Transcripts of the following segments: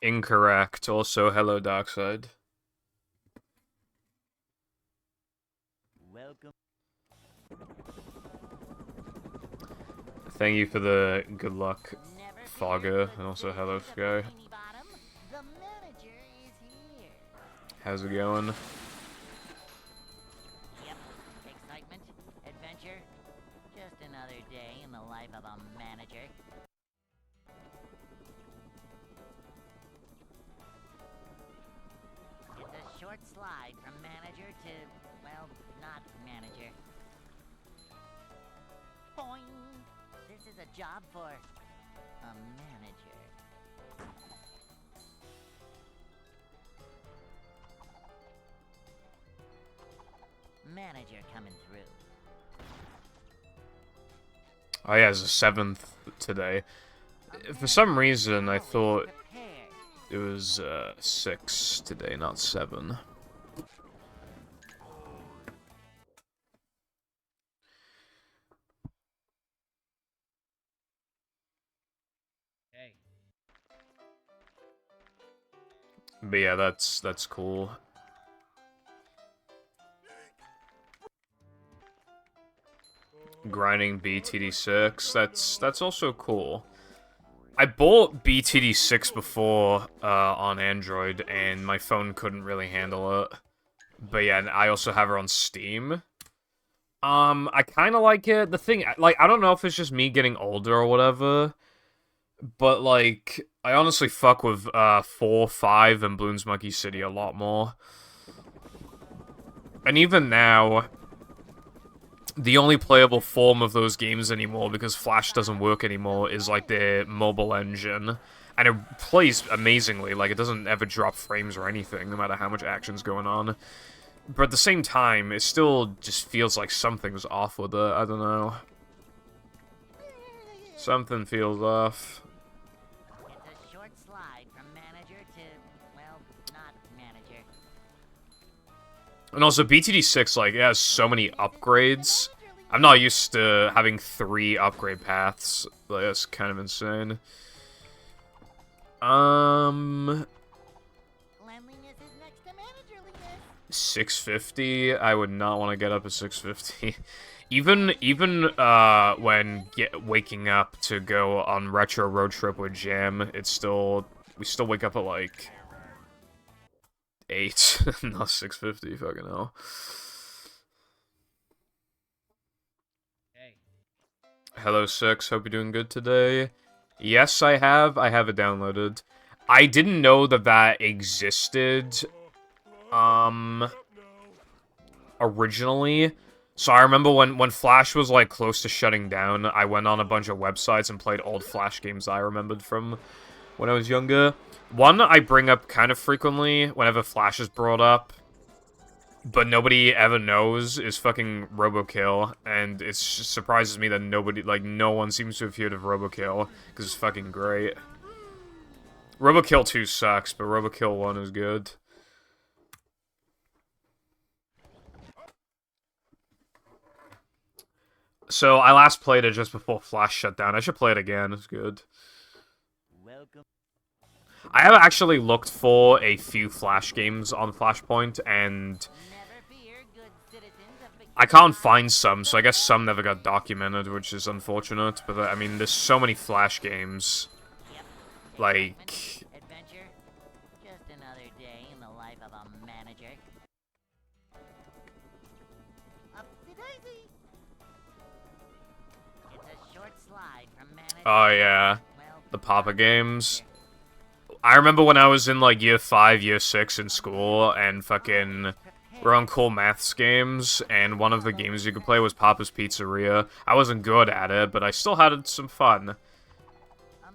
Incorrect. Also, hello, Darkseid. Welcome. Thank you for the good luck, Fogger, and also hello, Sky. The manager is here. How's it going? Yep. Excitement, adventure, just another day in the life of a manager. It's a short slide from manager to, well, not manager. Boing! This is a job for a manager. Manager coming through. Oh yeah, it's the 7th today. For some reason, I thought it was 6 today, not 7. Hey. But yeah, that's cool. Grinding BTD6, that's also cool. I bought BTD6 before on Android, and my phone couldn't really handle it. But yeah, and I also have her on Steam. I kind of like it. The thing, like, I don't know if it's just me getting older or whatever, but, like, I honestly fuck with 4, 5, and Bloons Monkey City a lot more. And even now, the only playable form of those games anymore, because Flash doesn't work anymore, is like the mobile engine. And it plays amazingly, like it doesn't ever drop frames or anything, no matter how much action's going on. But at the same time, it still just feels like something's off with it, I don't know. Something feels off. It's a short slide from manager to, well, not manager. And also, BTD6, like, it has so many upgrades. I'm not used to having 3 upgrade paths. Like, that's kind of insane. Cleanliness is next to managerliness. 650? I would not want to get up at 650. Even when waking up to go on retro road trip with Jam, we still wake up at like 8, not 650. Fucking hell. Hey. Hello, 6. Hope you're doing good today. Yes, I have. I have it downloaded. I didn't know that existed, originally. So I remember when Flash was, like, close to shutting down, I went on a bunch of websites and played old Flash games I remembered from when I was younger. One I bring up kind of frequently whenever Flash is brought up, but nobody ever knows, is fucking Robokill, and it just surprises me that no one seems to have heard of Robokill, because it's fucking great. Robokill 2 sucks, but Robokill 1 is good. So, I last played it just before Flash shut down. I should play it again, it's good. Welcome. I have actually looked for a few Flash games on Flashpoint, and Never fear, good citizens of I can't find some, so I guess some never got documented, which is unfortunate, but I mean, there's so many Flash games. Yep. Like, Adventure, just another day in the life of a manager. Upsy daisy. It's a short slide from manager. oh yeah, Well, the Papa games. I remember when I was in, like, year 5, year 6 in school, and fucking we're on cool maths games, and one of the games you could play was Papa's Pizzeria. I wasn't good at it, but I still had some fun.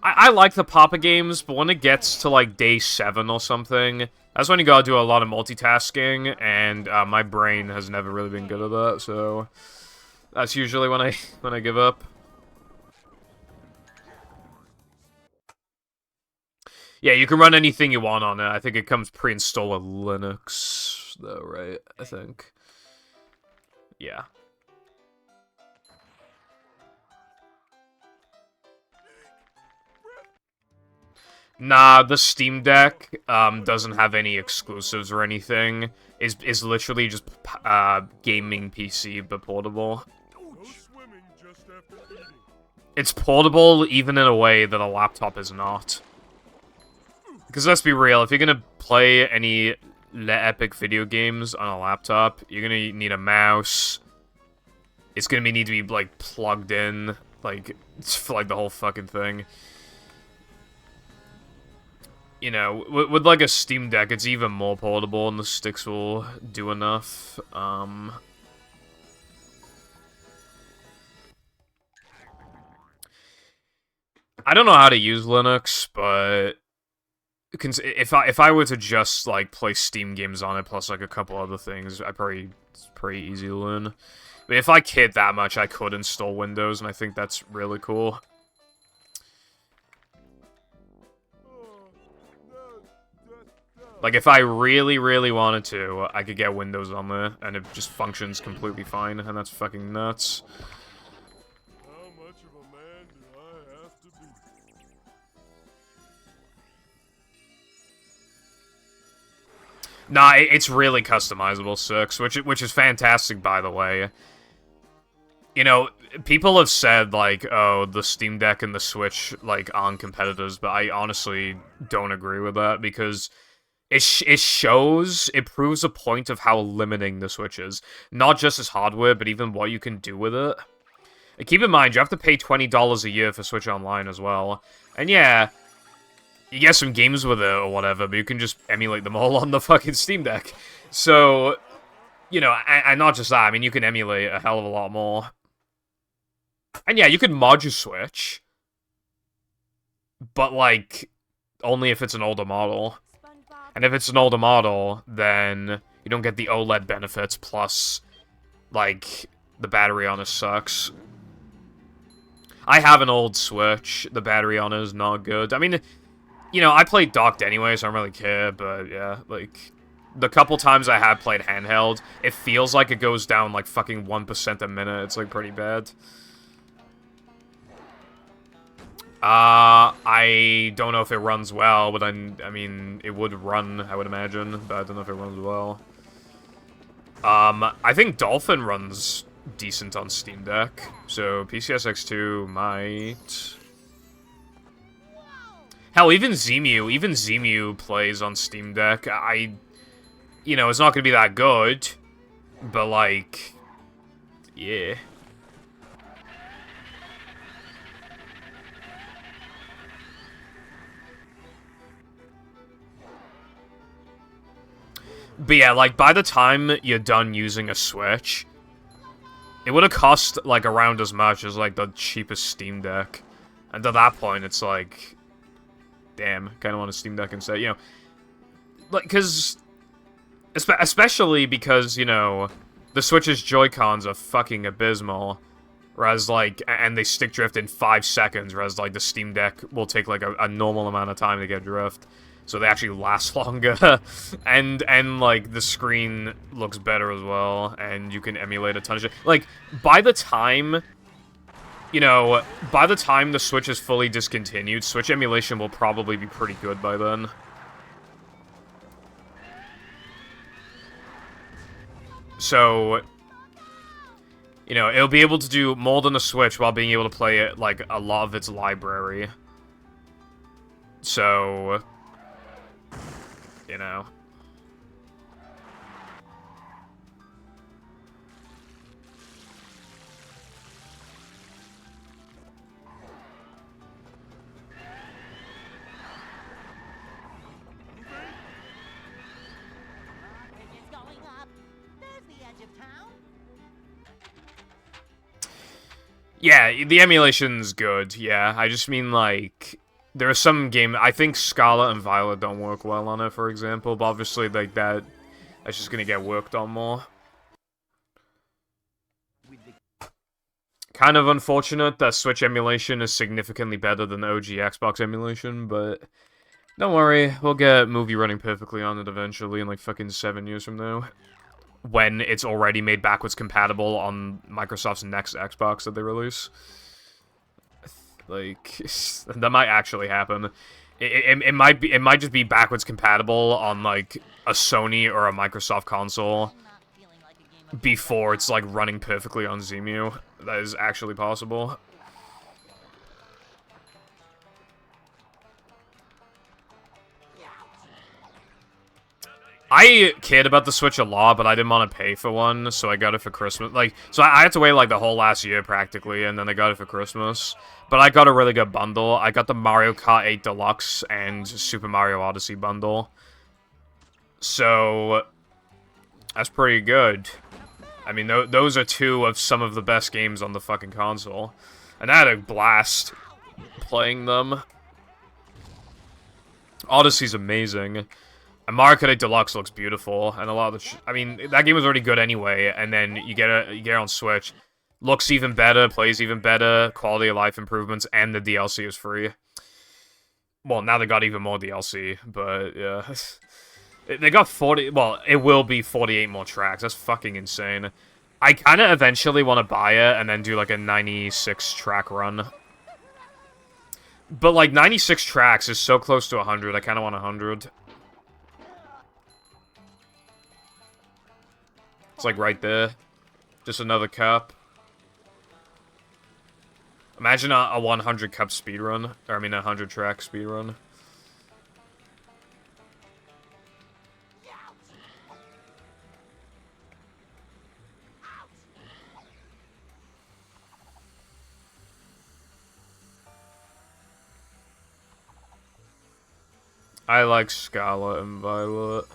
I like the Papa games, but when it gets to, like, day 7 or something, that's when you gotta do a lot of multitasking, and my brain has never really been good at that, so that's usually when I give up. Yeah, you can run anything you want on it. I think it comes pre-installed with Linux, though, right? I think. Yeah. Nah, the Steam Deck doesn't have any exclusives or anything. Is literally just gaming PC but portable. It's portable even in a way that a laptop is not. Because let's be real, if you're gonna play any epic video games on a laptop, you're gonna need a mouse. It's gonna need to be like plugged in, like for like the whole fucking thing. You know, with like a Steam Deck, it's even more portable, and the sticks will do enough. I don't know how to use Linux, but if I were to just like play Steam games on it plus like a couple other things, it's pretty easy to learn. But if I cared that much, I could install Windows, and I think that's really cool. Like, if I really, really wanted to, I could get Windows on there, and it just functions completely fine, and that's fucking nuts. How much of a man do I have to be? Nah, it's really customizable, Six, which is fantastic, by the way. You know, people have said, like, oh, the Steam Deck and the Switch, like, aren't competitors, but I honestly don't agree with that, because it proves a point of how limiting the Switch is. Not just as hardware, but even what you can do with it. And keep in mind, you have to pay $20 a year for Switch Online as well. And yeah, you get some games with it or whatever, but you can just emulate them all on the fucking Steam Deck. So, you know, and not just that, I mean, you can emulate a hell of a lot more. And yeah, you can mod your Switch. But, like, only if it's an older model. And if it's an older model, then you don't get the OLED benefits, plus, like, the battery on it sucks. I have an old Switch. The battery on it is not good. I mean, you know, I played docked anyway, so I don't really care, but yeah, like, the couple times I have played handheld, it feels like it goes down, like, fucking 1% a minute. It's, like, pretty bad. I don't know if it runs well, but I mean, it would run, I would imagine, but I don't know if it runs well. I think Dolphin runs decent on Steam Deck, so PCSX2 might... Hell, even Zemu plays on Steam Deck. You know, it's not gonna be that good, but, like, yeah. But yeah, like, by the time you're done using a Switch, it would have cost, like, around as much as, like, the cheapest Steam Deck. And at that point, it's like, damn, kind of want a Steam Deck instead, you know. Like, because, especially because, you know, the Switch's Joy-Cons are fucking abysmal. Whereas, like, and they stick drift in 5 seconds, whereas, like, the Steam Deck will take, like, a normal amount of time to get drift. So they actually last longer, and like, the screen looks better as well, and you can emulate a ton of shit. Like, by the time, you know, by the time the Switch is fully discontinued, Switch emulation will probably be pretty good by then. So, you know, it'll be able to do more than the Switch while being able to play it, like, a lot of its library. So... you know. Bridges going up. There's the edge of town. Yeah, the emulation's good, yeah. I just mean, like... there are some games, I think Scarlet and Violet don't work well on it, for example, but obviously, like, that's just gonna get worked on more. Kind of unfortunate that Switch emulation is significantly better than OG Xbox emulation, but Don't worry, we'll get movie running perfectly on it eventually in like fucking 7 years from now. When it's already made backwards compatible on Microsoft's next Xbox that they release. Like, that might actually happen. It might just be backwards compatible on like a Sony or a Microsoft console I'm not feeling like a game of before it's like running perfectly on Zemu. That is actually possible. I cared about the Switch a lot, but I didn't want to pay for one, so I got it for Christmas. Like, so I had to wait like the whole last year practically, and then I got it for Christmas. But I got a really good bundle. I got the Mario Kart 8 Deluxe and Super Mario Odyssey bundle. So that's pretty good. I mean, those are two of some of the best games on the fucking console, and I had a blast playing them. Odyssey's amazing. And Mario Kart 8 Deluxe looks beautiful, and a lot of the I mean, that game was already good anyway, and then you get it on Switch. Looks even better, plays even better, quality of life improvements, and the DLC is free. Well, now they got even more DLC, but yeah. They got 40, well, it will be 48 more tracks. That's fucking insane. I kind of eventually want to buy it and then do like a 96 track run. But like 96 tracks is so close to 100, I kind of want 100. It's like right there. Just another cup. Imagine a 100 cup speedrun. Or I mean a 100 track speedrun. I like Scarlet and Violet.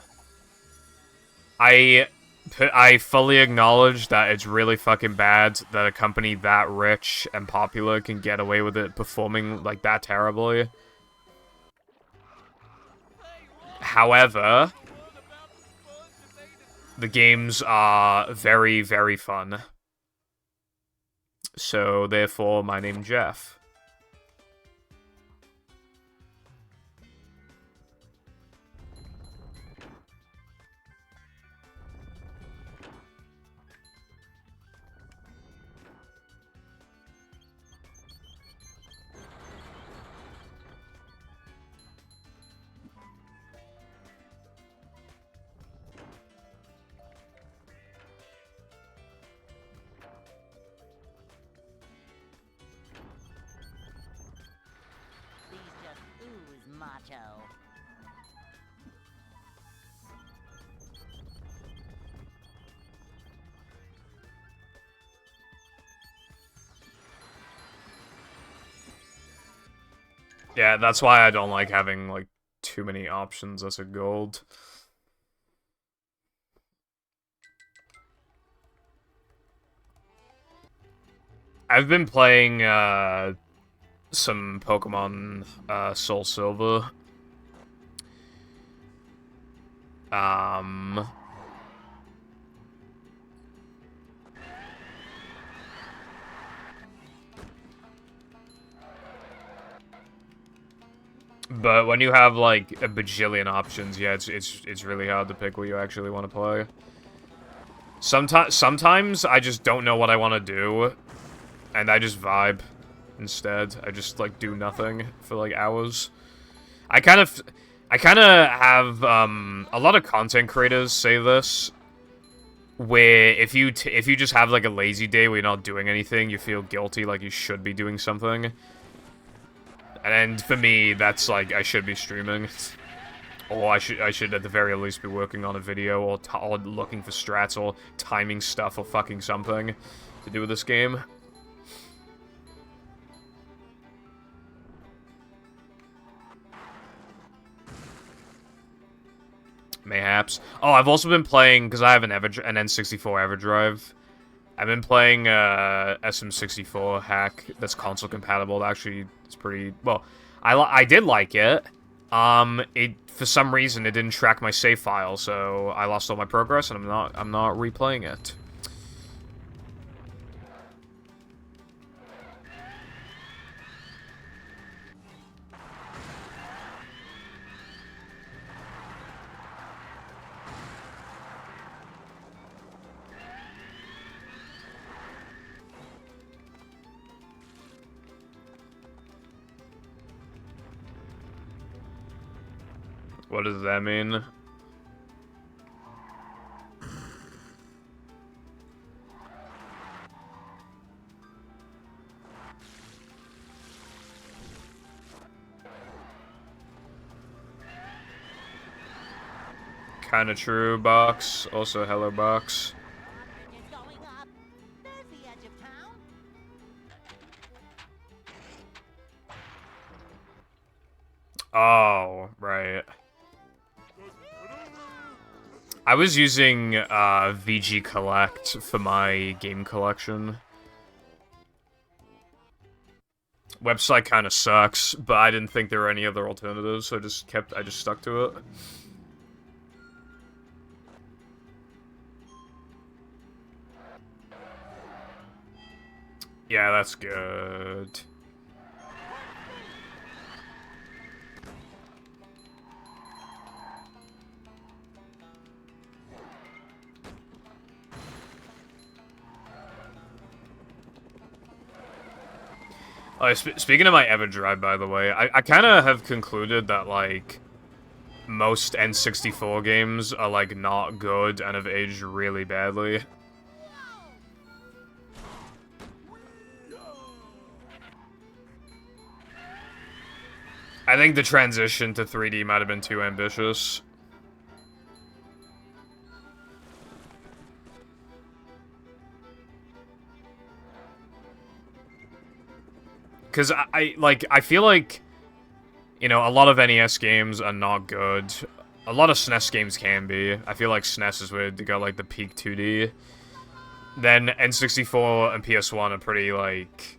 I fully acknowledge that it's really fucking bad that a company that rich and popular can get away with it performing like that terribly. However, the games are very, very fun. So, therefore, my name's Jeff. These just ooze macho. Yeah, that's why I don't like having, like, too many options as a gold. I've been playing, some Pokemon, Soul Silver. But when you have, like, a bajillion options, yeah, it's really hard to pick what you actually want to play. Sometimes I just don't know what I want to do, and I just vibe instead. I just, like, do nothing for, like, hours. I kind of have, a lot of content creators say this, where if you just have, like, a lazy day where you're not doing anything, you feel guilty, like you should be doing something. And for me, that's like, I should be streaming. Or I should at the very least be working on a video, or looking for strats, or timing stuff, or fucking something to do with this game. Mayhaps. Oh, I've also been playing, because I have an N64 EverDrive. I've been playing SM64 hack that's console compatible. Actually, it's pretty well. I did like it. For some reason it didn't track my save file, so I lost all my progress, and I'm not replaying it. What does that mean? Kinda true, Box. Also, hello, Box. Drawbridge is going up. There's the edge of town. Oh, right. I was using VG Collect for my game collection. Website kind of sucks, but I didn't think there were any other alternatives, so I just stuck to it. Yeah, that's good. Speaking of my EverDrive, by the way, I kind of have concluded that, like, most N64 games are, like, not good and have aged really badly. I think the transition to 3D might have been too ambitious. Because I feel like, you know, a lot of NES games are not good. A lot of SNES games can be. I feel like SNES is where they got, like, the peak 2D. Then N64 and PS1 are pretty, like,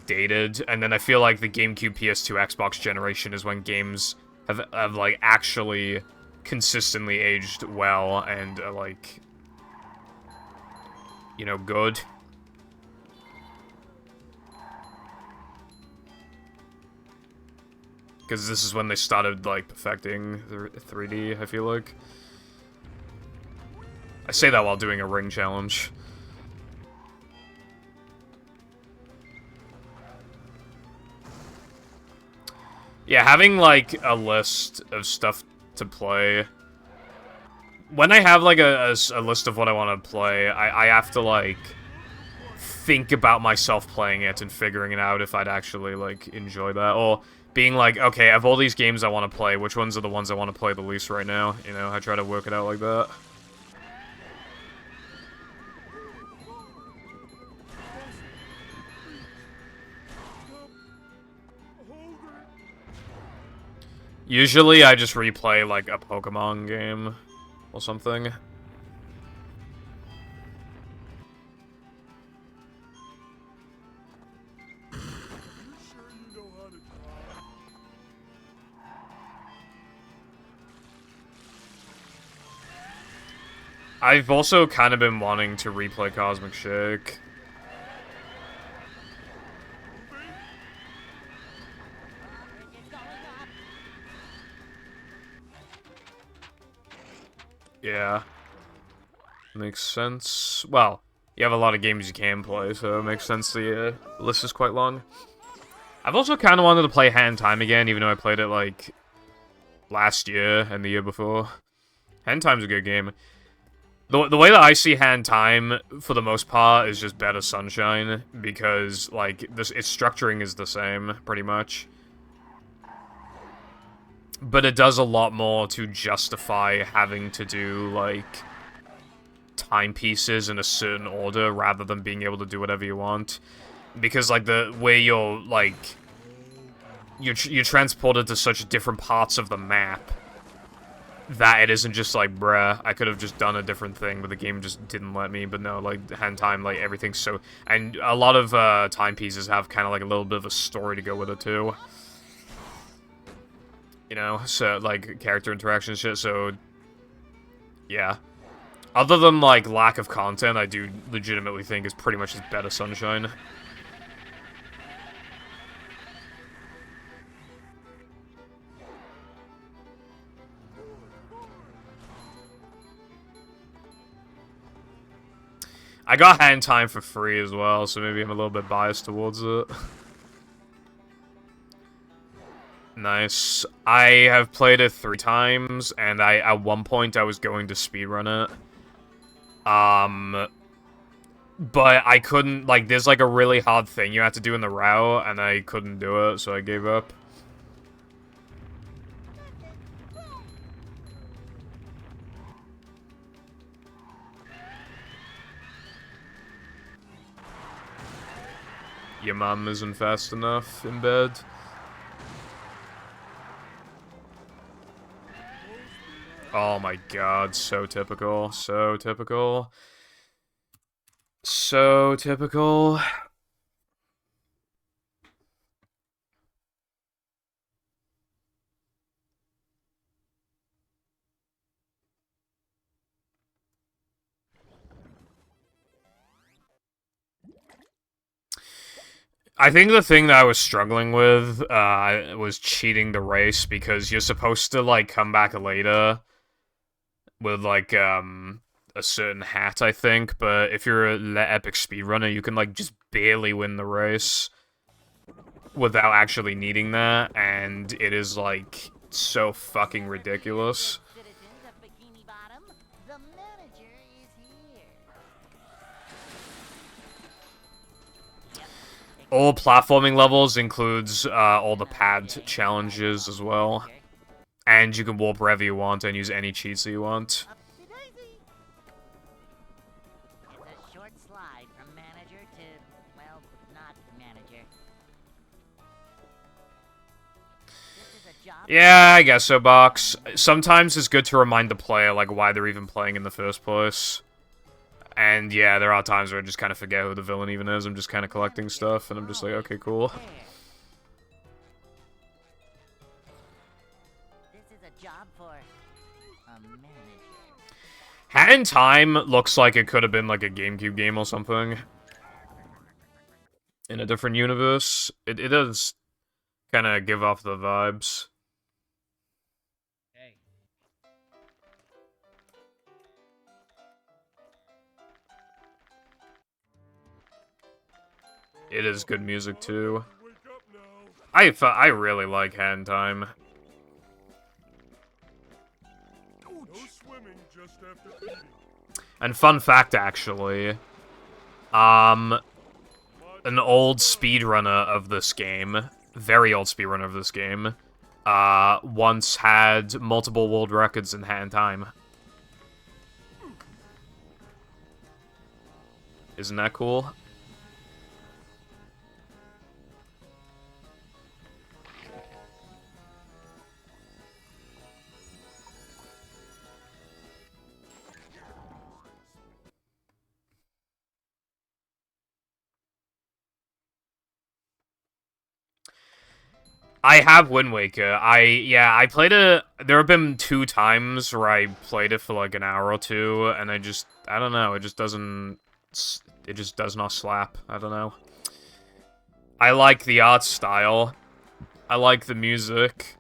dated. And then I feel like the GameCube, PS2, Xbox generation is when games have like, actually consistently aged well and are, like, you know, good. Because this is when they started, like, perfecting 3D, I feel like. I say that while doing a ring challenge. Yeah, having, like, a list of stuff to play... When I have, like, a list of what I want to play, I have to, like, think about myself playing it and figuring it out if I'd actually, like, enjoy that. Or being like, okay, of all these games I want to play, which ones are the ones I want to play the least right now? You know, I try to work it out like that. Usually I just replay, like, a Pokemon game or something. I've also kind of been wanting to replay Cosmic Shake. Yeah. Makes sense. Well, you have a lot of games you can play, so it makes sense the list is quite long. I've also kind of wanted to play Hand Time again, even though I played it, like, last year and the year before. Hand Time's a good game. The way that I see Hand Time, for the most part, is just better Sunshine, because, like, its structuring is the same, pretty much. But it does a lot more to justify having to do, like, timepieces in a certain order, rather than being able to do whatever you want. Because, like, the way you're, like, you're transported to such different parts of the map, that it isn't just like, bruh, I could have just done a different thing, but the game just didn't let me. But no, like, Hand Time, like, everything's so... And a lot of timepieces have kind of, like, a little bit of a story to go with it, too. You know? So, like, character interaction shit, so... Yeah. Other than, like, lack of content, I do legitimately think it's pretty much just better Sunshine. I got Hand Time for free as well, so maybe I'm a little bit biased towards it. Nice. I have played it 3 times, and at one point I was going to speedrun it. But I couldn't, like, there's like a really hard thing you have to do in the route, and I couldn't do it, so I gave up. Your mom isn't fast enough in bed. Oh my god, so typical, so typical. So typical. I think the thing that I was struggling with was cheating the race, because you're supposed to, like, come back later with, like, a certain hat, I think, but if you're a epic speedrunner, you can, like, just barely win the race without actually needing that, and it is, like, so fucking ridiculous. Citizens of Bikini Bottom, the manager is here. All platforming levels includes all the pad challenges as well. And you can warp wherever you want and use any cheats that you want. Upsy-daisy. It's a short slide from manager to, well, not manager. This is a job. Yeah, I guess so, Box. Sometimes it's good to remind the player, like, why they're even playing in the first place. And yeah, there are times where I just kind of forget who the villain even is. I'm just kind of collecting stuff, and I'm just like, okay, cool. This is a job for a manager. Hat in Time looks like it could have been like a GameCube game or something. In a different universe. It does kind of give off the vibes. It is good music too. Wake up now. I really like Hat in Time. No swimming just after eating. And fun fact, actually, an old speedrunner of this game, very old speedrunner of this game, once had multiple world records in Hat in Time. Isn't that cool? I have Wind Waker. I played it. There have been 2 times where I played it for like an hour or 2, and I don't know, it just does not slap. I don't know. I like the art style. I like the music.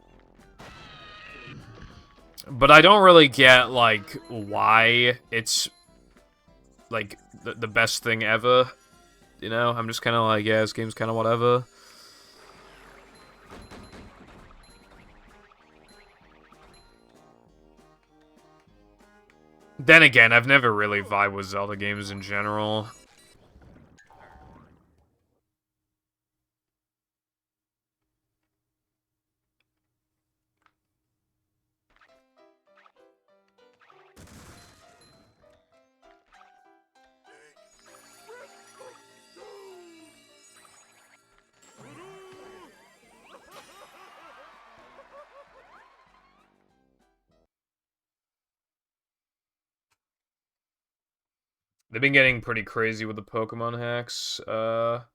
But I don't really get, like, why it's, like, the best thing ever. You know, I'm just kind of like, yeah, this game's kind of whatever. Then again, I've never really vibed with Zelda games in general. They've been getting pretty crazy with the Pokemon hacks. SpongeBob.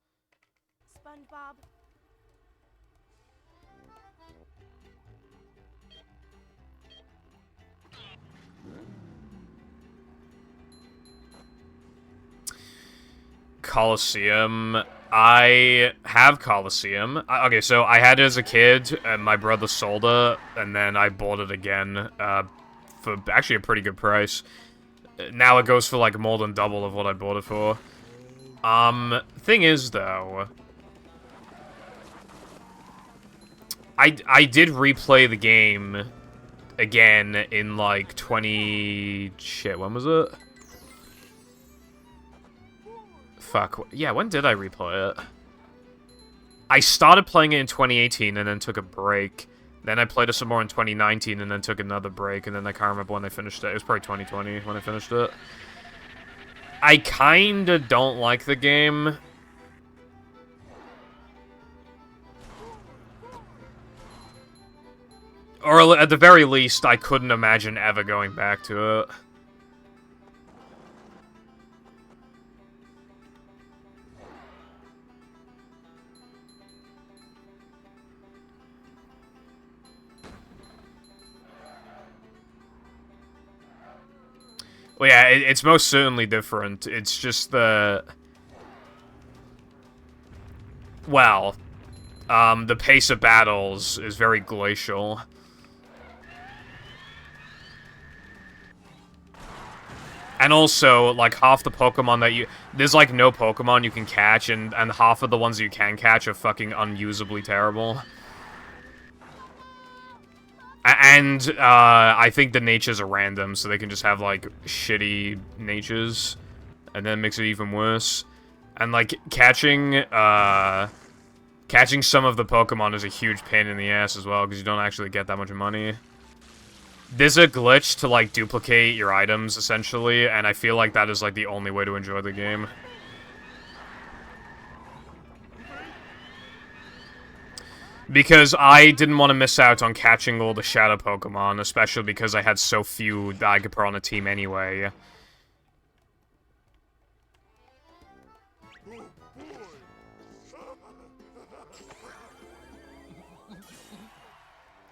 Coliseum. I have Coliseum. Okay, so I had it as a kid, and my brother sold it, and then I bought it again for actually a pretty good price. Now it goes for like more than double of what I bought it for. Thing is though, I did replay the game again in like 20... Shit, when was it? Fuck. Yeah, when did I replay it? I started playing it in 2018 and then took a break. Then I played it some more in 2019 and then took another break, and then I can't remember when I finished it. It was probably 2020 when I finished it. I kinda don't like the game. Or at the very least, I couldn't imagine ever going back to it. Well, yeah, it's most certainly different. It's just the... Well, the pace of battles is very glacial. And also, like, half the Pokemon that you... There's, like, no Pokemon you can catch, and half of the ones you can catch are fucking unusably terrible. And, I think the natures are random, so they can just have, like, shitty natures. And then it makes it even worse. And, like, catching some of the Pokemon is a huge pain in the ass as well, because you don't actually get that much money. There's a glitch to, like, duplicate your items, essentially, and I feel like that is, like, the only way to enjoy the game. Because I didn't want to miss out on catching all the Shadow Pokemon, especially because I had so few that I could put on a team anyway.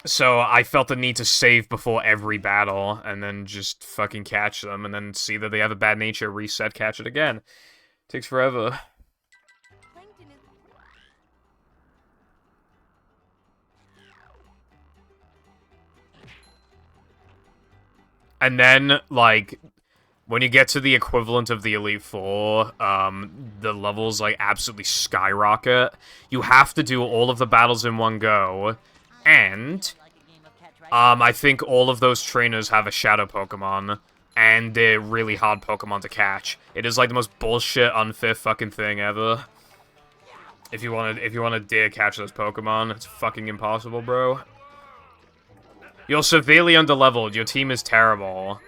So I felt the need to save before every battle, and then just fucking catch them, and then see that they have a bad nature, reset, catch it again. Takes forever. And then, like, when you get to the equivalent of the Elite Four, the levels, like, absolutely skyrocket. You have to do all of the battles in one go, and I think all of those trainers have a Shadow Pokemon, and they're really hard Pokemon to catch. It is, like, the most bullshit, unfair fucking thing ever. If you wanna dare catch those Pokemon, it's fucking impossible, bro. You're severely underleveled, your team is terrible.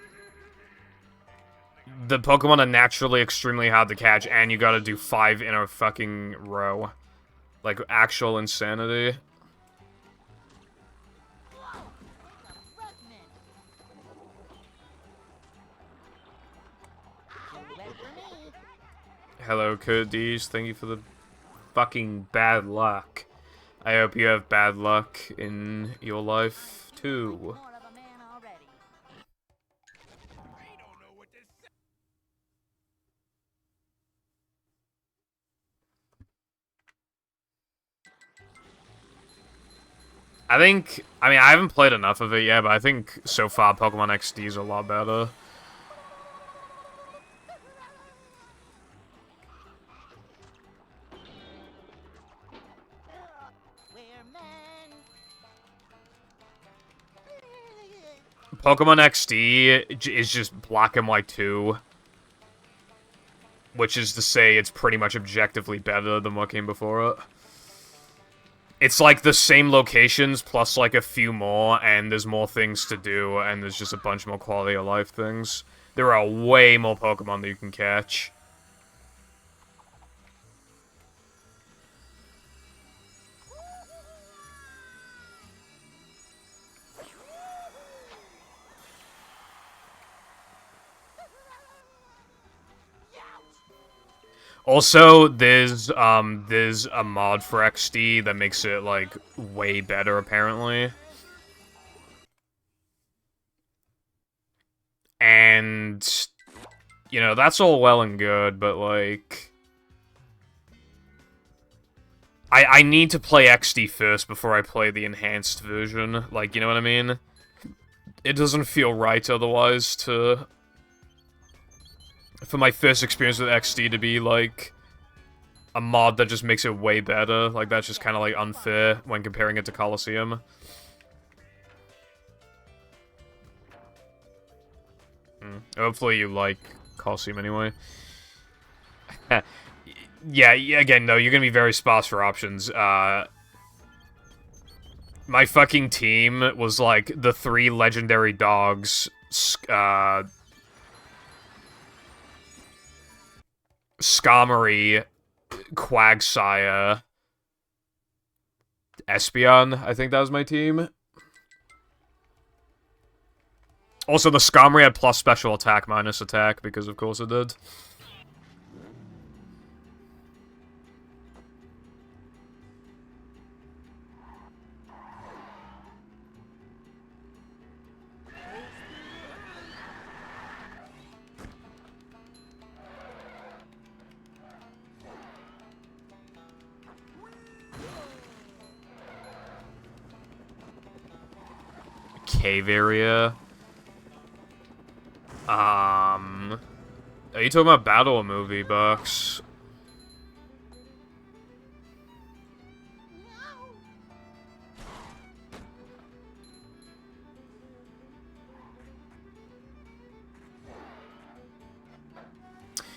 The Pokemon are naturally extremely hard to catch, and you gotta do 5 in a fucking row. Like, actual insanity. Hello, Kurdies. Thank you for the fucking bad luck. I hope you have bad luck in your life, too. I mean, I haven't played enough of it yet, but I think so far Pokemon XD is a lot better. Pokemon XD is just Black and White 2. Which is to say, it's pretty much objectively better than what came before it. It's like the same locations, plus like a few more, and there's more things to do, and there's just a bunch more quality of life things. There are way more Pokemon that you can catch. Also, there's a mod for XD that makes it, like, way better, apparently. And, you know, that's all well and good, but, like... I need to play XD first before I play the enhanced version. Like, you know what I mean? It doesn't feel right otherwise to... For my first experience with XD to be, like, a mod that just makes it way better. Like, that's just kind of, like, unfair when comparing it to Colosseum. Hopefully you like Colosseum anyway. Yeah, again, no, you're gonna be very sparse for options. My fucking team was, like, the 3 legendary dogs, Skarmory, Quagsire, Espeon, I think that was my team. Also, the Skarmory had plus special attack, minus attack, because of course it did. Cave area. Are you talking about Battle or movie, Bucks?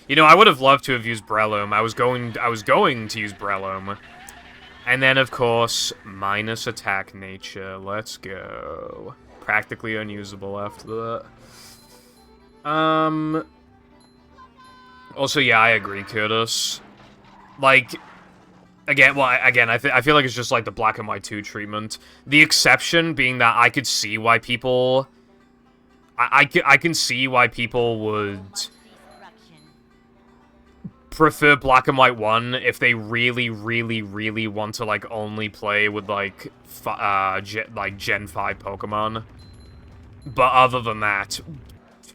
You know, I would have loved to have used Breloom. I was going to use Breloom. And then, of course, minus attack nature. Let's go. Practically unusable after that. Also, yeah, I agree, Curtis. Like, again, I feel like it's just like the Black and White 2 treatment. The exception being that I could see why people... I can see why people would prefer Black and White 1 if they really, really, really want to, like, only play with, like, Gen 5 Pokemon. But other than that,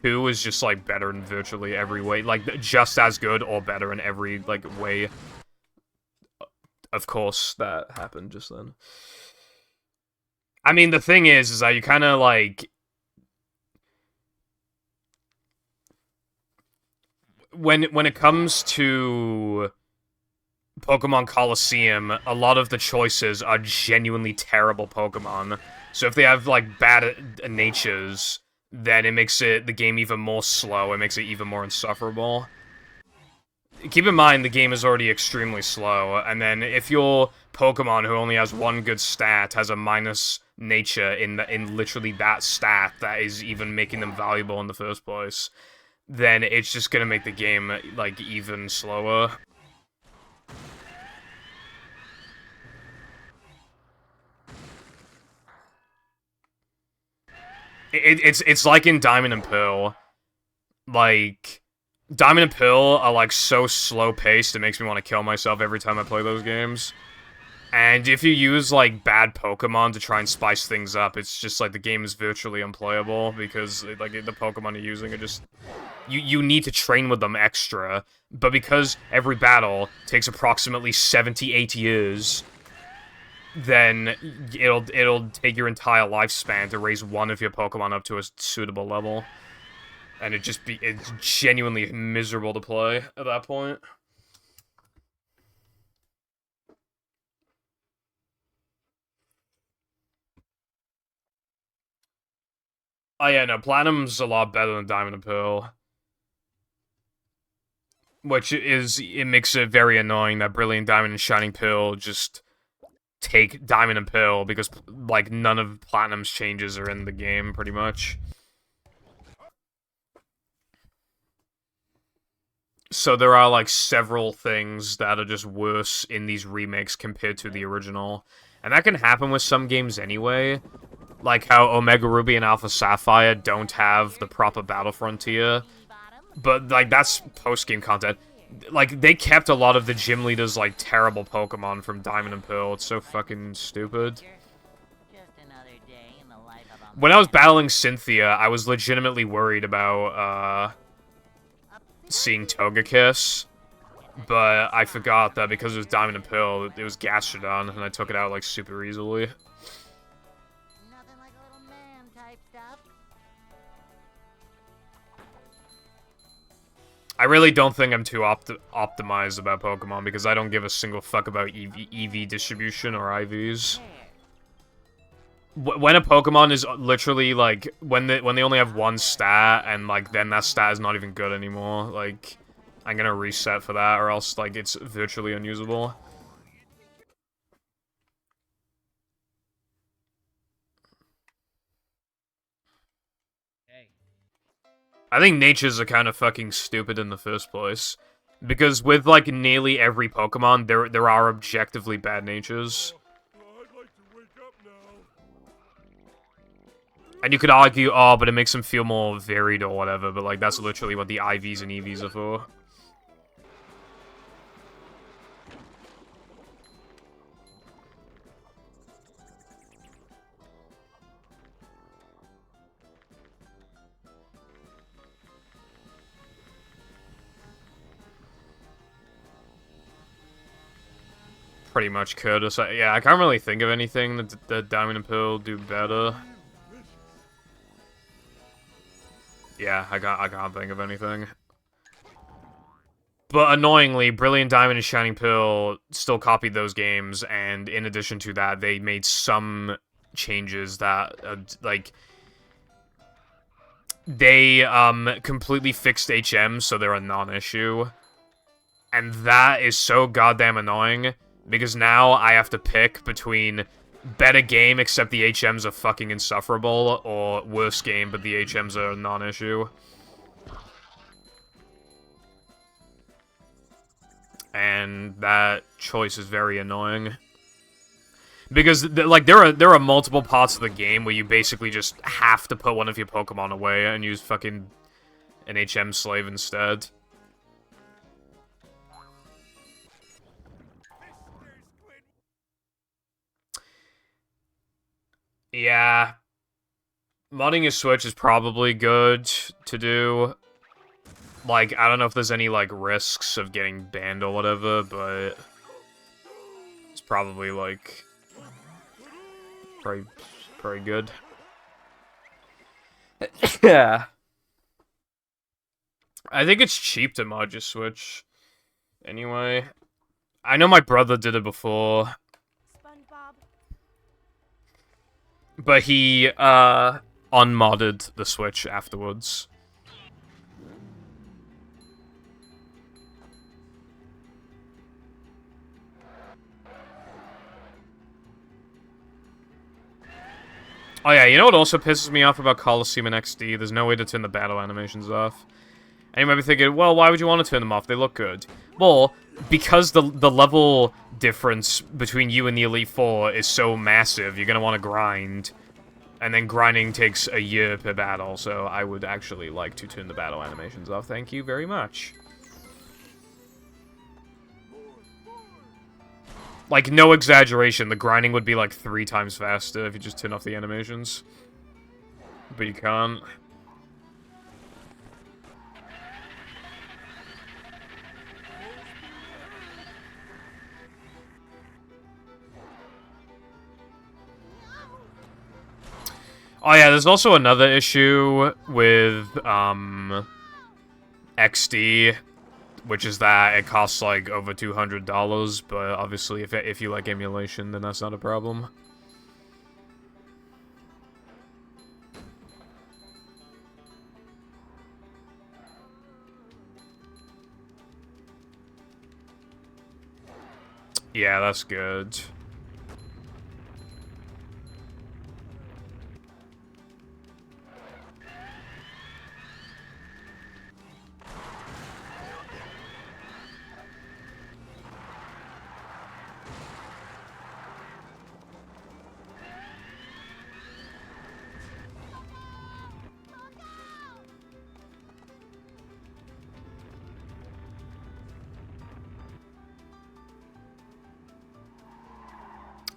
2 is just, like, better in virtually every way. Like, just as good or better in every, like, way. Of course, that happened just then. I mean, the thing is that you kind of, like... When it comes to Pokemon Colosseum, a lot of the choices are genuinely terrible Pokemon. So if they have, like, bad natures, then it makes the game even more slow. It makes it even more insufferable. Keep in mind, the game is already extremely slow, and then if your Pokemon who only has one good stat has a minus nature in literally that stat that is even making them valuable in the first place, then it's just gonna make the game, like, even slower. It's like in Diamond and Pearl. Like, Diamond and Pearl are, like, so slow-paced, it makes me want to kill myself every time I play those games. And if you use, like, bad Pokemon to try and spice things up, it's just, like, the game is virtually unplayable, because, like, the Pokemon you're using are just... You need to train with them extra, but because every battle takes approximately 78 years, then it'll take your entire lifespan to raise one of your Pokemon up to a suitable level. And it's genuinely miserable to play at that point. Oh yeah, no, Platinum's a lot better than Diamond and Pearl. Which it makes it very annoying that Brilliant Diamond and Shining Pearl just take Diamond and Pearl, because, like, none of Platinum's changes are in the game, pretty much. So there are, like, several things that are just worse in these remakes compared to the original. And that can happen with some games anyway. Like how Omega Ruby and Alpha Sapphire don't have the proper Battle Frontier. But, like, that's post-game content. Like, they kept a lot of the gym leaders, like, terrible Pokemon from Diamond and Pearl. It's so fucking stupid. When I was battling Cynthia, I was legitimately worried about, seeing Togekiss. But I forgot that because it was Diamond and Pearl, it was Gastrodon, and I took it out, like, super easily. Nothing like a little man type stuff. I really don't think I'm too optimized about Pokemon because I don't give a single fuck about EV distribution or IVs. When a Pokemon is literally like when they only have one stat and like then that stat is not even good anymore, like I'm gonna reset for that or else like it's virtually unusable. I think natures are kind of fucking stupid in the first place. Because with, like, nearly every Pokemon, there are objectively bad natures. I'd like to wake up now. And you could argue, oh, but it makes them feel more varied or whatever, but, like, that's literally what the IVs and EVs are for. Pretty much could. Yeah, I can't really think of anything that Diamond and Pearl do better. Yeah, I can't think of anything. But annoyingly, Brilliant Diamond and Shining Pearl still copied those games, and in addition to that, they made some changes that, like... They, completely fixed HM, so they're a non-issue. And that is so goddamn annoying, because now I have to pick between better game except the HMs are fucking insufferable, or worse game but the HMs are a non-issue. And that choice is very annoying. Because, like, there are multiple parts of the game where you basically just have to put one of your Pokemon away and use fucking an HM slave instead. Yeah. Modding your Switch is probably good to do. Like, I don't know if there's any, like, risks of getting banned or whatever, but... It's probably, like... Pretty good. Yeah. I think it's cheap to mod your Switch. Anyway. I know my brother did it before. SpongeBob. But he, unmodded the Switch afterwards. Oh yeah, you know what also pisses me off about Coliseum and XD? There's no way to turn the battle animations off. And you might be thinking, well, why would you want to turn them off? They look good. Well, because the level difference between you and the Elite Four is so massive, you're gonna want to grind. And then grinding takes a year per battle, so I would actually like to turn the battle animations off. Thank you very much. Like, no exaggeration, the grinding would be like 3 times faster if you just turn off the animations. But you can't. Oh yeah, there's also another issue with, XD, which is that it costs, like, over $200, but obviously if you like emulation, then that's not a problem. Yeah, that's good.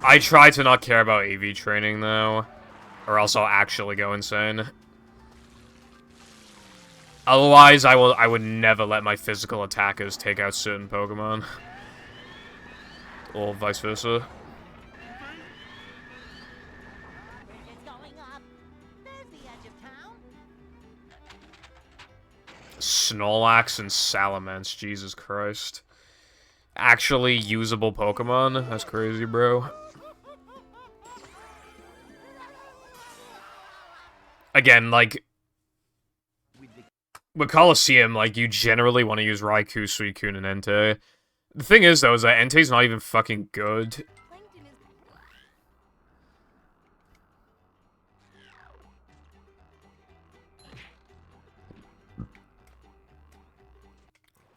I try to not care about AV training, though, or else I'll actually go insane. Otherwise, I would never let my physical attackers take out certain Pokemon. Or vice versa. Bridge is going up. There's the edge of town. Snorlax and Salamence, Jesus Christ. Actually usable Pokemon? That's crazy, bro. Again, like, with Colosseum, like, you generally want to use Raikou, Suicune, and Entei. The thing is, though, is that Entei's not even fucking good.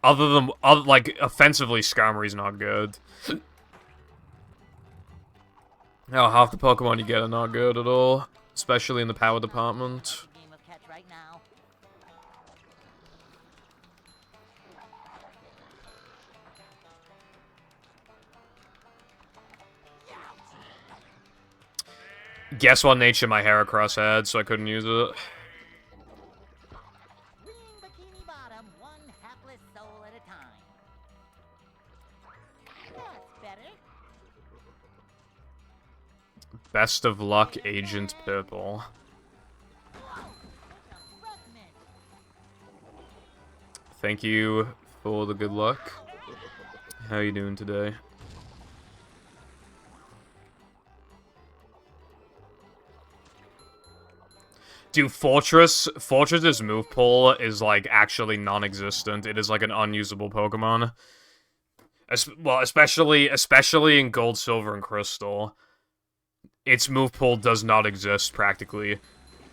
Other than, like, offensively, Skarmory's not good. Hell, half the Pokemon you get are not good at all. Especially in the power department. Game of catch right now. Guess what nature my Heracross had, so I couldn't use it. Green Bikini Bottom, one hapless soul at a time. That's better. Best of luck, Agent Purple. Thank you for the good luck. How you doing today? Dude, Fortress's move pool is, like, actually non-existent. It is, like, an unusable Pokemon. Well, especially in Gold, Silver, and Crystal. Its move pool does not exist, practically.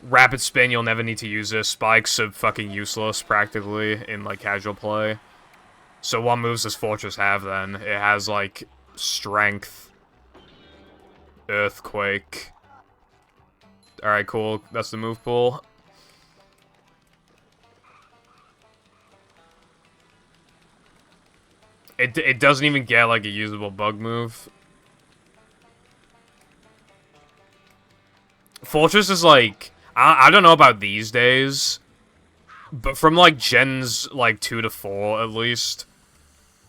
Rapid Spin, you'll never need to use this. Spikes are fucking useless, practically, in, like, casual play. So what moves does Fortress have, then? It has, like, Strength, Earthquake. Alright, cool. That's the move pool. It doesn't even get, like, a usable bug move. Fortress is, like... I don't know about these days. But from, like, gens, like, 2 to 4, at least.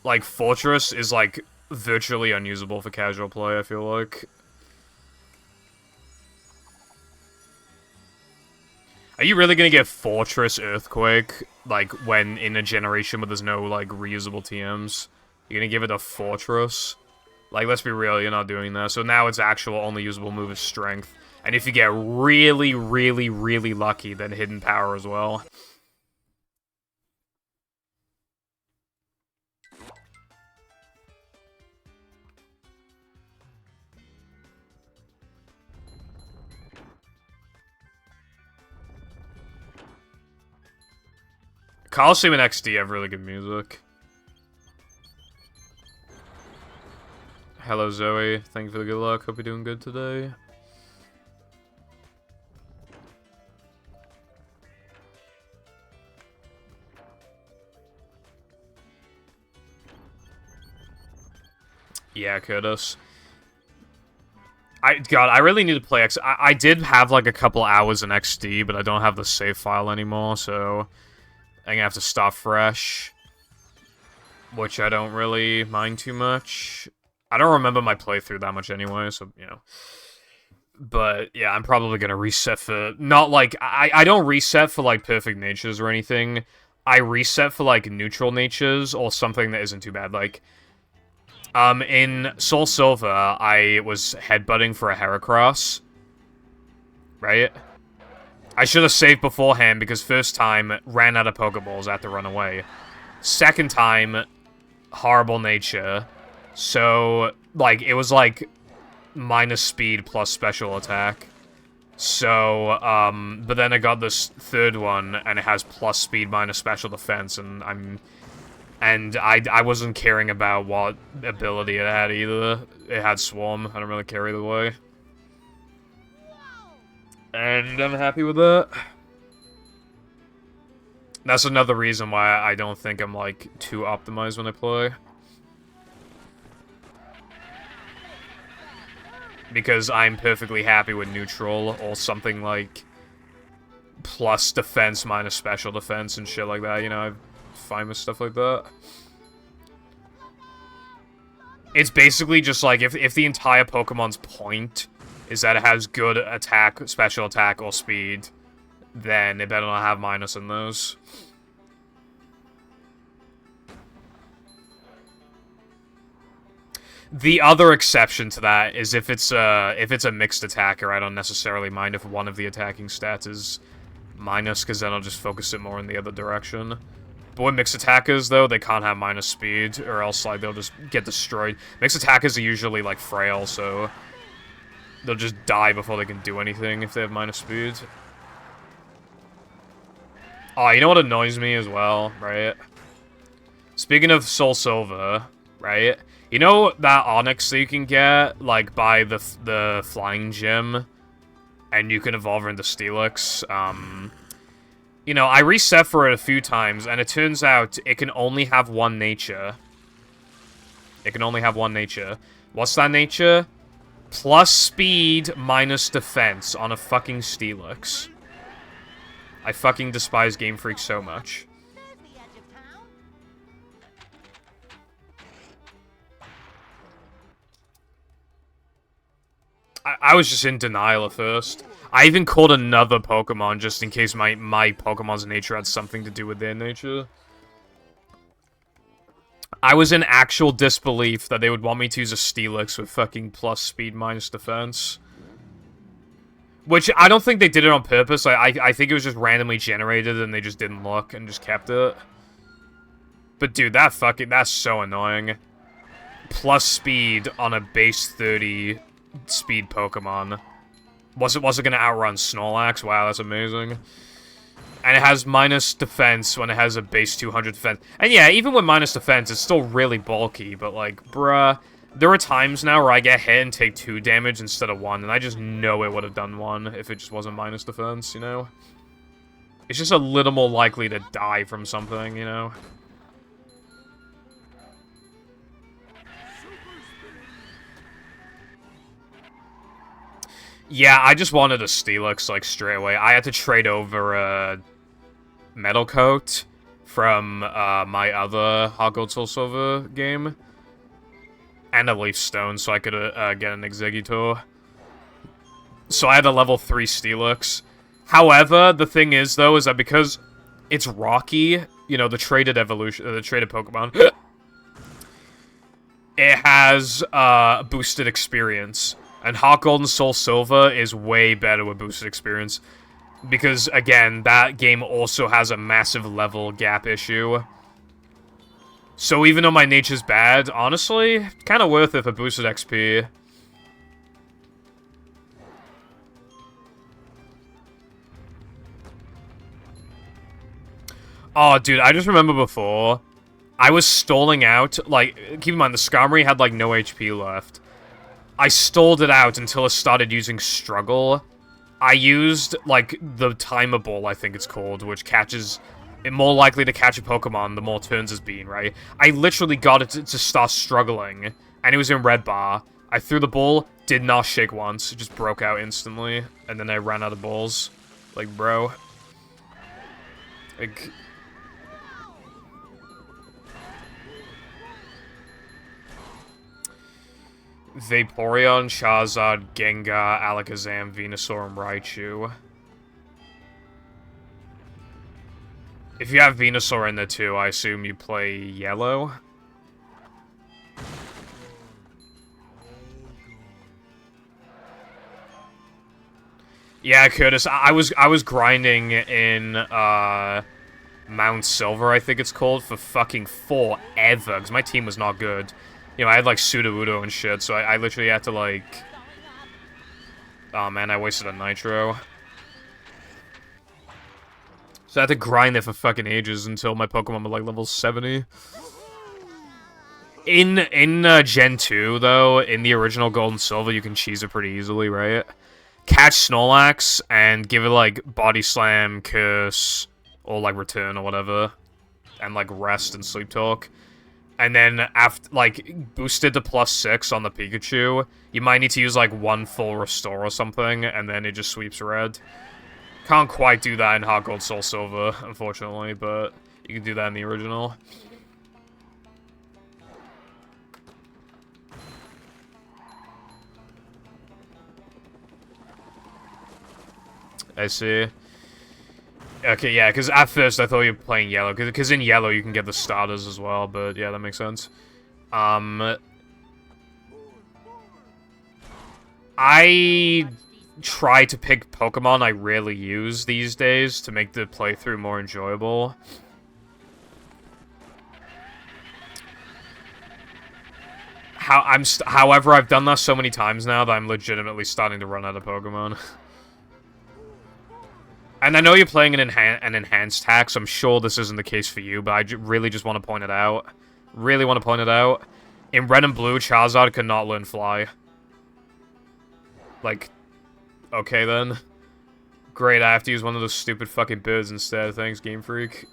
Like, Fortress is, like, virtually unusable for casual play, I feel like. Are you really gonna get Fortress Earthquake, like, when in a generation where there's no, like, reusable TMs? You're gonna give it a Fortress? Like, let's be real, you're not doing that. So now its actual only usable move is Strength. And if you get really, really, really lucky, then Hidden Power as well. Colosseum and XD have really good music. Hello, Zoe. Thank you for the good luck. Hope you're doing good today. Yeah, Curtis. God, I really need to play X. I did have, like, a couple hours in XD, but I don't have the save file anymore, so... I'm gonna have to start fresh. Which I don't really mind too much. I don't remember my playthrough that much anyway, so, you know. But, yeah, I'm probably gonna reset for... Not, like... I don't reset for, like, perfect natures or anything. I reset for, like, neutral natures or something that isn't too bad. Like, in Soul Silver, I was headbutting for a Heracross. Right? I should have saved beforehand, because first time, ran out of Pokeballs, had to run away. Second time, horrible nature. So, like, it was, like, minus speed plus special attack. So, but then I got this third one, and it has plus speed minus special defense, and I wasn't caring about what ability it had either. It had Swarm. I don't really care either way. And I'm happy with that. That's another reason why I don't think I'm, like, too optimized when I play. Because I'm perfectly happy with neutral, or something like plus defense minus special defense and shit like that, you know, I'm fine with stuff like that. It's basically just like, if the entire Pokemon's point is that it has good attack, special attack, or speed, then it better not have minus in those. The other exception to that is if it's a mixed attacker, I don't necessarily mind if one of the attacking stats is minus, because then I'll just focus it more in the other direction. But with mixed attackers, though, they can't have minus speed, or else like they'll just get destroyed. Mixed attackers are usually like frail, so they'll just die before they can do anything if they have minus speed. Oh, you know what annoys me as well, right? Speaking of Soul Silver, right? You know that Onyx that you can get, like, by the Flying Gym? And you can evolve her into Steelix? You know, I reset for it a few times, and it turns out it can only have one nature. It can only have one nature. What's that nature? Plus speed minus defense on a fucking Steelix. I fucking despise Game Freak so much. There's the edge of town. I was just in denial at first. I even called another Pokemon just in case my Pokemon's nature had something to do with their nature. I was in actual disbelief that they would want me to use a Steelix with fucking plus speed minus defense. Which, I don't think they did it on purpose. I think it was just randomly generated and they just didn't look and just kept it. But dude, that's so annoying. Plus speed on a base 30 speed Pokemon. Was it gonna outrun Snorlax? Wow, that's amazing. And it has minus defense when it has a base 200 defense. And yeah, even with minus defense, it's still really bulky, but like, bruh. There are times now where I get hit and take 2 damage instead of 1, and I just know it would have done 1 if it just wasn't minus defense, you know? It's just a little more likely to die from something, you know? Yeah, I just wanted a Steelix, like, straight away. I had to trade over a Metal Coat from my other Heart Gold Soul Silver game. And a Leaf Stone, so I could get an Exeggutor. So I had a level 3 Steelix. However, the thing is, though, is that because it's Rocky, you know, the traded evolution, the traded Pokemon, it has boosted experience. And Heart Gold and Soul Silver is way better with boosted experience. Because, again, that game also has a massive level gap issue. So even though my nature's bad, honestly, kind of worth it for boosted XP. Oh, dude, I just remember before, I was stalling out, like, keep in mind, the Skarmory had, like, no HP left. I stalled it out until it started using Struggle. I used, like, the Timer Ball, I think it's called, which catches... It more likely to catch a Pokemon the more turns it's been, right? I literally got it to start struggling, and it was in red bar. I threw the ball, did not shake once, it just broke out instantly, and then I ran out of balls. Like, bro. Like... Vaporeon, Charizard, Gengar, Alakazam, Venusaur, and Raichu. If you have Venusaur in there too, I assume you play yellow? Yeah, Curtis, I was grinding in Mount Silver, I think it's called, for fucking forever, because my team was not good. You know, I had like Sudowoodo and shit, so I literally had to like... Oh man, I wasted a Nitro. So I had to grind it for fucking ages until my Pokemon were like level 70. In Gen 2, though, in the original Gold and Silver, you can cheese it pretty easily, right? Catch Snorlax and give it like Body Slam, Curse, or like Return or whatever. And like Rest and Sleep Talk. And then after like boost it to +6 on the Pikachu, you might need to use like 1 full Restore or something, and then it just sweeps red. Can't quite do that in Heart Gold Soul Silver, unfortunately, but you can do that in the original. I see. Okay, yeah, because at first I thought you were playing yellow, because in yellow you can get the starters as well, but yeah, that makes sense. I try to pick Pokemon I rarely use these days to make the playthrough more enjoyable. However, I've done that so many times now that I'm legitimately starting to run out of Pokemon. And I know you're playing an enhanced hack, so I'm sure this isn't the case for you, but I really just want to point it out. Really want to point it out. In Red and Blue, Charizard cannot learn Fly. Like, okay then. Great, I have to use one of those stupid fucking birds instead. Thanks, Game Freak.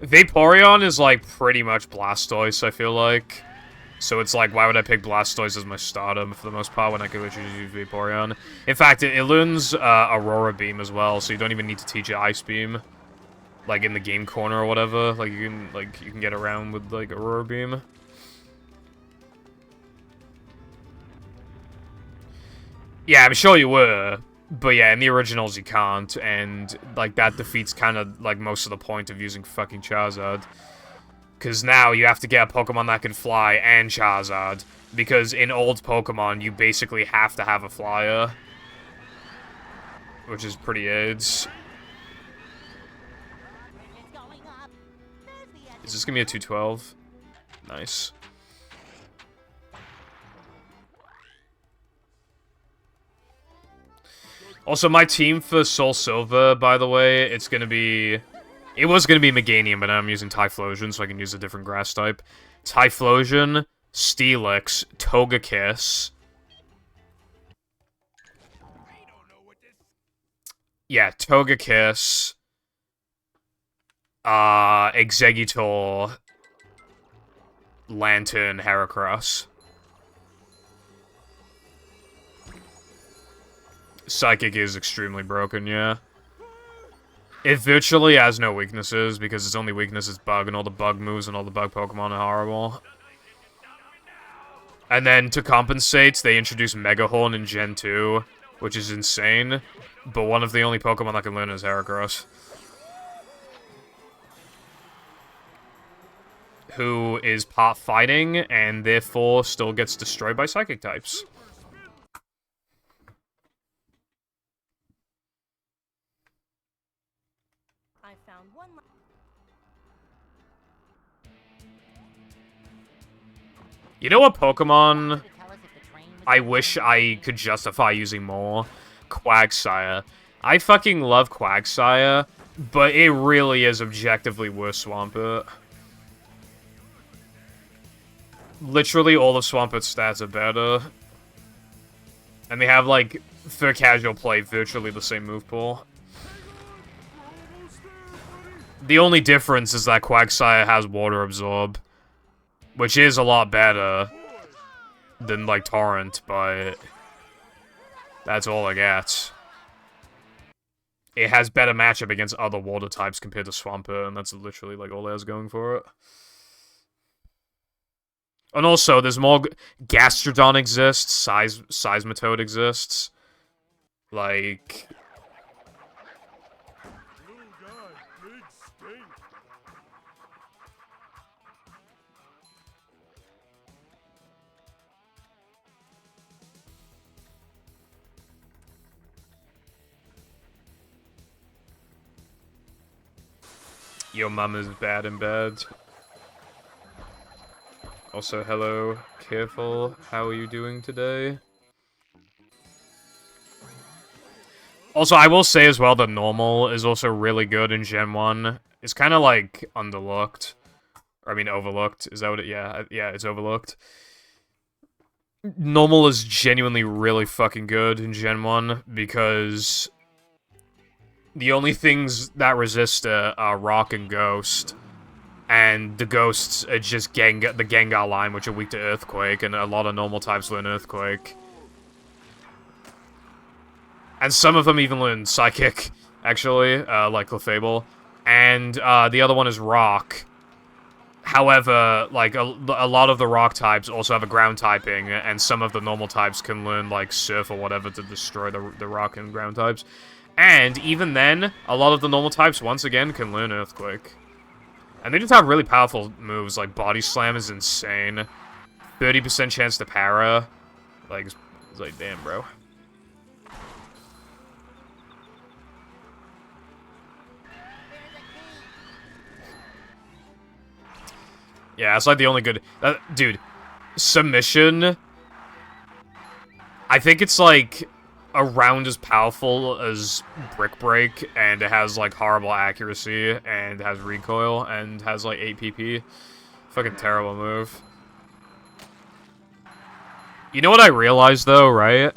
Vaporeon is, like, pretty much Blastoise, I feel like. So it's like, why would I pick Blastoise as my starter for the most part when I could literally use Vaporeon? In fact, it learns Aurora Beam as well, so you don't even need to teach it Ice Beam. Like, in the game corner or whatever. Like, you can get around with, like, Aurora Beam. Yeah, I'm sure you were. But yeah, in the originals you can't, and, like, that defeats kind of, like, most of the point of using fucking Charizard. Because now you have to get a Pokemon that can fly and Charizard. Because in old Pokemon, you basically have to have a flyer. Which is pretty AIDS. Is this gonna be a 212? Nice. Also, my team for Soul Silver, by the way, it's gonna be... It was gonna be Meganium, but now I'm using Typhlosion, so I can use a different grass type. Typhlosion, Steelix, Togekiss. Yeah, Togekiss. Exeggutor. Lantern, Heracross. Psychic is extremely broken, yeah. It virtually has no weaknesses, because its only weakness is Bug, and all the Bug moves and all the Bug Pokemon are horrible. And then, to compensate, they introduced Megahorn in Gen 2, which is insane, but one of the only Pokemon that can learn is Heracross. Who is part fighting, and therefore still gets destroyed by Psychic types. I found one. You know what Pokemon I wish I could justify using more? Quagsire. I fucking love Quagsire, but it really is objectively worse Swampert. Literally all of Swampert's stats are better. And they have, like, for casual play, virtually the same move pool. The only difference is that Quagsire has Water Absorb, which is a lot better than, like, Torrent, but that's all I get. It has better matchup against other water types compared to Swampert, and that's literally, like, all it has going for it. And also, there's more... Gastrodon exists, Seismitoad exists. Like... Little guy, big stink. Your mum is bad in bed. Also, hello, Careful. How are you doing today? Also, I will say as well that Normal is also really good in Gen 1. It's kind of, like, underlooked. Or, I mean, overlooked. Is that what it... Yeah, it's overlooked. Normal is genuinely really fucking good in Gen 1, because... the only things that resist are Rock and Ghost. And the Ghosts are just the Gengar line, which are weak to Earthquake, and a lot of normal types learn Earthquake. And some of them even learn Psychic, actually, like Clefable. And the other one is Rock. However, like, a lot of the Rock types also have a Ground typing, and some of the normal types can learn, like, Surf or whatever to destroy the Rock and Ground types. And even then, a lot of the normal types, once again, can learn Earthquake. And they just have really powerful moves, like Body Slam is insane. 30% chance to para. Like, it's like, damn, bro. Yeah, it's like the only good... dude, Submission... I think it's like around as powerful as Brick Break, and it has like horrible accuracy, and has recoil, and has like 8 PP. Fucking terrible move. You know what I realized though, right?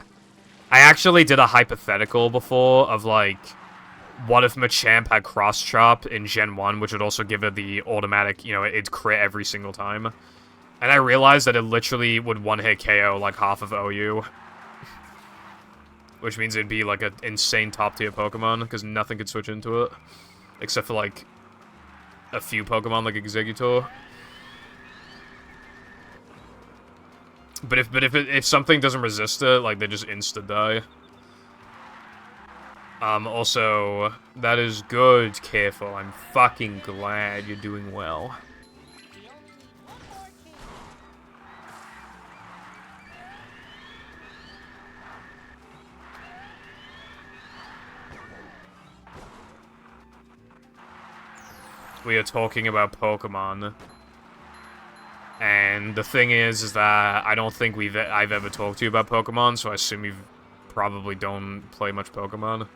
I actually did a hypothetical before of like, what if Machamp had Cross Chop in Gen 1, which would also give it the automatic, you know, it'd crit every single time. And I realized that it literally would one-hit KO like half of OU. Which means it'd be like an insane top-tier Pokemon, because nothing could switch into it. Except for like, a few Pokemon like Exeggutor. But if something doesn't resist it, like, they just insta-die. Also, that is good, Careful. I'm fucking glad you're doing well. We are talking about Pokemon. And the thing is that I don't think I've ever talked to you about Pokemon, so I assume you probably don't play much Pokemon.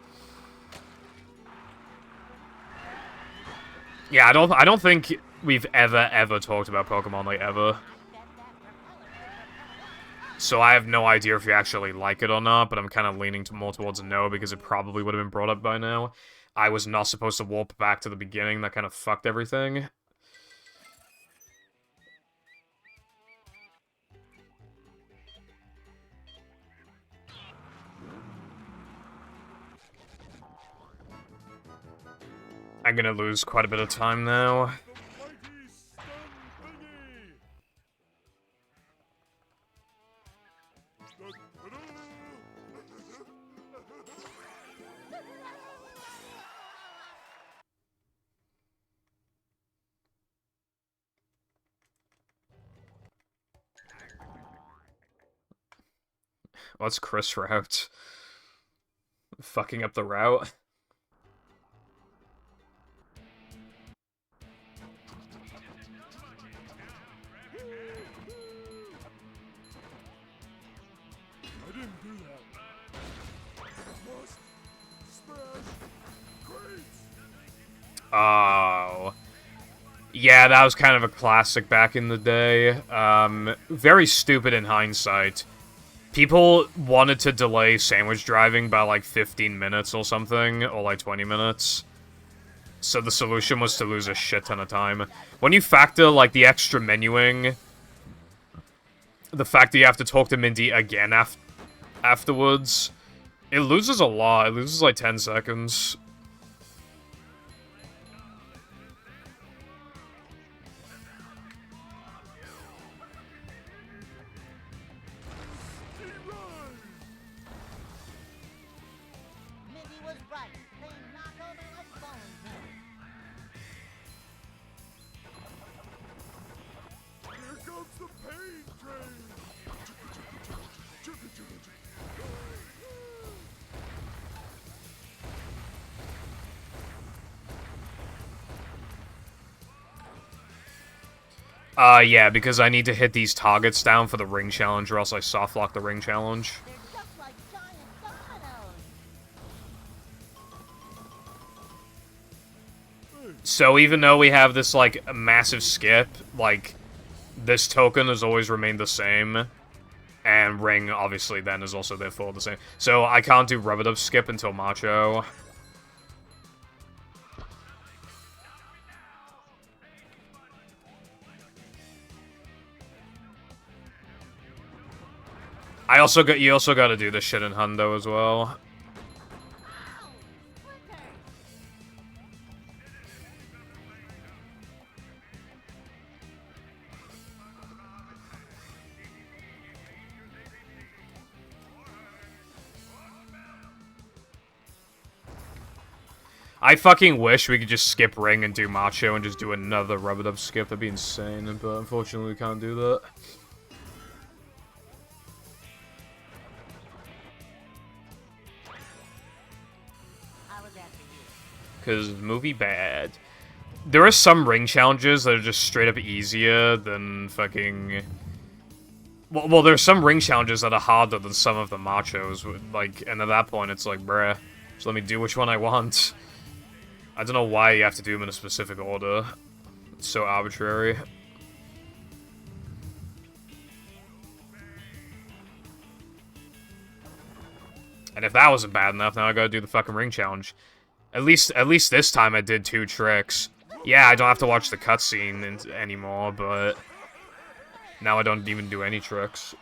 Yeah, I don't think we've ever talked about Pokemon, like, ever. So I have no idea if you actually like it or not, but I'm kind of leaning more towards a no, because it probably would have been brought up by now. I was not supposed to warp back to the beginning, that kind of fucked everything. I'm gonna lose quite a bit of time now. What's Chris route? Fucking up the route? I didn't do that. Must smash crates. Oh. Yeah, that was kind of a classic back in the day. Very stupid in hindsight. People wanted to delay sandwich driving by like 15 minutes or something, or like 20 minutes. So the solution was to lose a shit ton of time. When you factor like the extra menuing, the fact that you have to talk to Mindy again afterwards, it loses a lot. It loses like 10 seconds. Mindy was right. They knock over like bones here. Here comes the pain train. Yeah, because I need to hit these targets down for the ring challenge, or else I softlock the ring challenge. They're just like giant dominoes. So even though we have this, like, massive skip, like, this token has always remained the same. And ring, obviously, then is also therefore the same. So I can't do Rubber skip until Macho. You also got to do this shit in Hundo as well. I fucking wish we could just skip ring and do macho and just do another rub-a-dub skip. That'd be insane, but unfortunately we can't do that. Because movie bad. There are some ring challenges that are just straight up easier than fucking... Well, there's some ring challenges that are harder than some of the machos. Like, and at that point, it's like, bruh, just let me do which one I want. I don't know why you have to do them in a specific order. It's so arbitrary. And if that wasn't bad enough, now I gotta do the fucking ring challenge. At least this time I did 2 tricks. Yeah, I don't have to watch the cutscene anymore, but now I don't even do any tricks.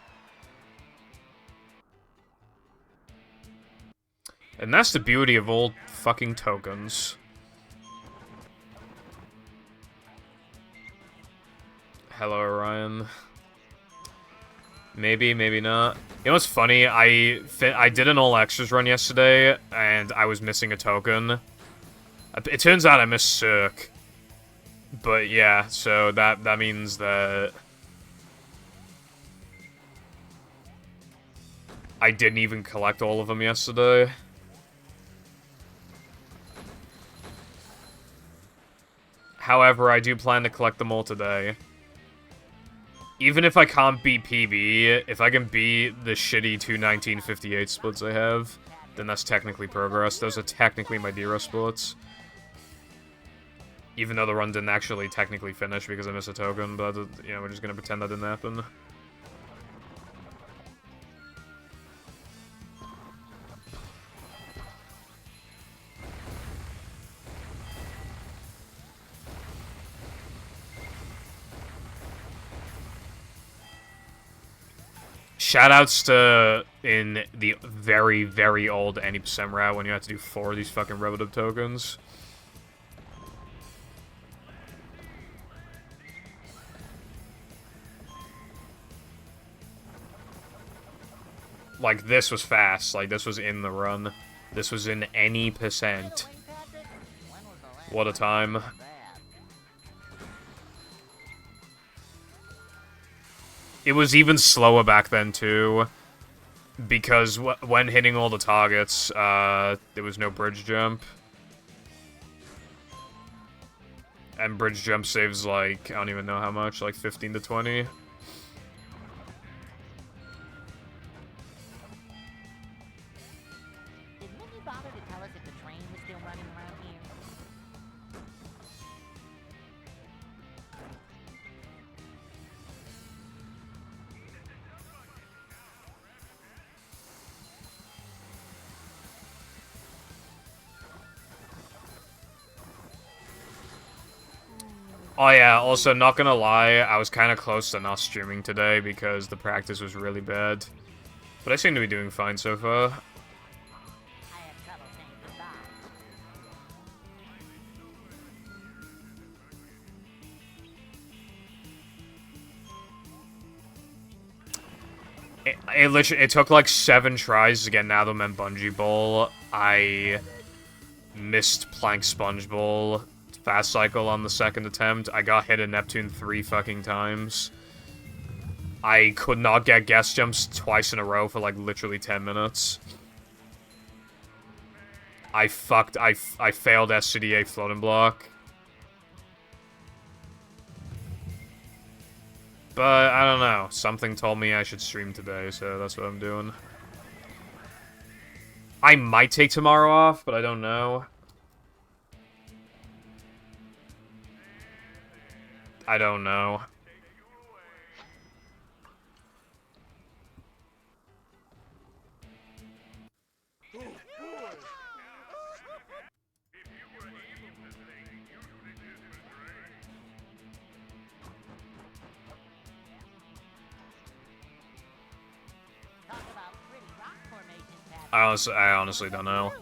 And that's the beauty of old fucking tokens. Hello, Orion. Maybe, maybe not. You know what's funny? I did an all extras run yesterday, and I was missing a token. It turns out I missed Cirque. But yeah, so that means that I didn't even collect all of them yesterday. However, I do plan to collect them all today. Even if I can't beat PB, if I can beat the shitty 2 1958 splits I have, then that's technically progress. Those are technically my Dero splits. Even though the run didn't actually technically finish because I missed a token, but, you know, we're just gonna pretend that didn't happen. Shoutouts to in the very, very old Any Percent route when you have to do 4 of these fucking rub-a-dub tokens. Like, this was fast. Like, this was in the run. This was in Any Percent. What a time. It was even slower back then, too. Because when hitting all the targets, there was no bridge jump. And bridge jump saves, like, I don't even know how much, like 15 to 20. Oh yeah, also, not gonna lie, I was kind of close to not streaming today because the practice was really bad. But I seem to be doing fine so far. It took like 7 tries to get Natham and Bungee Bowl. I missed Plank Sponge Bowl. Fast cycle on the 2nd attempt. I got hit in Neptune 3 fucking times. I could not get guest jumps twice in a row for like literally 10 minutes. I failed SCDA floating block. But I don't know. Something told me I should stream today, so that's what I'm doing. I might take tomorrow off, but I don't know. I don't know. I honestly don't know.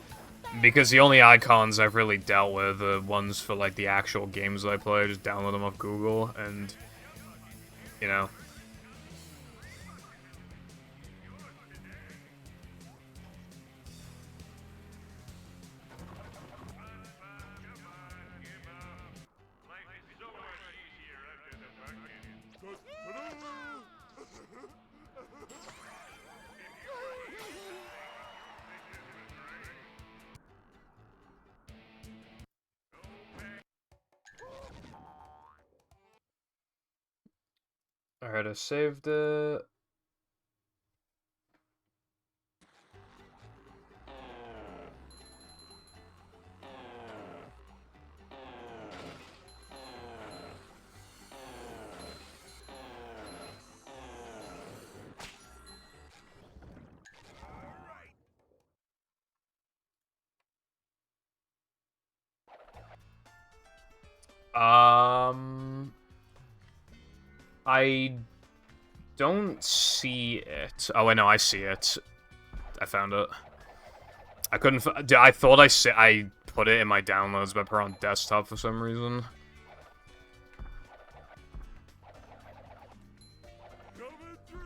Because the only icons I've really dealt with are ones for, like, the actual games that I play. I just download them off Google, and, you know. Alright, I saved it. I don't see it. Oh, wait, no, I see it. I found it. I couldn't. I thought I put it in my downloads, but I put it on desktop for some reason. Coming through.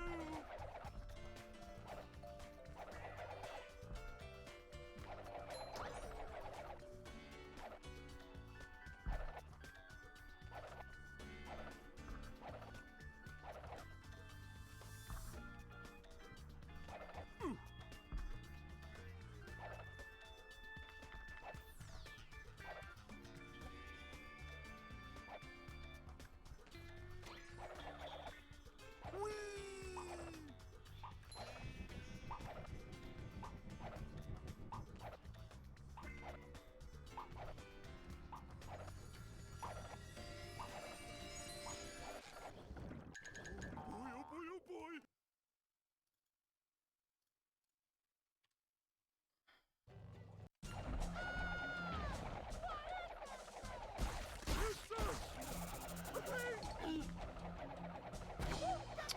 Boy, oh boy, oh boy.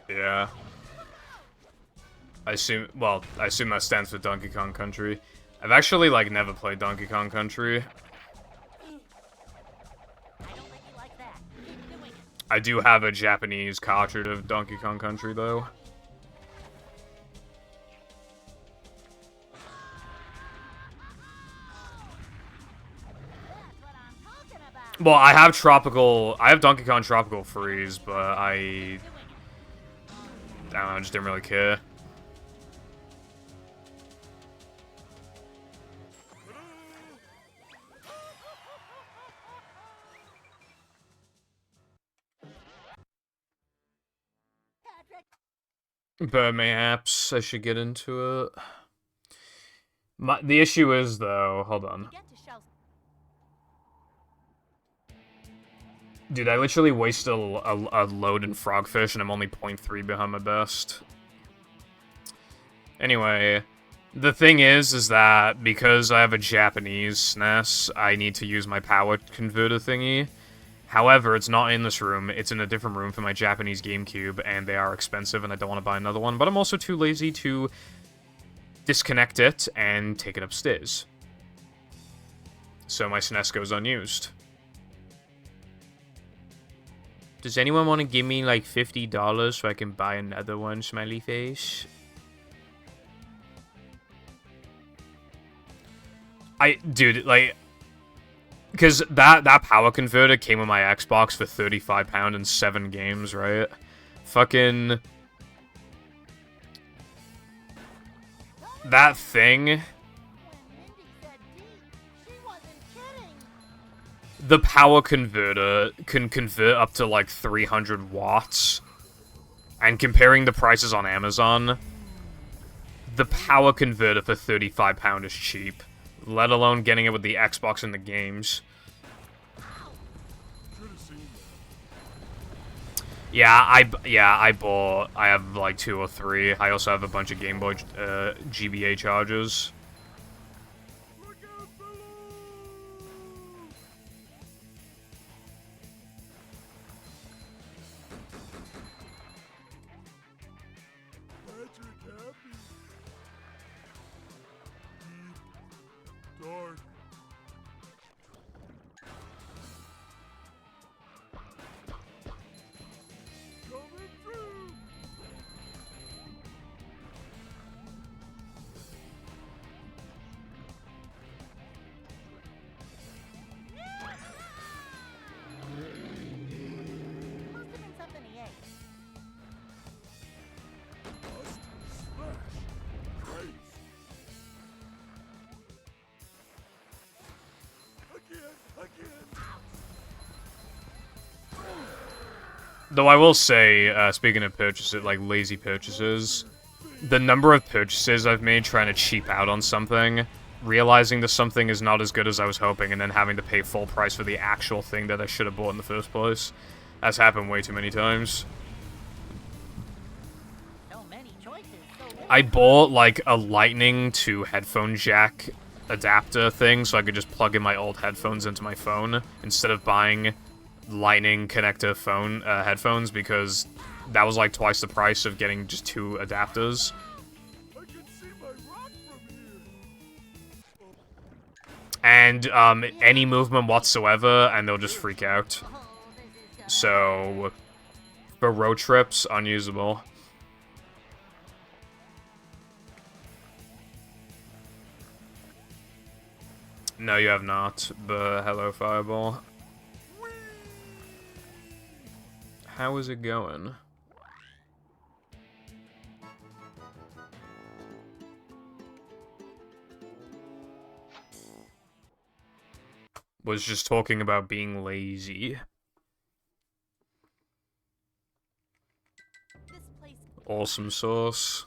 Yeah. I assume that stands for Donkey Kong Country. I've actually, like, never played Donkey Kong Country. I don't think you like that. Keep doing it. I do have a Japanese cartridge of Donkey Kong Country, though. That's what I'm talking about. Well, I have Donkey Kong Tropical Freeze, but I don't know, I just didn't really care. Patrick, But mayhaps I should get into it. The issue is, though, hold on. get to Shell's. Dude, I literally wasted a load in Frogfish, and I'm only 0.3 behind my best. Anyway, the thing is that because I have a Japanese SNES, I need to use my power converter thingy. However, it's not in this room, it's in a different room for my Japanese GameCube, and they are expensive, and I don't want to buy another one, but I'm also too lazy to disconnect it and take it upstairs. So my SNES goes unused. Does anyone want to give me, like, $50 so I can buy another one, smiley face? Dude, like... Because that power converter came with my Xbox for £35 and 7 games, right? Fucking... That thing... When Mindy said D, she wasn't kidding. The power converter can convert up to like 300 watts. And comparing the prices on Amazon, the power converter for £35 is cheap. Let alone getting it with the Xbox and the games. Should have seen that. I have like 2 or 3. I also have a bunch of Game Boy GBA chargers. Look out below. Patrick happy. Deep. Dark. Coming through. Though I will say, speaking of purchases, like lazy purchases, the number of purchases I've made trying to cheap out on something, realizing that something is not as good as I was hoping, and then having to pay full price for the actual thing that I should have bought in the first place, has happened way too many times. So many choices, so little I bought, like, a lightning to headphone jack adapter thing so I could just plug in my old headphones into my phone instead of buying lightning connector phone headphones, because that was like twice the price of getting just 2 adapters. I can see my rock from here. And any movement whatsoever and they'll just freak out. Oh, this is So for road trips, unusable. No, you have not, but hello, Fireball. How is it going? Was just talking about being lazy. this place. Awesome sauce.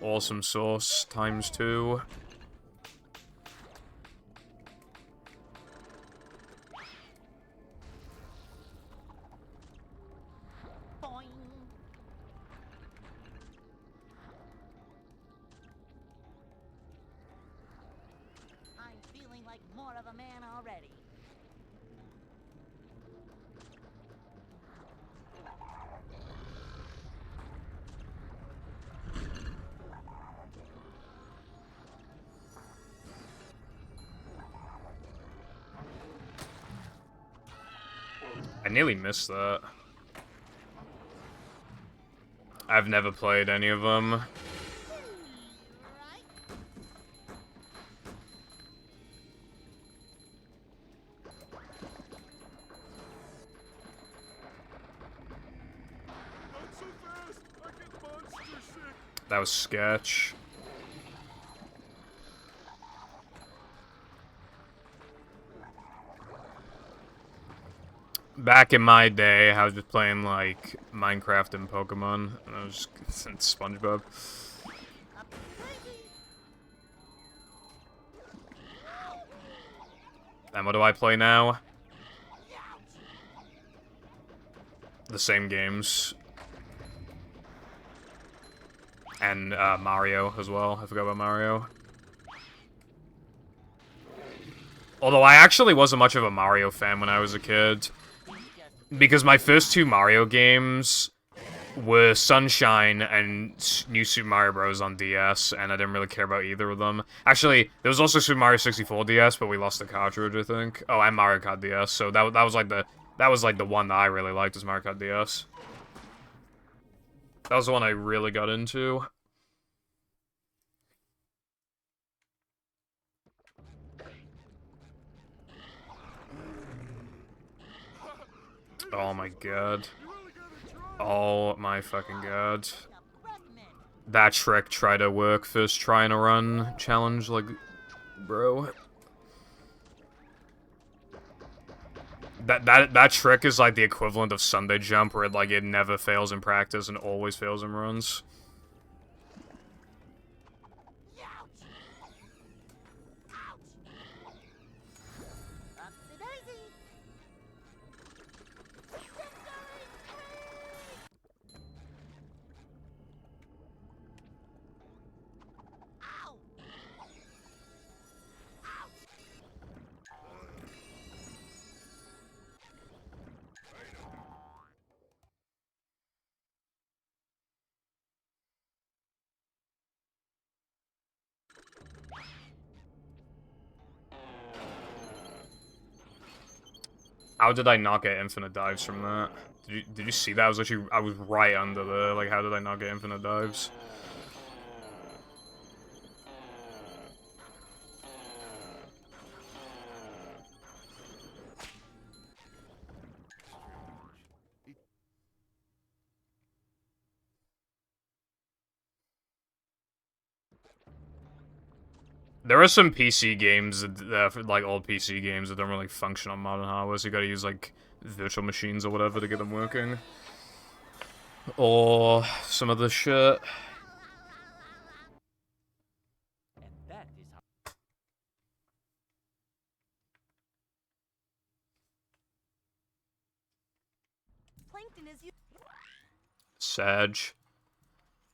Awesome sauce times 2. Boing. I'm feeling like more of a man already. I nearly missed that. I've never played any of them. Right? Not so fast. I get monster sick. That was sketch. Back in my day, I was just playing, like, Minecraft and Pokemon, and I was just and SpongeBob. Up crazy. And what do I play now? The same games. And, Mario as well. I forgot about Mario. Although I actually wasn't much of a Mario fan when I was a kid. Because my first 2 Mario games were Sunshine and New Super Mario Bros. On DS, and I didn't really care about either of them. Actually, there was also Super Mario 64 DS, but we lost the cartridge, I think. Oh, and Mario Kart DS, so that was like the one that I really liked, was Mario Kart DS. That was the one I really got into. Oh my god. You really gotta try. Oh my fucking god. A breath mint. That trick tried to work first try in a run challenge, like, bro. That trick is like the equivalent of Sunday Jump, where it never fails in practice and always fails in runs. Up the daisy. Ow! How did I not get infinite dives from that? Did you see that? I was right under there. Like, how did I not get infinite dives? There are some PC games, like old PC games, that don't really function on modern hardware, so you gotta use, like, virtual machines or whatever to get them working. Or some other shit. And that is how Plankton is you. Sag.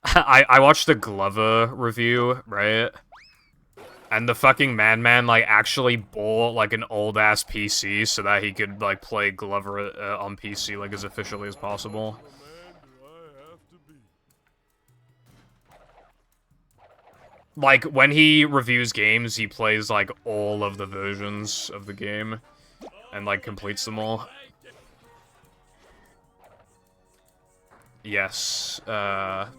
I watched the Glover review, right? And the fucking madman, like, actually bought, like, an old-ass PC so that he could, like, play Glover on PC, like, as efficiently as possible. A man do I have to be? Like, when he reviews games, he plays, like, all of the versions of the game. And, like, completes them all. Yes, So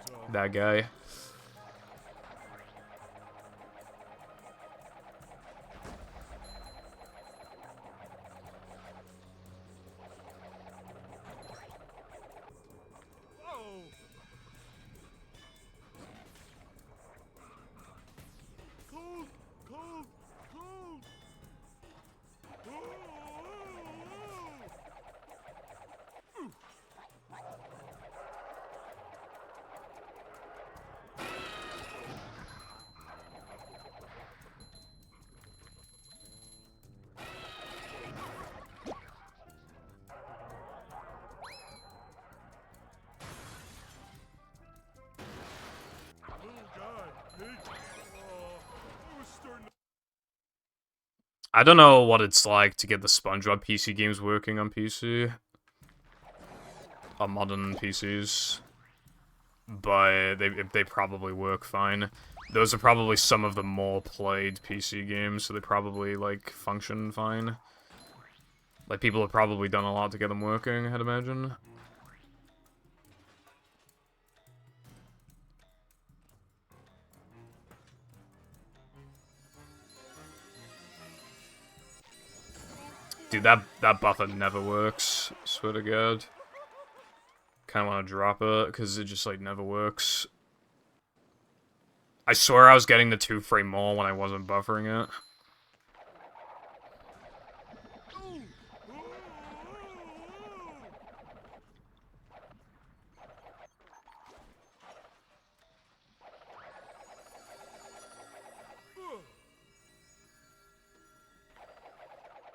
tough. that guy. Oh! Cold! Cold! Cold! Little guy, hey! I was starting to... I don't know what it's like to get the SpongeBob PC games working on PC. On modern PCs. But they probably work fine. Those are probably some of the more played PC games, so they probably, like, function fine. Like, people have probably done a lot to get them working, I'd imagine. Dude, that buffer never works, swear to God. Kinda wanna drop it, because it just, like, never works. I swear I was getting the 2 frame more when I wasn't buffering it.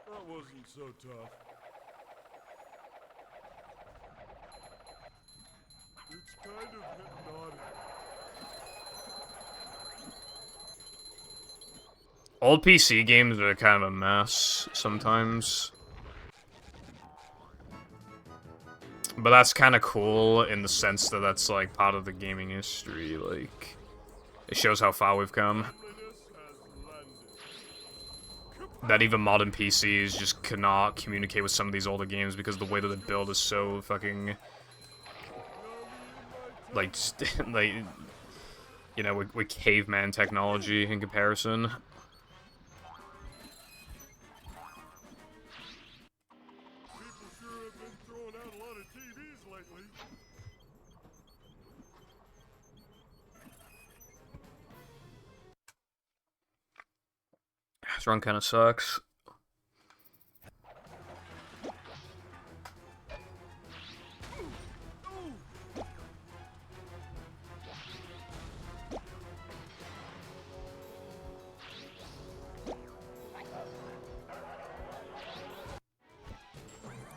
That wasn't so tough. It's kind of hypnotic. Old PC games are kind of a mess sometimes. But that's kind of cool in the sense that that's, like, part of the gaming history, like... It shows how far we've come. Loneliness has landed. That even modern PCs just cannot communicate with some of these older games because the way that the build is so fucking... Like, just, like... You know, with caveman technology in comparison. People sure have been throwing out a lot of TVs lately. This run kind of sucks.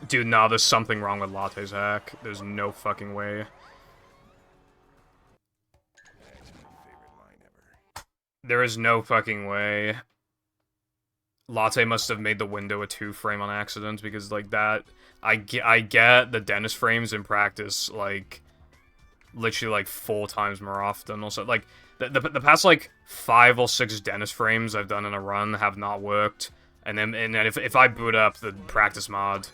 Dude, nah, there's something wrong with Latte's hack. There's no fucking way. There is no fucking way. Latte must have made the window a 2 frame on accident, because, like, that... I get the Dennis frames in practice, like, literally, like, 4 times more often. Also, like, the past, like, 5 or 6 Dennis frames I've done in a run have not worked. And then if I boot up the practice mod...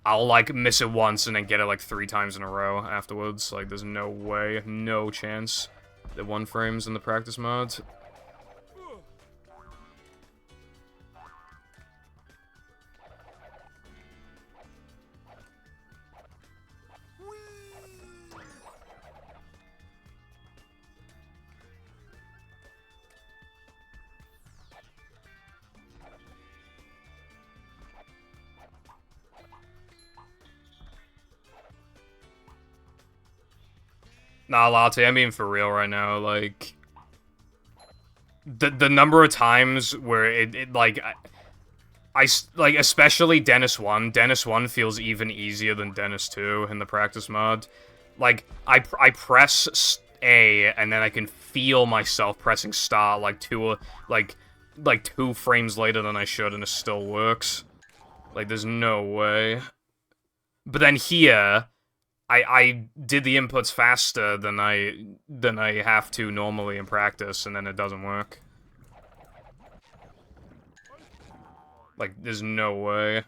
I'll, like, miss it once and then get it, like, 3 times in a row afterwards. Like, there's no way, no chance that 1 frames in the practice mod. Nah, Latte, I mean for real right now, like... The number of times where it like... like, especially Dennis 1. Dennis 1 feels even easier than Dennis 2 in the practice mod. Like, I press A, and then I can feel myself pressing start, like, 2 frames later than I should, and it still works. Like, there's no way. But then here, I did the inputs faster than I have to normally in practice, and then it doesn't work. Like, there's no way.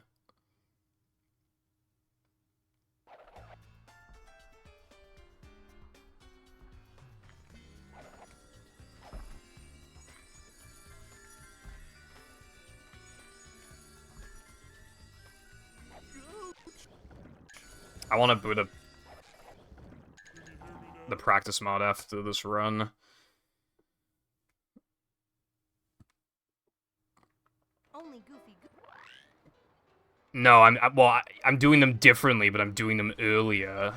I want to boot up the practice mod after this run. Only Goofy. No, I'm doing them differently, but I'm doing them earlier.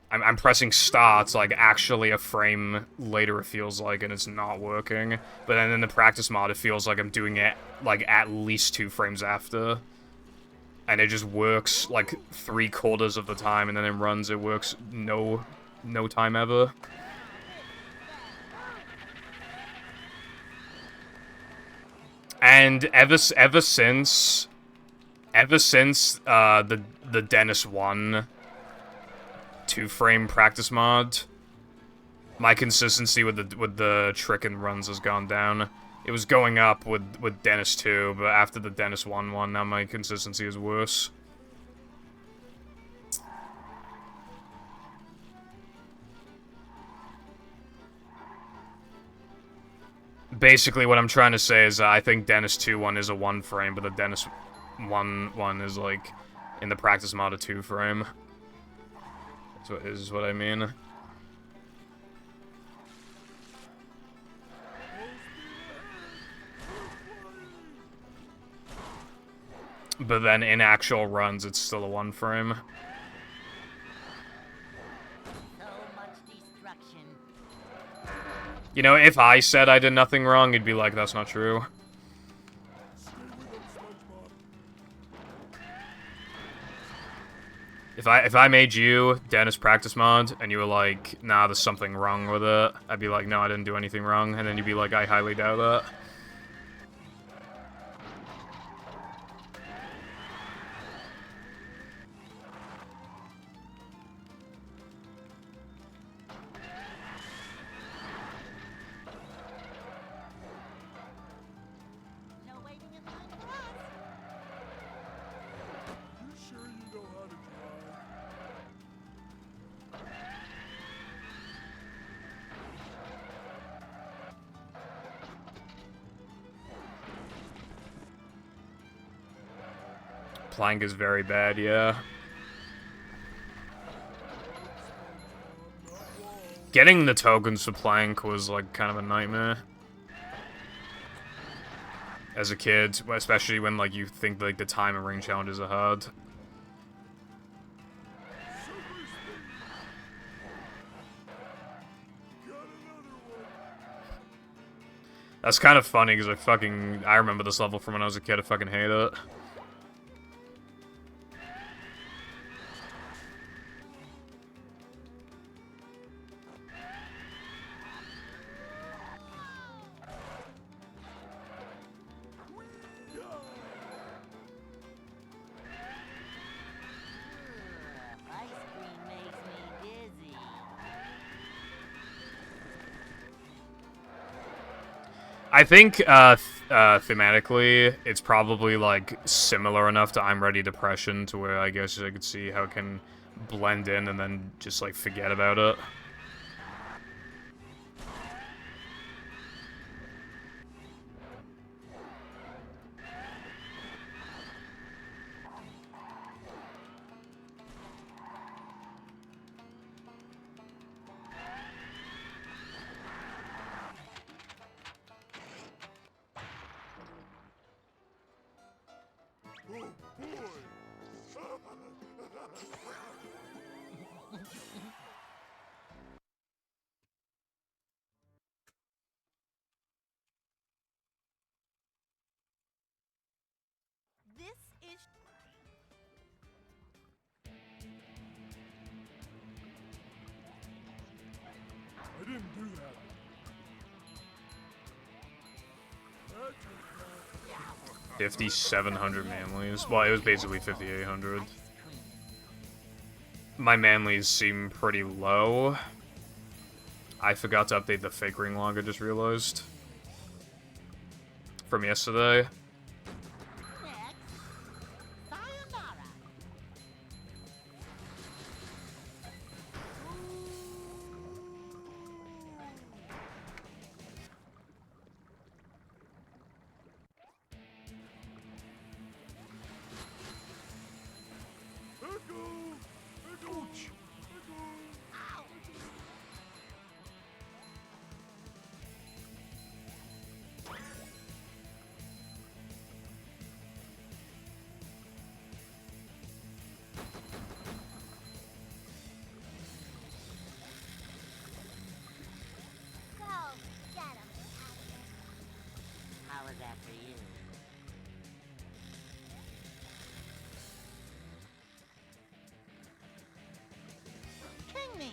I'm pressing start, like, actually a frame later it feels like, and it's not working. But then in the practice mod, it feels like I'm doing it, like, at least 2 frames after. And it just works, like, 3/4 of the time, and then in runs it works no time ever. And ever since the Dennis 1 2-frame practice mod, my consistency with the trick and runs has gone down. It was going up with Dennis 2, but after the Dennis 1 one, now my consistency is worse. Basically, what I'm trying to say is I think Dennis 2 one is a 1-frame, but the Dennis 1 one is, like, in the practice mod a 2-frame. Is what I mean. But then in actual runs, it's still a 1-frame. So much destruction. You know, if I said I did nothing wrong, you'd be like, that's not true. If I made you Dennis practice mod, and you were like, nah, there's something wrong with it, I'd be like, no, I didn't do anything wrong, and then you'd be like, I highly doubt that. No waiting in line for us. You sure you know how to drive? Plank is very bad, yeah. Getting the tokens for Plank was, like, kind of a nightmare. As a kid, especially when, like, you think, like, the time and ring challenges are hard. That's kind of funny, because I remember this level from when I was a kid, I fucking hate it. Ice cream makes me dizzy. I think, thematically, it's probably, like, similar enough to I'm Ready Depression, to where I guess I could see how it can blend in and then just, like, forget about it. Oh, boy! 5,700 manlies. Well, it was basically 5,800. My manlies seem pretty low. I forgot to update the fake ring log, I just realized. From yesterday. Next, sayonara. Echo! Echo! Echo! Go get him, How was that for you? King me.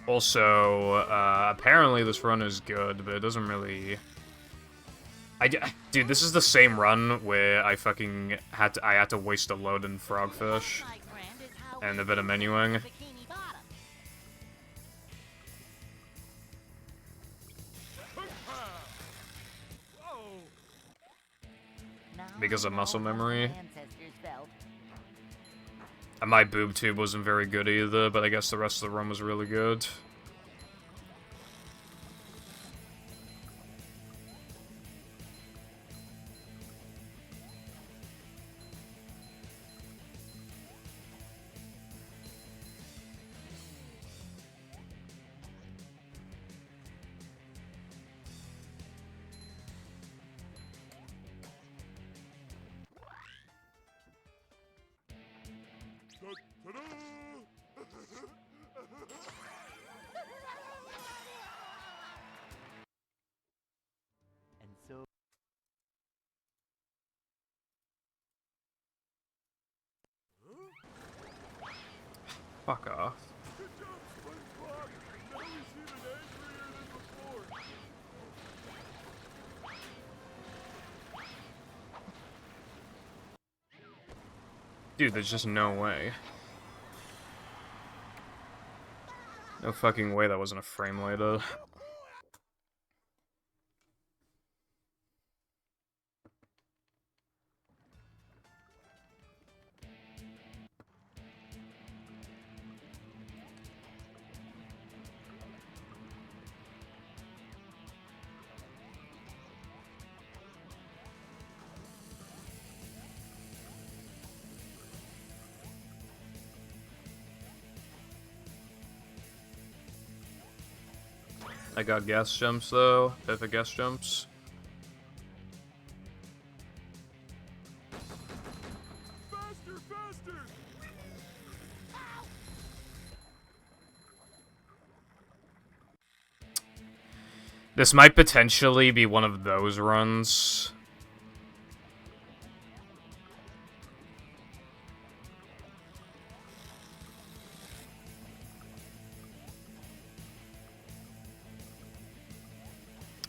Also, apparently this run is good, but it doesn't really... Dude, this is the same run where I fucking had to waste a load in Frogfish My friend is how and we a bit of use menuing. Bikini Bottom. Whoa! Now Because I of muscle know how memory. my ancestors felt. And my boob tube wasn't very good either, but I guess the rest of the run was really good. Ta-da! And so Fuck off. Good job, SpongeBob! Now you seem angrier than before. Dude, there's just no way. No fucking way that wasn't a frame later. I got gas jumps though. Epic gas jumps. Faster, faster! This might potentially be one of those runs.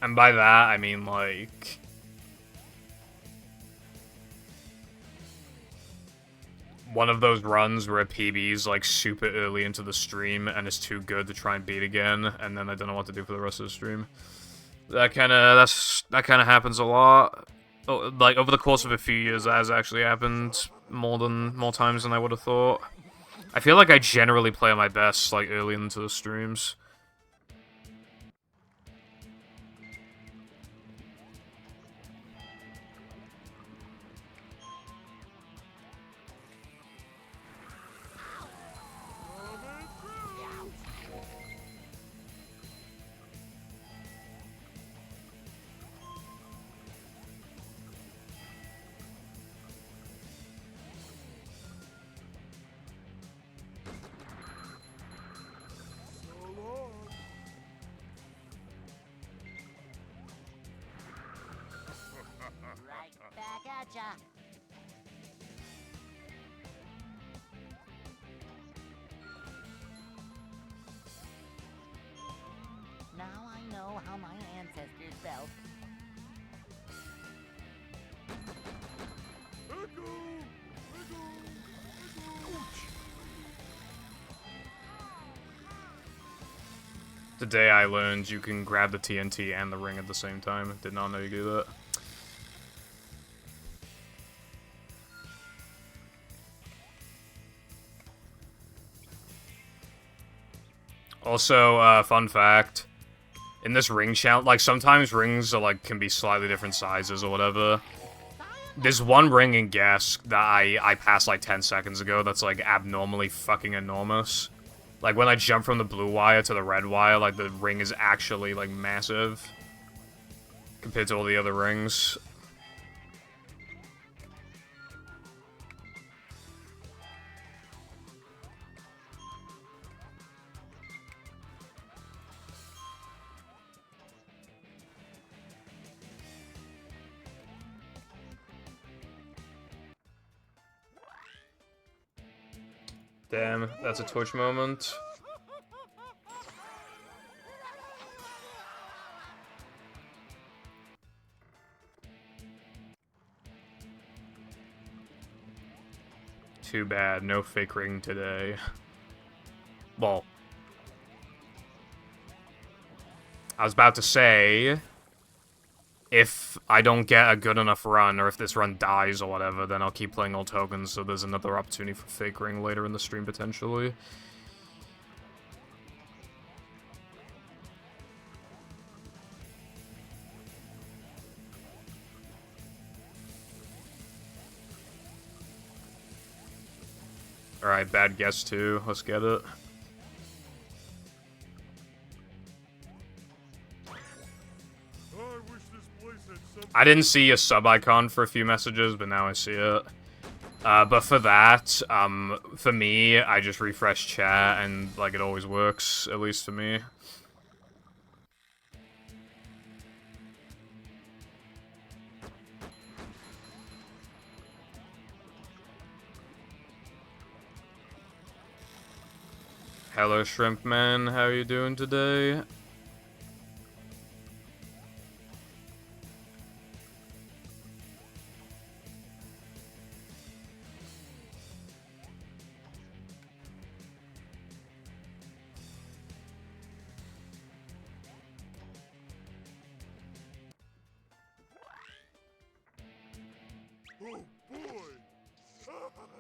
And by that, I mean, like... one of those runs where a PB's, like, super early into the stream and is too good to try and beat again, and then I don't know what to do for the rest of the stream. That kind of happens a lot. Oh, like, over the course of a few years, that has actually happened more times than I would have thought. I feel like I generally play at my best, like, early into the streams. Coming through! So long! Right back at ya. Now I know how my ancestors felt. Echo! Echo! Echo! The day I learned you can grab the TNT and the ring at the same time. Did not know you could do that. Also, fun fact. In this ring challenge, like, sometimes rings are, like, can be slightly different sizes or whatever. There's one ring in Gesk that I passed, like, 10 seconds ago that's, like, abnormally fucking enormous. Like, when I jump from the blue wire to the red wire, like, the ring is actually, like, massive. Compared to all the other rings. Damn, that's a Twitch moment. Too bad, no fake ring today. Well, I was about to say, if I don't get a good enough run, or if this run dies or whatever, then I'll keep playing all tokens, so there's another opportunity for fake ring later in the stream, potentially. Alright, bad guess too. Let's get it. I wish this place had some. I didn't see a sub icon for a few messages, but now I see it. But for that, for me, I just refresh chat, and, like, it always works, at least for me. Hello, Shrimp Man, how are you doing today? Oh boy!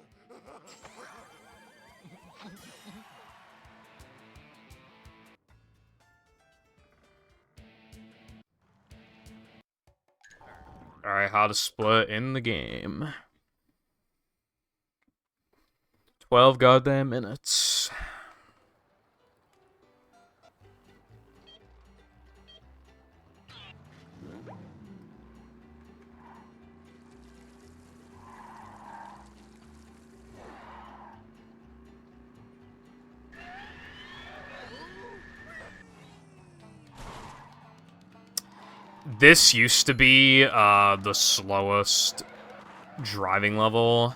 Alright, hardest split in the game. 12 goddamn minutes. This used to be the slowest driving level.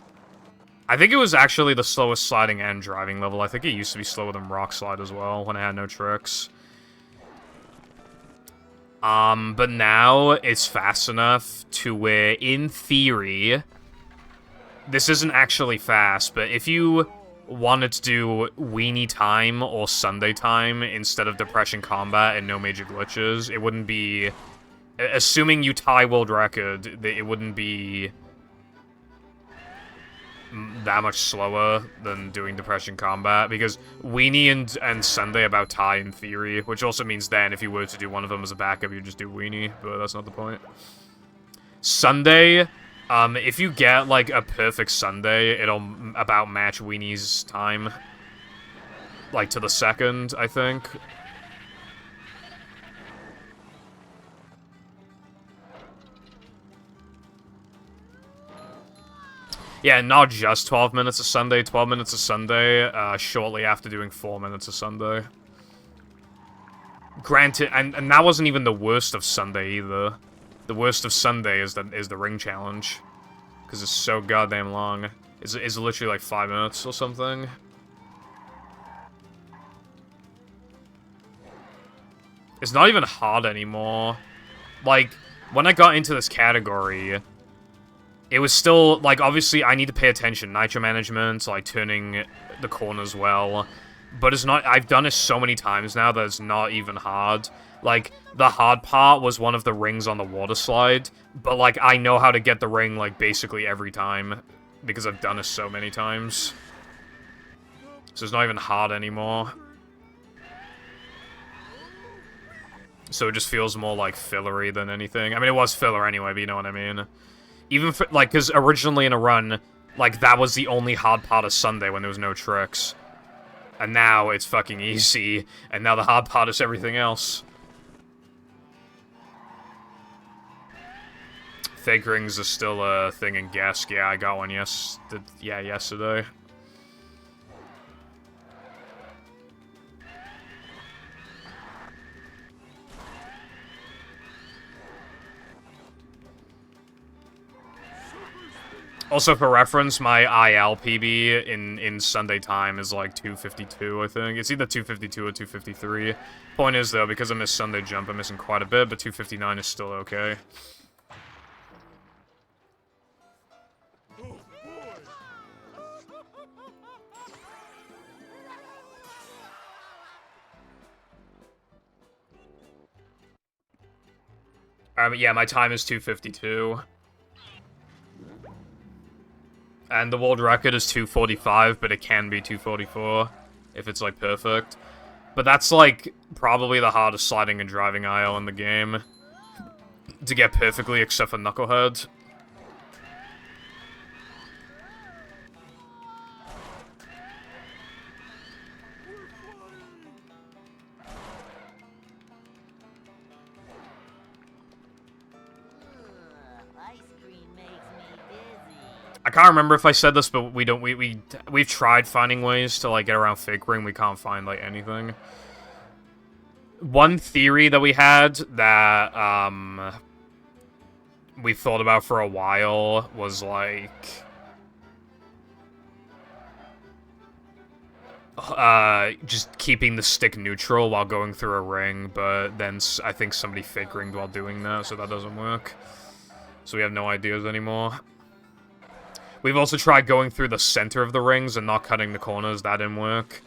I think it was actually the slowest sliding and driving level. I think it used to be slower than Rock Slide as well, when it had no tricks. But now it's fast enough to where, in theory, this isn't actually fast, but if you wanted to do Weenie Time or Sunday Time instead of Depression Combat and no major glitches, it wouldn't be... Assuming you tie world record, it wouldn't be that much slower than doing Depression Combat, because Weenie and Sunday about tie in theory, which also means then if you were to do one of them as a backup, you just do Weenie, but that's not the point. Sunday, if you get, like, a perfect Sunday, it'll about match Weenie's time, like, to the second, I think. Yeah, not just 12 minutes a Sunday, 12 minutes a Sunday, shortly after doing 4 minutes a Sunday. Granted, and that wasn't even the worst of Sunday either. The worst of Sunday is the ring challenge. Because it's so goddamn long. It's literally like 5 minutes or something. It's not even hard anymore. Like, when I got into this category, it was still, like, obviously I need to pay attention. Nitro management, like, turning the corners well. But it's not, I've done it so many times now that it's not even hard. Like, the hard part was one of the rings on the water slide. But, like, I know how to get the ring, like, basically every time. Because I've done it so many times. So it's not even hard anymore. So it just feels more, like, fillery than anything. I mean, it was filler anyway, but you know what I mean. Even, for, like, because originally in a run, like, that was the only hard part of Sunday when there was no tricks. And now it's fucking easy, and now the hard part is everything else. Fake rings are still a thing in Gesk. Yeah, I got one yesterday. Also, for reference, my IL PB in Sunday time is like 252, I think. It's either 252 or 253. Point is, though, because I missed Sunday jump, I'm missing quite a bit, but 259 is still okay. Yeah, my time is 252. And the world record is 245, but it can be 244 if it's, like, perfect. But that's, like, probably the hardest sliding and driving IO in the game to get perfectly, except for Knucklehead. Ice cream makes me dizzy. I can't remember if I said this, but we've tried finding ways to, like, get around Fake Ring. We can't find, like, anything. One theory that we had that, we thought about for a while was, like, just keeping the stick neutral while going through a ring, but then I think somebody Fake Ringed while doing that, so that doesn't work. So we have no ideas anymore. We've also tried going through the center of the rings and not cutting the corners. That didn't work.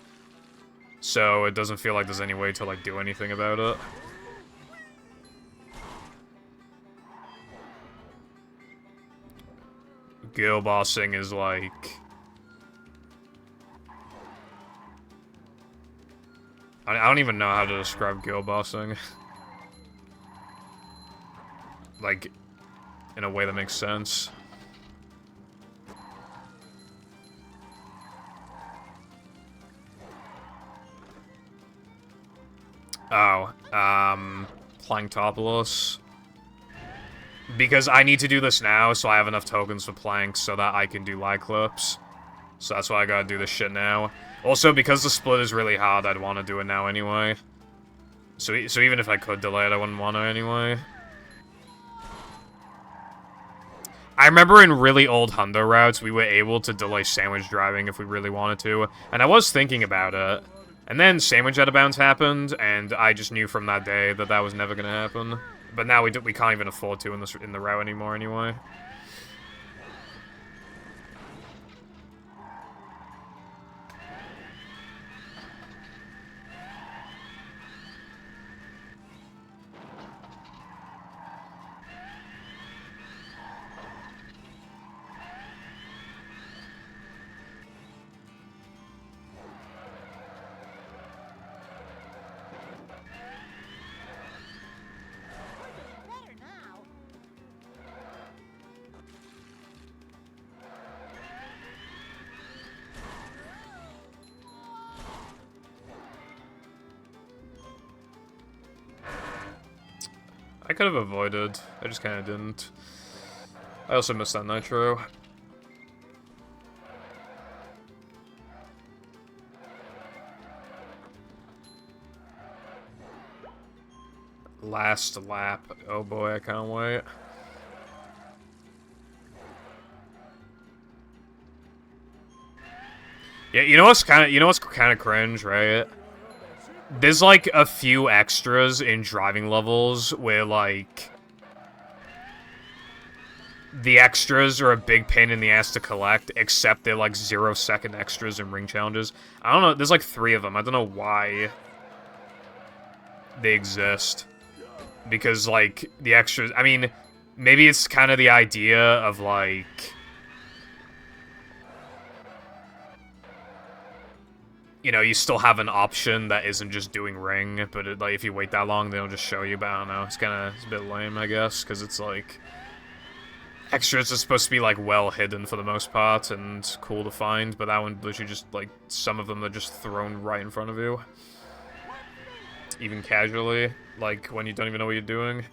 So it doesn't feel like there's any way to, like, do anything about it. Girl bossing is, like... I don't even know how to describe girl bossing. Like, in a way that makes sense. Oh, Planktopoulos. Because I need to do this now, so I have enough tokens for Plank so that I can do light clips. So that's why I gotta do this shit now. Also, because the split is really hard, I'd want to do it now anyway. So even if I could delay it, I wouldn't want to anyway. I remember in really old Hundo routes, we were able to delay sandwich driving if we really wanted to. And I was thinking about it. And then sandwich out of bounds happened, and I just knew from that day that that was never gonna happen. But now we can't even afford to in the route anymore anyway. Better now. I could have avoided. I just kind of didn't. I also missed that nitro. Last lap. Oh boy, I can't wait. Yeah, you know what's kind of cringe, right? There's like a few extras in driving levels where like the extras are a big pain in the ass to collect, except they're like 0-second extras in ring challenges. I don't know, there's like 3 of them. I don't know why they exist. Because like the extras, I mean, maybe it's kind of the idea of like you know, you still have an option that isn't just doing ring, but it, like if you wait that long, they'll just show you. But I don't know, it's a bit lame, I guess, because it's like extras are supposed to be like well hidden for the most part and cool to find, but that one literally just like some of them are just thrown right in front of you, even casually, like when you don't even know what you're doing.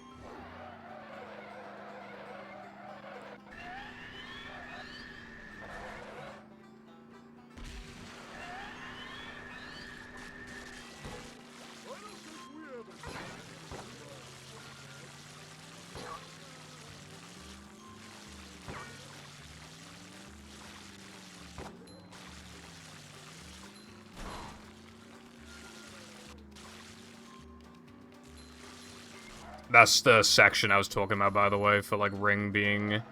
That's the section I was talking about, by the way, for, like, Ring being...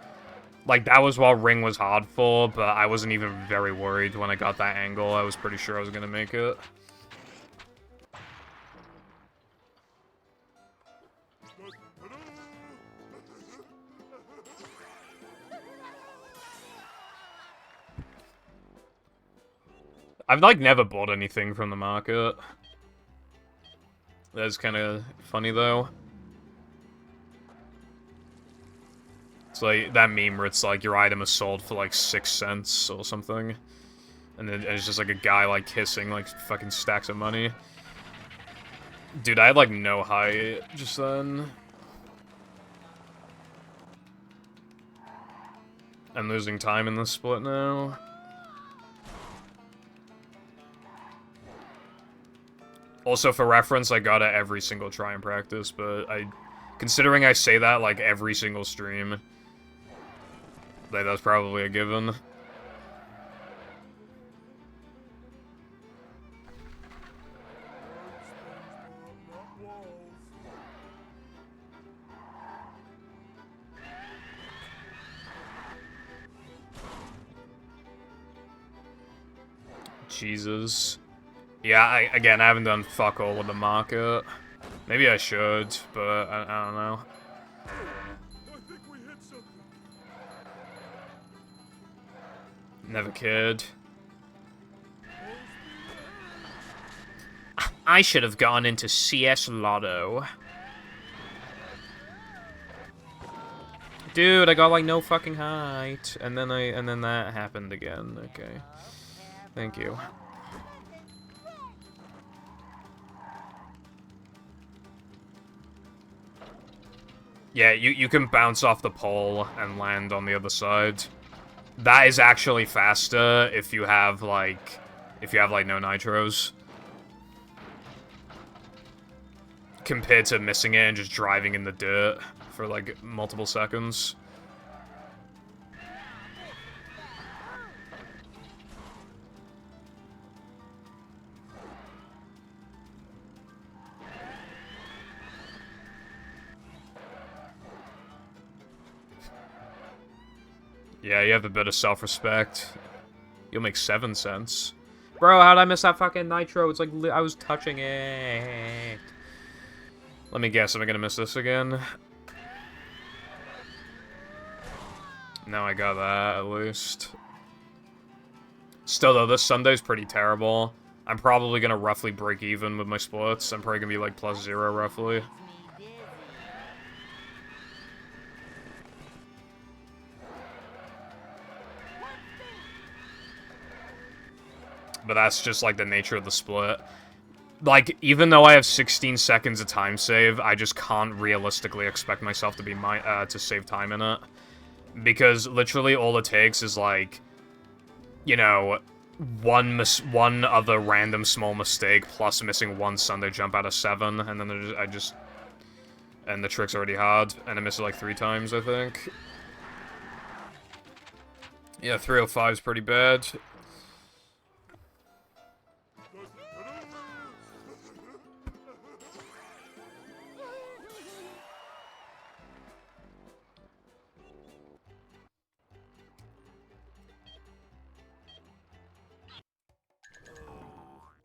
Like, that was while Ring was hard for, but I wasn't even very worried when I got that angle. I was pretty sure I was gonna make it. I've, like, never bought anything from the market. That's kind of funny, though. It's like that meme where it's like your item is sold for like 6 cents or something. And then it's just like a guy like kissing like fucking stacks of money. Dude, I had like no height just then. I'm losing time in this split now. Also, for reference, I got it every single try and practice, but considering I say that like every single stream, like, that's probably a given. Jesus. Yeah, again, I haven't done fuck all with the market. Maybe I should, but I don't know. Never cared. I should have gone into CS Lotto. Dude, I got like no fucking height, and then that happened again. Okay, thank you. Yeah, you can bounce off the pole and land on the other side. That is actually faster if you have like no nitros. Compared to missing it and just driving in the dirt for like multiple seconds. Yeah, you have a bit of self-respect. You'll make 7 cents. Bro, how'd I miss that fucking nitro? It's like, I was touching it. Let me guess, am I gonna miss this again? No, I got that, at least. Still, though, this Sunday's pretty terrible. I'm probably gonna roughly break even with my splits. I'm probably gonna be, like, +0, roughly. But that's just, like, the nature of the split. Like, even though I have 16 seconds of time save, I just can't realistically expect myself to be to save time in it. Because literally all it takes is, like, you know, one other random small mistake plus missing one Sunday jump out of 7, and then And the trick's already hard, and I missed it like 3 times, I think. Yeah, 305 is pretty bad.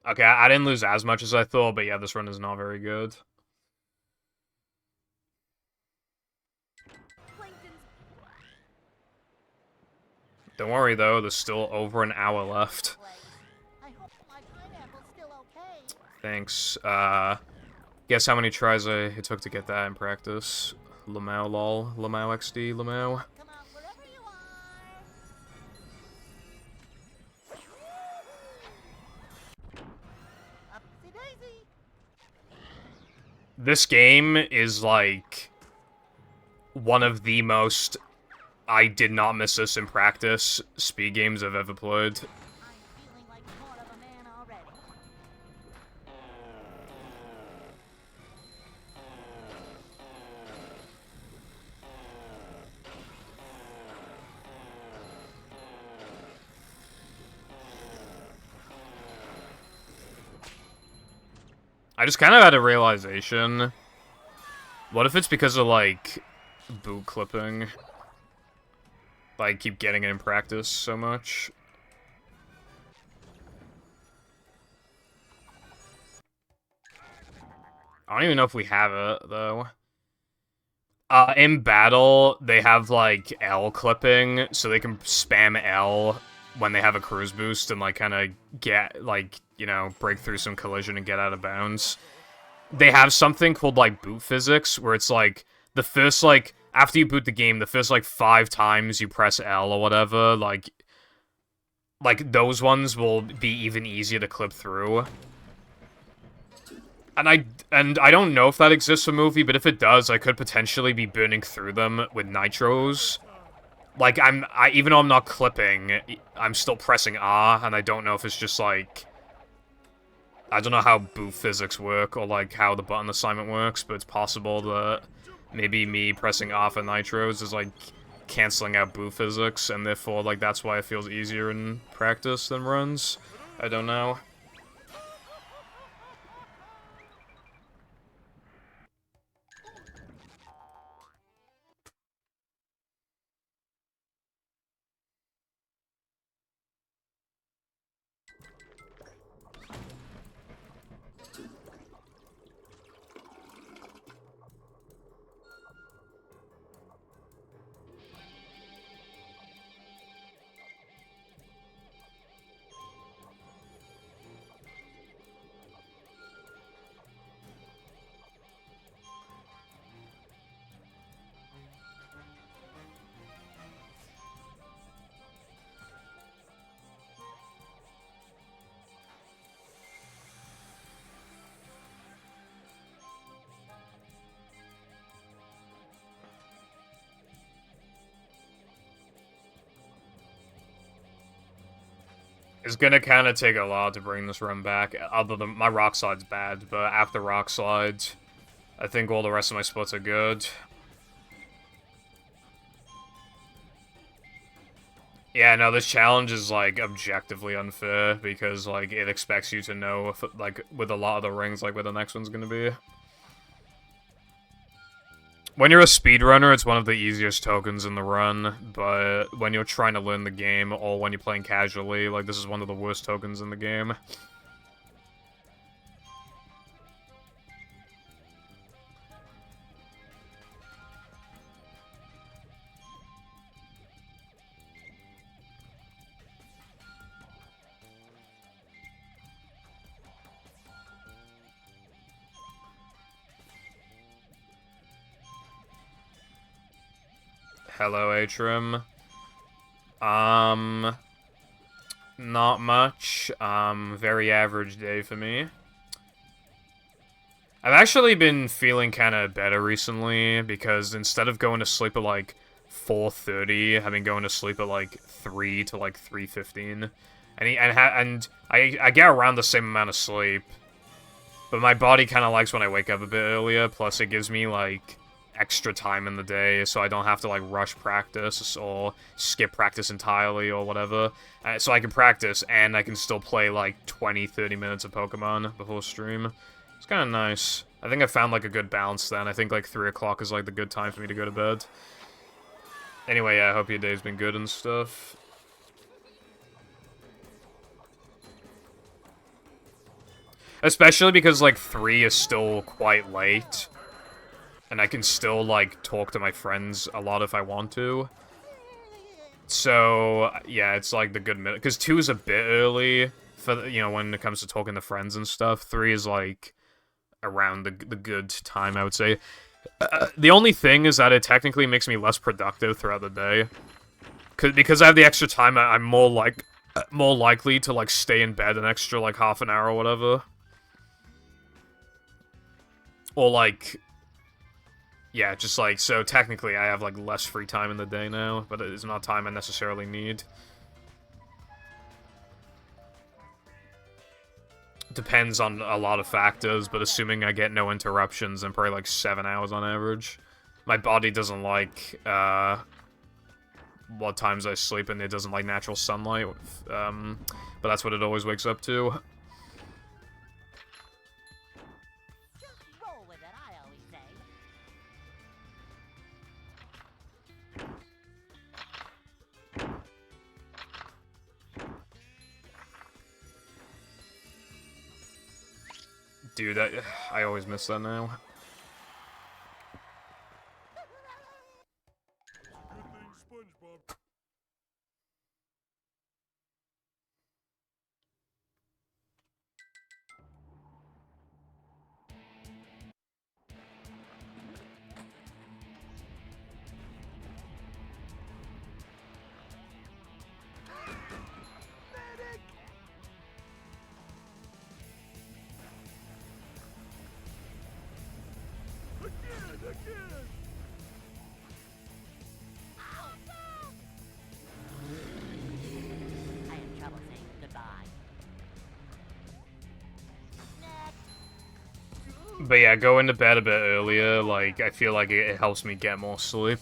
Okay, I didn't lose as much as I thought, but yeah, this run is not very good. Don't worry though, there's still over an hour left. I hope my pineapple's still okay. Thanks. Guess how many tries it took to get that in practice? Lamau lol, Lamau XD, Lamau. Come out wherever you are. Upsy daisy. This game is like one of the most I did not miss this in practice speed games I've ever played. I'm feeling like more of a man already. I just kind of had a realization. What if it's because of, like, boot clipping? Like, keep getting it in practice so much. I don't even know if we have it, though. In battle, they have, like, L clipping, so they can spam L when they have a cruise boost and, like, kind of get, like, you know, break through some collision and get out of bounds. They have something called, like, boot physics, where it's, like, the first, like, after you boot the game, the first, like, 5 times you press L or whatever, like, those ones will be even easier to clip through. And I don't know if that exists for movie, but if it does, I could potentially be burning through them with nitros. Like, even though I'm not clipping, I'm still pressing R, and I don't know if it's just, like... I don't know how boot physics work, or, like, how the button assignment works, but it's possible that maybe me pressing R for nitros is, like, canceling out boot physics, and therefore, like, that's why it feels easier in practice than runs. I don't know. It's gonna kind of take a lot to bring this run back, other than my rock slide's bad, but after rock slides, I think all the rest of my splits are good. Yeah, no, this challenge is, like, objectively unfair, because, like, it expects you to know, if, like, with a lot of the rings, like, where the next one's gonna be. When you're a speedrunner, it's one of the easiest tokens in the run, but when you're trying to learn the game, or when you're playing casually, like, this is one of the worst tokens in the game. Hello, Atrim. Not much. Very average day for me. I've actually been feeling kind of better recently, because instead of going to sleep at, like, 4:30, I've been going to sleep at, like, 3 to, like, 3:15. And I get around the same amount of sleep. But my body kind of likes when I wake up a bit earlier, plus it gives me, like, extra time in the day, so I don't have to, like, rush practice or skip practice entirely or whatever. So I can practice, and I can still play, like, 20-30 minutes of Pokemon before stream. It's kind of nice. I think I found, like, a good balance then. I think, like, 3 o'clock is, like, the good time for me to go to bed. Anyway, yeah, I hope your day's been good and stuff. Especially because, like, 3 is still quite late. And I can still, like, talk to my friends a lot if I want to. So, yeah, it's, like, the good minute. Because 2 is a bit early for, you know, when it comes to talking to friends and stuff. 3 is, like, around the good time, I would say. The only thing is that it technically makes me less productive throughout the day. Because I have the extra time, I'm more likely to, like, stay in bed an extra, like, half an hour or whatever. Or, like, yeah, just, like, so technically I have, like, less free time in the day now, but it is not time I necessarily need. Depends on a lot of factors, but assuming I get no interruptions, I'm probably, like, 7 hours on average. My body doesn't like, what times I sleep, and it doesn't like natural sunlight, but that's what it always wakes up to. Roll with it, I always say. Dude, I always miss that now. Good thing SpongeBob. Again! I have trouble saying goodbye. But yeah, going to bed a bit earlier, like, I feel like it helps me get more sleep.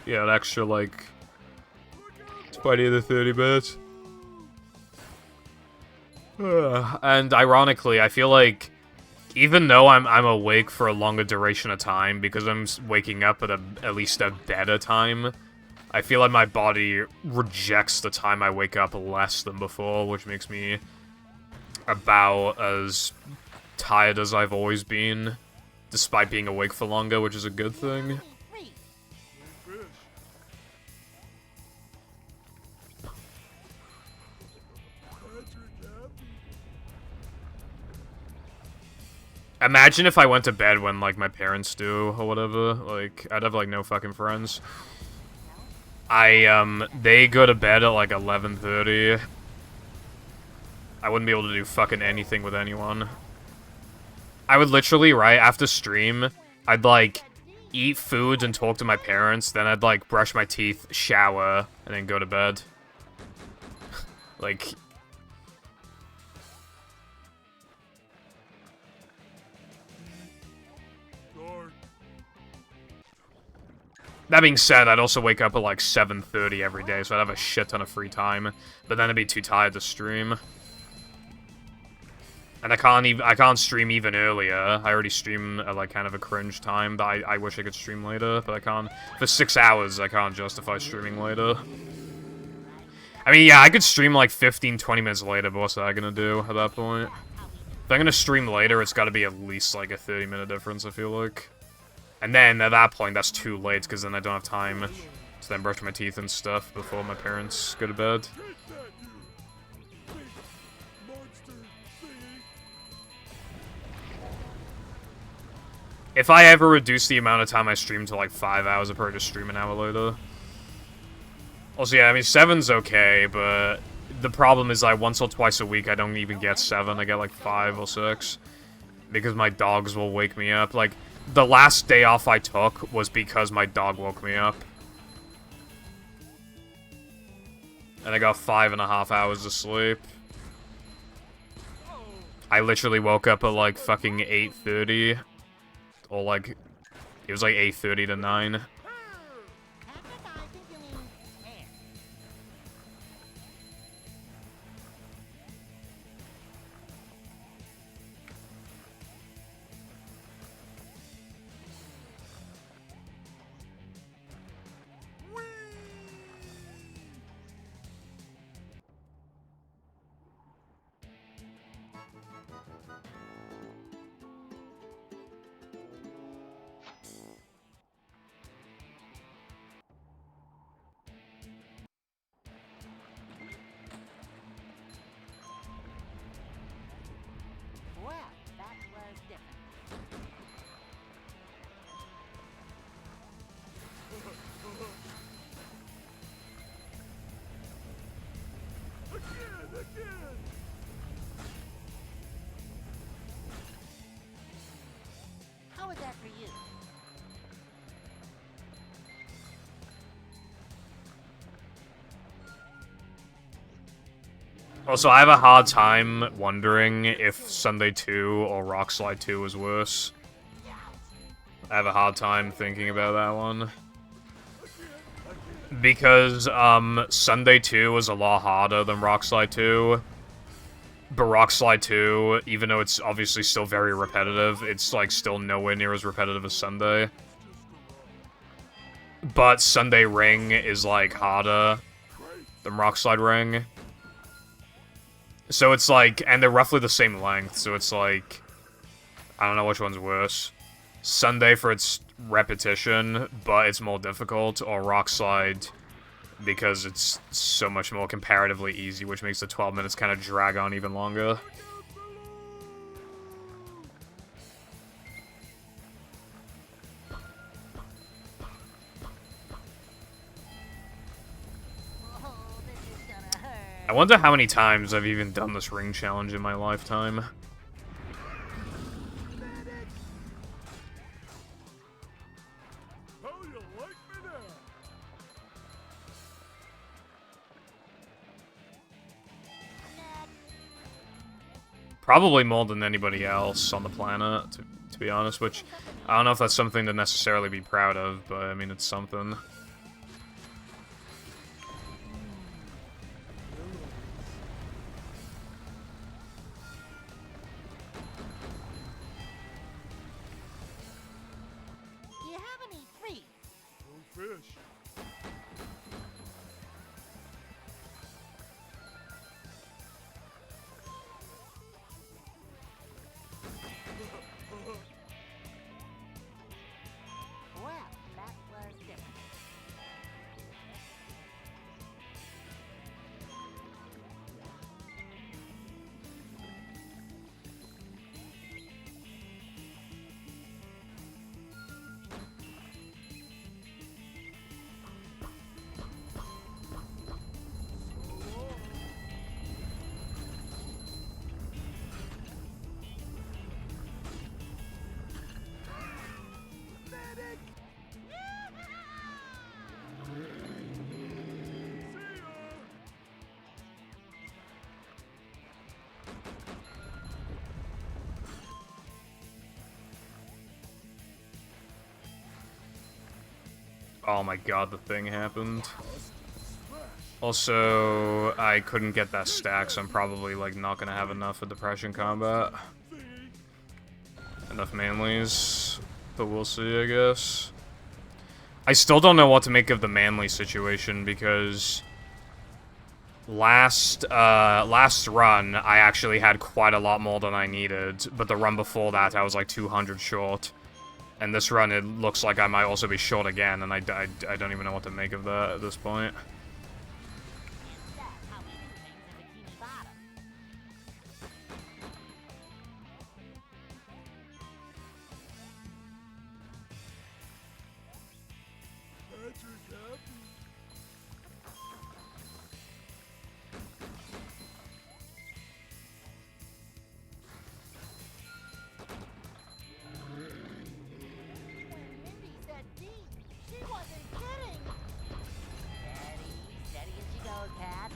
Yeah, an extra, like, 20 to 30 minutes. And ironically, I feel like even though I'm awake for a longer duration of time, because I'm waking up at at least a better time, I feel like my body rejects the time I wake up less than before, which makes me about as tired as I've always been, despite being awake for longer, which is a good thing. Reese, Fish. Patrick Happy. Imagine if I went to bed when, like, my parents do, or whatever. Like, I'd have, like, no fucking friends. They go to bed at, like, 11:30. I wouldn't be able to do fucking anything with anyone. I would literally, right, after stream, I'd, like, eat food and talk to my parents, then I'd, like, brush my teeth, shower, and then go to bed. Like... Dark. That being said, I'd also wake up at, like, 7:30 every day, so I'd have a shit ton of free time. But then I'd be too tired to stream. And I can't stream even earlier. I already stream at, like, kind of a cringe time, but I wish I could stream later, but I can't. For 6 hours, I can't justify streaming later. I mean, yeah, I could stream, like, 15-20 minutes later, but what's that gonna do at that point? If I'm gonna stream later, it's gotta be at least, like, a 30-minute difference, I feel like. And then, at that point, that's too late, because then I don't have time to then brush my teeth and stuff before my parents go to bed. Take that, you big monster thingy. If I ever reduce the amount of time I stream to, like, 5 hours, I'd probably just stream an hour later. Also, yeah, I mean, 7's okay, but the problem is, like, once or twice a week, I don't even get 7. I get, like, 5 or 6. Because my dogs will wake me up. Like, the last day off I took was because my dog woke me up. And I got 5.5 hours of sleep. I literally woke up at like fucking 8:30, or like it was like 8:30 to 9. Epic, I think you mean hair. Well, that was different. Again! How was that for you? Also, I have a hard time wondering if Sunday 2 or Rockslide 2 was worse. I have a hard time thinking about that one. Because, Sunday 2 was a lot harder than Rockslide 2. But Rockslide 2, even though it's obviously still very repetitive, it's, like, still nowhere near as repetitive as Sunday. But Sunday Ring is, like, harder than Rockslide Ring. So it's like, and they're roughly the same length, so it's like, I don't know which one's worse. Sunday for its repetition, but it's more difficult, or Rockslide because it's so much more comparatively easy, which makes the 12 minutes kind of drag on even longer. Oh, this is gonna hurt. I wonder how many times I've even done this ring challenge in my lifetime. How you like me now? Probably more than anybody else on the planet, to be honest, which I don't know if that's something to necessarily be proud of, but I mean, it's something. Do you have any treats? No fish. Well, that was different. Oh my god, the thing happened. Also, I couldn't get that stack, so I'm probably, like, not gonna have enough for Depression Combat. Enough manlies, but we'll see, I guess. I still don't know what to make of the manly situation, because last run, I actually had quite a lot more than I needed, but the run before that, I was like 200 short. And this run, it looks like I might also be short again, and I don't even know what to make of that at this point. That's how we do things in Bikini Bottom. Patrick happy. When Mindy said deep, she wasn't kidding. Steady, steady as she goes, Pat.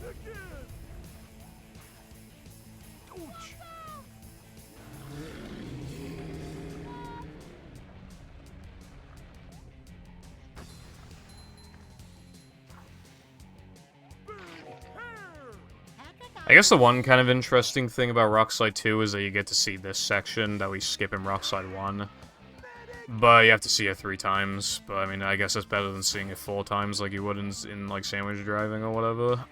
Again! Ouch! I guess the one kind of interesting thing about Rockslide 2 is that you get to see this section that we skip in Rockslide 1. But you have to see it 3 times. But I mean, I guess that's better than seeing it 4 times like you would in like sandwich driving or whatever.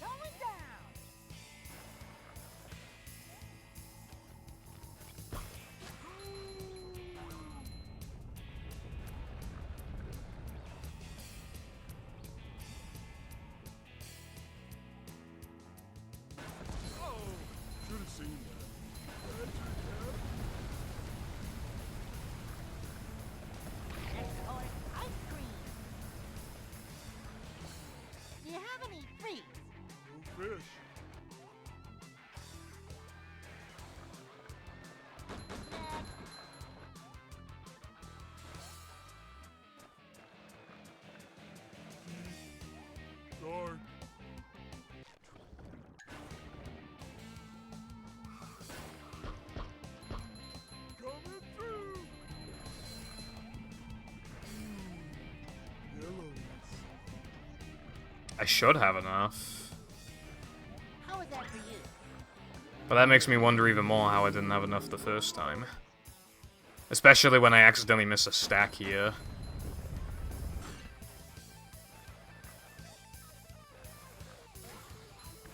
Going down. Oh, should have seen that. Next course, ice cream. Do you have any freaks? No fish. Dark. Coming through. Yellows. I should have enough. How is that for you? But that makes me wonder even more how I didn't have enough the first time. Especially when I accidentally miss a stack here.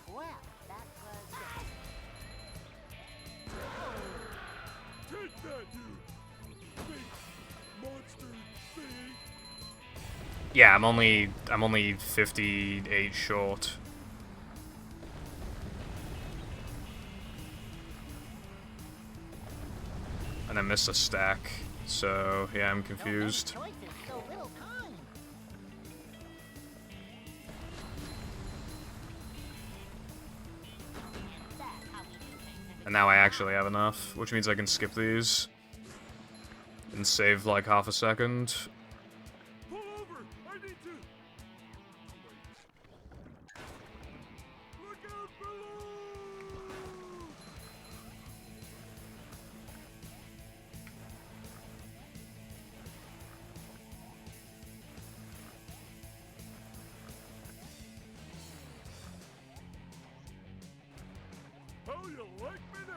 Well, that was Take that, you big monster thing. Yeah, I'm only 58 short. And I missed a stack. So, yeah, I'm confused. choices, so little time. That's how we do things. And now I actually have enough, which means I can skip these. And save like half a second. Pull over! I need to. Look out below! How you like me now?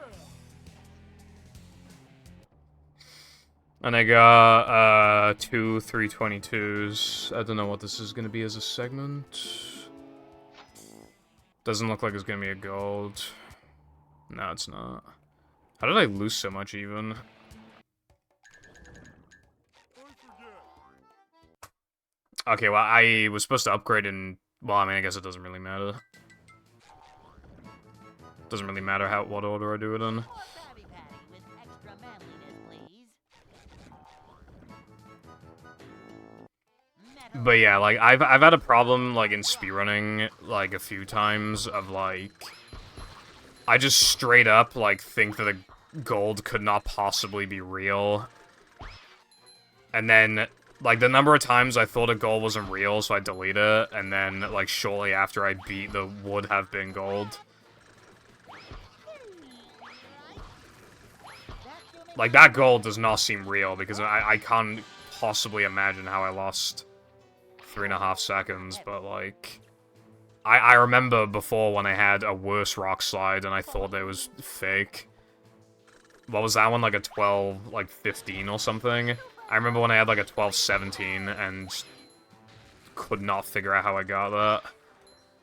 And I got 2 322s. I don't know what this is gonna be as a segment. Doesn't look like it's gonna be a gold. No, it's not. How did I lose so much even? I forget. Okay, well, I was supposed to upgrade in... Well, I mean, I guess it doesn't really matter. Doesn't really matter what order I do it in. More Krabby Patty with extra manliness, please. Metal. But yeah, like, I've had a problem, like, in speedrunning, like, a few times of, like... I just straight up, like, think that a gold could not possibly be real. And then, like, the number of times I thought a gold wasn't real, so I delete it, and then, like, shortly after I beat the would have been gold. Like, that gold does not seem real, because I can't possibly imagine how I lost 3.5 seconds, but, like... I remember before when I had a worse rock slide and I thought it was fake. What was that one, like a 12, like 15 or something? I remember when I had like a 12-17 and could not figure out how I got that.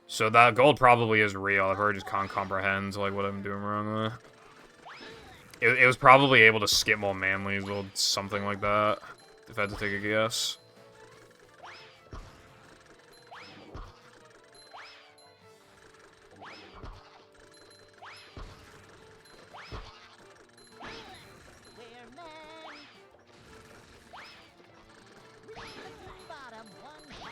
So that gold probably is real. I probably just can't comprehend like what I'm doing wrong there. It was probably able to skip more manlies or something like that, if I had to take a guess. We're men. Bottom one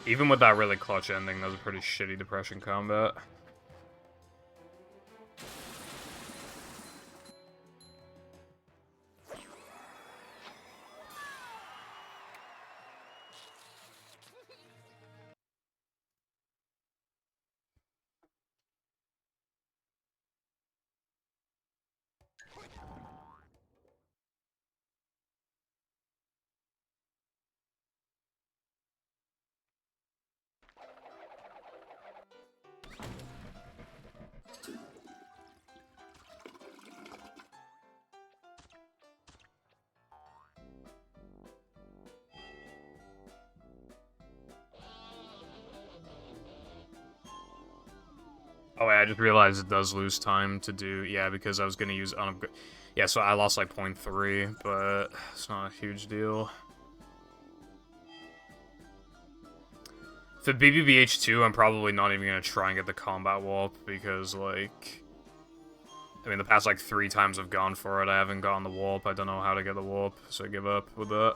Even with that really clutch ending, that was a pretty shitty Depression combat. Oh, wait, I just realized it does lose time to do... Yeah, because I was going to use... Yeah, so I lost like 0.3, but it's not a huge deal. For BBBH2, I'm probably not even going to try and get the combat warp, because, like... I mean, the past, like, 3 times I've gone for it, I haven't gotten the warp. I don't know how to get the warp, so I give up with that.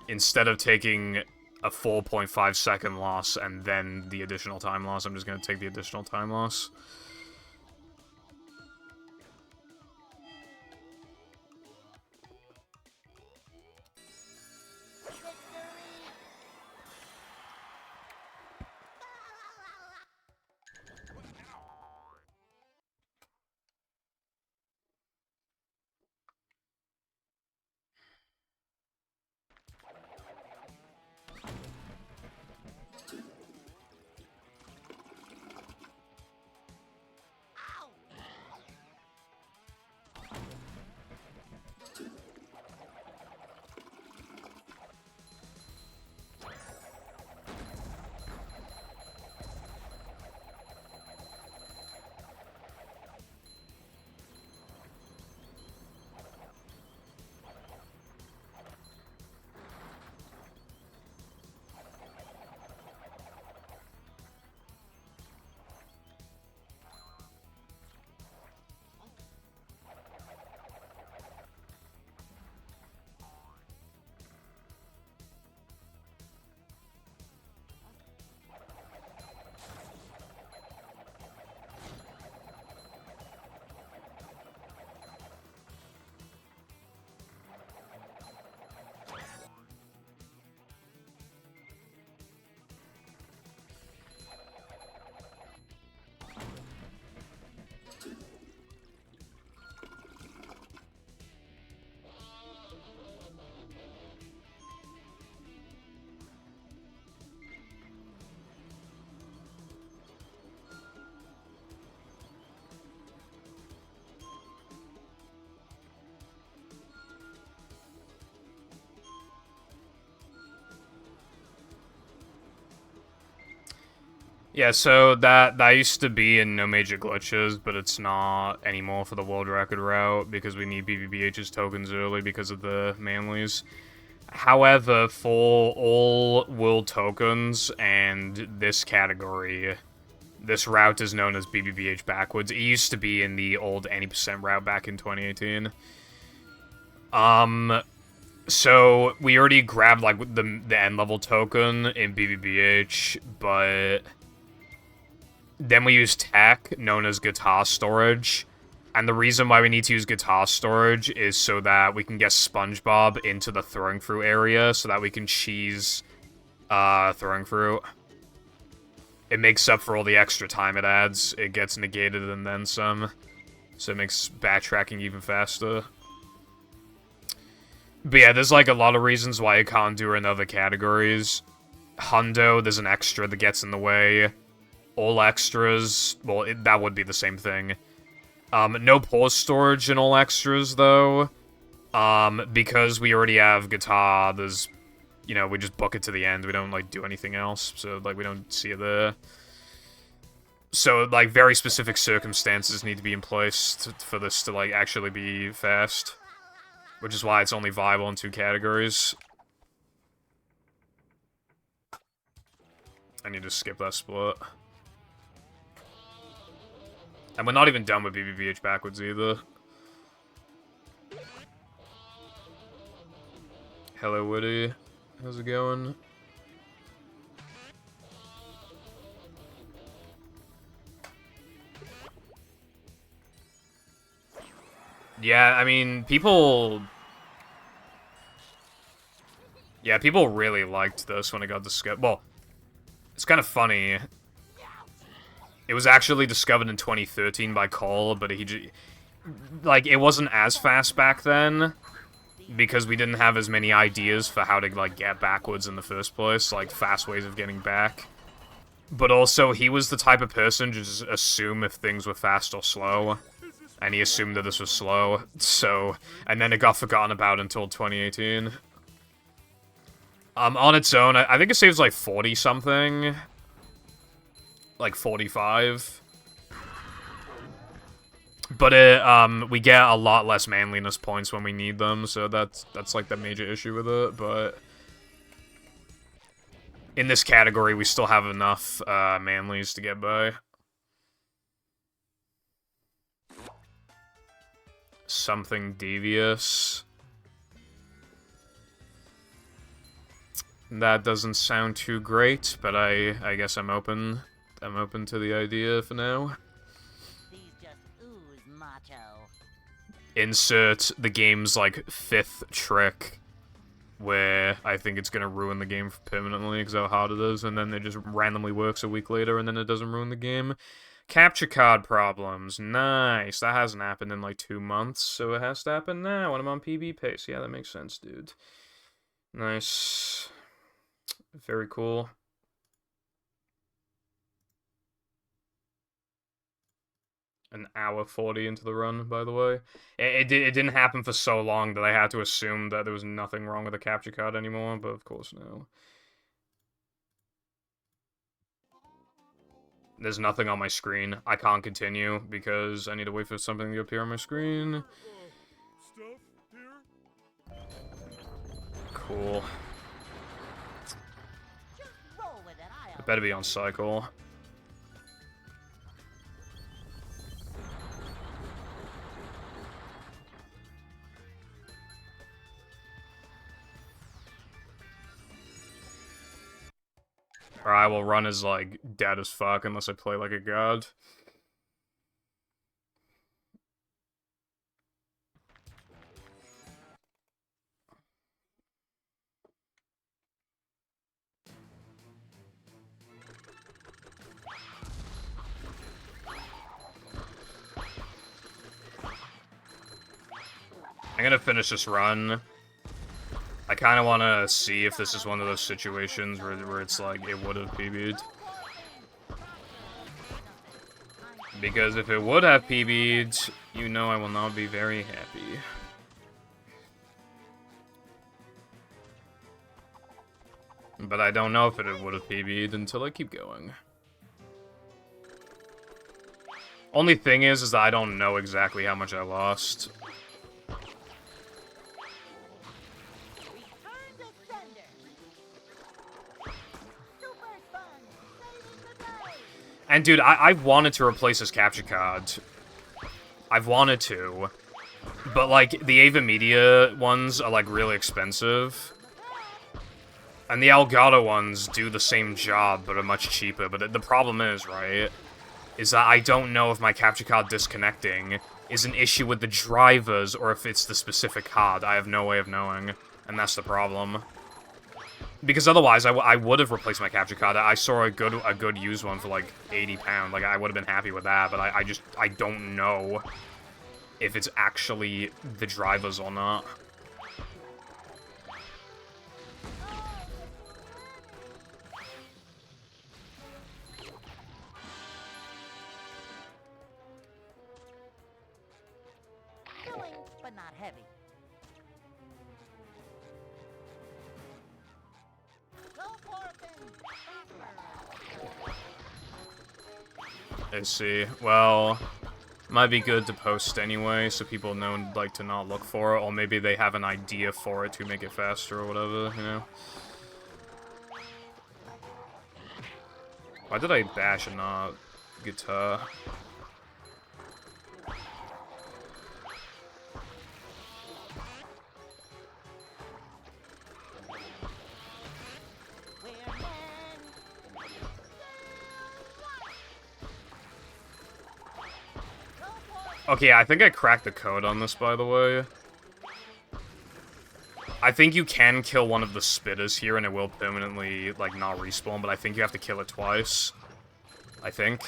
Instead of taking a 4.5 second loss and then the additional time loss, I'm just going to take the additional time loss. Yeah, so that used to be in No Major Glitches, but it's not anymore for the world record route because we need BBBH's tokens early because of the Manleys. However, for all world tokens and this category, this route is known as BBBH backwards. It used to be in the old any percent route back in 2018. So we already grabbed like the end level token in BBBH, but then we use tech, known as guitar storage. And the reason why we need to use guitar storage is so that we can get SpongeBob into the throwing fruit area so that we can cheese throwing fruit. It makes up for all the extra time it adds. It gets negated and then some. So it makes backtracking even faster. But yeah, there's like a lot of reasons why I can't do it in other categories. Hundo, there's an extra that gets in the way. All extras, well, that would be the same thing. No pause storage in all extras, though. Because we already have guitar, there's, you know, we just book it to the end. We don't, like, do anything else, so, like, we don't see it there. So, like, very specific circumstances need to be in place for this to, like, actually be fast. Which is why it's only viable in 2 categories. I need to skip that split. And we're not even done with BBVH backwards either. Hello, Woody. How's it going? Yeah, I mean, people... Yeah, people really liked this when it got discovered. Well, it's kind of funny. It was actually discovered in 2013 by Cole, but like, it wasn't as fast back then, because we didn't have as many ideas for how to, like, get backwards in the first place, like, fast ways of getting back. But also, he was the type of person to just assume if things were fast or slow, and he assumed that this was slow, so... And then it got forgotten about until 2018. On its own, I think it saves, like, 40-something. Like, 45. But we get a lot less manliness points when we need them, so that's like the major issue with it, but... In this category, we still have enough, manlies to get by. Something devious. That doesn't sound too great, but I guess I'm open to the idea for now. These just ooze macho. Insert the game's, like, 5th trick, where I think it's gonna ruin the game permanently, because how hard it is, and then it just randomly works a week later, and then it doesn't ruin the game. Capture card problems. Nice. That hasn't happened in, like, 2 months, so it has to happen now when I'm on PB pace. Yeah, that makes sense, dude. Nice. Very cool. An hour 40 into the run, by the way. It didn't happen for so long that I had to assume that there was nothing wrong with the capture card anymore, but of course no. There's nothing on my screen. I can't continue because I need to wait for something to appear on my screen. Stuff here? Cool. Just roll with it, I better be on cycle. Or I will run as, like, dead as fuck unless I play like a god. I'm gonna finish this run. I kind of want to see if this is one of those situations where it's like, it would have PB'd. Because if it would have PB'd, you know I will not be very happy. But I don't know if it would have PB'd until I keep going. Only thing is that I don't know exactly how much I lost. And dude, I've wanted to replace this capture card. I've wanted to. But like, the Ava Media ones are like really expensive. And the Elgato ones do the same job, but are much cheaper. But the problem is, right, is that I don't know if my capture card disconnecting is an issue with the drivers or if it's the specific card. I have no way of knowing. And that's the problem. Because otherwise, I would have replaced my capture card. I saw a good used one for like £80. Like, I would have been happy with that, but I don't know if it's actually the drivers or not. Filling, but not heavy. Let's see. Well, might be good to post anyway, so people know, like, to not look for it, or maybe they have an idea for it to make it faster or whatever, you know? Why did I bash and not guitar? Okay, I think I cracked the code on this, by the way. I think you can kill one of the spitters here and it will permanently, like, not respawn, but I think you have to kill it twice. I think.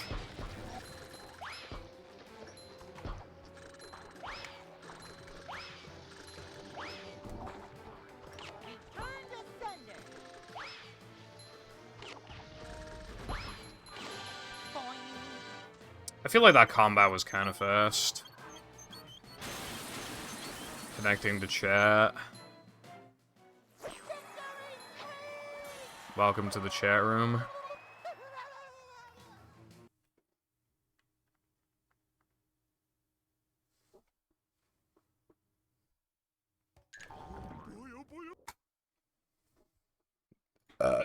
Return to sender. Boing. I feel like that combat was kind of fast. Connecting to chat. Welcome to the chat room. Boy, oh boy, oh.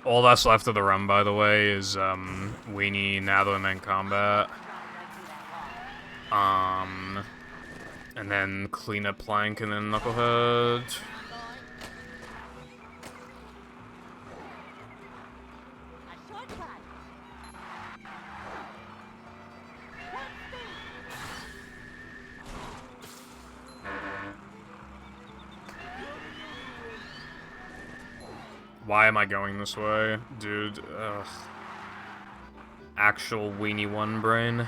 All that's left of the run, by the way, is Weenie, Nather, and then combat. And then clean up Plank, and then Knucklehead. A shortcut. Warp speed. Why am I going this way? Dude, ugh. Actual Weenie One brain.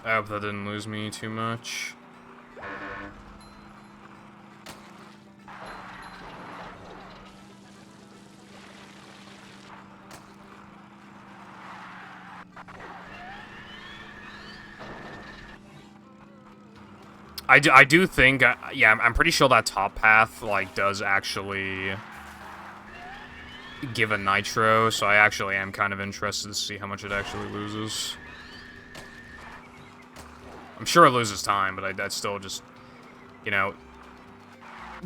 I hope that didn't lose me too much. I do think, yeah, I'm pretty sure that top path, like, does actually give a nitro, so I actually am kind of interested to see how much it actually loses. I'm sure it loses time, but that's still just, you know,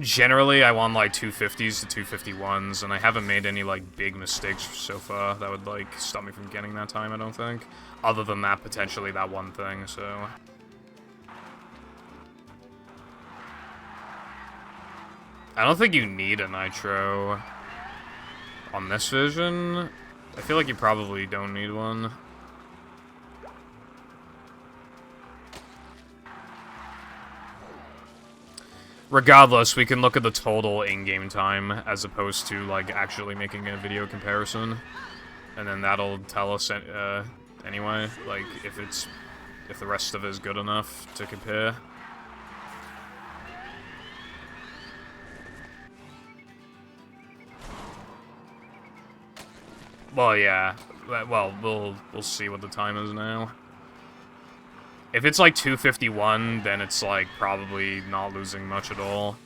generally I want, like, 250s to 251s, and I haven't made any, like, big mistakes so far that would, like, stop me from getting that time, I don't think. Other than that, potentially that one thing, so... I don't think you need a nitro on this vision. I feel like you probably don't need one. Regardless, we can look at the total in-game time as opposed to, like, actually making a video comparison. And then that'll tell us anyway, like, if the rest of it is good enough to compare. Well, yeah. Well, we'll see what the time is now. If it's like 251, then it's like probably not losing much at all.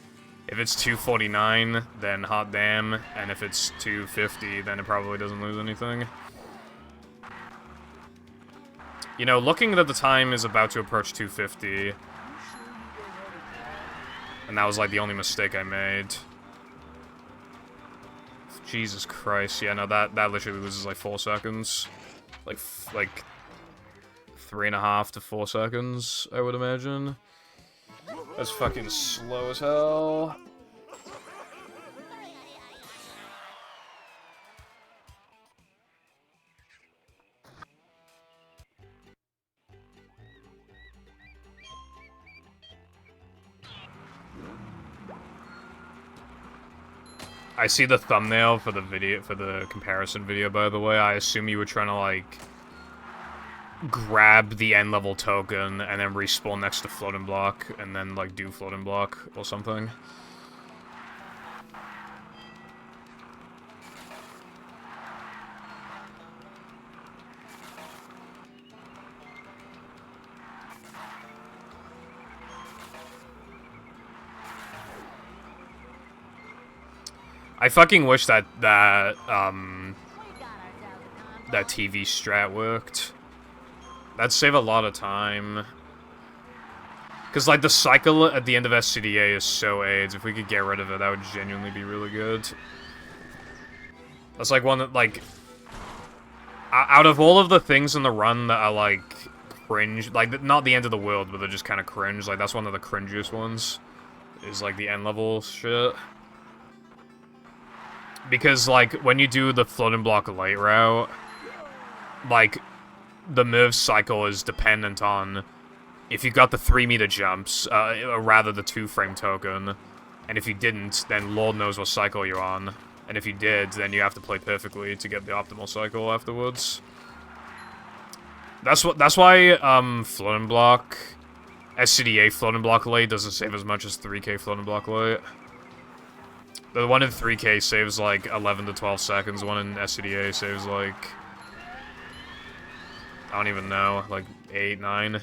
If it's 249, then hot damn. And if it's 250, then it probably doesn't lose anything. You know, looking that the time is about to approach 250. And that was like the only mistake I made. Jesus Christ, yeah, no, that literally loses like 4 seconds. Like 3.5 to 4 seconds, I would imagine. That's fucking slow as hell. I see the thumbnail for the video, for the comparison video, by the way. I assume you were trying to, like, grab the end level token and then respawn next to floating block and then, like, do floating block or something. I fucking wish that TV strat worked. That'd save a lot of time. Because, like, the cycle at the end of SCDA is so AIDS. If we could get rid of it, that would genuinely be really good. That's, like, one that, like... Out of all of the things in the run that are, like, cringe... Like, not the end of the world, but they're just kind of cringe. Like, that's one of the cringiest ones. Is, like, the end level shit. Because, like, when you do the floating block light route... Like, the move cycle is dependent on... If you got the 3-meter jumps, or rather the 2-frame token, and if you didn't, then Lord knows what cycle you're on. And if you did, then you have to play perfectly to get the optimal cycle afterwards. That's why, floating block, SCDA floating block late doesn't save as much as 3K floating block late. The one in 3K saves like 11 to 12 seconds, the one in SCDA saves like, I don't even know, like 8, 9.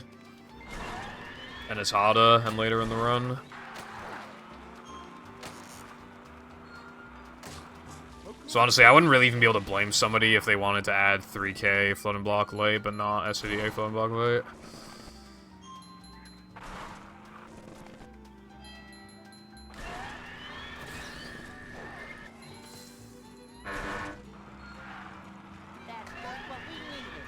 And it's harder and later in the run. So honestly, I wouldn't really even be able to blame somebody if they wanted to add 3K floating block late, but not SCDA floating block late. That's just what we needed.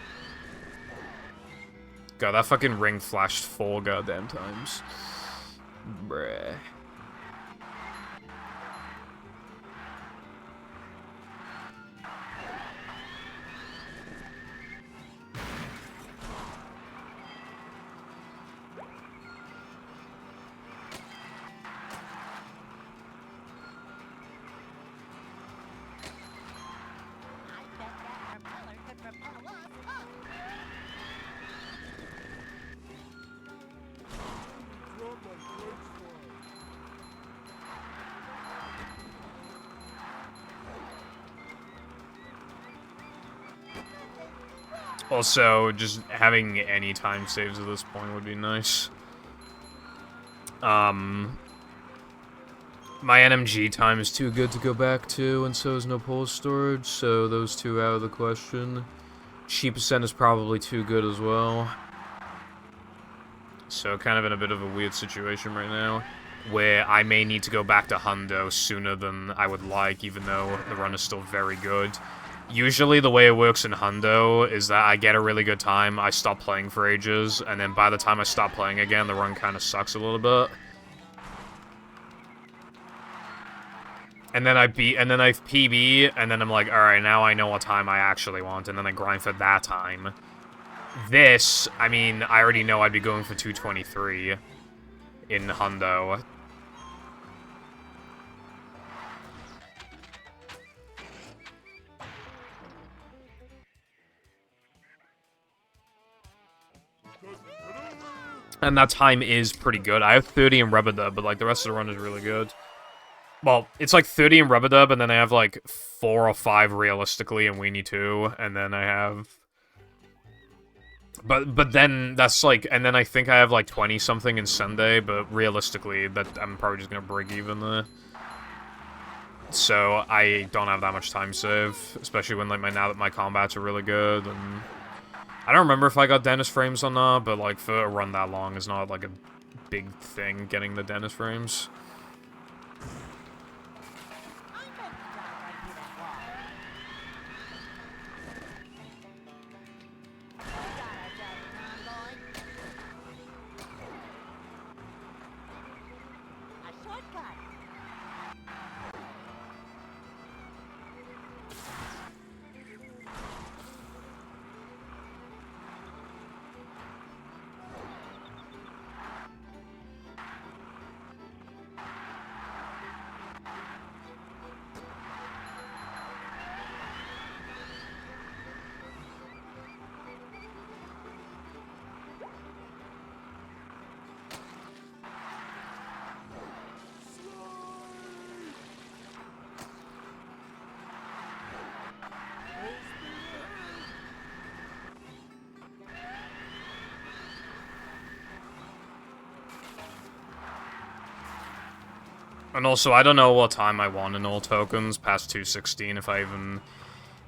God, that fucking ring flashed 4 goddamn times. Bruh. I bet that propeller could propel us up. Drop like brakes fly. Also, just having any time saves at this point would be nice. My NMG time is too good to go back to, and so is no pull storage, so those two out of the question. Cheap Ascent is probably too good as well. So kind of in a bit of a weird situation right now, where I may need to go back to Hundo sooner than I would like, even though the run is still very good. Usually the way it works in Hundo is that I get a really good time, I stop playing for ages, and then by the time I stop playing again, the run kind of sucks a little bit. And then I PB, and then I'm like, alright, now I know what time I actually want, and then I grind for that time. This, I mean, I already know I'd be going for 223 in Hundo. And that time is pretty good. I have 30 in Rubadub, but like the rest of the run is really good. Well, it's like 30 in Rubadub, and then I have like 4 or 5 realistically in Weenie 2, and then I have... But then that's like, and then I think I have like 20 something in Sunday, but realistically, that I'm probably just gonna break even there. So I don't have that much time save, especially when like now that my combats are really good, and I don't remember if I got Dennis frames or not, but like for a run that long is not like a big thing getting the Dennis frames. I bet you drive right through that wall. We got ourselves a convoy. A shortcut. And also, I don't know what time I want in all tokens past 216 if I even...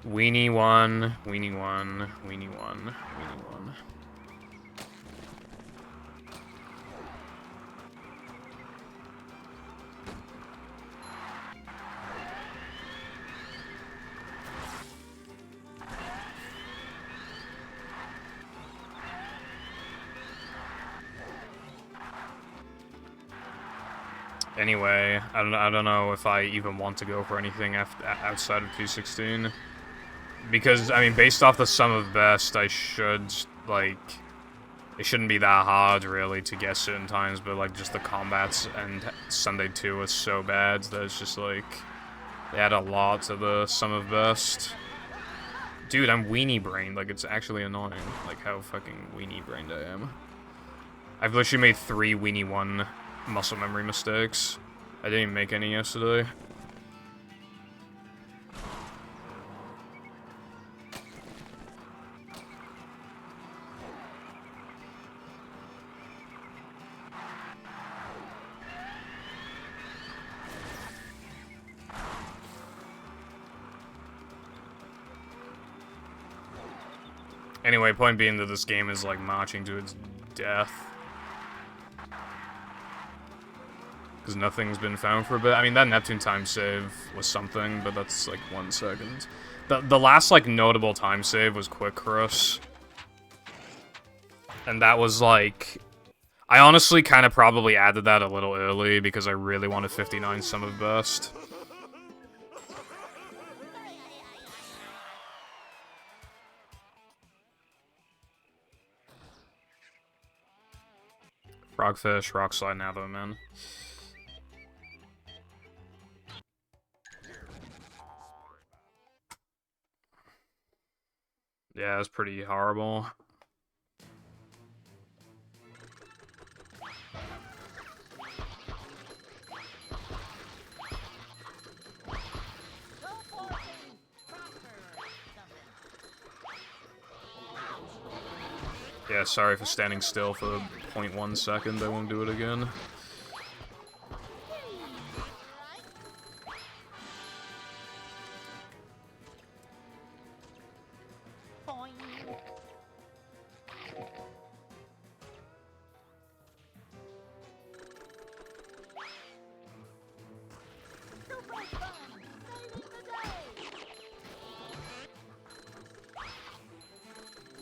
Weenie 1, Weenie 1, Weenie 1, Weenie 1. Anyway, I don't know if I even want to go for anything outside of 216. Because, I mean, based off the sum of best, I should, like... It shouldn't be that hard, really, to get certain times, but, like, just the combats and Sunday 2 was so bad that it's just, like... They add a lot to the sum of best. Dude, I'm weenie-brained. Like, it's actually annoying. Like, how fucking weenie-brained I am. I've literally made 3 weenie 1 muscle memory mistakes. I didn't even make any yesterday. Anyway, point being that this game is, like, marching to its death. Because nothing's been found for a bit. I mean, that Neptune time save was something, but that's, like, 1 second. The last, like, notable time save was Quick Cross. And that was, like... I honestly kind of probably added that a little early, because I really wanted 59 sum of best. Frogfish, Rock Slide, Navo, man. Yeah, it's pretty horrible. Yeah, sorry for standing still for 0.1 second. I won't do it again.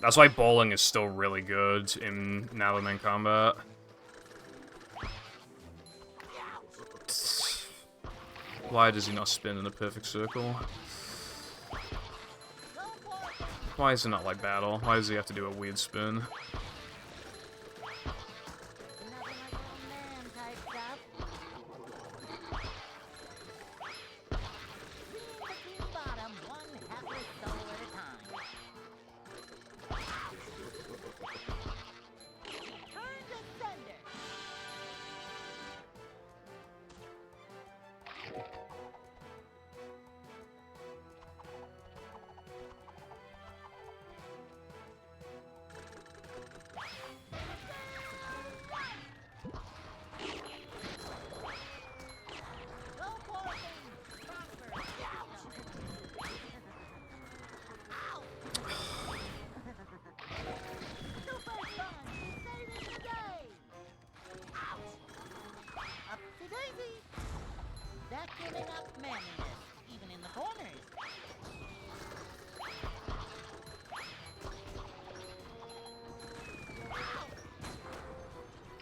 That's why bowling is still really good in Navaman combat. Why does he not spin in a perfect circle? Why is it not like battle? Why does he have to do a weird spin?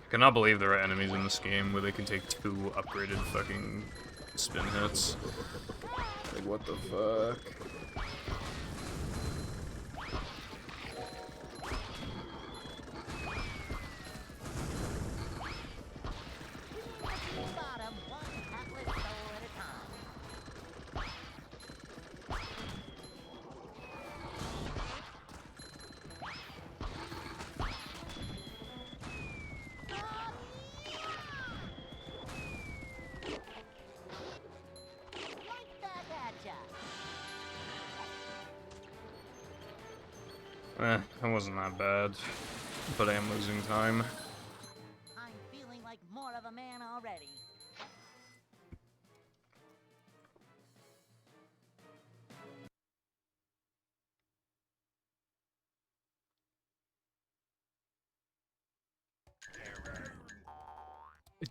Cannot believe there are enemies in this game where they can take 2 upgraded fucking spin hits. Like, what the fuck? That wasn't that bad, but I am losing time. I'm feeling like more of a man already.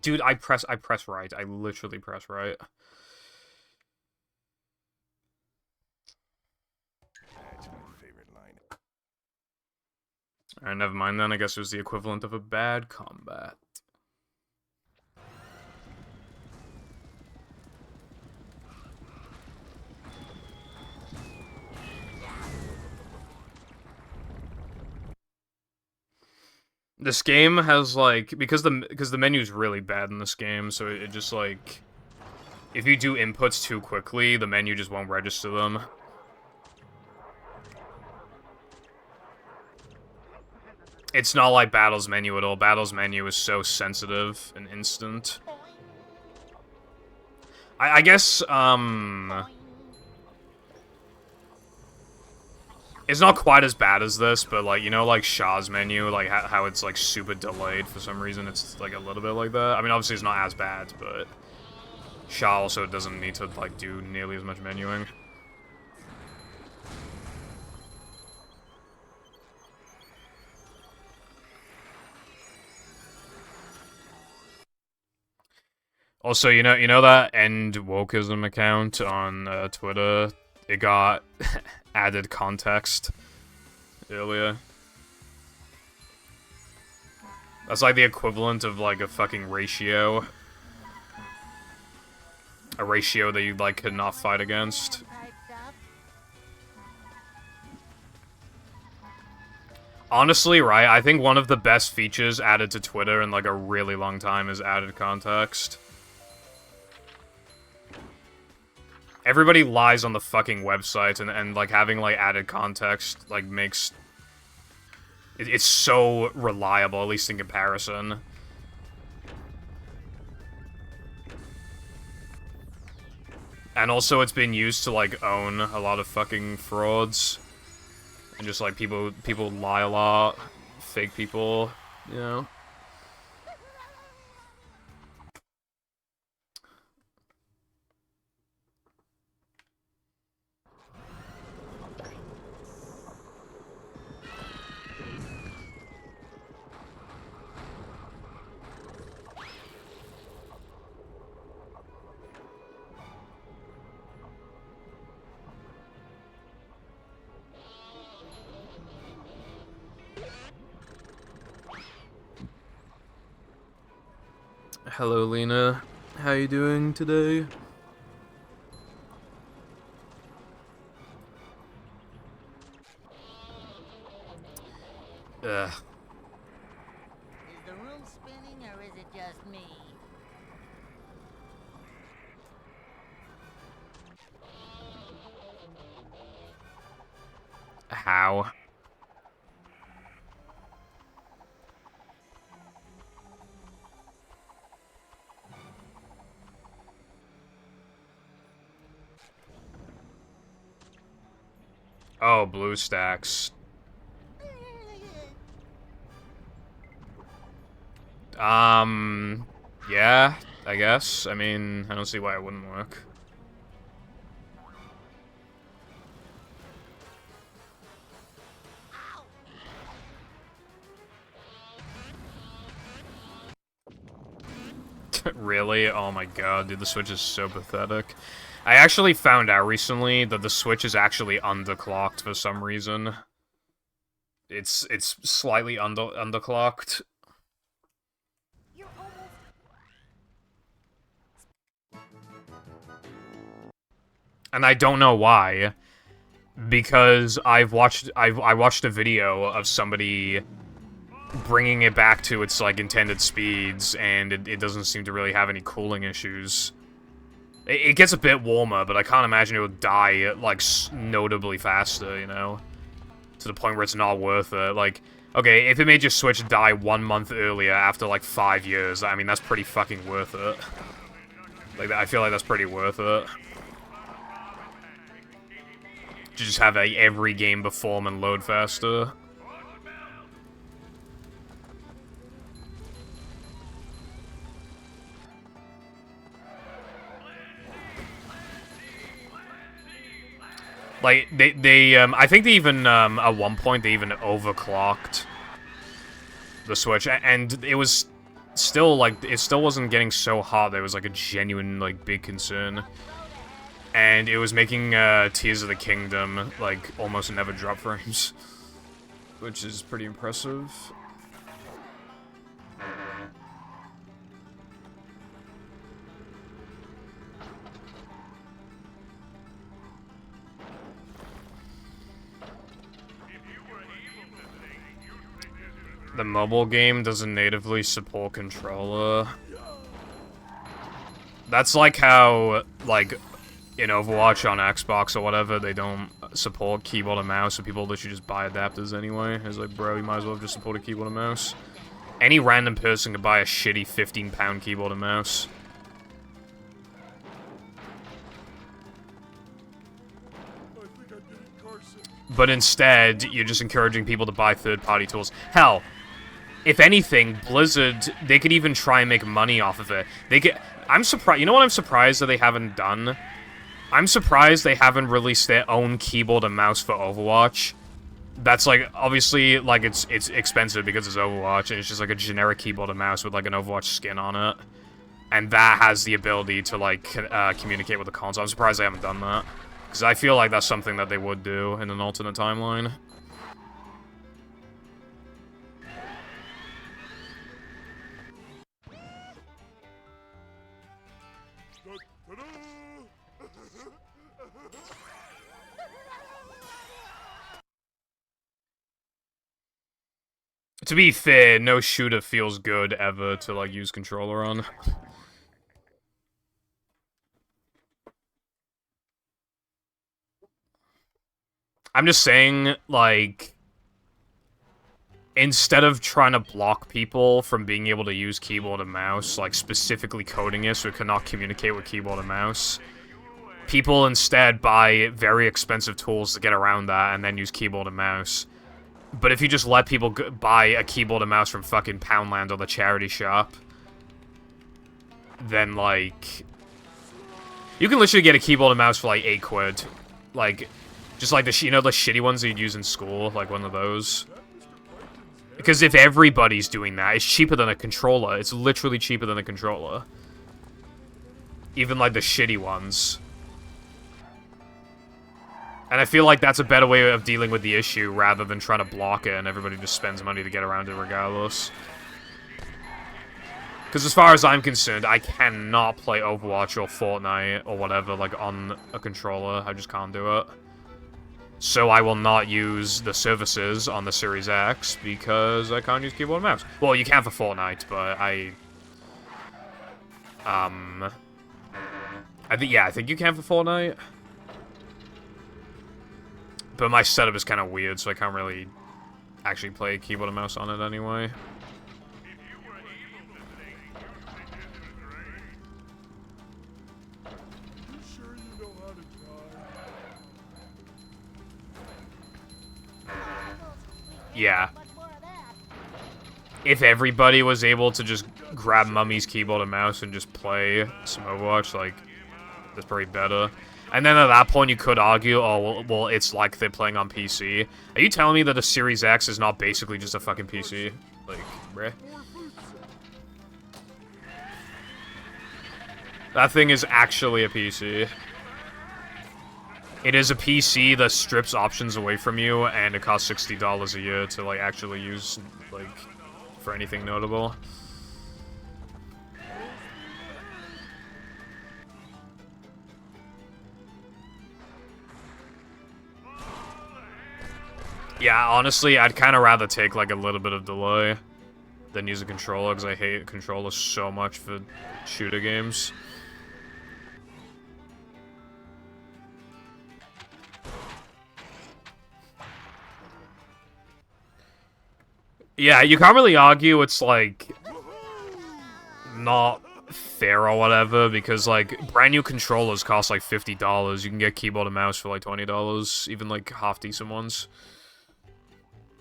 Dude, I press right. I literally press right. That's my favorite line. Alright, never mind then. I guess it was the equivalent of a bad combat. This game has like because the menu's really bad in this game, so it just like if you do inputs too quickly, the menu just won't register them. It's not like Battle's menu at all. Battle's menu is so sensitive and instant. I guess, it's not quite as bad as this, but, like, you know, like, Shah's menu, like, how it's, like, super delayed for some reason, it's, like, a little bit like that. I mean, obviously it's not as bad, but Shah also doesn't need to, like, do nearly as much menuing. Also, you know that End Wokeism account on Twitter? It got added context earlier. That's like the equivalent of like a fucking ratio. A ratio that you like could not fight against. Honestly, right, I think one of the best features added to Twitter in like a really long time is added context. Everybody lies on the fucking website, and like, having, like, added context, like, makes... It's so reliable, at least in comparison. And also, it's been used to, like, own a lot of fucking frauds. And just, like, people lie a lot. Fake people, you know? Hello, Lena. How you doing today? Ugh. Is the room spinning or is it just me? How? Oh, BlueStacks. Yeah, I guess. I mean, I don't see why it wouldn't work. Really? Oh my god, dude, the Switch is so pathetic. I actually found out recently that the Switch is actually underclocked for some reason. It's slightly underclocked. You're almost. And I don't know why. Because I watched a video of somebody bringing it back to its, like, intended speeds, and it doesn't seem to really have any cooling issues. It gets a bit warmer, but I can't imagine it would die, like, notably faster, you know? To the point where it's not worth it. Like, okay, if it made your Switch die 1 month earlier after, like, 5 years, I mean, that's pretty fucking worth it. Like, I feel like that's pretty worth it. To just have every game perform and load faster. Like, I think they even, at one point, they even overclocked the Switch, and it was still, like, it still wasn't getting so hot that it was, like, a genuine, like, big concern. And it was making, Tears of the Kingdom, like, almost never drop frames. Which is pretty impressive. The mobile game doesn't natively support controller. That's like how, like, in Overwatch on Xbox or whatever, they don't support keyboard and mouse, so people literally just buy adapters anyway. It's like, bro, you might as well have just supported keyboard and mouse. Any random person could buy a shitty 15-pound keyboard and mouse. I think I'm getting carsick. But instead, you're just encouraging people to buy third-party tools. Hell, if anything, Blizzard, they could even try and make money off of it. They could... I'm surprised... You know what I'm surprised that they haven't done? I'm surprised they haven't released their own keyboard and mouse for Overwatch. That's, like, obviously, like, it's expensive because it's Overwatch, and it's just, like, a generic keyboard and mouse with, like, an Overwatch skin on it. And that has the ability to, like, communicate with the console. I'm surprised they haven't done that. Because I feel like that's something that they would do in an alternate timeline. Ta-da! To be fair, no shooter feels good ever to, like, use controller on. I'm just saying, like, instead of trying to block people from being able to use keyboard and mouse, like, specifically coding it so it cannot communicate with keyboard and mouse, people instead buy very expensive tools to get around that and then use keyboard and mouse. But if you just let people buy a keyboard and mouse from fucking Poundland or the charity shop, then, like... You can literally get a keyboard and mouse for, like, 8 quid. Like, just like the, you know, the shitty ones you'd use in school? Like, one of those. Because if everybody's doing that, it's cheaper than a controller. It's literally cheaper than a controller. Even, like, the shitty ones. And I feel like that's a better way of dealing with the issue rather than trying to block it and everybody just spends money to get around it regardless. Because as far as I'm concerned, I cannot play Overwatch or Fortnite or whatever, like, on a controller. I just can't do it. So I will not use the services on the Series X because I can't use keyboard and mouse. Well, you can for Fortnite, but I think you can for Fortnite. But my setup is kind of weird, so I can't really actually play keyboard and mouse on it anyway. You sure you know how to drive? Yeah. Much more of that. If everybody was able to just grab Mummy's keyboard and mouse and just play some Overwatch, like, that's probably better. And then at that point, you could argue, oh, well, it's like they're playing on PC. Are you telling me that a Series X is not basically just a fucking PC? Like, bruh. That thing is actually a PC. It is a PC that strips options away from you, and it costs $60 a year to, like, actually use, like, for anything notable. Yeah, honestly, I'd kind of rather take, like, a little bit of delay than use a controller, because I hate controllers so much for shooter games. Yeah, you can't really argue it's, like, not fair or whatever, because, like, brand new controllers cost, like, $50. You can get keyboard and mouse for, like, $20, even, like, half-decent ones.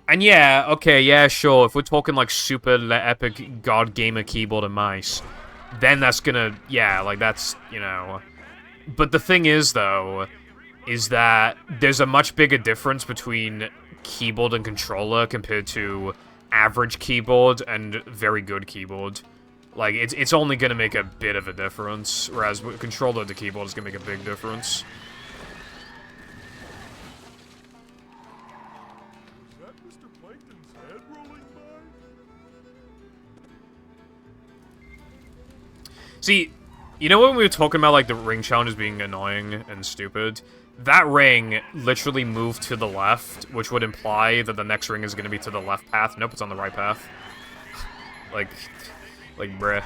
And yeah, okay, yeah, sure, if we're talking, like, super epic god gamer keyboard and mouse, then that's gonna, yeah, like, that's, you know... But the thing is, though, is that there's a much bigger difference between keyboard and controller compared to average keyboard and very good keyboard. Like, it's only gonna make a bit of a difference, whereas with controller to keyboard is gonna make a big difference. Is that Mr. Plankton's head rolling by? See, You know when we were talking about, like, the ring challenges being annoying and stupid? That ring literally moved to the left, which would imply that the next ring is going to be to the left path. Nope, it's on the right path. like, bruh.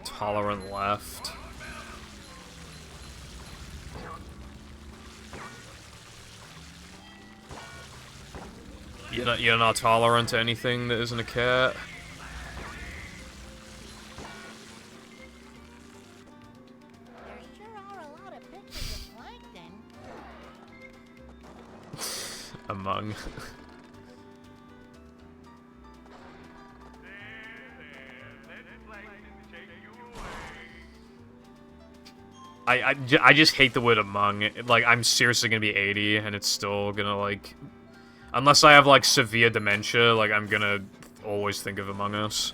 Tolerant left. You're not tolerant to anything that isn't a cat. There sure are a lot of pictures of plankton. Among. I just hate the word among. Like, I'm seriously gonna be 80, and it's still gonna, like... Unless I have, like, severe dementia, like, I'm gonna always think of Among Us.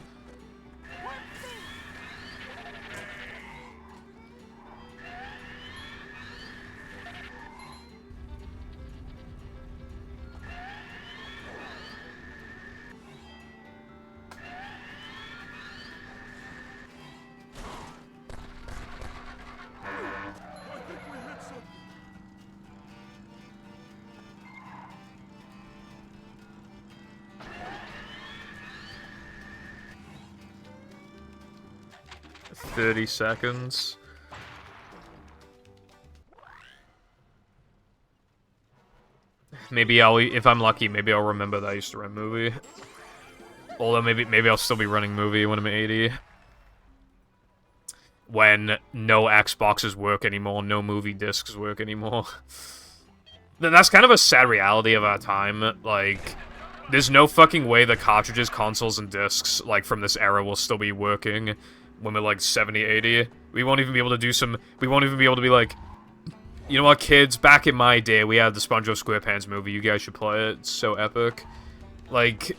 I think we hit something. $30. Maybe if I'm lucky, maybe I'll remember that I used to run movie. Although maybe I'll still be running movie when I'm 80. When no Xboxes work anymore, no movie discs work anymore. That's kind of a sad reality of our time. Like, there's no fucking way the cartridges, consoles, and discs, like, from this era will still be working when we're, like, 70, 80. We won't even be able to do some... We won't even be able to be like... You know what, kids? Back in my day, we had the SpongeBob SquarePants movie. You guys should play it. It's so epic. Like...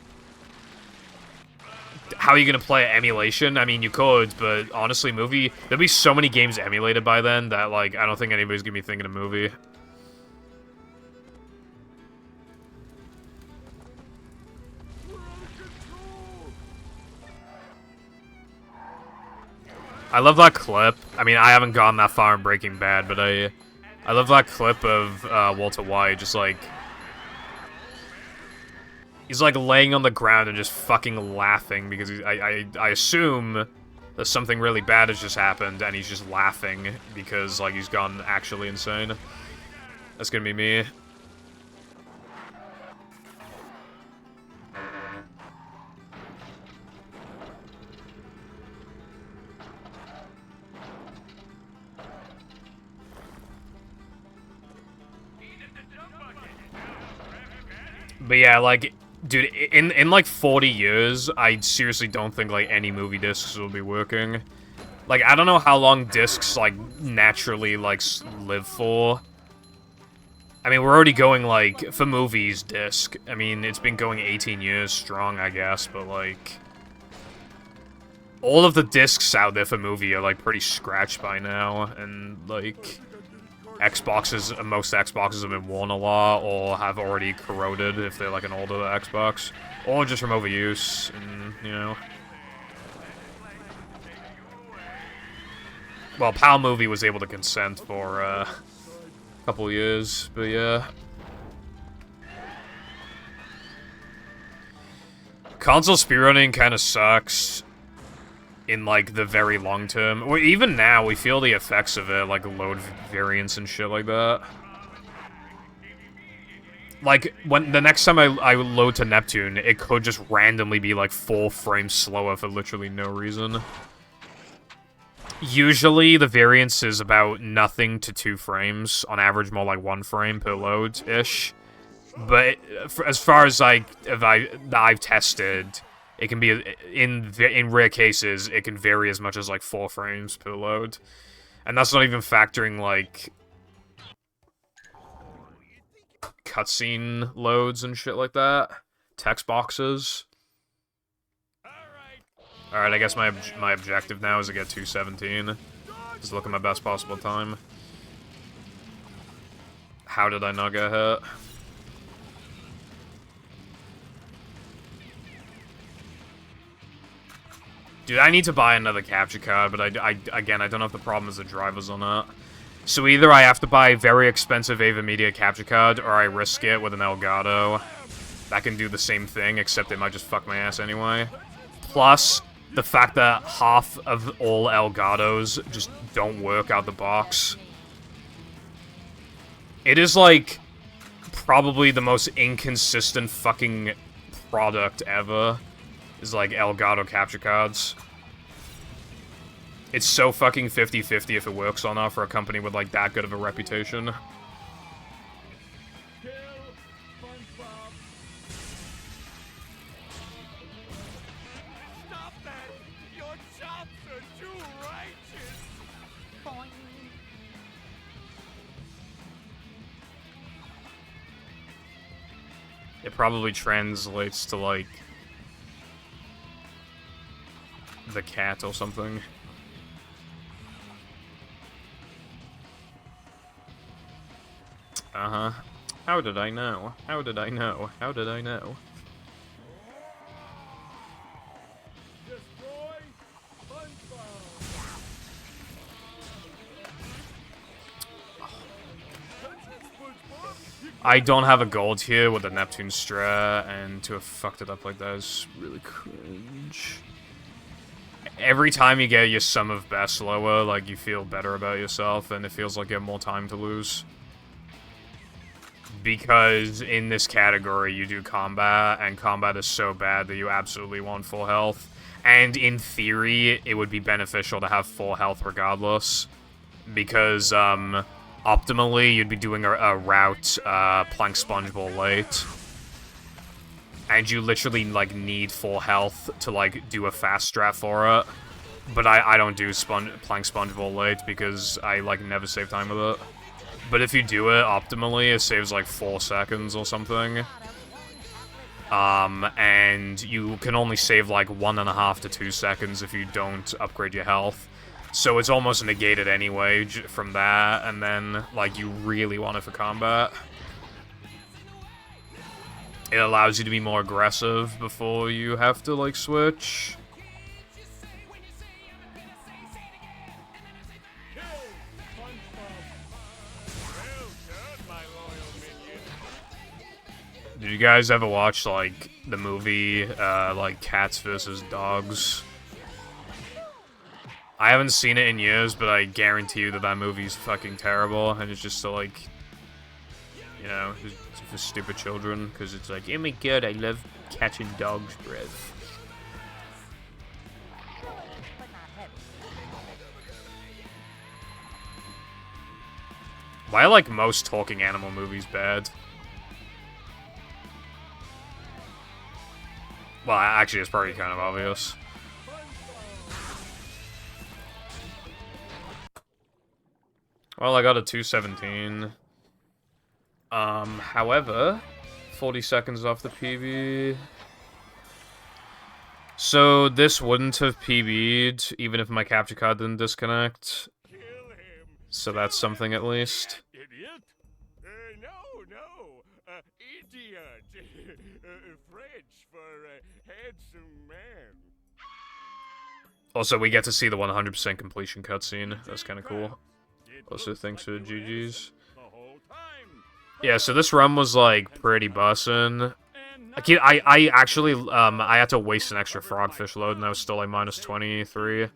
How are you gonna play emulation? I mean, you could, but honestly, movie... There'll be so many games emulated by then that, like, I don't think anybody's gonna be thinking of movie. I love that clip. I mean, I haven't gone that far in Breaking Bad, but I love that clip of Walter White just, like... He's, like, laying on the ground and just fucking laughing because I assume that something really bad has just happened and he's just laughing because, like, he's gone actually insane. That's gonna be me. But yeah, like, dude, in like 40 years, I seriously don't think, like, any movie discs will be working. Like, I don't know how long discs, like, naturally, like, live for. I mean, we're already going, like, for movies, disc. I mean, it's been going 18 years strong, I guess, but, like... All of the discs out there for movie are, like, pretty scratched by now, and, like... Xboxes, most Xboxes have been worn a lot, or have already corroded if they're like an older Xbox, or just from overuse, and, you know. Well, PAL Movie was able to consent for a couple years, but yeah. Console speedrunning kind of sucks. In, like, the very long term. Or even now, we feel the effects of it, like, load variance and shit like that. Like, when the next time I load to Neptune, it could just randomly be, like, 4 frames slower for literally no reason. Usually, the variance is about nothing to 2 frames. On average, more like 1 frame per load-ish. But as far as like I've tested, it can be in rare cases it can vary as much as like 4 frames per load, and that's not even factoring like cutscene loads and shit like that, text boxes. All right, I guess my objective now is to get 217. Just look at my best possible time. How did I not get hit? Dude, I need to buy another capture card, but again, I don't know if the problem is the drivers or not. So either I have to buy a very expensive Ava Media capture card, or I risk it with an Elgato. That can do the same thing, except it might just fuck my ass anyway. Plus, the fact that half of all Elgatos just don't work out the box. It is, like, probably the most inconsistent fucking product ever. Is, like, Elgato capture cards. It's so fucking 50-50 if it works or not for a company with, like, that good of a reputation. Stop that! Your chops are too righteous! Boing. It probably translates to, like, the cat or something. Uh-huh. How did I know? How did I know? How did I know? Destroy SpongeBob! I don't have a gold here with the Neptune Stra, and to have fucked it up like that is really cringe. Every time you get your sum of best lower, like, you feel better about yourself, and it feels like you have more time to lose. Because in this category, you do combat, and combat is so bad that you absolutely want full health. And in theory, it would be beneficial to have full health regardless. Because, optimally, you'd be doing a route, Plank Sponge Bowl late. And you literally, like, need full health to, like, do a fast strat for it. But I don't do Plank Sponge Bowl late because I, like, never save time with it. But if you do it optimally, it saves, like, 4 seconds or something. And you can only save, like, 1.5 to 2 seconds if you don't upgrade your health. So it's almost negated anyway from that, and then, like, you really want it for combat. It allows you to be more aggressive before you have to, like, switch. Did you guys ever watch, like, the movie, like, Cats vs. Dogs? I haven't seen it in years, but I guarantee you that that movie's fucking terrible, and it's just so, like, you know, it's for stupid children, because it's like, oh my god, I love catching dogs' breath. Why are, like, most talking animal movies bad? Well, actually, it's probably kind of obvious. Well, I got a 217. However, 40 seconds off the PB. So this wouldn't have PB'd even if my capture card didn't disconnect. Kill him! So that's something at least. Idiot? No. Idiot. French for handsome man. Also, we get to see the 100% completion cutscene. That's kind of cool. Also, thanks for the GGs. The whole time. Yeah, so this run was, like, pretty bussin'. I actually, I had to waste an extra frogfish load, and I was still, like, minus 23.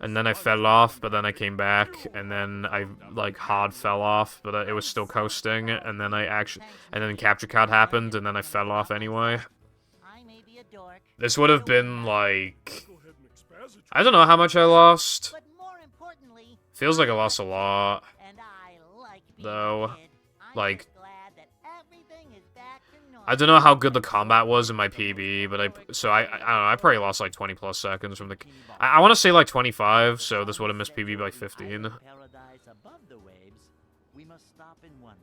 And then I fell off, but then I came back, and then I, like, hard fell off, but it was still coasting, and then and then capture card happened, and then I fell off anyway. I may be a dork, This would have been, like, Go ahead and exposit I don't know how much I lost. but more importantly, Feels like I lost a lot. and I like being Though, a kid. I'm like- just glad that everything is I don't know how good the combat was in my PB, but I don't know, I probably lost like 20 plus seconds from the... I want to say like 25, so this would have missed PB by 15. Paradise above the waves, we must stop and wonder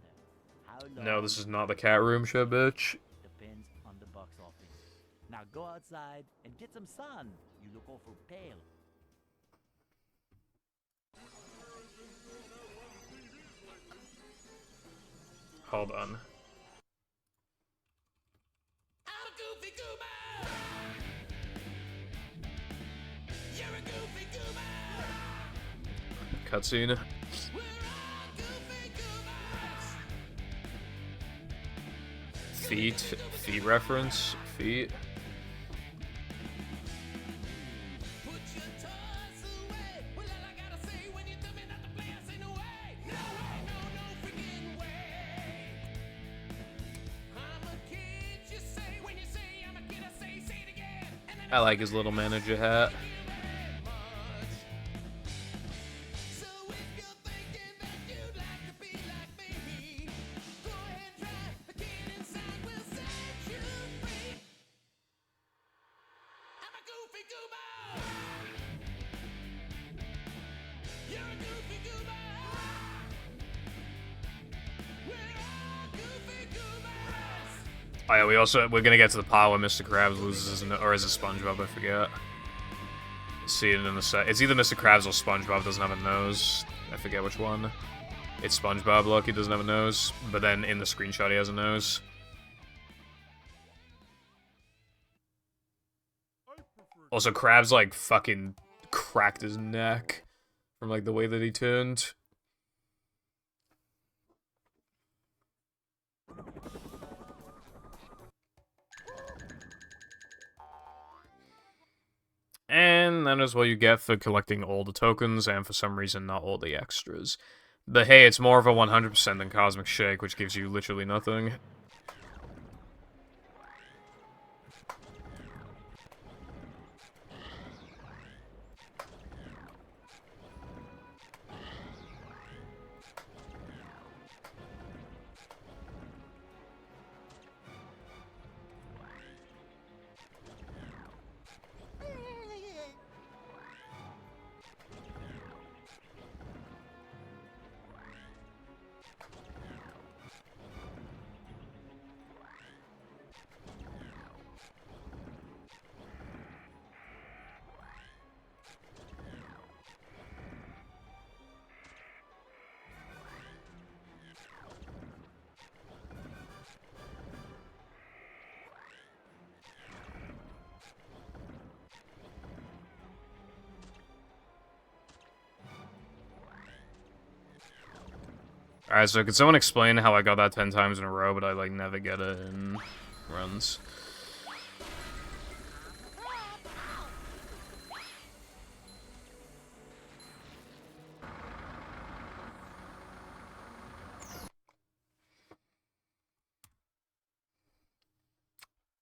how No, long this is not the cat room show, bitch. depends on the box office. Now go outside and get some sun. You look awful pale. Hold on. Cutscene. Feet reference, feet. I like his little manager hat. Oh yeah, we're gonna get to the part where Mr. Krabs loses his, or is it SpongeBob? I forget. See it in the set. It's either Mr. Krabs or SpongeBob doesn't have a nose. I forget which one. It's SpongeBob. Look, he doesn't have a nose, but then in the screenshot he has a nose. Also, Krabs like fucking cracked his neck from like the way that he turned. And that is what you get for collecting all the tokens, and for some reason not all the extras. But hey, it's more of a 100% than Cosmic Shake, which gives you literally nothing. Alright, so could someone explain how I got that 10 times in a row, but I, like, never get it in runs?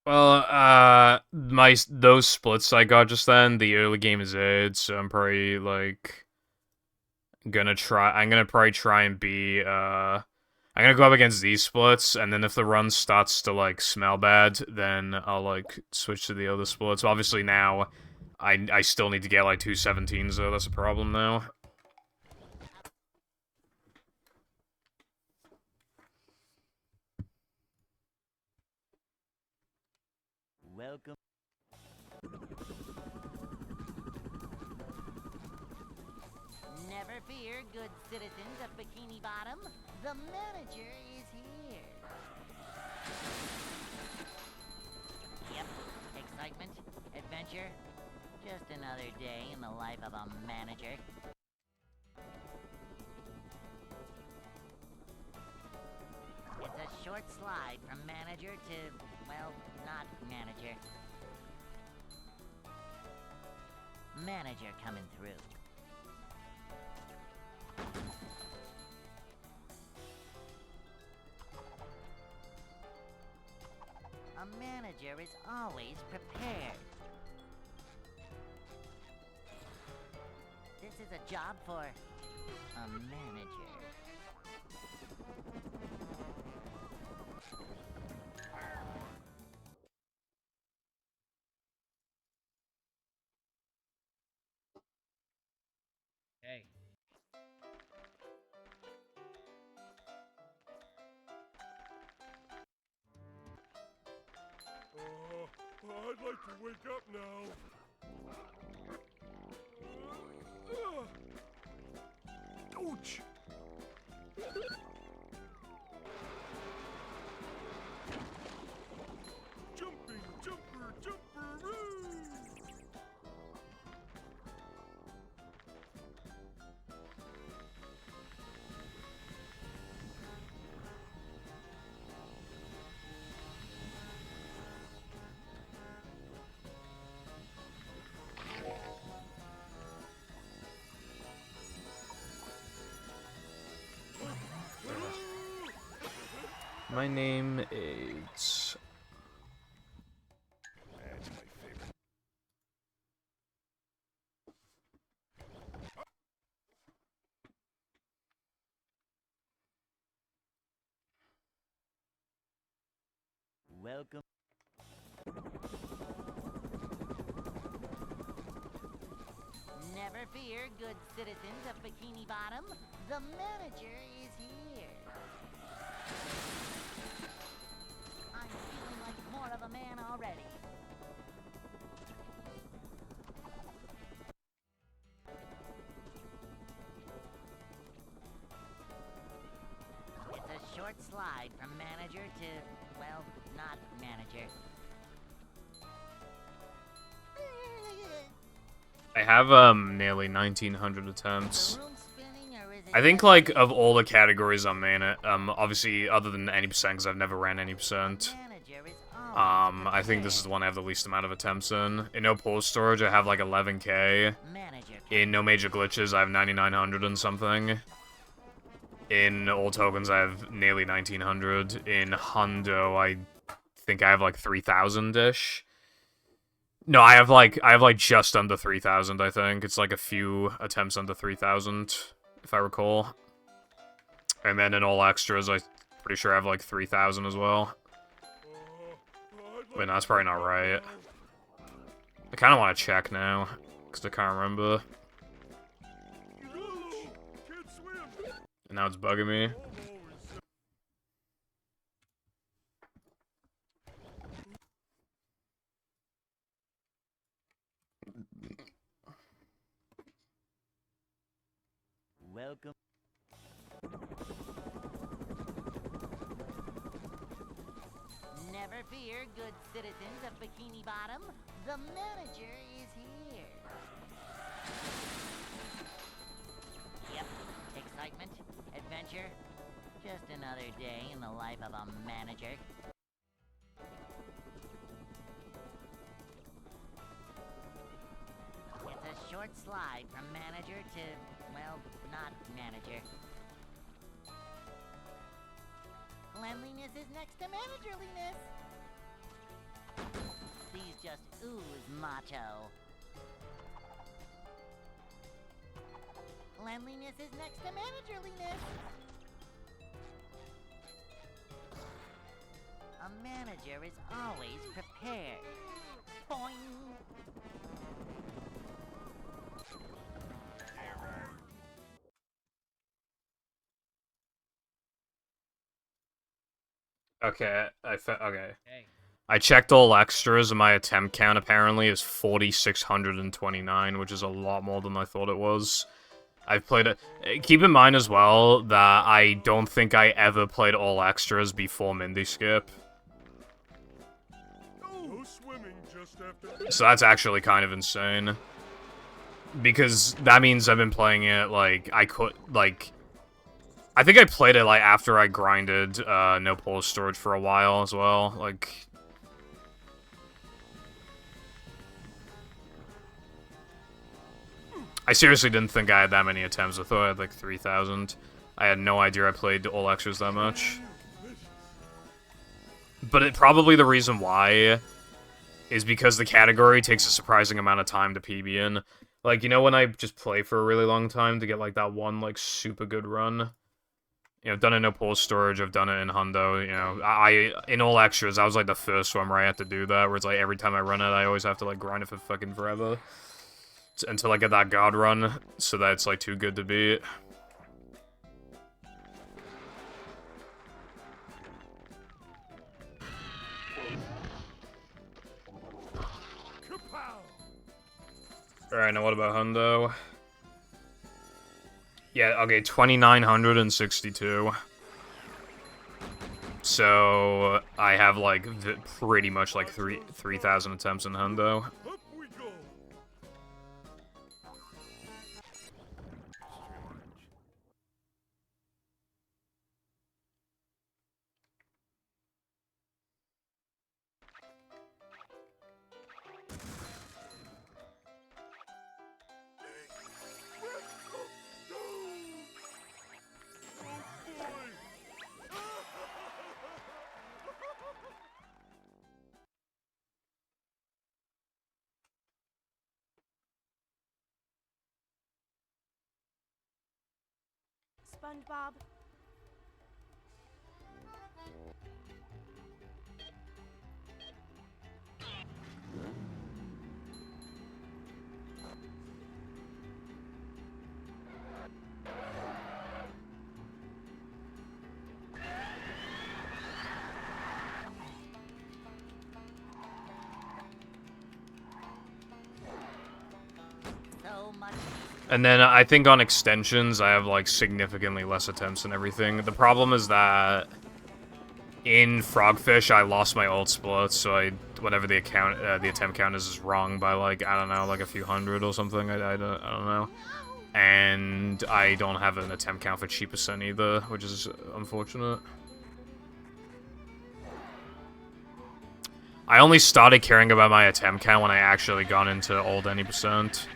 Well, those splits I got just then, the early game is aired, so I'm probably, like... I'm gonna probably try and be, I'm gonna go up against these splits, and then if the run starts to, like, smell bad, then I'll, like, switch to the other splits. Obviously now, I still need to get, like, 2 17s, though, that's a problem now. Welcome. Never fear, good citizens of Bikini Bottom. The manager is here. Yep, excitement, adventure. Just another day in the life of a manager. It's a short slide from manager to, well, not manager. Manager coming through. A manager is always prepared. This is a job for a manager. I'd like to wake up now. Ouch! Jumping, jumper, jumperoo! My name is... Welcome. Never fear, good citizens of Bikini Bottom. The manager is here. I'm feeling like more of a man already. It's a short slide from manager to, well, not manager. I have, nearly 1,900 attempts. The room spinning, or is it I think, just like, me? of all the categories I'm in it, obviously, other than any percent, because I've never ran any percent, Manager is always I think this is the one I have the least amount of attempts in. In No Pause Storage, I have, like, 11k. manager. In No Major Glitches, I have 9,900 and something. In All Tokens, I have nearly 1,900. In Hundo, I think I have, like, 3,000-ish. No, I have like just under 3,000, I think. It's like a few attempts under 3,000, if I recall. And then in all extras, I'm pretty sure I have like 3,000 as well. Wait, no, that's probably not right. I kind of want to check now, because I can't remember. Can't swim! And now it's bugging me. Welcome. Never fear, good citizens of Bikini Bottom. The manager is here. Yep, excitement, adventure. Just another day in the life of a manager. It's a short slide from manager to, well, not manager. Cleanliness is next to managerliness. These just ooze macho. Cleanliness is next to managerliness. A manager is always prepared. Boing. Okay, okay. I checked all extras, and my attempt count apparently is 4,629, which is a lot more than I thought it was. I've played it. Keep in mind as well that I don't think I ever played all extras before Mindy Skip. No swimming just after. So that's actually kind of insane. Because that means I've been playing it, like, I think I played it, like, after I grinded, No Pause Storage for a while as well, like... I seriously didn't think I had that many attempts. I thought I had, like, 3,000. I had no idea I played all extras that much. But probably the reason why is because the category takes a surprising amount of time to PB in. Like, you know when I just play for a really long time to get, like, that one, like, super good run? You know, I've done it in No Pause Storage, I've done it in Hundo, you know, in all extras, I was, like, the first one where I had to do that, where it's, like, every time I run it, I always have to, like, grind it for fucking forever. Until I get that God run, so that it's, like, too good to beat. Alright, now what about hundo? Yeah, okay, 2,962. So I have like pretty much like 3,000 attempts in hundo. Up we go. SpongeBob. So much. And then I think on extensions, I have like significantly less attempts and everything. The problem is that in Frogfish, I lost my ult split, so whatever the attempt count is wrong by like, I don't know, like a few hundred or something. I don't know. And I don't have an attempt count for cheapest either, which is unfortunate. I only started caring about my attempt count when I actually got into old any percent.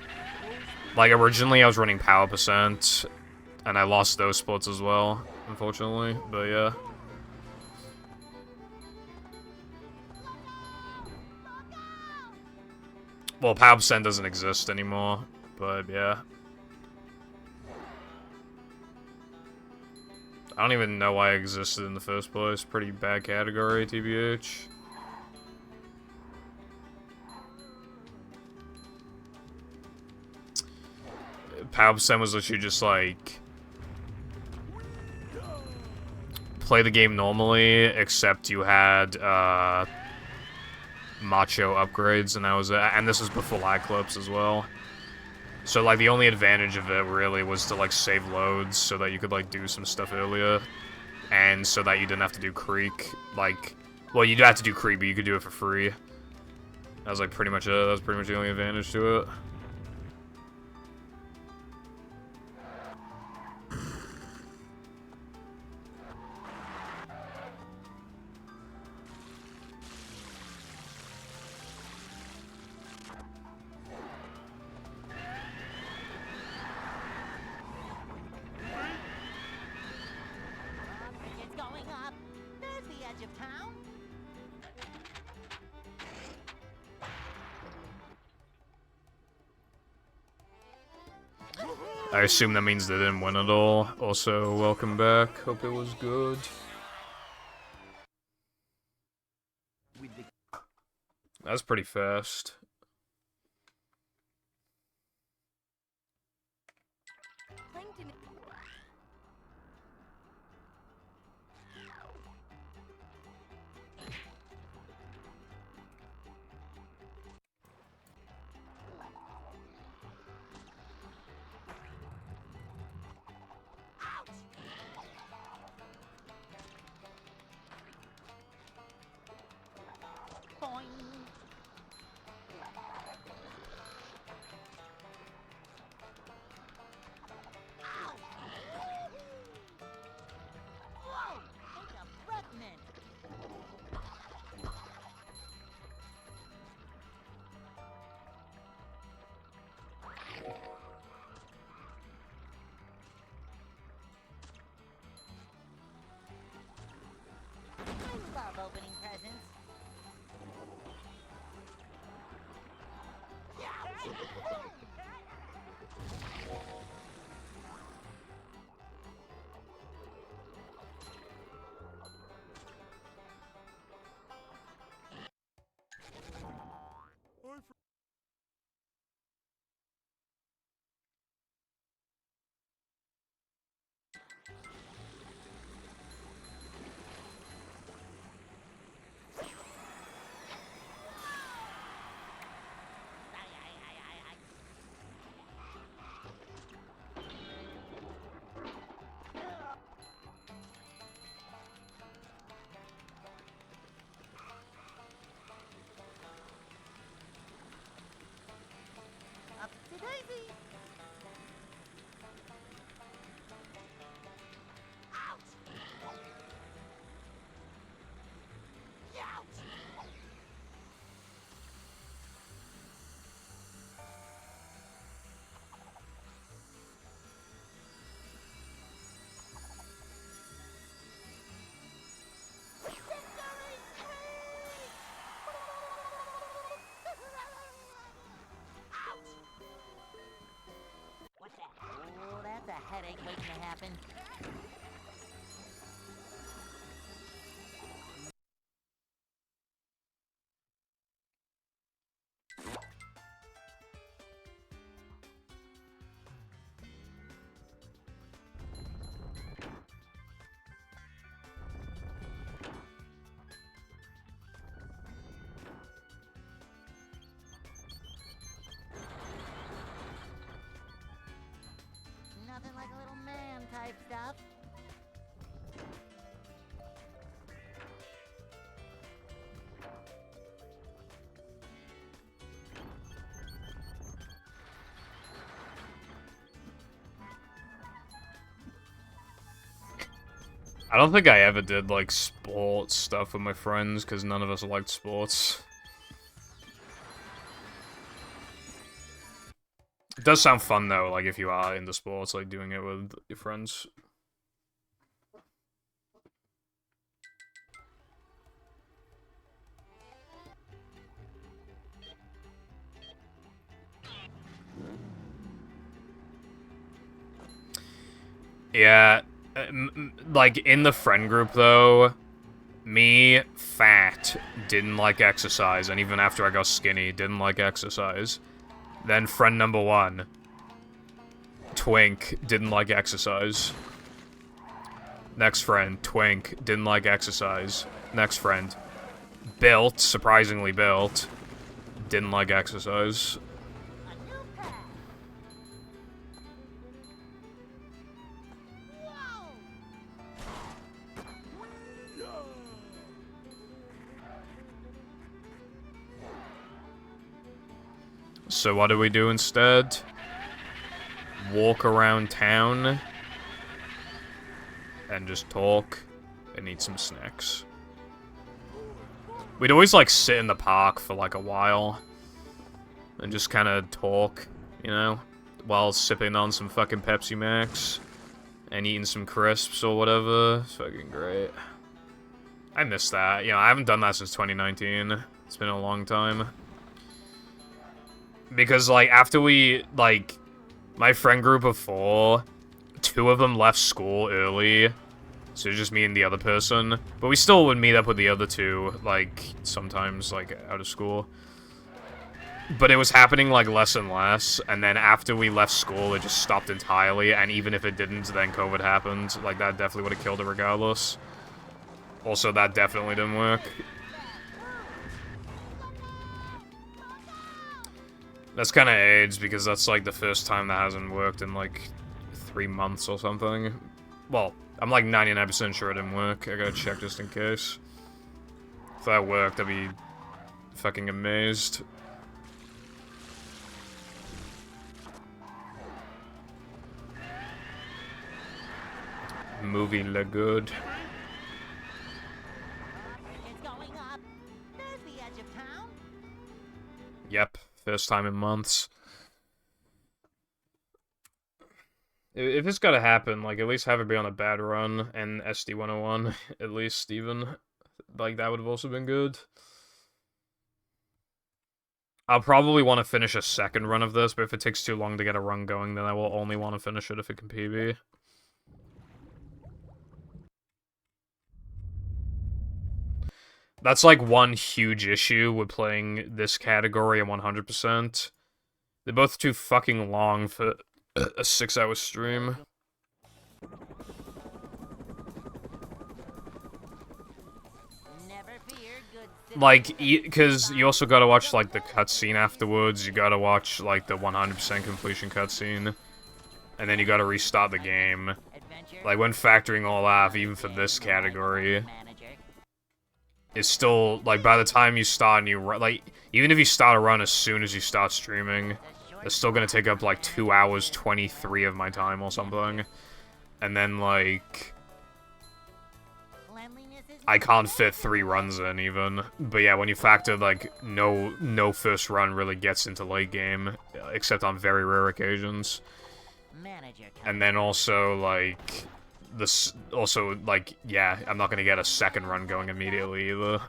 Like, originally I was running power percent, and I lost those splits as well, unfortunately, but yeah. Well, power percent doesn't exist anymore, but yeah. I don't even know why it existed in the first place. Pretty bad category, TBH. Power percent was literally just like play the game normally, except you had macho upgrades, and that was it. And this was before Eclipse as well. So like the only advantage of it really was to like save loads so that you could like do some stuff earlier, and so that you didn't have to do Creek. Like, well, you do have to do Creek, but you could do it for free. That was like pretty much it. That was pretty much the only advantage to it. It's going up. There's the edge of town. I assume that means they didn't win at all. Also, welcome back. Hope it was good. With the That's pretty fast. Plankton. Boing. Whoa! Take a breath mint. I love opening presents. I Oh, that's a headache waiting to happen. Nothing like a little man type stuff. I don't think I ever did, like, sports stuff with my friends, because none of us liked sports. It does sound fun, though, like, if you are into sports, like, doing it with your friends. Yeah, like, in the friend group, though, me, fat, didn't like exercise, and even after I got skinny, didn't like exercise. Then friend number 1, Twink, didn't like exercise. Next friend, Twink, didn't like exercise. Next friend, Built, surprisingly built, didn't like exercise. A new pack. Whoa! So what do we do instead? Walk around town and just talk and eat some snacks. We'd always, like, sit in the park for, like, a while and just kind of talk, you know, while sipping on some fucking Pepsi Max and eating some crisps or whatever. It's fucking great. I miss that. You know, I haven't done that since 2019. It's been a long time. Because, like, after we, like, my friend group of 4, 2 of them left school early, so just me and the other person. But we still would meet up with the other 2, like, sometimes, like, out of school. But it was happening, like, less and less, and then after we left school, it just stopped entirely, and even if it didn't, then COVID happened. Like, that definitely would have killed it regardless. Also, that definitely didn't work. That's kind of AIDS, because that's, like, the first time that hasn't worked in, like, 3 months or something. Well, I'm, like, 99% sure it didn't work. I gotta check just in case. If that worked, I'd be fucking amazed. Movie look good. It's going up. There's the edge of town. Yep, first time in months. If it's gotta happen, like, at least have it be on a bad run, and SD101, at least, even. Like, that would have also been good. I'll probably want to finish a second run of this, but if it takes too long to get a run going, then I will only want to finish it if it can PB. That's, like, one huge issue with playing this category and 100%. They're both too fucking long for a 6-hour stream. Never fear, good citizen. Like, because you also gotta watch, like, the cutscene afterwards, you gotta watch, like, the 100% completion cutscene, and then you gotta restart the game. Adventure. Like, when factoring all out, even for this category, Manager. it's still, like, by the time you start a new run, like, even if you start a run as soon as you start streaming, The It's still gonna take up like 2 hours 23 of my time or something. And then like Cleanliness is I can't fit 3 runs in even. But yeah, when you factor like no first run really gets into late game, except on very rare occasions. manager And then also like this also like yeah, I'm not gonna get a second run going immediately either.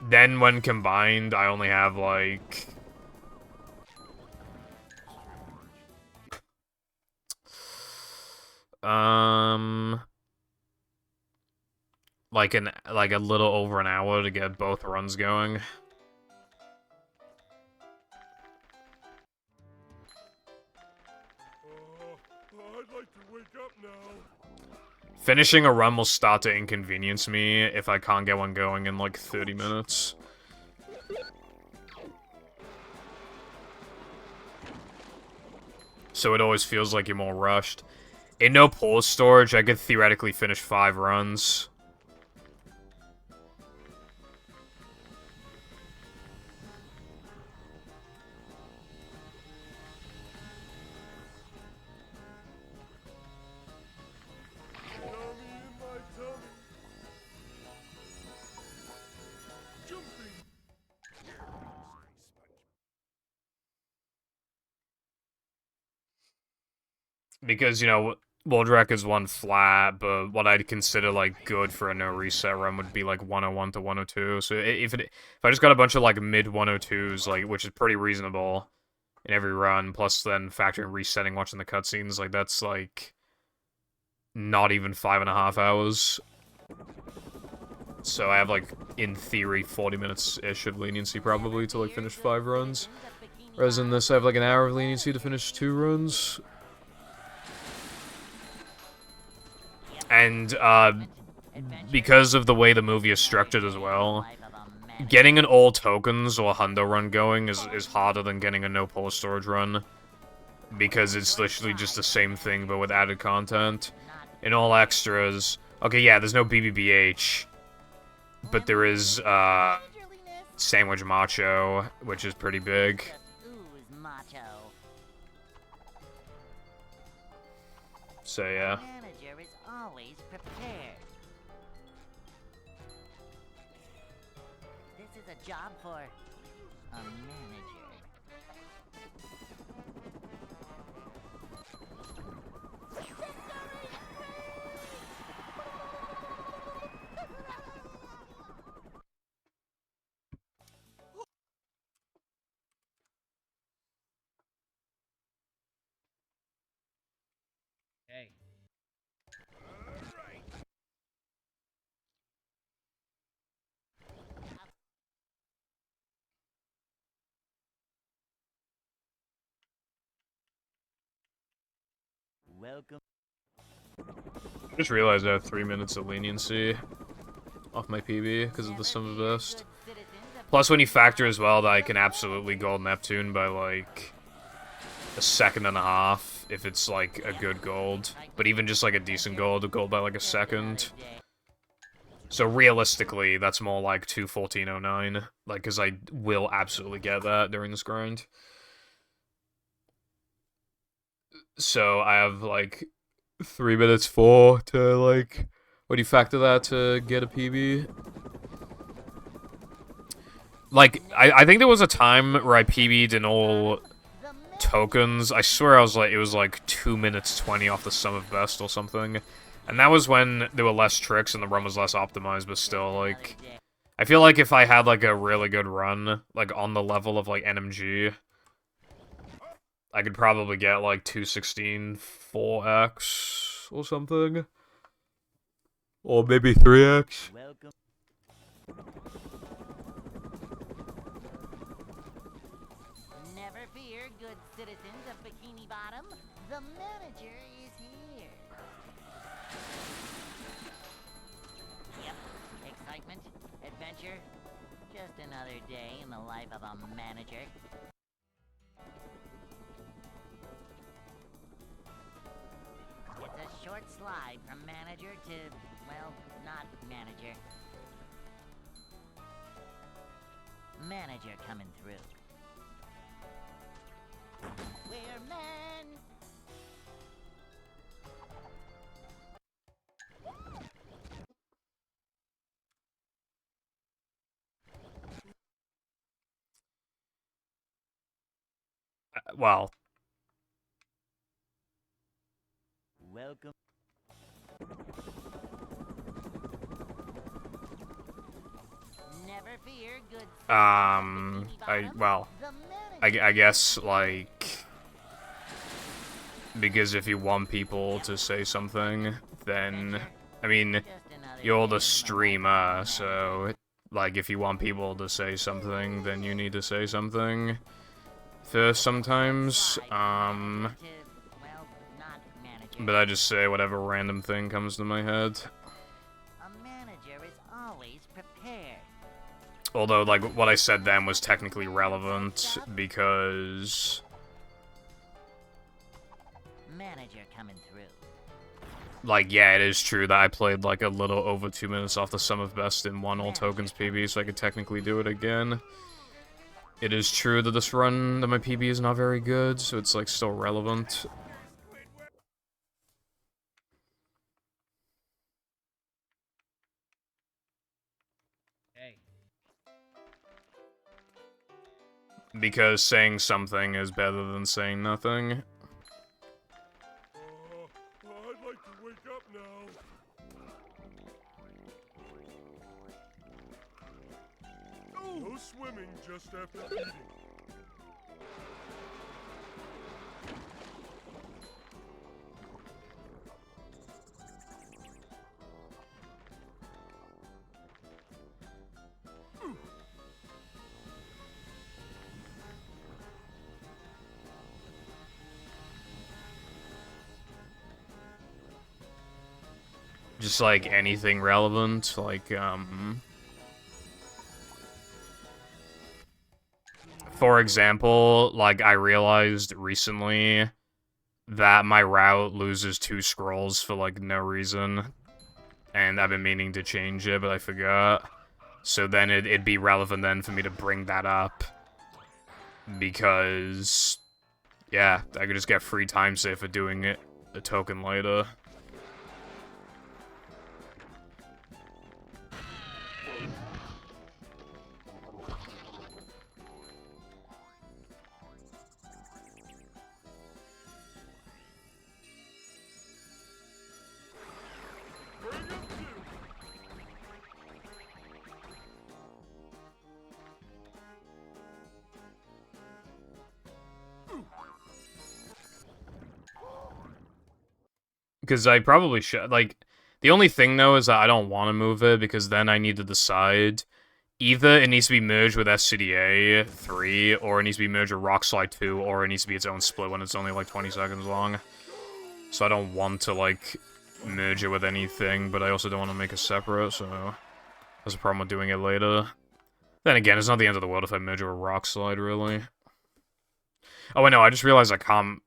Then when combined, I only have like like a little over an hour to get both runs going. I'd like to wake up now. Finishing a run will start to inconvenience me if I can't get one going in like 30 minutes. So it always feels like you're more rushed. In no pause storage, I could theoretically finish 5 runs. Tummy in my tummy. Jumping. Because, you know, World Records 1 flat, but what I'd consider, like, good for a no-reset run would be, like, 101 to 102. So if I just got a bunch of, like, mid-102s, like, which is pretty reasonable in every run, plus then factoring resetting, watching the cutscenes, like, that's, like, not even 5.5 hours. So I have, like, in theory, 40 minutes-ish of leniency, probably, to, like, finish 5 runs. Whereas in this, I have, like, an hour of leniency to finish 2 runs. And, because of the way the movie is structured as well, getting an all tokens or hundo run going is harder than getting a no pause storage run. Because it's literally just the same thing, but with added content. And all extras... Okay, yeah, there's no BBBH. But there is, Sandwich Macho, which is pretty big. ooze macho. So, yeah. Manager is always prepared. This is a job for a manager. Hey. Welcome. I just realized I have 3 minutes of leniency off my PB because of the Sum of the Best. Plus, when you factor as well that I can absolutely gold Neptune by, like, a second and a half if it's, like, a good gold. But even just, like, a decent gold, a gold by, like, a second. So, realistically, that's more like 2:14:09. Like, because I will absolutely get that during this grind. So, I have, like, 3 minutes 4 to, like... What do you factor that to get a PB? Like, I think there was a time where I PB'd in all tokens. I swear I was like, it was like 2 minutes 20 off the Sum of Best or something. And that was when there were less tricks and the run was less optimized, but still, like... I feel like if I had, like, a really good run, like, on the level of, like, NMG, I could probably get, like, 216 4x or something. Or maybe 3x. Welcome. Never fear, good citizens of Bikini Bottom. The manager is here. Yep, excitement, adventure. Just another day in the life of a manager. It's a short slide from manager to, well, not manager. Manager coming through. We're men. Well, Welcome. Never fear, good well, the manager. I guess, like, because if you want people to say something, then, I mean, Just another you're day the in streamer, life of a so, like, if you want people to say something, then you need to say something first sometimes, manager. Well, not manager. but I just say whatever random thing comes to my head. A manager is always prepared. Although, like, what I said then was technically relevant, because... Manager coming through. Like, yeah, it is true that I played, like, a little over 2 minutes off the sum of best in one all tokens PB, so I could technically do it again. It is true that this run, that my PB is not very good, so it's, like, still relevant. Hey. Because saying something is better than saying nothing. I'd like to wake up now. No swimming just after eating. Just, like, anything relevant, like, for example, like, I realized recently that my route loses 2 scrolls for, like, no reason. And I've been meaning to change it, but I forgot. So then it'd be relevant then for me to bring that up. Because, yeah, I could just get free time save for doing it a token later. Bring 'em to. Because I probably should, like, the only thing, though, is that I don't want to move it, because then I need to decide, either it needs to be merged with SCDA 3, or it needs to be merged with Rockslide 2, or it needs to be its own split when it's only, like, 20 seconds long. So I don't want to, like, merge it with anything, but I also don't want to make it separate, so there's a problem with doing it later. Then again, it's not the end of the world if I merge it with Rockslide, really. Oh, wait, no, I just realized I can't...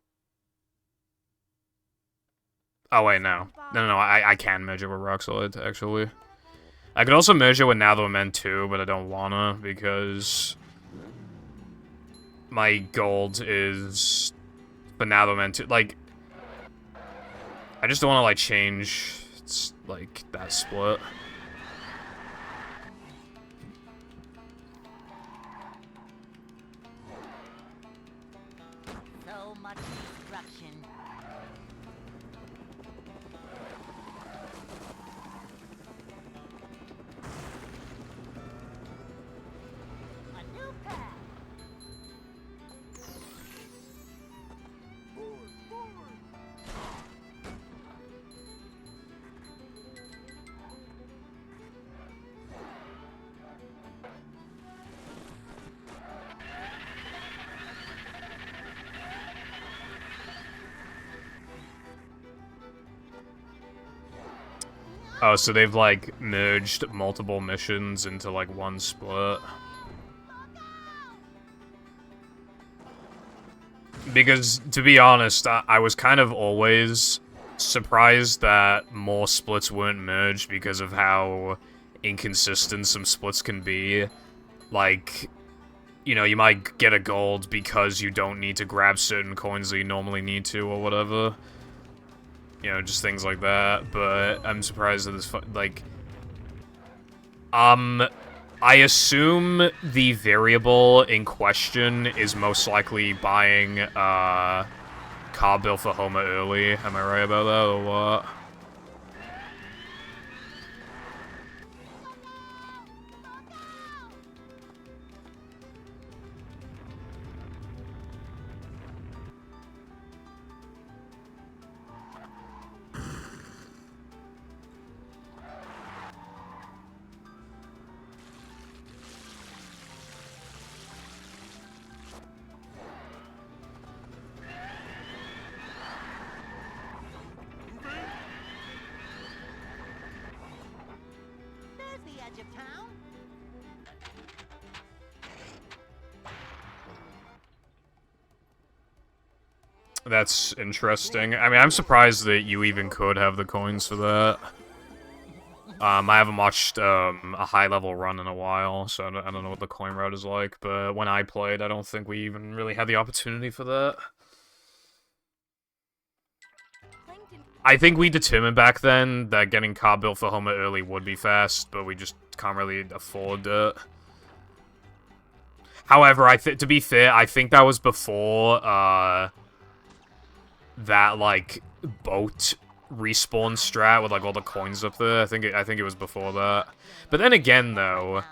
Oh, wait, no. No, I can merge it with Rockslide, actually. I could also merge it with Now That We're Men too, but I don't wanna, because... my gold is... for Now That We're Men 2, like... I just don't wanna, like, change... it's, like, that split. So much destruction. A new path. Oh, so they've, like, merged multiple missions into, like, one split. Because, to be honest, I was kind of always surprised that more splits weren't merged because of how inconsistent some splits can be. Like, you know, you might get a gold because you don't need to grab certain coins that you normally need to, or whatever. You know, just things like that, but I'm surprised that this, like... I assume the variable in question is most likely buying, car bill for Homer early. Am I right about that, or what? There's the edge of town. That's interesting. I mean, I'm surprised that you even could have the coins for that. I haven't watched a high-level run in a while, so I don't know what the coin route is like, but when I played, I don't think we even really had the opportunity for that. Plankton. I think we determined back then that getting car built for Homer early would be fast, but we just can't really afford it. However, to be fair, I think that was before, that, like, boat respawn strat with, like, all the coins up there. I think it was before that. But then again, though,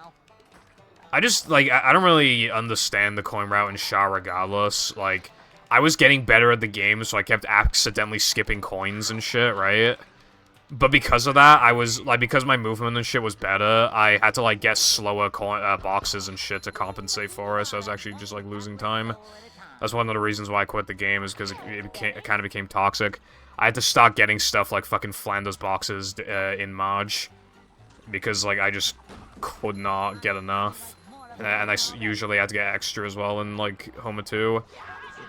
I just, like, I don't really understand the coin route in Sha regardless. Like, I was getting better at the game, so I kept accidentally skipping coins and shit, right? But because of that, I was, like, because my movement and shit was better, I had to, like, get slower boxes and shit to compensate for it, so I was actually just, like, losing time. That's one of the reasons why I quit the game, is because it kind of became toxic. I had to start getting stuff like fucking Flanders boxes in Marge, because, like, I just could not get enough. And I usually had to get extra as well in, like, Homer 2.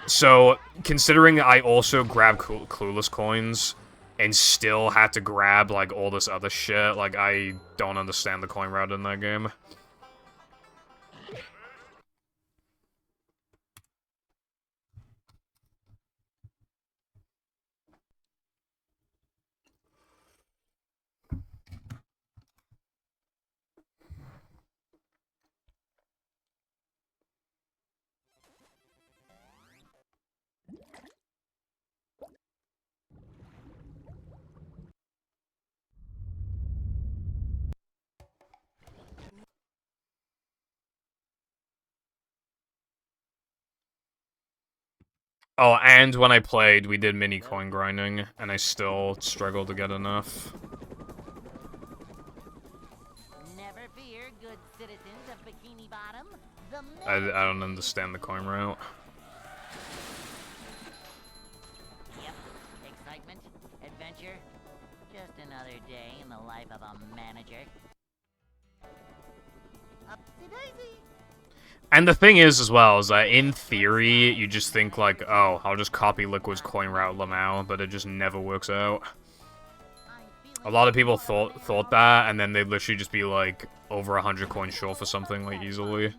So, considering I also grabbed Clueless coins, and still had to grab, like, all this other shit, like, I don't understand the coin route in that game. Oh, and when I played, we did mini coin grinding, and I still struggled to get enough. Never fear, good citizens of Bikini Bottom. The I don't understand the coin route. Yep. Excitement, adventure. Just another day in the life of a manager. Upsy daisy. And the thing is, as well, is that in theory, you just think, like, oh, I'll just copy Liquid's coin route Lamau, but it just never works out. A lot of people thought that, and then they'd literally just be, like, over 100 coins short for something, like, easily.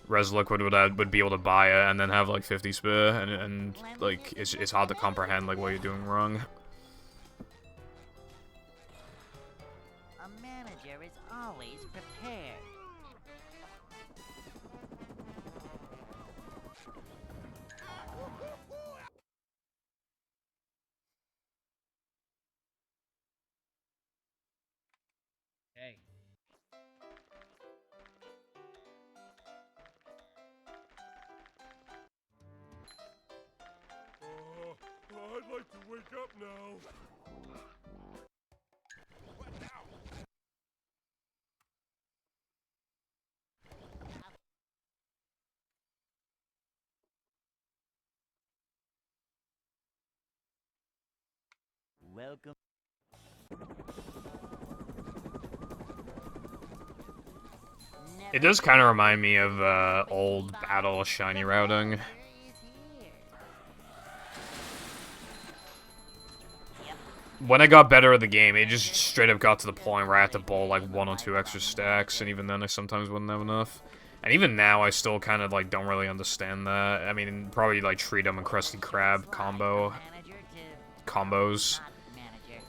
Res Liquid would be able to buy it, and then have, like, 50 spare, and like, it's hard to comprehend, like, what you're doing wrong. A manager is always prepared. Hey. I'd like to wake up now. Welcome. It does kind of remind me of old Battle Shiny routing. When I got better at the game, it just straight up got to the point where I had to bowl like 1 or 2 extra stacks, and even then I sometimes wouldn't have enough. And even now, I still kind of, like, don't really understand that. I mean, probably, like, Tree Dome and Krusty Krab combo... Manager to combos. not manager.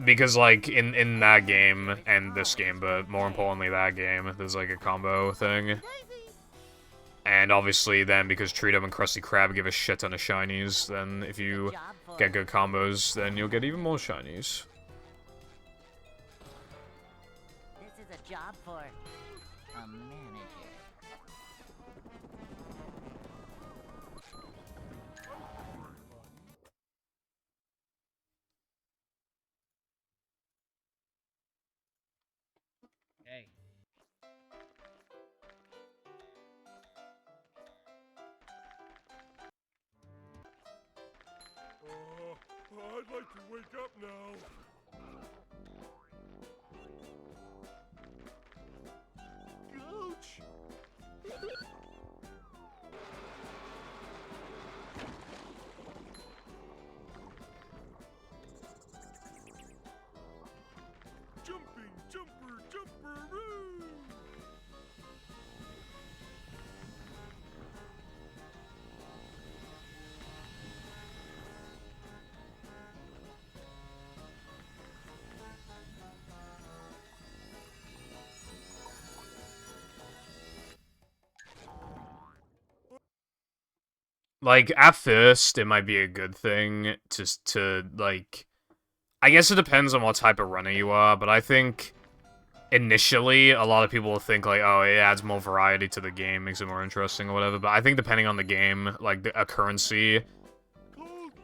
Because, like, in that game, and this game, but more importantly that game, there's, like, a combo thing. And obviously then, because Tree Dome and Krusty Krab give a shit ton of shinies, then if you Job for get good combos, then you'll get even more shinies. This is a job for a manager. Hey. I'd like to wake up now. Gooch! Jumping, jumper, jumperoo! Like, at first, it might be a good thing to like... I guess it depends on what type of runner you are, but I think... Initially, a lot of people will think, like, oh, it adds more variety to the game, makes it more interesting or whatever, but I think depending on the game, like, a currency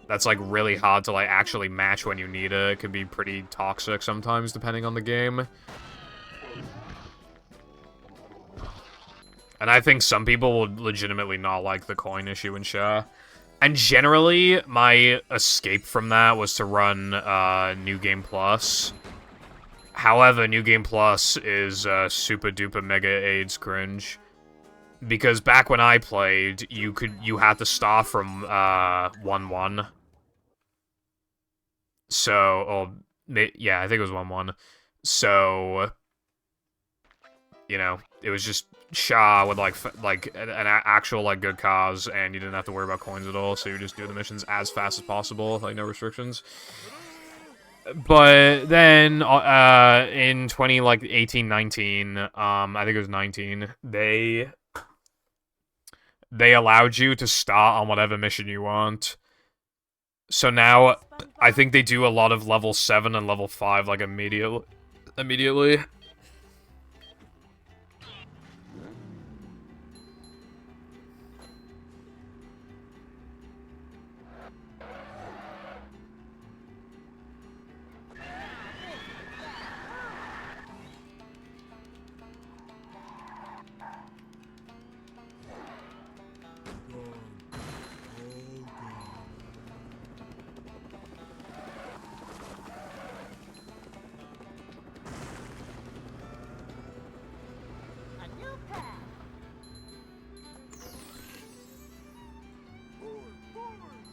that's, like, really hard to, like, actually match when you need it, it can be pretty toxic sometimes, depending on the game. And I think some people will legitimately not like the coin issue in Sha. And generally, my escape from that was to run New Game Plus. However, New Game Plus is super duper mega AIDS cringe. Because back when I played, you had to start from 1-1. So, yeah, I think it was 1-1. So, you know, it was just Sha with like an actual like good cause, and you didn't have to worry about coins at all. So you just do the missions as fast as possible, like no restrictions. But then in 2018-19, I think it was 19, they allowed you to start on whatever mission you want. So now I think they do a lot of level 7 and level 5 like immediately. A new path. Forward, forward!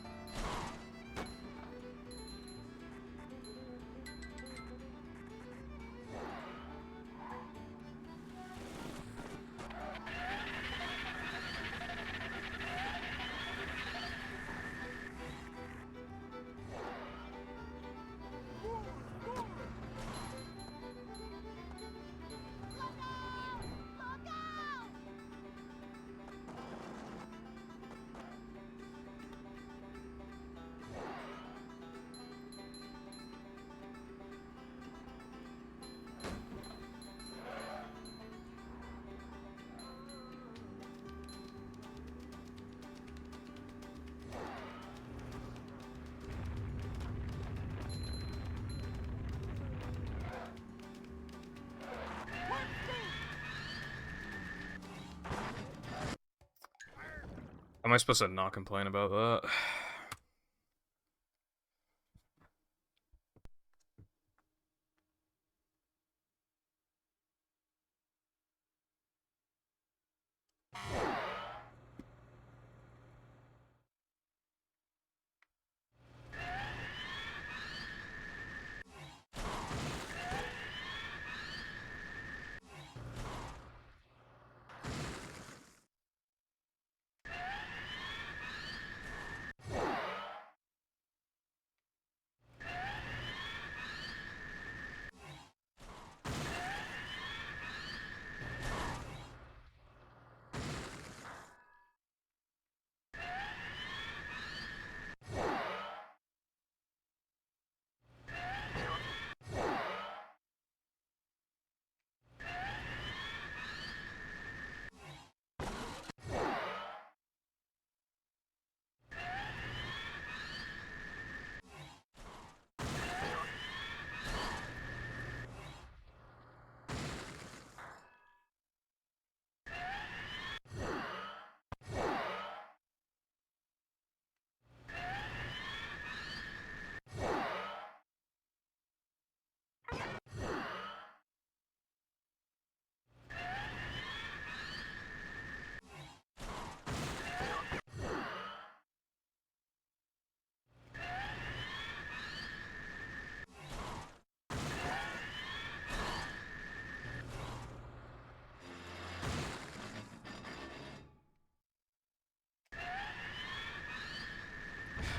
Am I supposed to not complain about that?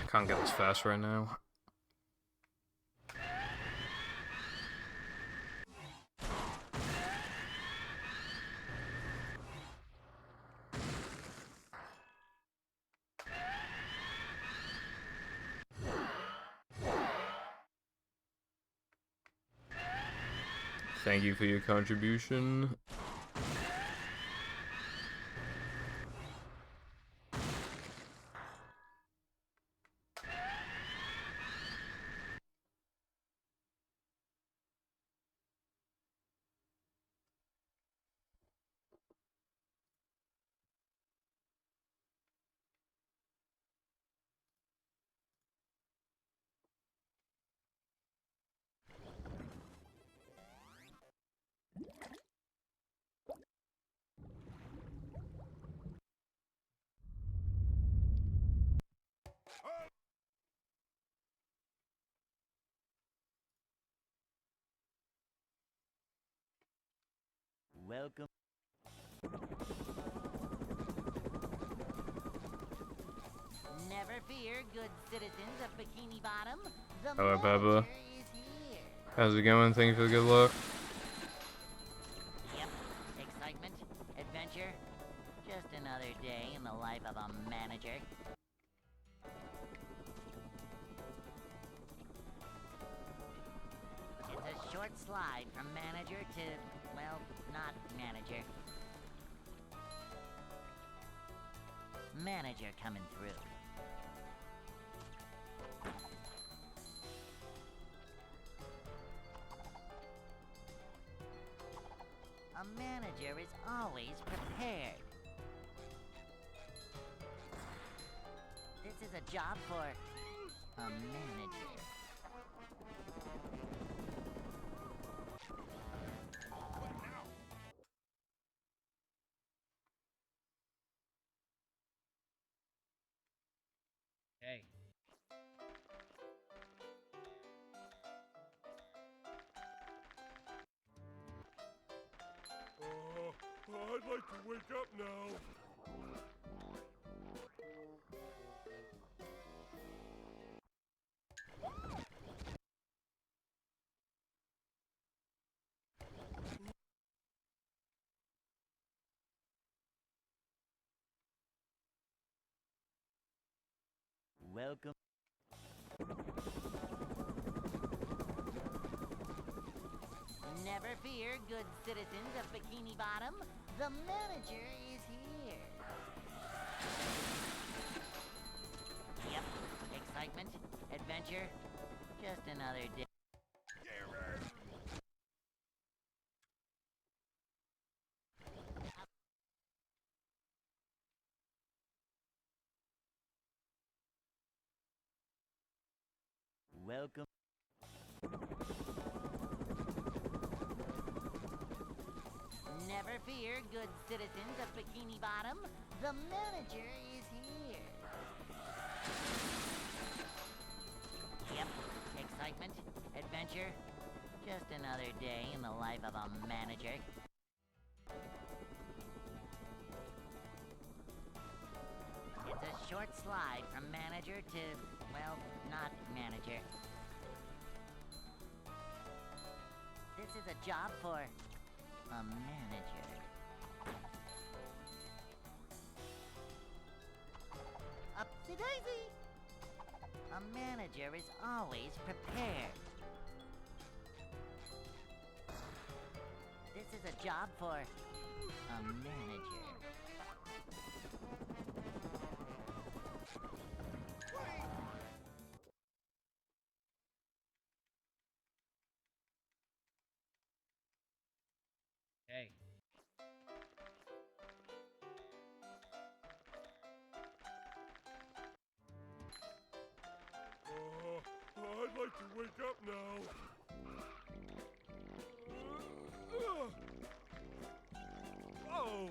Can't get this fast right now. Thank you for your contribution. Welcome. Never fear, good citizens of Bikini Bottom. The Hello, Peppa. manager is here. How's it going? Thank you for the good luck. Yep, excitement, adventure. Just another day in the life of a manager. It's a short slide from manager to, well, not manager. Manager coming through. A manager is always prepared. This is a job for a manager. Hey. I'd like to wake up now. Welcome. Never fear, good citizens of Bikini Bottom. The manager is here. Yep, excitement, adventure. Just another day. Welcome. Never fear, good citizens of Bikini Bottom. The manager is here. Yep, excitement, adventure. Just another day in the life of a manager. It's a short slide from manager to, well, not manager. This is a job for a manager. Upsy daisy! A manager is always prepared. This is a job for a manager. Hey. I'd like to wake up now. Oh!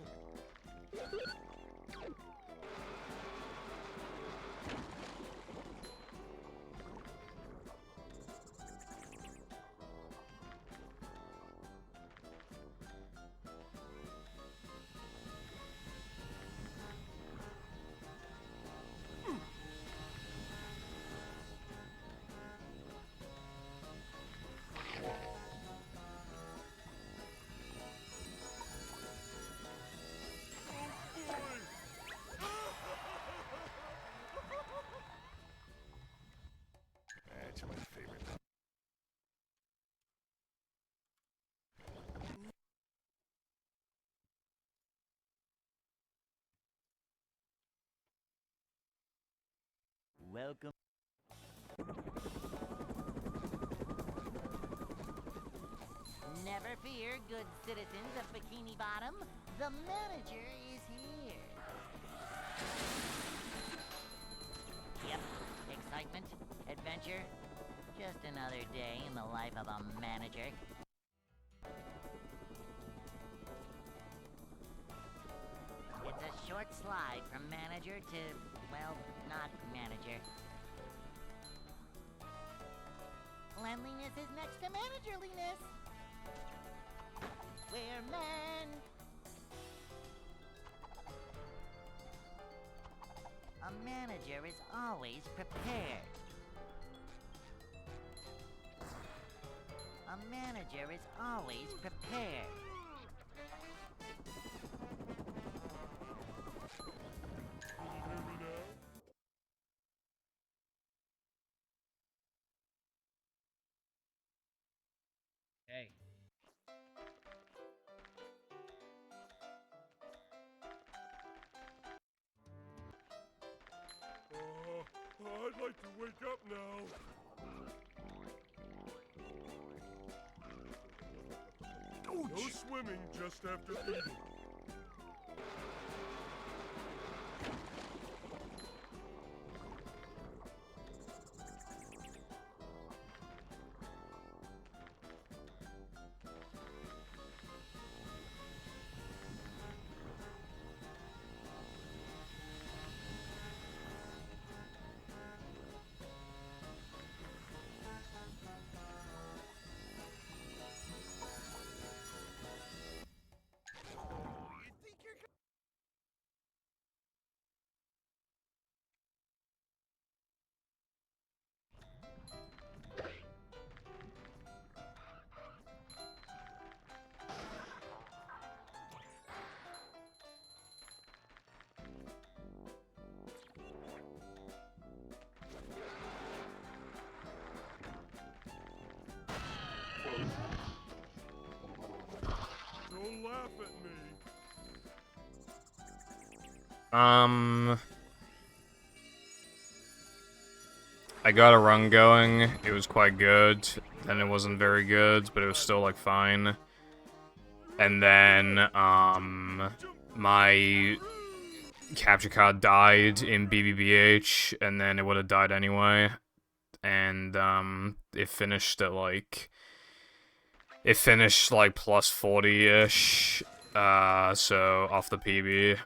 Welcome. Never fear, good citizens of Bikini Bottom. The manager is here. Yep, excitement, adventure. Just another day in the life of a manager. It's a short slide from manager to, well, not manager. Cleanliness is next to managerliness. We're men. A manager is always prepared. A manager is always prepared. Can you hear me now? Hey. I'd like to wake up now. No swimming just after eating. Don't laugh at me. I got a run going. It was quite good. Then it wasn't very good, but it was still, like, fine. And then, my capture card died in BBBH, and then it would have died anyway. And, it finished at, like... It finished, like, plus 40-ish, so, off the PB.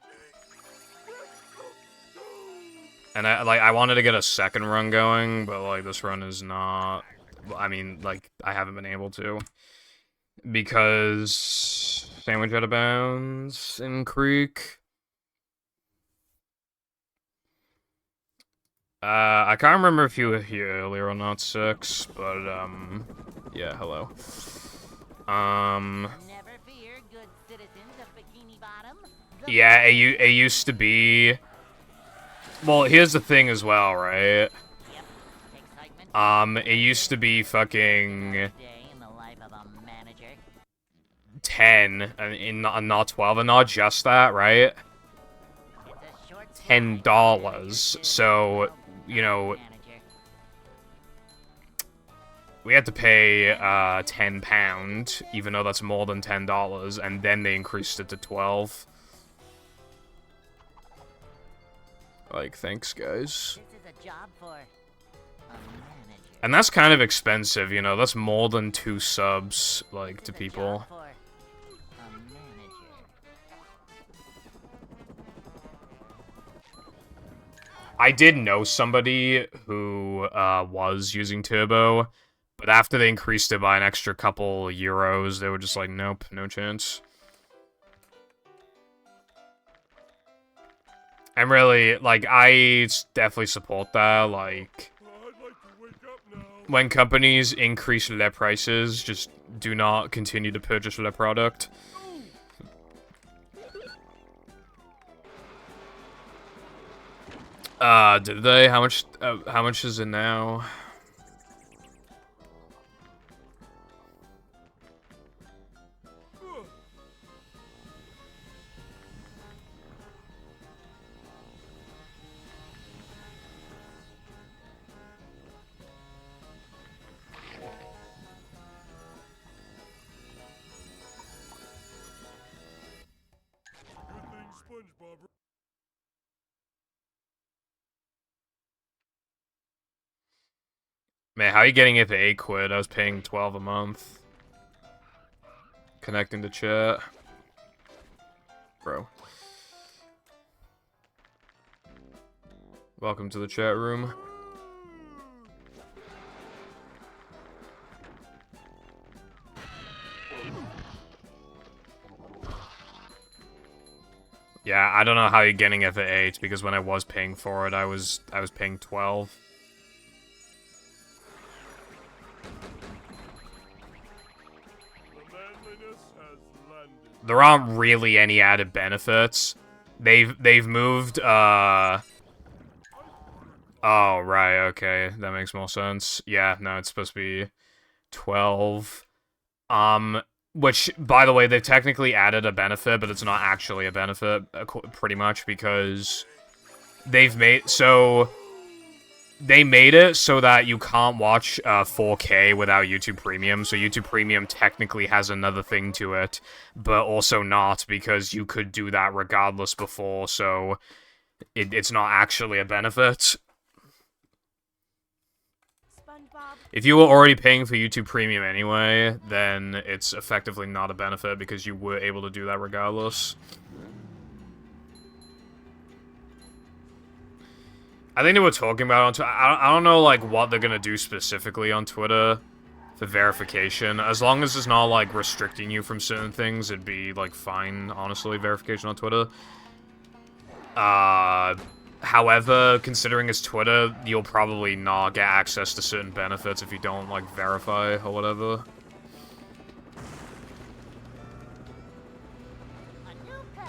And I wanted to get a second run going, but, like, this run is not... I mean, like, I haven't been able to. Because... Sandwich out of bounds in Creek. I can't remember if you were here earlier or not, Six, but, yeah, hello. Never fear, good citizens of Bikini Bottom. The Yeah, it used to be... Well, here's the thing as well, right? Yep, excitement. It used to be fucking Day in the life of a manager. 10, and not 12, and not just that, right? It's a short slide $10. from manager to, So, well, you not know, manager. we had to pay, £10, even though that's more than $10, and then they increased it to 12. Like, thanks, guys. This is a job for a manager. And that's kind of expensive, you know, that's more than 2 subs, like, to This is a people. job for a manager. I did know somebody who, was using Turbo, but after they increased it by an extra couple euros, they were just like, nope, no chance. And really, like, I definitely support that, like, I'd like to wake up now. when companies increase their prices, just do not continue to purchase their product. Did they? How much is it now? SpongeBob. Man, how are you getting it for 8 quid? I was paying 12 a month. Connecting to chat. Bro. Welcome to the chat room. Yeah, I don't know how you're getting it for 8, because when I was paying for it, I was paying 12. The manliness has landed. There aren't really any added benefits. They've moved, Oh, right, okay. That makes more sense. Yeah, no, it's supposed to be 12. Which, by the way, they've technically added a benefit, but it's not actually a benefit, pretty much, because they've made, they made it so that you can't watch 4K without YouTube Premium, so YouTube Premium technically has another thing to it, but also not, because you could do that regardless before, so it's not actually a benefit. SpongeBob. If you were already paying for YouTube Premium anyway, then it's effectively not a benefit because you were able to do that regardless. I think they were talking about on Twitter. I don't know like what they're gonna do specifically on Twitter for verification. As long as it's not like restricting you from certain things, it'd be like fine, honestly, verification on Twitter. However, considering it's Twitter, you'll probably not get access to certain benefits if you don't, like, verify or whatever. A new pack.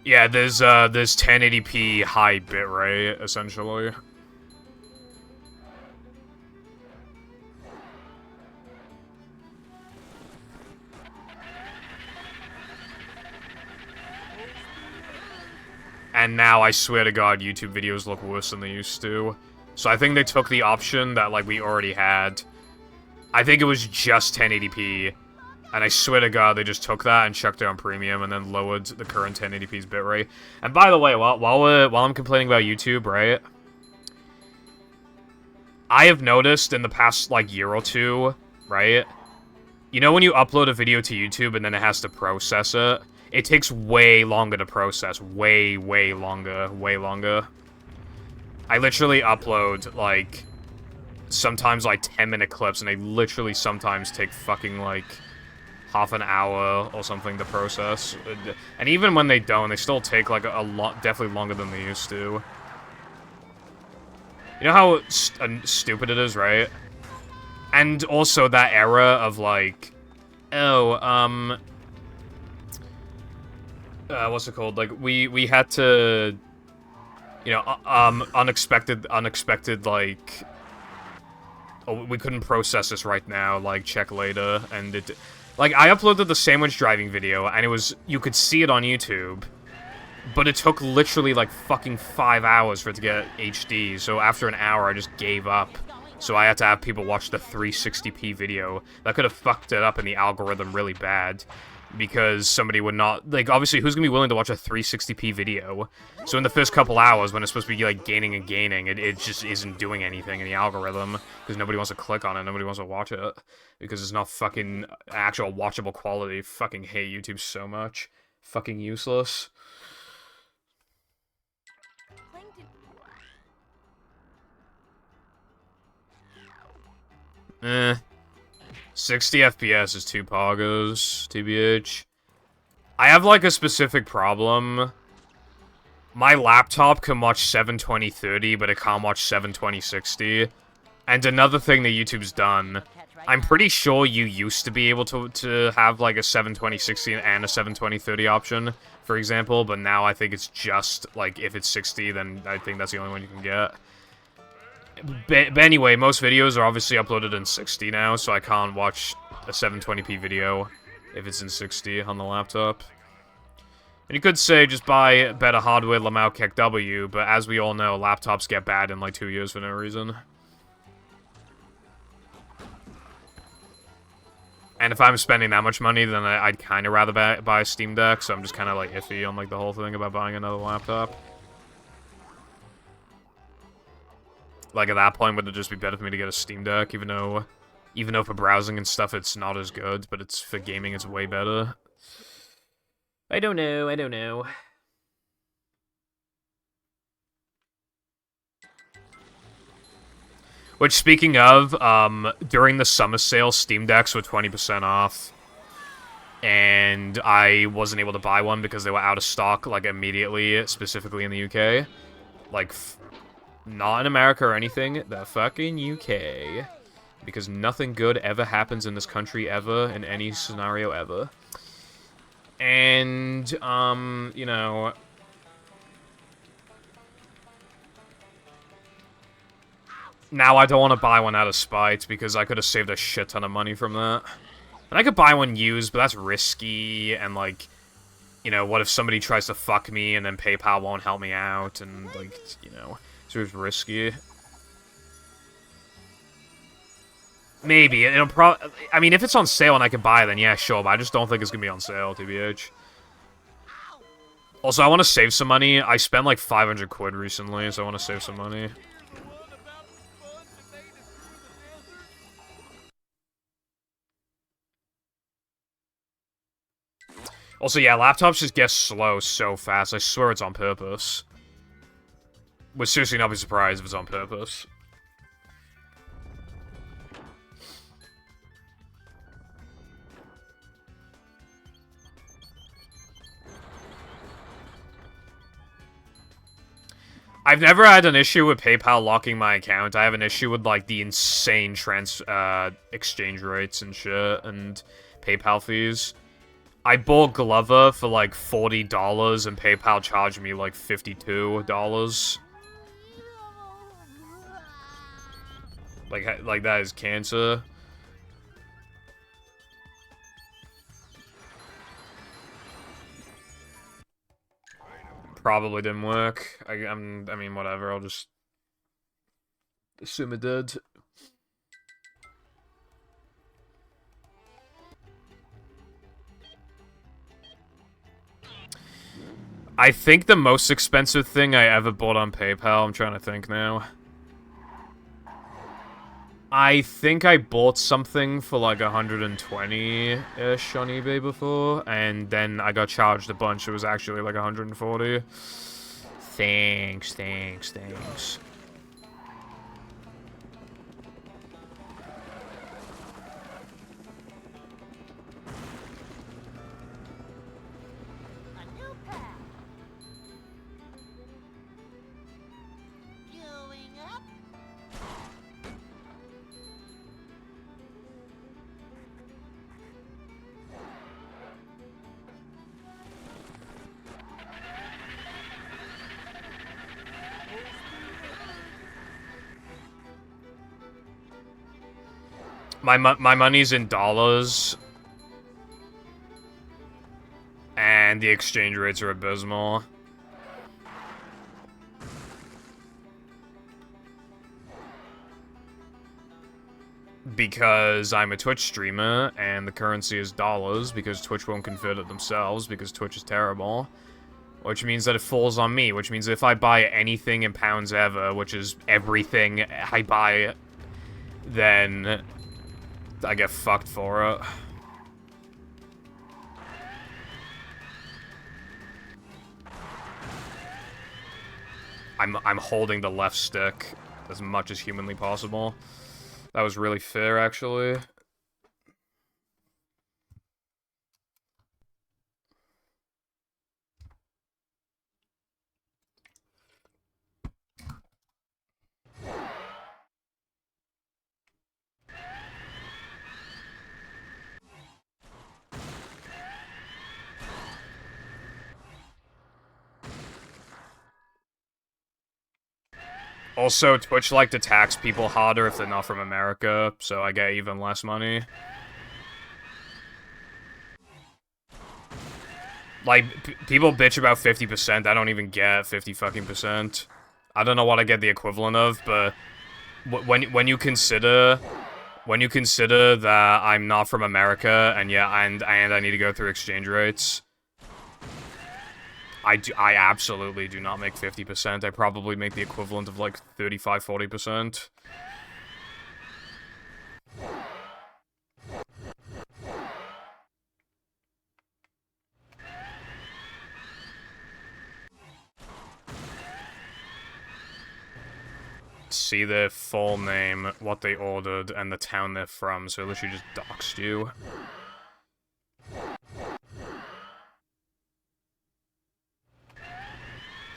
Yeah, there's 1080p high bitrate, essentially. And now, I swear to God, YouTube videos look worse than they used to. So I think they took the option that, like, we already had. I think it was just 1080p. And I swear to God, they just took that and chucked it on premium and then lowered the current 1080p's bitrate. And by the way, while I'm complaining about YouTube, right? I have noticed in the past, like, year or two, right? You know when you upload a video to YouTube and then it has to process it? It takes way longer to process. Way longer. Way longer. I literally upload, like, sometimes, like, 10-minute clips, and they literally sometimes take fucking, like, half an hour or something to process. And even when they don't, they still take, like, a lot, definitely longer than they used to. You know how stupid it is, right? And also that era of, like, oh, what's it called? Like, we had to, you know, unexpected, like, oh, we couldn't process this right now, like, check later, and it, like, I uploaded the sandwich driving video, and it was, you could see it on YouTube, but it took literally, like, fucking 5 hours for it to get HD, so after an hour, I just gave up. So I had to have people watch the 360p video. That could have fucked it up in the algorithm really bad. Because somebody would not, like, obviously, who's gonna be willing to watch a 360p video? So in the first couple hours, when it's supposed to be, like, gaining, it just isn't doing anything in the algorithm. Because nobody wants to click on it, nobody wants to watch it. Because it's not fucking actual watchable quality. Fucking hate YouTube so much. Fucking useless. Plankton. 60 FPS is 2 poggers, TBH. I have, like, a specific problem. My laptop can watch 720-30, but it can't watch 720-60. And another thing that YouTube's done, I'm pretty sure you used to be able to have, like, a 720-60 and a 720-30 option, for example, but now I think it's just, like, if it's 60, then I think that's the only one you can get. But anyway, most videos are obviously uploaded in 60 now, so I can't watch a 720p video if it's in 60 on the laptop. And you could say just buy better hardware, Lamau Keck W, but as we all know, laptops get bad in like 2 years for no reason. And if I'm spending that much money, then I'd kind of rather buy a Steam Deck, so I'm just kind of, like, iffy on, like, the whole thing about buying another laptop. Like, at that point, would it just be better for me to get a Steam Deck, even though for browsing and stuff, it's not as good, but it's for gaming, it's way better? I don't know. Which, speaking of, during the summer sale, Steam Decks were 20% off. And I wasn't able to buy one because they were out of stock, like, immediately, specifically in the UK. Like, not in America or anything, the fucking UK. Because nothing good ever happens in this country ever, in any scenario ever. And, you know... Now I don't want to buy one out of spite, because I could have saved a shit ton of money from that. And I could buy one used, but that's risky, and, like, you know, what if somebody tries to fuck me, and then PayPal won't help me out, and, like, you know, so it's risky. Maybe, it'll probably, I mean, if it's on sale and I can buy it, then yeah, sure, but I just don't think it's gonna be on sale, TBH. Also, I want to save some money. I spent, like, 500 quid recently, so I want to save some money. Also, yeah, laptops just get slow so fast. I swear it's on purpose. Would seriously not be surprised if it's on purpose. I've never had an issue with PayPal locking my account. I have an issue with, like, the insane exchange rates and shit, and PayPal fees. I bought Glover for, like, $40, and PayPal charged me, like, $52. Like, that is cancer. Probably didn't work. I mean, whatever, I'll just assume it did. I think the most expensive thing I ever bought on PayPal, I'm trying to think now. I think I bought something for like 120-ish on eBay before, and then I got charged a bunch. It was actually like 140. Thanks. A new path. Going up. My money's in dollars. And the exchange rates are abysmal. Because I'm a Twitch streamer, and the currency is dollars, because Twitch won't convert it themselves, because Twitch is terrible. Which means that it falls on me, which means if I buy anything in pounds ever, which is everything I buy, then I get fucked for it. I'm holding the left stick as much as humanly possible. That was really fair, actually. Also, Twitch like to tax people harder if they're not from America, so I get even less money. Like, people bitch about 50%, I don't even get 50 fucking percent. I don't know what I get the equivalent of, but when you consider When you consider that I'm not from America, and yeah, and I need to go through exchange rates, I absolutely do not make 50%. I probably make the equivalent of like 35-40%. See their full name, what they ordered, and the town they're from, so it literally just doxed you.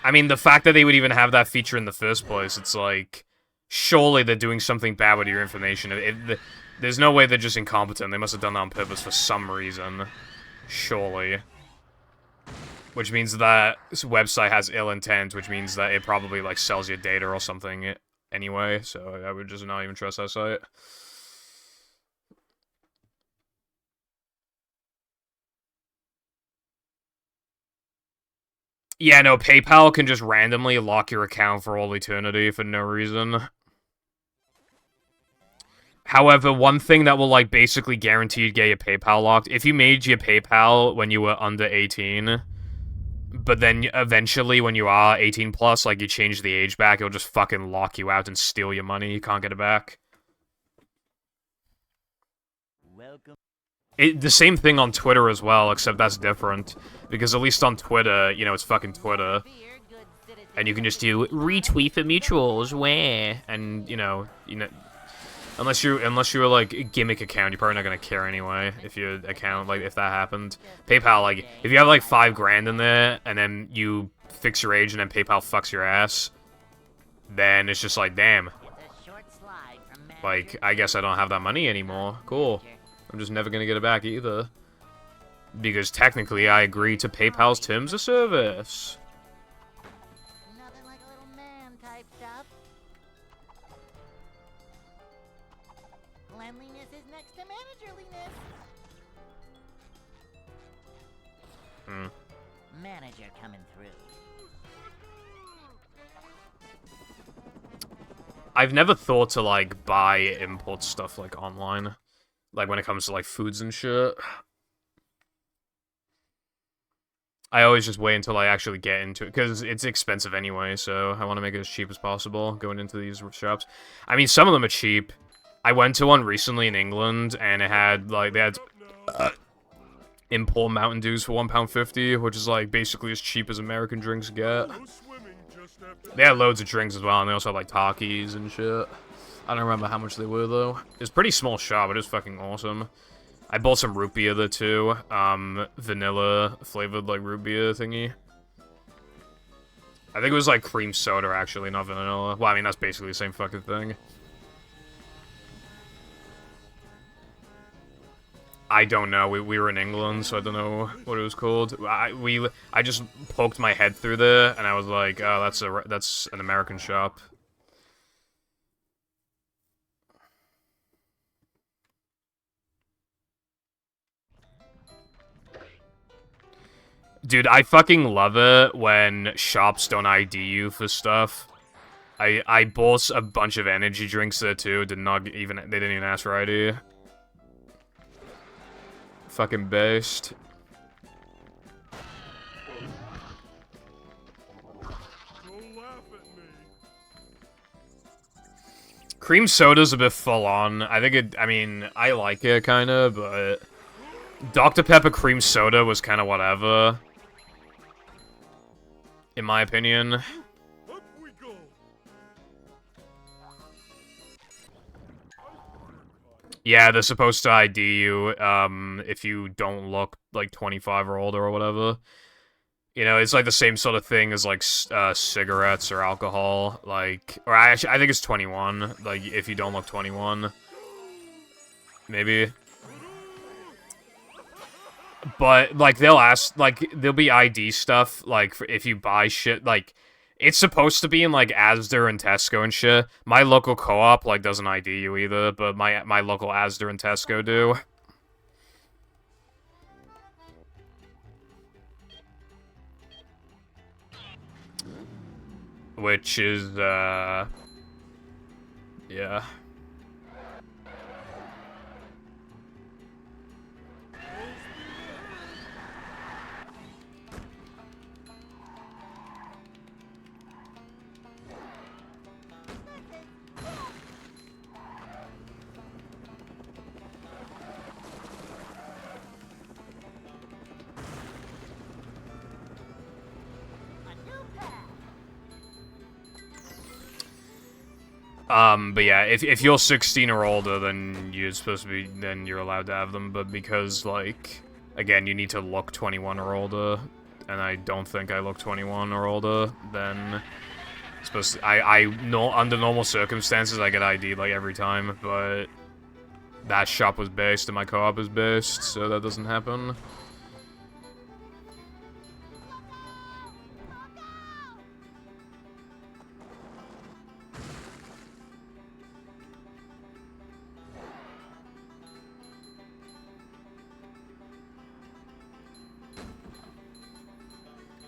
I mean, the fact that they would even have that feature in the first place, it's like, surely they're doing something bad with your information. There's no way they're just incompetent. They must have done that on purpose for some reason. Surely. Which means that this website has ill intent, which means that it probably, like, sells your data or something anyway, so I would just not even trust that site. Yeah, no, PayPal can just randomly lock your account for all eternity for no reason. However, one thing that will, like, basically guarantee you get your PayPal locked, if you made your PayPal when you were under 18, but then eventually when you are 18 plus, like, you change the age back, it'll just fucking lock you out and steal your money. You can't get it back. Welcome. The same thing on Twitter as well, except that's different. Because at least on Twitter, you know, it's fucking Twitter. Fear, good citizen. And you can just do retweet for mutuals, where, and you know, unless you were like a gimmick account, you're probably not gonna care anyway if your account, like, if that happened. PayPal, like, if you have like $5 grand in there and then you fix your age and then PayPal fucks your ass, then it's just like, damn, It's a short slide from like, I guess I don't have that money anymore. Cool. I'm just never gonna get it back either. Because technically I agree to PayPal's terms of service. Nothing like a little man type stuff. Cleanliness is next to managerliness. Manager coming through. I've never thought to, like, buy import stuff, like, online. Like, when it comes to, like, foods and shit. I always just wait until I actually get into it, because it's expensive anyway, so I want to make it as cheap as possible going into these shops. I mean, some of them are cheap. I went to one recently in England, and it had, like, they had import Mountain Dews for £1.50, which is, like, basically as cheap as American drinks get. No swimming just after They had loads of drinks as well, and they also had, like, Takis and shit. I don't remember how much they were, though. It's a pretty small shop, but it was fucking awesome. I bought some root beer there, too. Vanilla-flavored, like, root beer thingy. I think it was, like, cream soda, actually, not vanilla. Well, I mean, that's basically the same fucking thing. I don't know. We were in England, so I don't know what it was called. I just poked my head through there, and I was like, oh, that's an American shop. Dude, I fucking love it when shops don't ID you for stuff. I bought a bunch of energy drinks there too. They didn't even ask for ID. Fucking based. don't laugh at me. Cream soda's a bit full on. I mean, I like it kinda, but Dr. Pepper cream soda was kinda whatever. In my opinion. Up we go. Yeah, they're supposed to ID you, if you don't look, like, 25 or older or whatever. You know, it's like the same sort of thing as, like, cigarettes or alcohol, like, or I think it's 21, like, if you don't look 21. Maybe. But, like, they'll ask, like, there'll be ID stuff, like, if you buy shit, like, it's supposed to be in, like, Asda and Tesco and shit. My local co-op, like, doesn't ID you either, but my local Asda and Tesco do. Which is, yeah. But yeah, if you're 16 or older, then you're supposed to be, then you're allowed to have them, but because, like, again, you need to look 21 or older, and I don't think I look 21 or older, then supposed to, I know, under normal circumstances, I get ID, like, every time, but that shop was based and my co-op is based, so that doesn't happen.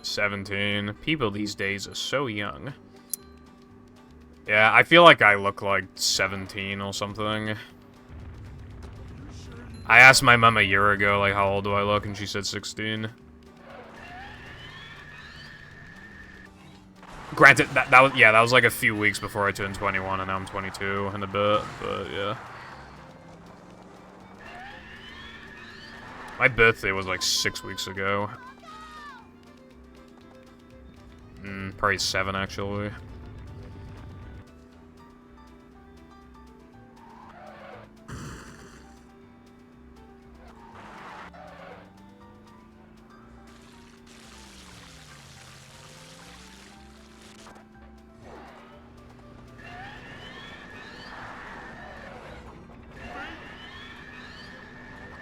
"17. People these days are so young." Yeah, I feel like I look like 17 or something. I asked my mom a year ago, like, how old do I look, and she said 16. Granted, that was like a few weeks before I turned 21, and now I'm 22 in a bit, but yeah. My birthday was like 6 weeks ago. Probably 7, actually.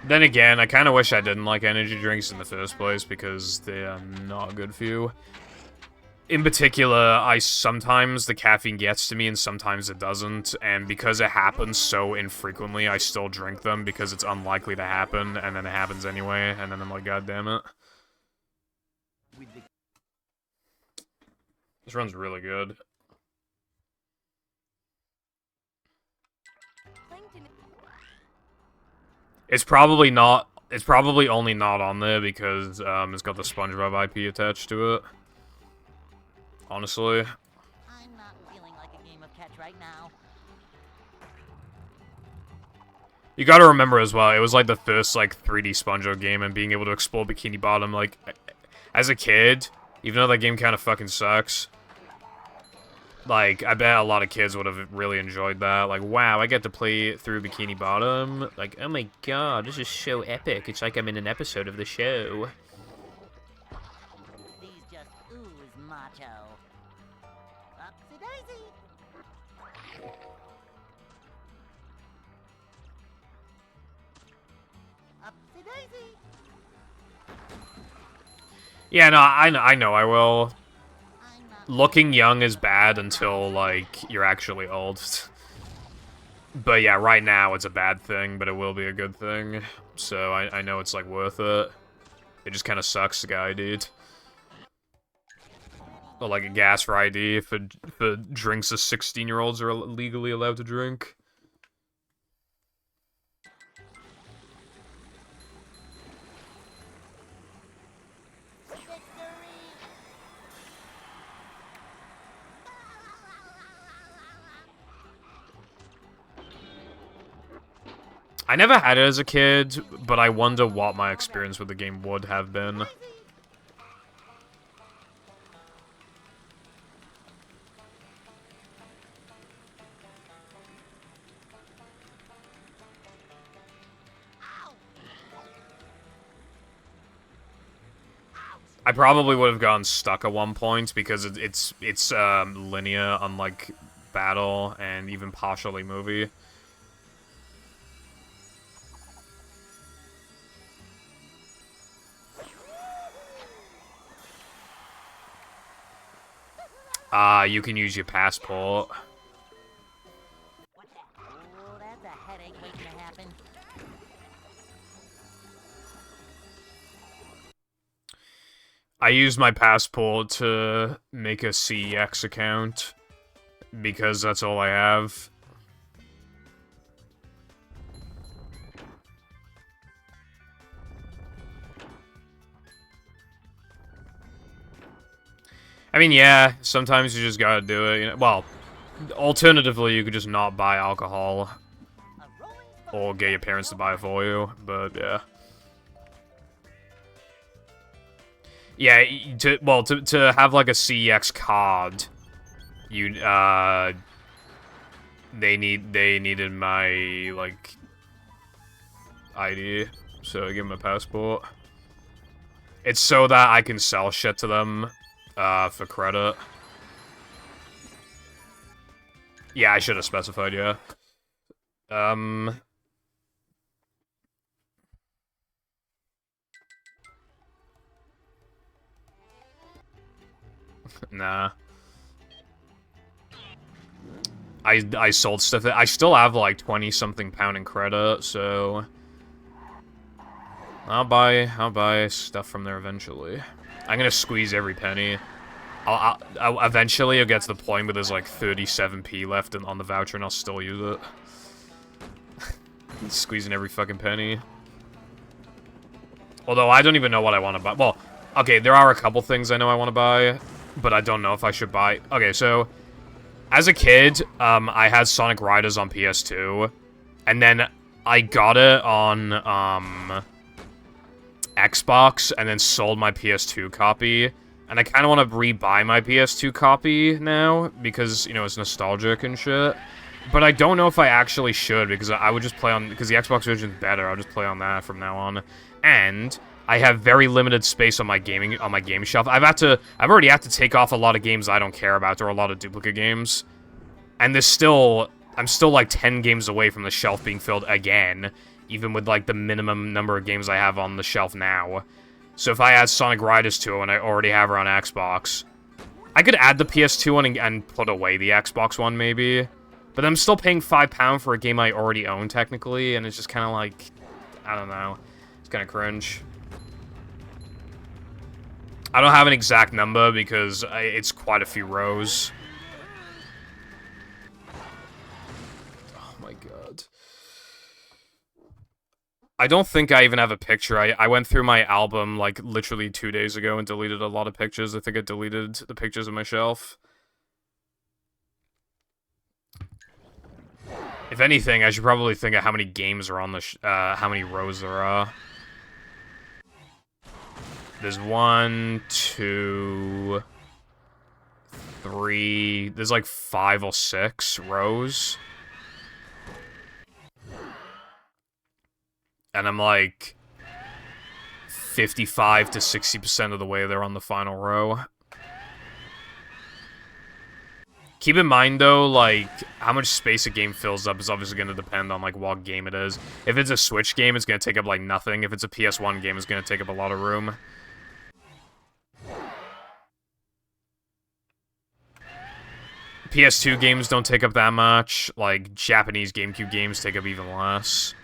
Then again, I kind of wish I didn't like energy drinks in the first place, because they are not good for you. In particular, sometimes the caffeine gets to me and sometimes it doesn't, and because it happens so infrequently, I still drink them because it's unlikely to happen, and then it happens anyway, and then I'm like, god damn it. This run's really good. It's probably not, it's probably only not on there because, it's got the SpongeBob IP attached to it. Honestly. I'm not feeling like a game of catch right now. You gotta remember as well, it was like the first, like, 3D SpongeBob game, and being able to explore Bikini Bottom, like, as a kid, even though that game kind of fucking sucks, like, I bet a lot of kids would have really enjoyed that. Like, wow, I get to play through Bikini Bottom. Like, oh my god, this is so epic. It's like I'm in an episode of the show. These just ooze macho. Upsy daisy. Upsy daisy. Yeah, no, I know I will. Looking young is bad until, like, you're actually old. But yeah, right now it's a bad thing, but it will be a good thing. So I know it's, like, worth it. It just kind of sucks to get ID'd. Or, like, a gas for ID for drinks that 16-year-olds are legally allowed to drink. I never had it as a kid, but I wonder what my experience with the game would have been. I probably would have gotten stuck at one point because it's linear, unlike Battle and even partially movie. You can use your passport. Oh, that's a headache waiting to happen. I used my passport to make a CEX account because that's all I have. I mean, yeah, sometimes you just gotta do it, you know. Well, alternatively, you could just not buy alcohol or get your parents to buy it for you, but yeah. Yeah, to have like a CEX card, you they needed my, like, ID, so I give them a passport. It's so that I can sell shit to them, for credit. Yeah, I should have specified, yeah. Nah. I sold stuff. I still have like 20-something pound in credit, so I'll buy stuff from there eventually. I'm gonna squeeze every penny. I'll eventually it'll get to the point where there's like 37p left on the voucher, and I'll still use it. Squeezing every fucking penny. Although I don't even know what I want to buy. Well, okay, there are a couple things I know I want to buy, but I don't know if I should buy. Okay, so as a kid, I had Sonic Riders on PS2, and then I got it on Xbox, and then sold my PS2 copy. And I kind of want to re-buy my PS2 copy now, because, you know, it's nostalgic and shit. But I don't know if I actually should, because I would just play on... Because the Xbox version is better, I'll just play on that from now on. And I have very limited space on my game shelf. I've already had to take off a lot of games I don't care about, or a lot of duplicate games. And I'm still like 10 games away from the shelf being filled again, even with like the minimum number of games I have on the shelf now. So if I add Sonic Riders to it, and I already have her on Xbox, I could add the PS2 one and put away the Xbox one, maybe. But I'm still paying £5 for a game I already own, technically, and it's just kind of like, I don't know. It's kind of cringe. I don't have an exact number, because it's quite a few rows. Oh my god. I don't think I even have a picture. I went through my album, like, literally 2 days ago and deleted a lot of pictures. I think I deleted the pictures of my shelf. If anything, I should probably think of how many games are on the how many rows there are. There's 1, 2, 3... There's like 5 or 6 rows. And I'm like 55 to 60% of the way there on the final row. Keep in mind, though, like, how much space a game fills up is obviously going to depend on, like, what game it is. If it's a Switch game, it's going to take up, like, nothing. If it's a PS1 game, it's going to take up a lot of room. PS2 games don't take up that much. Like, Japanese GameCube games take up even less.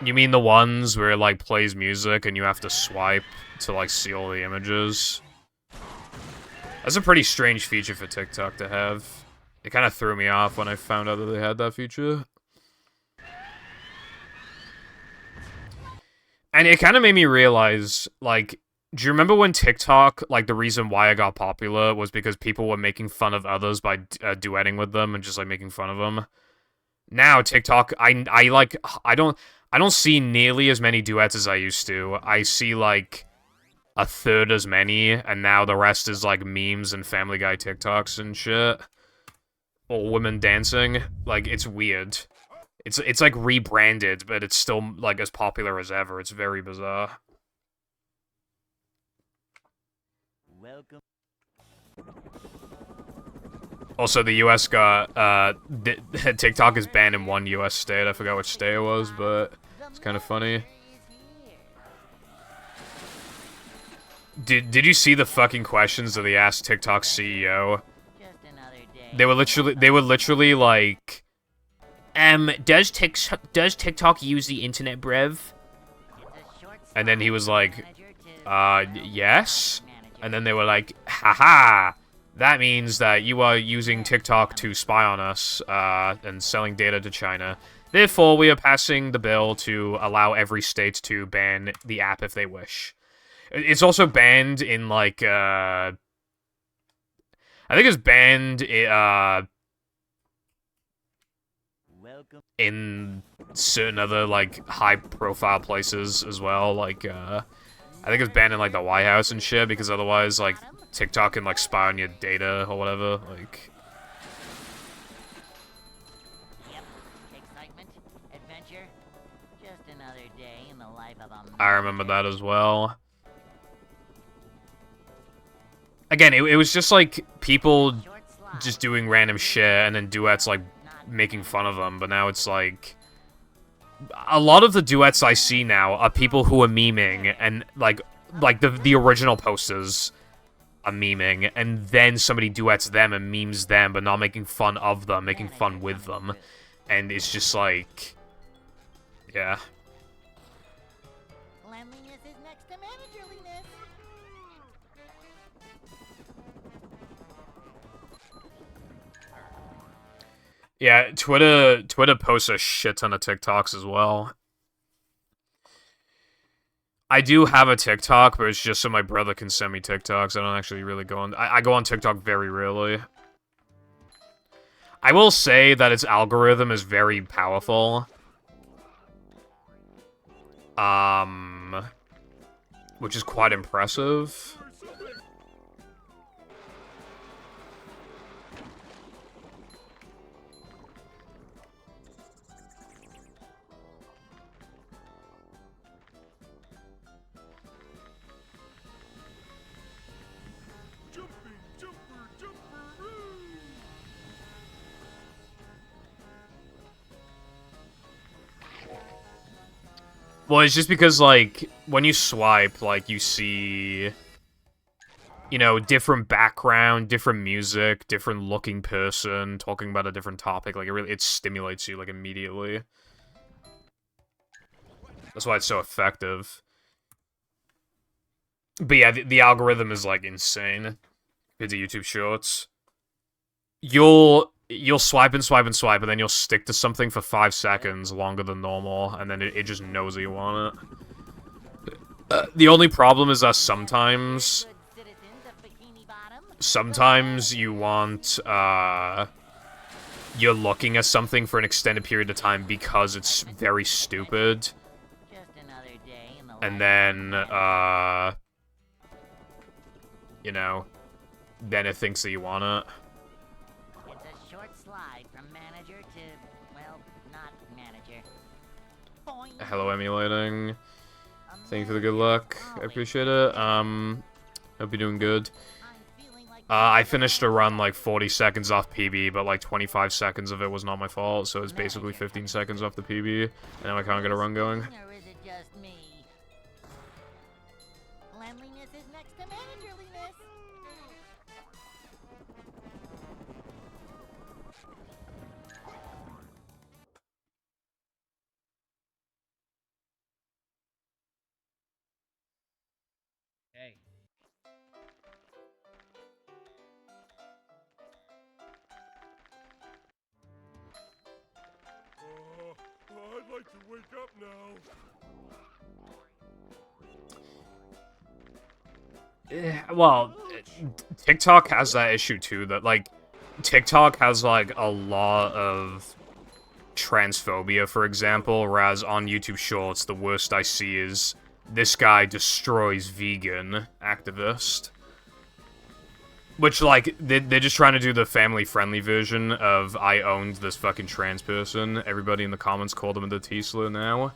You mean the ones where it, like, plays music and you have to swipe to, like, see all the images? That's a pretty strange feature for TikTok to have. It kind of threw me off when I found out that they had that feature. And it kind of made me realize, like, do you remember when TikTok, like, the reason why it got popular was because people were making fun of others by duetting with them and just, like, making fun of them? Now, TikTok, I don't see nearly as many duets as I used to. I see, like, a third as many, and now the rest is, like, memes and Family Guy TikToks and shit. Or women dancing. Like, it's weird. It's like, rebranded, but it's still, like, as popular as ever. It's very bizarre. Welcome. Also, the US got, TikTok is banned in one US state. I forgot which state it was, but it's kind of funny. Did you see the fucking questions that they asked TikTok's CEO? Just another day. They were literally like, does TikTok use the internet, brev? It's a short And then he was like, manager to yes? manager. And then they were like, haha, that means that you are using TikTok to spy on us, and selling data to China. Therefore, we are passing the bill to allow every state to ban the app if they wish. It's also banned in, like, I think it's banned, Welcome. in certain other, like, high-profile places as well. Like, I think it's banned in, like, the White House and shit, because otherwise, like, TikTok can, like, spy on your data or whatever. Like, Yep. Excitement, adventure, just another day in the life of a I remember manager. that as well. Again, it was just, like, people Short slide. just doing random shit, and then duets, like, Not making fun of them, but now it's, like... A lot of the duets I see now are people who are memeing, and, like the original posters are memeing, and then somebody duets them and memes them, but not making fun of them, making fun with them. And it's just, like... Yeah. Cleanliness is next to managerliness. Yeah, Twitter posts a shit ton of TikToks as well. I do have a TikTok, but it's just so my brother can send me TikToks. I don't actually really go on... I go on TikTok very rarely. I will say that its algorithm is very powerful. Which is quite impressive. Jumping, jumper, jumper, Well, it's just because, like, when you swipe, like, you see... You know, different background, different music, different looking person talking about a different topic. Like, it stimulates you, like, immediately. That's why it's so effective. But yeah, the algorithm is, like, insane compared to YouTube Shorts. You'll swipe and swipe and swipe, and then you'll stick to something for 5 seconds longer than normal, and then it just knows that you want it. The only problem is that sometimes Good citizens of Bikini Bottom. you want, you're looking at something for an extended period of time because it's very stupid, Just another day in the life and of a then, manager. you know, then it thinks that you want it. It's a short slide from manager to, well, not manager. Boing. Hello, emulating. A Thank you for the good manager luck. is I always appreciate it. busy. Hope you're doing good. I'm feeling like I finished a run like 40 seconds off PB, but like 25 seconds of it was not my fault, so it's basically 15 seconds off the PB, and now I can't get a run going. Or is it just me? Cleanliness is next to managerliness. Hey. I'd like to wake up now. Well, TikTok has that issue too, that like, TikTok has like a lot of transphobia, for example, whereas on YouTube Shorts, the worst I see is this guy destroys vegan activist. Which, like, they're just trying to do the family-friendly version of I owned this fucking trans person. Everybody in the comments called him the Tesla now.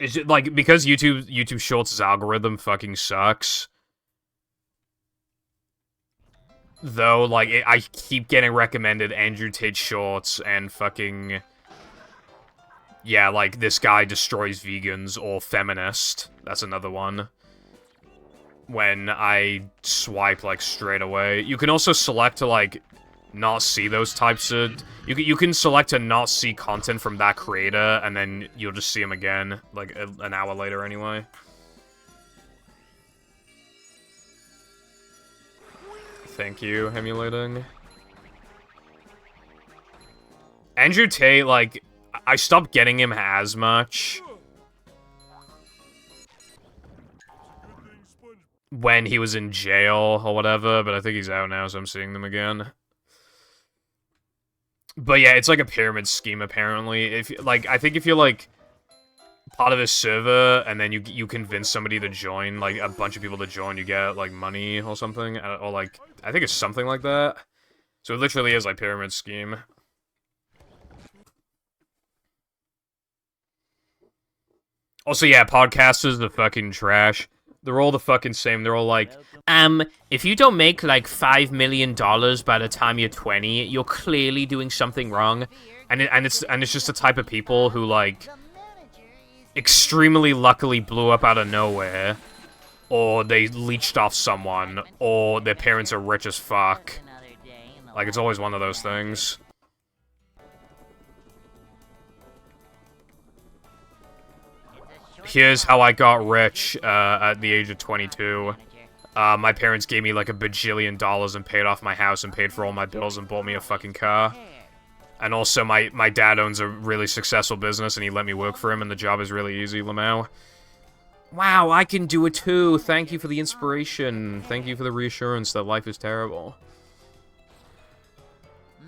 It's just, like, because YouTube Shorts' algorithm fucking sucks. Though, like, I keep getting recommended Andrew Tate Shorts and fucking... Yeah, like, this guy destroys vegans, or feminist. That's another one. When I swipe, like, straight away. You can also select to, like, not see those types of... You can select to not see content from that creator, and then you'll just see him again, like, an hour later anyway. Thank you, emulating. Andrew Tate, like... I stopped getting him as much. Good thing when he was in jail or whatever, but I think he's out now, so I'm seeing them again. But yeah, it's like a pyramid scheme apparently. If like, I think if you're like part of a server and then you convince somebody to join, like a bunch of people to join, you get like money or something, or like I think it's something like that. So it literally is like pyramid scheme. Also, yeah, podcasters are fucking trash. They're all the fucking same. They're all like, if you don't make like $5 million by the time you're 20, you're clearly doing something wrong. And it's just the type of people who like The manager is extremely luckily blew up out of nowhere, or they leached off someone, or their parents are rich as fuck. Just another day in the Like, it's life always of one a of those manager. things. It's a short Here's slide how I from got manager rich to at the age of not 22. manager. My parents gave me like $1 bajillion and paid off my house and paid for all my bills and bought me a fucking car. Hair. And also, my dad owns a really successful business and he let me work for him and the job is really easy, Lamau. Wow, I can do it too. Thank you for the inspiration. Thank you for the reassurance that life is terrible.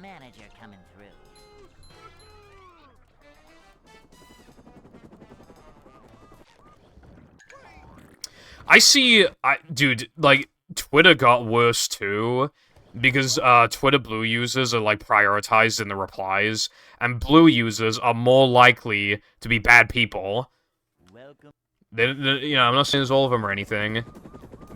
Manager coming through. Dude, like, Twitter got worse too, because, Twitter Blue users are, like, prioritized in the replies, and Blue users are more likely to be bad people. Welcome. You know, I'm not saying it's all of them or anything,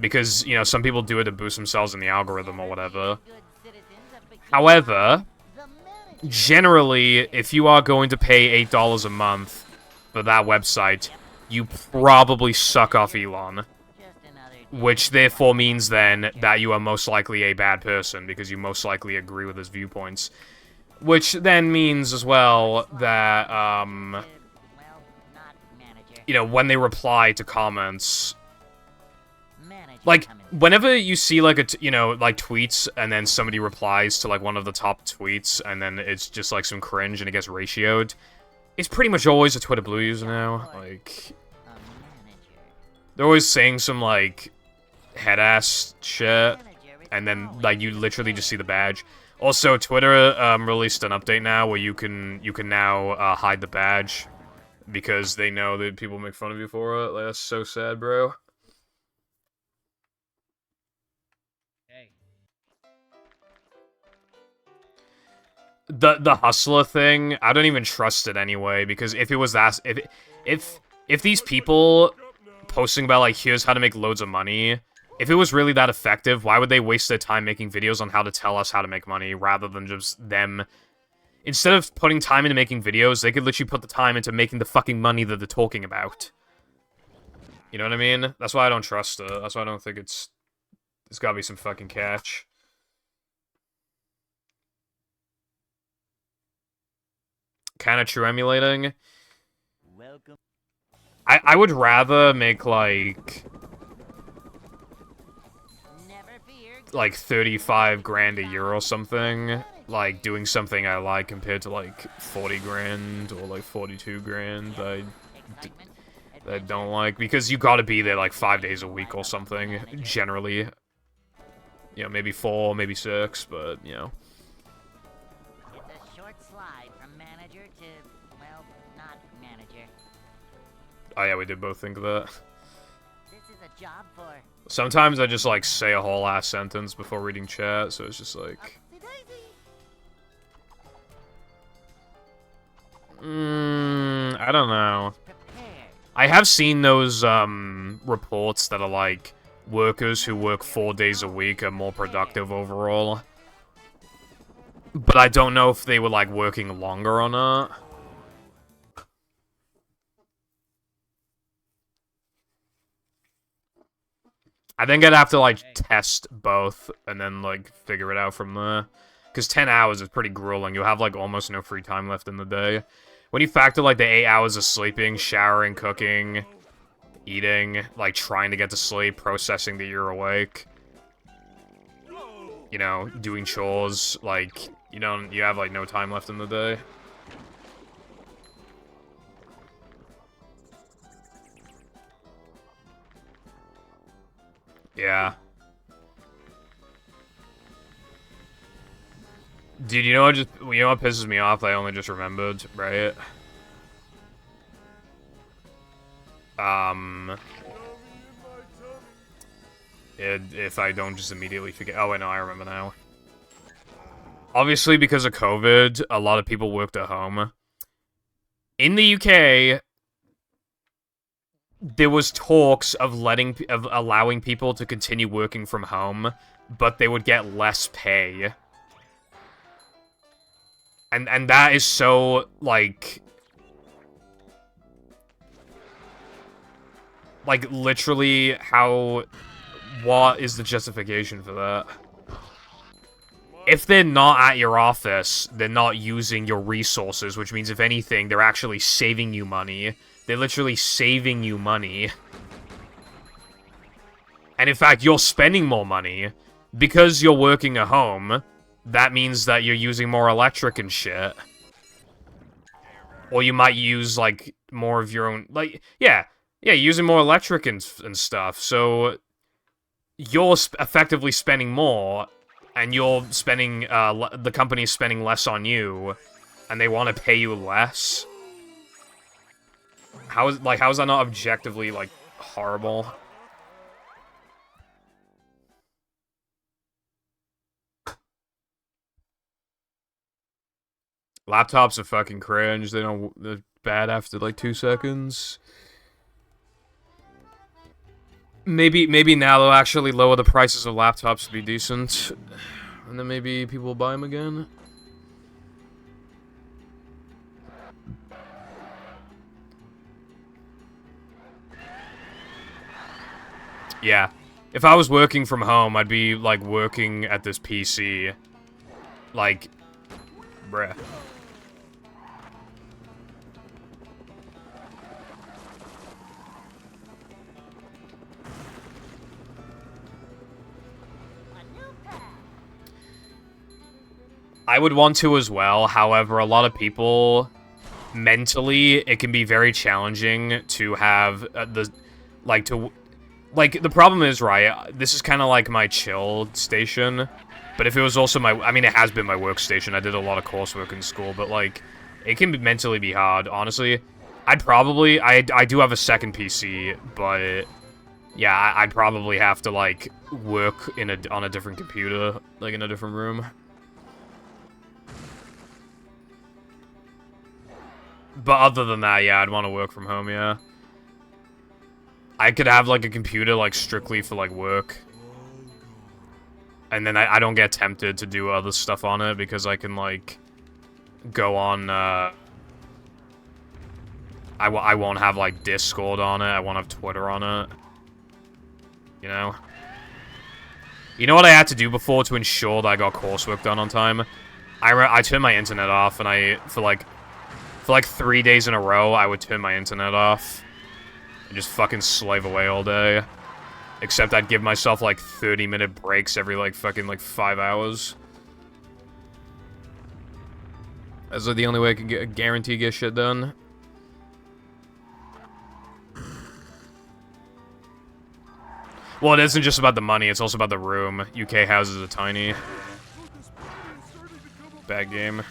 because, you know, some people do it to boost themselves in the algorithm or whatever. Good citizens of Bikini However, the manager. generally, if you are going to pay $8 a month for that website, you probably suck off Elon. Just another day. Which therefore means then that you are most likely a bad person, because you most likely agree with his viewpoints. Which then means as well that, Well, not manager. you know, when they reply to comments, Manager like, coming whenever you see, like, you know, like, tweets, and then somebody replies to, like, one of the top tweets, and then it's just, like, some cringe, and it gets ratioed, it's pretty much always a Twitter Blue user now. Like, a manager. they're always saying some, like, head-ass shit, Manager is and then, always like, you literally just see there. the badge. Also, Twitter, released an update now where you can now, hide the badge, because they know that people make fun of you for it. Like, that's so sad, bro. Hey. The hustler thing, I don't even trust it anyway, because if it was that, if these people posting about, like, here's how to make loads of money, if it was really that effective, why would they waste their time making videos on how to tell us how to make money, rather than just them... Instead of putting time into making videos, they could literally put the time into making the fucking money that they're talking about. You know what I mean? That's why I don't trust it. That's why I don't think it's... There's gotta be some fucking catch. Kinda true emulating. Welcome. I would rather make, like... Never fear. like 35 grand a year or something, like doing something I like, compared to like 40 grand or like 42 grand Excitement. I don't like, because you gotta be there like 5 days a week or something, generally. You know, maybe 4, maybe 6, but, you know. It's a short slide from manager to, well, not manager. Oh yeah, we did both think of that. This is a job for Sometimes I just like say a whole ass sentence before reading chat, so it's just like... I don't know. prepared. I have seen those, reports that are like, workers who work 4 days a week are more productive overall. But I don't know if they were, like, working longer or not. I think I'd have to, like, test both and then, like, figure it out from there. Because 10 hours is pretty grueling. You'll have, like, almost no free time left in the day. When you factor, like, the 8 hours of sleeping, showering, cooking, eating, like, trying to get to sleep, processing that you're awake, you know, doing chores, like, you have, like, no time left in the day. Yeah. Dude, you know what pisses me off that I only just remembered, right? If I don't just immediately forget. Oh, wait, no, I remember now. Obviously, because of COVID, a lot of people worked at home. In the UK, there was talks of allowing people to continue working from home, but they would get less pay. And that is so, like, literally, what is the justification for that? If they're not at your office, they're not using your resources, which means, if anything, they're actually saving you money. They're literally saving you money. And in fact, you're spending more money. Because you're working at home, that means that you're using more electric and shit. Or you might use, like, more of your own... Like, yeah, using more electric and stuff. So, you're effectively spending more, and you're spending, the company's spending less on you, and they want to pay you less. How is that not objectively, like, horrible? Laptops are fucking cringe. They're bad after, like, 2 seconds. Maybe now they'll actually lower the prices of laptops to be decent. And then maybe people will buy them again. Yeah. If I was working from home, I'd be, like, working at this PC. Like, bruh. I would want to as well, however, a lot of people, mentally, it can be very challenging to have the problem is, right, this is kind of like my chill station, but if it was also I mean, it has been my workstation. I did a lot of coursework in school, but, like, it can mentally be hard, honestly. I do have a second PC, but, yeah, I'd probably have to, like, work on a different computer, like, in a different room. But other than that, yeah, I'd want to work from home, yeah. I could have, like, a computer, like, strictly for, like, work. And then I don't get tempted to do other stuff on it, because I can, like, go on, I won't have, like, Discord on it, I won't have Twitter on it. You know? You know what I had to do before to ensure that I got coursework done on time? I turned my internet off, and for like 3 days in a row, I would turn my internet off. And just fucking slave away all day. Except I'd give myself, like, 30-minute breaks every, like, fucking, like, 5 hours. That's, like, the only way I can guarantee get shit done. Well, it isn't just about the money, it's also about the room. UK houses are tiny. Bad game.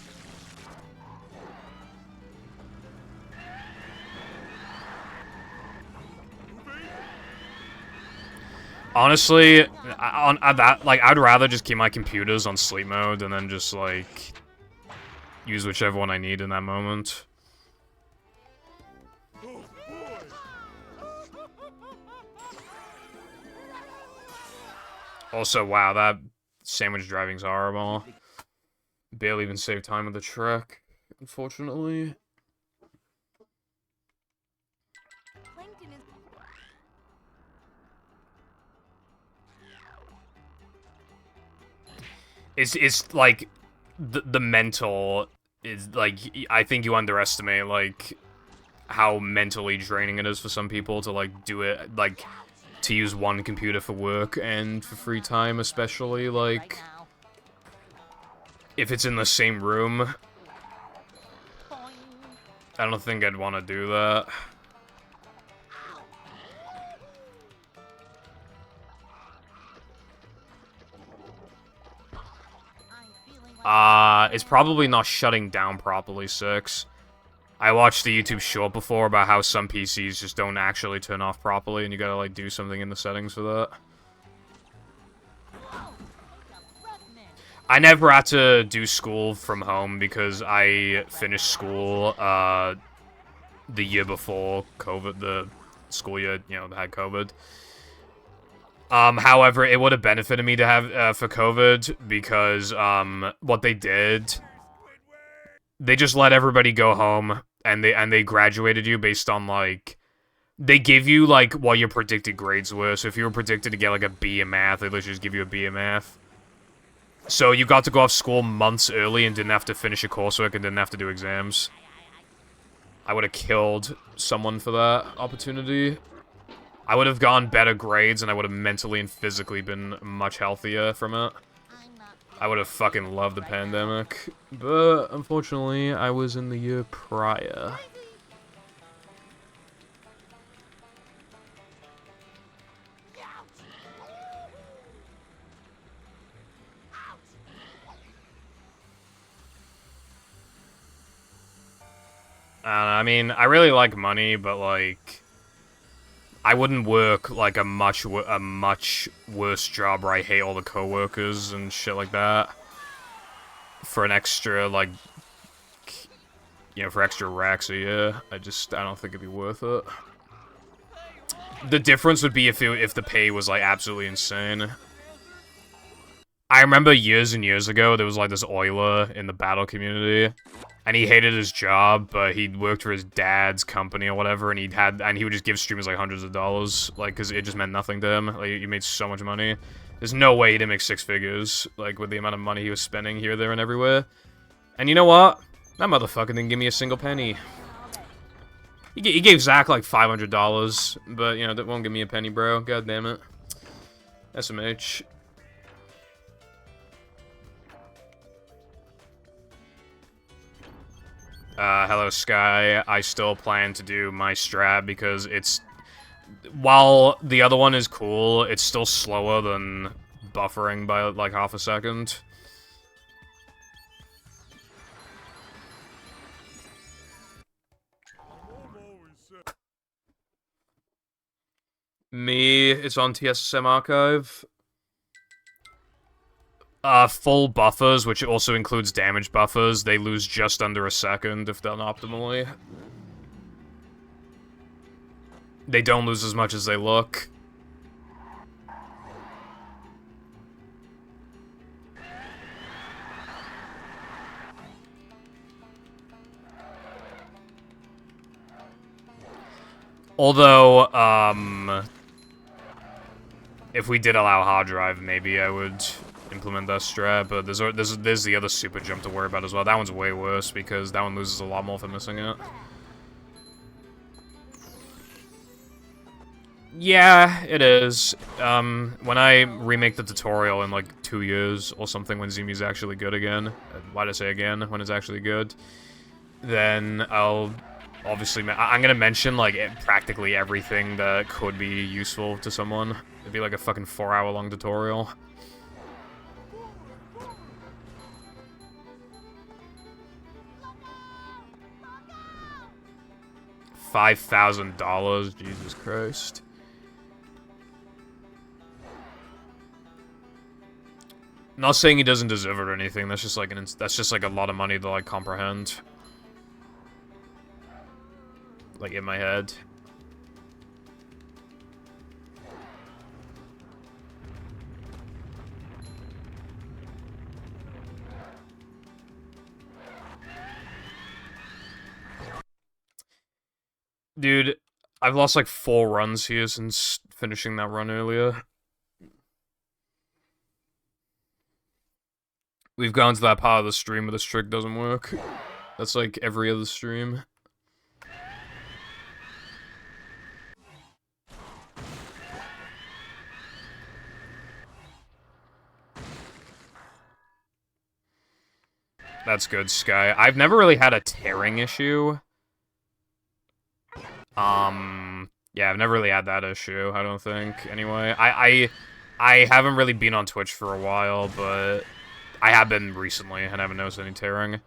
Honestly, I'd rather just keep my computers on sleep mode and then just, like, use whichever one I need in that moment. Also, wow, that sandwich driving's horrible. Barely even saved time with the truck, unfortunately. It's like the mental is like I think you underestimate like how mentally draining it is for some people to like do it like to use one computer for work and for free time, especially like if it's in the same room. I don't think I'd want to do that. It's probably not shutting down properly, 6. I watched the YouTube short before about how some PCs just don't actually turn off properly, and you gotta, like, do something in the settings for that. I never had to do school from home because I finished school, the year before COVID, the school year, you know, had COVID. However, it would have benefited me to have, for COVID, because, what they did, they just let everybody go home, and they graduated you based on, like, they give you, like, what your predicted grades were, so if you were predicted to get, like, a B in math, they literally just give you a B in math. So you got to go off school months early and didn't have to finish your coursework and didn't have to do exams. I would have killed someone for that opportunity. I would have gotten better grades, and I would have mentally and physically been much healthier from it. I would have fucking loved the pandemic. But, unfortunately, I was in the year prior. I mean, I really like money, but, like, I wouldn't work, like, a much worse job where I hate all the coworkers and shit like that. For an extra, like, you know, for extra racks a year. I don't think it'd be worth it. The difference would be if the pay was, like, absolutely insane. I remember years and years ago, there was, like, this oiler in the battle community. And he hated his job, but he worked for his dad's company or whatever, and he would just give streamers, like, hundreds of dollars, like, because it just meant nothing to him. Like, he made so much money. There's no way he didn't make 6 figures, like, with the amount of money he was spending here, there, and everywhere. And you know what? That motherfucker didn't give me a single penny. He gave Zach, like, $500, but, you know, that won't give me a penny, bro. God damn it. SMH. Hello, Sky. I still plan to do my strat because it's... While the other one is cool, it's still slower than buffering by, like, half a second. Me, it's on TSSM Archive. Full buffers, which also includes damage buffers, they lose just under a second if done optimally. They don't lose as much as they look. Although, if we did allow hard drive, maybe I would implement that strat, but there's the other super jump to worry about as well. That one's way worse because that one loses a lot more for missing it. Yeah, it is. When I remake the tutorial in like 2 years or something, when Zumu's actually good again, why did I say again, when it's actually good, then I'll obviously, I'm gonna mention like practically everything that could be useful to someone. It'd be like a fucking 4-hour long tutorial. $5,000, Jesus Christ. Not saying he doesn't deserve it or anything. That's just like a lot of money to like comprehend. Like in my head. Dude, I've lost like 4 runs here since finishing that run earlier. We've gone to that part of the stream where this trick doesn't work. That's like every other stream. That's good, Sky. I've never really had a tearing issue. Yeah, I've never really had that issue, I don't think, anyway. I haven't really been on Twitch for a while, but I have been recently, and I haven't noticed any tearing.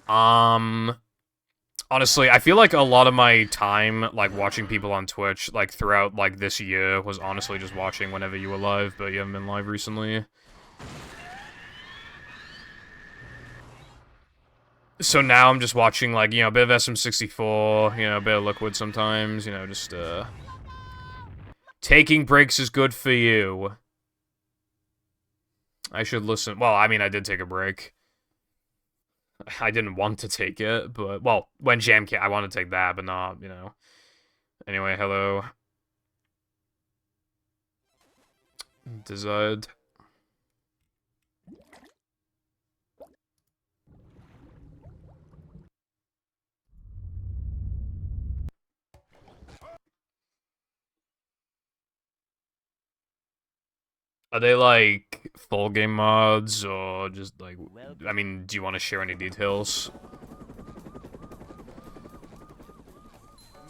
Honestly, I feel like a lot of my time, like, watching people on Twitch, like, throughout, like, this year was honestly just watching whenever you were live, but you haven't been live recently. So now I'm just watching, like, you know, a bit of SM64, you know, a bit of Liquid sometimes, you know, just, taking breaks is good for you. I should listen. Well, I mean, I did take a break. I didn't want to take it, but, well, when Jam came, I wanted to take that, but not, you know. Anyway, hello. Desired. Are they, like, full game mods, or just, like, I mean, do you want to share any details?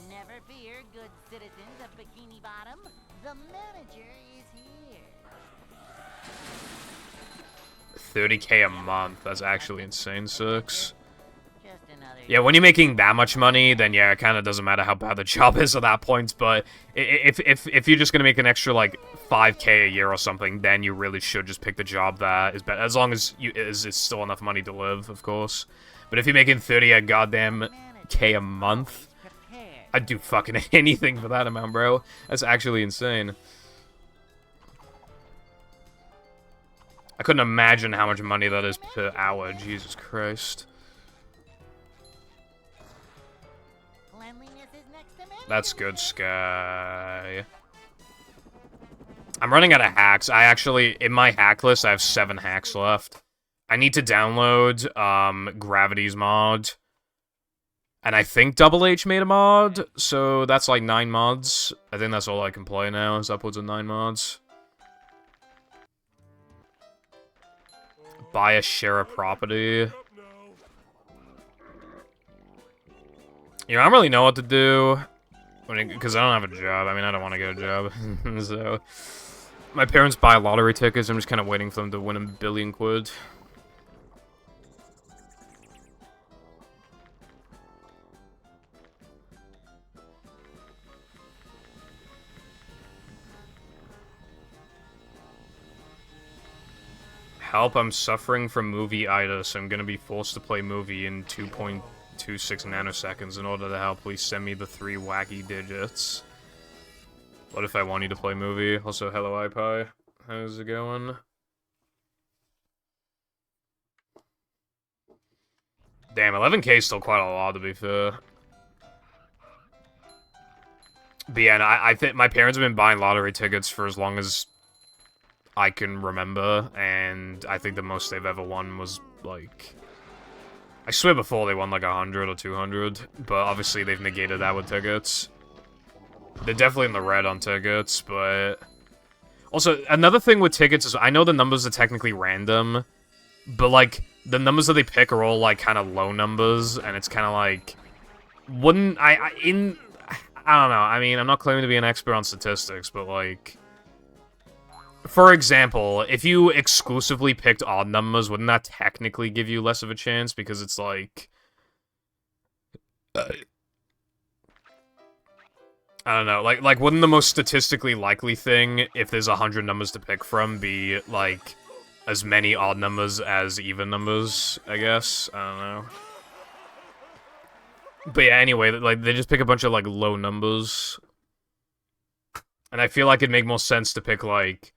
Never fear, good citizens of Bikini Bottom. The manager is here. 30K a month, that's actually insane, Six. Just another Yeah, when you're making that much money, then yeah, it kind of doesn't matter how bad the job is at that point, but if you're just gonna make an extra, like, 5K a year or something, then you really should just pick the job that is better, as long as it's still enough money to live, of course. But if you're making 30 a goddamn K a month, prepared. I'd do fucking anything for that amount, bro. That's actually insane. I couldn't imagine how much money that is per hour, Jesus Christ. Cleanliness is next to manager. That's good, Sky. I'm running out of hacks. I actually, in my hack list, I have 7 hacks left. I need to download, Gravity's mod. And I think Double H made a mod, so that's like 9 mods. I think that's all I can play now, is upwards of 9 mods. Buy a share a property. Up now. You know, I don't really know what to do. Because I don't have a job. I mean, I don't want to get a job. So, my parents buy lottery tickets. I'm just kind of waiting for them to win $1 billion quid. Help, I'm suffering from movie-itis. I'm gonna be forced to play movie in 2.26 nanoseconds. In order to help, please send me the 3 wacky digits. What if I want you to play movie? Also, hello, iPie. How's it going? Damn, 11K is still quite a lot, to be fair. But yeah, I think my parents have been buying lottery tickets for as long as I can remember, and I think the most they've ever won was, like... I swear before they won, like, 100 or 200, but obviously they've negated that with tickets. They're definitely in the red on tickets, but... Also, another thing with tickets is, I know the numbers are technically random, but, like, the numbers that they pick are all, like, kind of low numbers, and it's kind of like... Wouldn't... I don't know, I mean, I'm not claiming to be an expert on statistics, but, like... For example, if you exclusively picked odd numbers, wouldn't that technically give you less of a chance? Because it's like... I don't know, like, wouldn't the most statistically likely thing, if there's 100 numbers to pick from, be, like, as many odd numbers as even numbers, I guess? I don't know. But yeah, anyway, like, they just pick a bunch of, like, low numbers. And I feel like it'd make more sense to pick, like...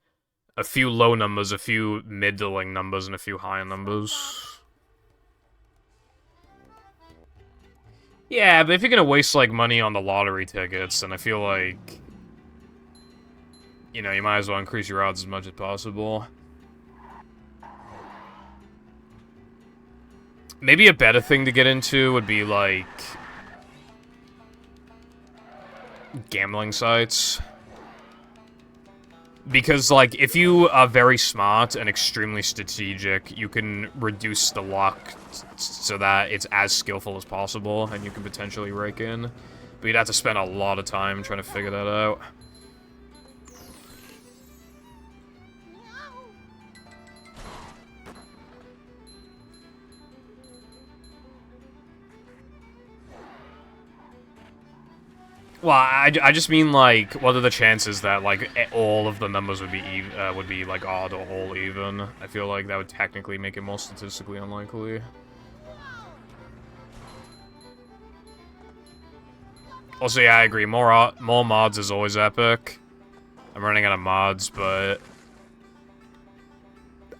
a few low numbers, a few middling numbers, and a few high numbers. Yeah, but if you're gonna waste, like, money on the lottery tickets, then I feel like... you know, you might as well increase your odds as much as possible. Maybe a better thing to get into would be, like... gambling sites. Because, like, if you are very smart and extremely strategic, you can reduce the luck so that it's as skillful as possible, and you can potentially rake in. But you'd have to spend a lot of time trying to figure that out. Well, I just mean, like, what are the chances that, like, all of the numbers would be like, odd or all even? I feel like that would technically make it more statistically unlikely. Also, yeah, I agree. More mods is always epic. I'm running out of mods, but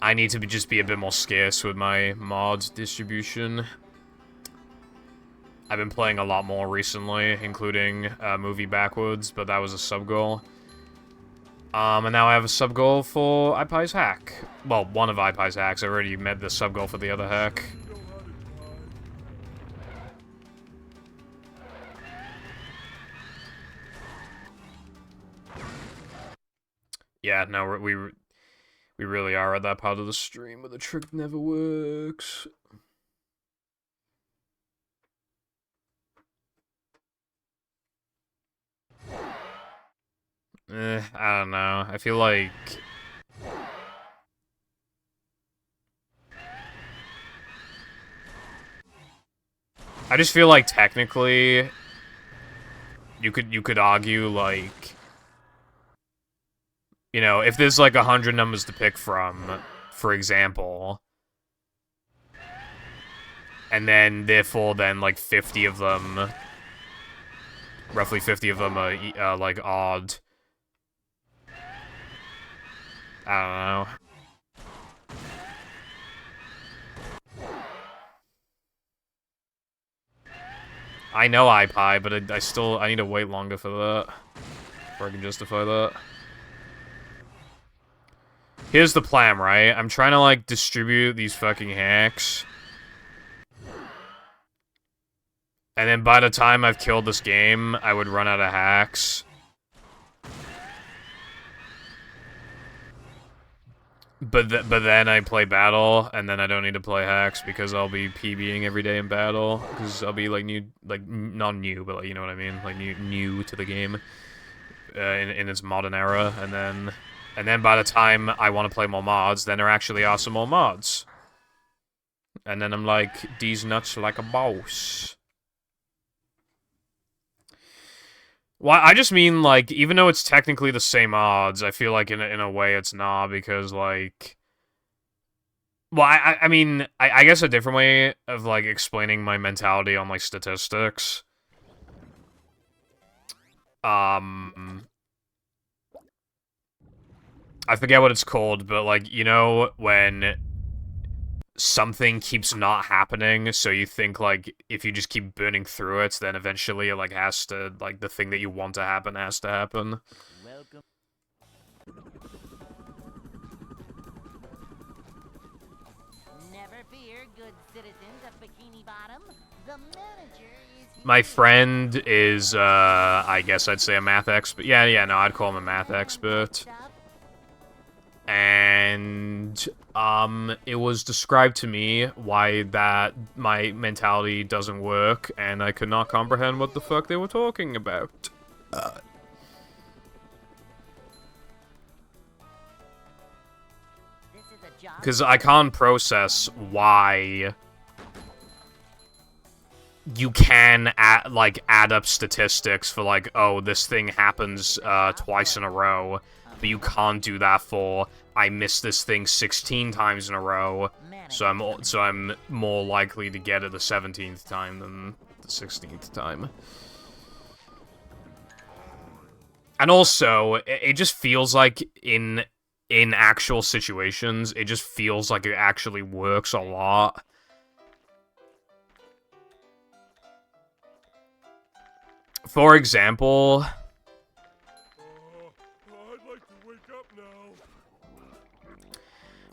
I need to just be a bit more scarce with my mod distribution. I've been playing a lot more recently, including Movie Backwards, but that was a sub-goal. And now I have a sub-goal for iPie's hack. Well, one of iPie's hacks. I already met the sub-goal for the other hack. Yeah, no, we really are at that part of the stream where the trick never works. I don't know. I feel like... I just feel like technically you could argue, like, you know, if there's like 100 numbers to pick from, for example, and then therefore then like 50 of them, roughly 50 of them are like odd. I don't know. I know iPie, but I need to wait longer for that before I can justify that. Here's the plan, right? I'm trying to, like, distribute these fucking hacks. And then by the time I've killed this game, I would run out of hacks. But then I play battle, and then I don't need to play hacks because I'll be PBing every day in battle. Because I'll be, like, new, like, not new, but, like, you know what I mean? Like, new to the game. In its modern era, and then by the time I want to play more mods, then there actually are some more mods. And then I'm like, these nuts like a boss. Well, I just mean, like, even though it's technically the same odds, I feel like in a way it's not, because, like... Well, I mean, I guess a different way of, like, explaining my mentality on, like, statistics. I forget what it's called, but, like, you know, when something keeps not happening, so you think, like, if you just keep burning through it, then eventually it, like, has to, like, the thing that you want to happen has to happen. Welcome. Never fear, good citizens of Bikini Bottom. The manager is here. My friend is, I guess I'd say a math expert. Yeah, no, I'd call him a math expert. And, it was described to me why that my mentality doesn't work, and I could not comprehend what the fuck they were talking about. Because I can't process why you can add up statistics for, like, oh, this thing happens twice in a row, but you can't do that for I missed this thing 16 times in a row, so I'm more likely to get it the 17th time than the 16th time. And also, it just feels like in actual situations, it just feels like it actually works a lot. For example, I'd like to wake up now.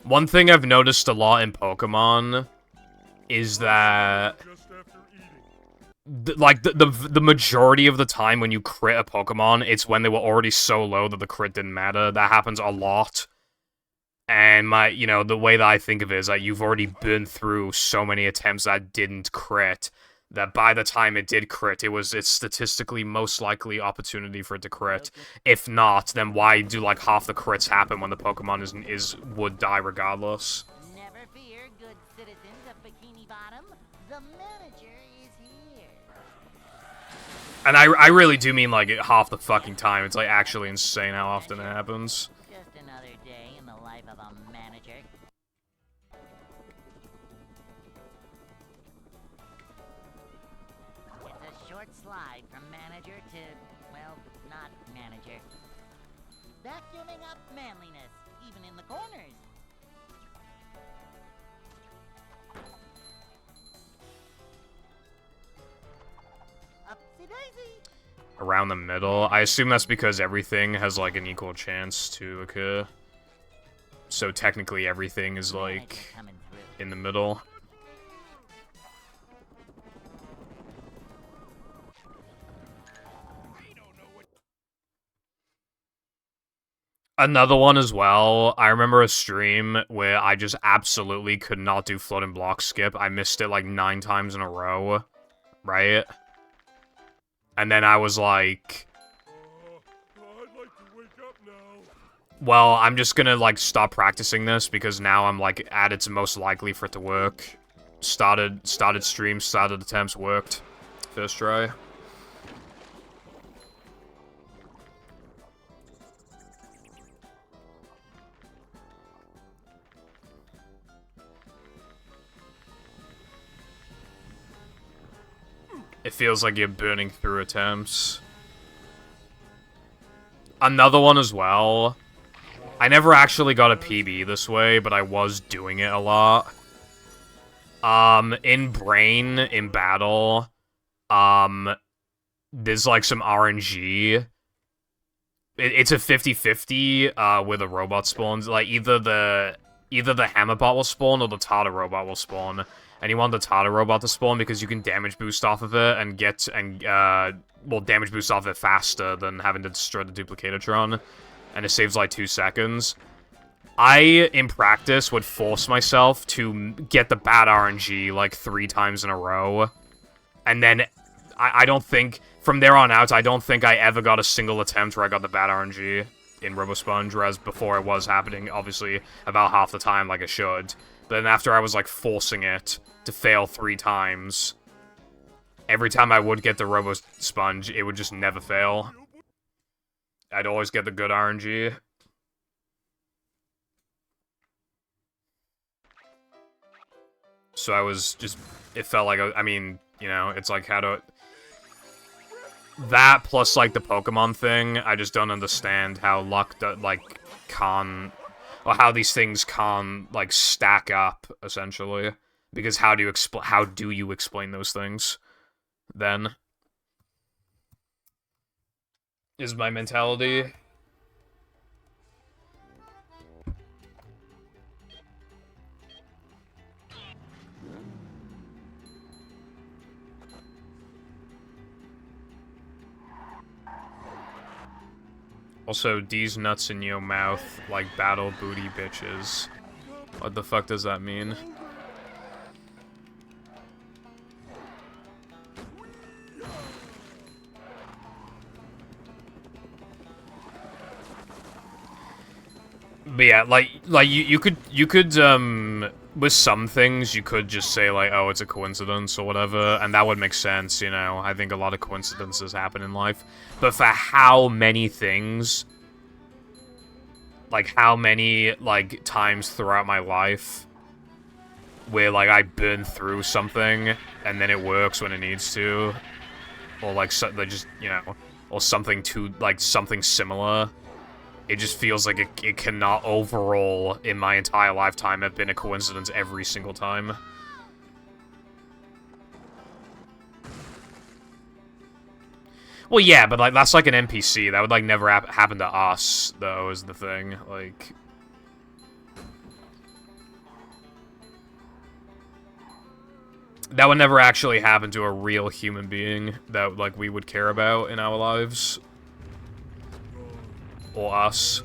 one thing I've noticed a lot in Pokemon is that Just after eating. the majority of the time when you crit a Pokemon, it's when they were already so low that the crit didn't matter. That happens a lot. And the way that I think of it is that you've already been through so many attempts that didn't crit, that by the time it did crit, it's statistically most likely opportunity for it to crit. If not, then why do, like, half the crits happen when the Pokemon would die regardless? Never fear, good citizens of Bikini Bottom. The manager is here. And I really do mean, like, half the fucking time. It's, like, actually insane how often it happens. Just another day in the life of a manager. It's a short slide from manager to, well, not manager. Vacuuming up manliness, even in the corners. Upsy daisy. Around the middle. I assume that's because everything has, like, an equal chance to occur. So technically everything is, Manager like, coming through. in the middle. Another one as well. I remember a stream where I just absolutely could not do floating block skip. I missed it like 9 times in a row. Right? And then I was like, I'd like to wake up now. well, I'm just gonna like stop practicing this because now I'm like at its most likely for it to work. Started stream, started attempts, worked. First try. It feels like you're burning through attempts. Another one as well. I never actually got a PB this way, but I was doing it a lot. In Brain, in battle, there's like some RNG. It's a 50-50, where the robot spawns. Like, either the Hammerbot will spawn or the Tata robot will spawn. And you want the Tata robot to spawn because you can damage boost off of it and damage boost off it faster than having to destroy the Duplicatotron. And it saves like 2 seconds. I, in practice, would force myself to get the bad RNG like 3 times in a row. And then, I don't think, from there on out, I don't think I ever got a single attempt where I got the bad RNG in RoboSponge, whereas before it was happening, obviously, about half the time like it should. But then after I was, like, forcing it to fail 3 times, every time I would get the RoboSponge, it would just never fail. I'd always get the good RNG. So I was just... It felt like... I mean, you know, it's like how to... That plus, like, the Pokemon thing, I just don't understand how luck, like, can't... Or how these things can't, like, stack up, essentially. Because how do you explain those things, then? Is my mentality... Also, D's nuts in your mouth, like battle booty bitches. What the fuck does that mean? But yeah, like you could with some things you could just say like, oh, it's a coincidence or whatever, and that would make sense, you know. I think a lot of coincidences happen in life. But for how many things, like how many like times throughout my life where like I burn through something and then it works when it needs to, or like they just, you know, or something to like something similar. It just feels like it cannot overall, in my entire lifetime, have been a coincidence every single time. Well, yeah, but, like, that's like an NPC. That would, like, never happen to us, though, is the thing. Like... That would never actually happen to a real human being that, like, we would care about in our lives. Or us.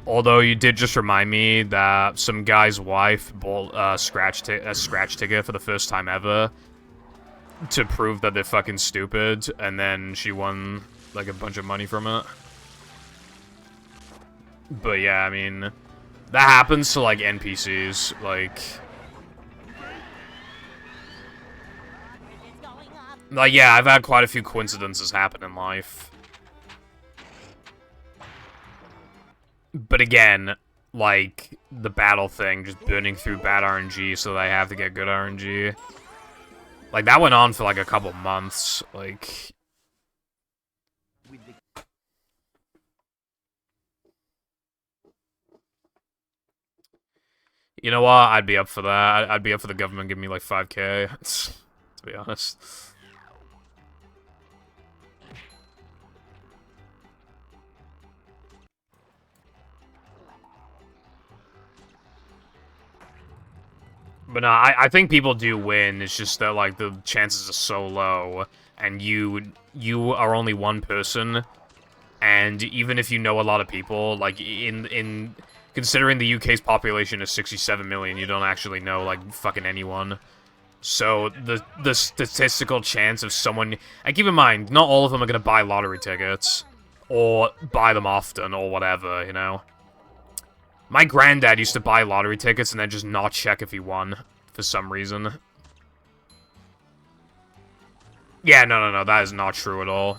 Although you did just remind me that some guy's wife bought a scratch ticket for the first time ever to prove that they're fucking stupid, and then she won like a bunch of money from it. But yeah, I mean, that happens to like NPCs, like. It's going up. Like, yeah, I've had quite a few coincidences happen in life. But again, like, the battle thing, just burning through bad RNG so that I have to get good RNG. Like, that went on for, like, a couple months. Like... With the You know what? I'd be up for that. I'd be up for the government giving me, like, 5K, to be honest. But no, I think people do win. It's just that, like, the chances are so low, and you are only one person, and even if you know a lot of people, like, in considering the UK's population is 67 million, you don't actually know, like, fucking anyone. So, the statistical chance of someone... And keep in mind, not all of them are gonna buy lottery tickets, or buy them often, or whatever, you know? My granddad used to buy lottery tickets and then just not check if he won, for some reason. Yeah, no, that is not true at all.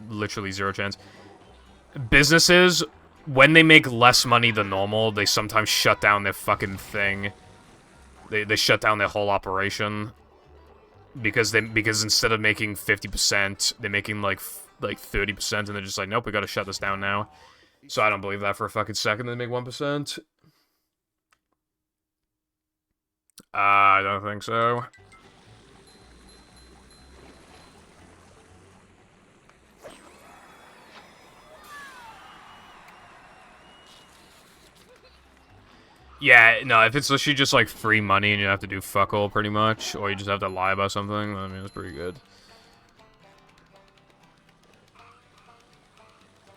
Literally zero chance. Businesses, when they make less money than normal, they sometimes shut down their fucking thing. They shut down their whole operation. Because instead of making 50%, they're making like 30%, and they're just like, nope, we gotta shut this down now. So I don't believe that for a fucking second they make 1%. I don't think so. Yeah, no, if it's literally just like free money and you have to do fuck all pretty much, or you just have to lie about something, I mean, it's pretty good.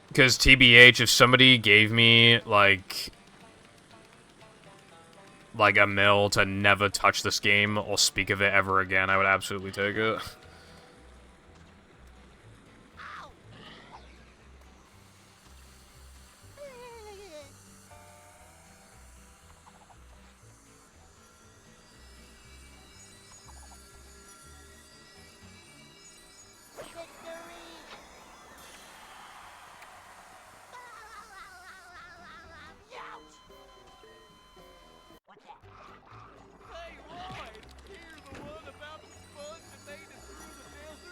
Because TBH, if somebody gave me, like $1 mil to never touch this game or speak of it ever again, I would absolutely take it. Hey, Lloyd! Here's the one about the sponge that made it through the desert?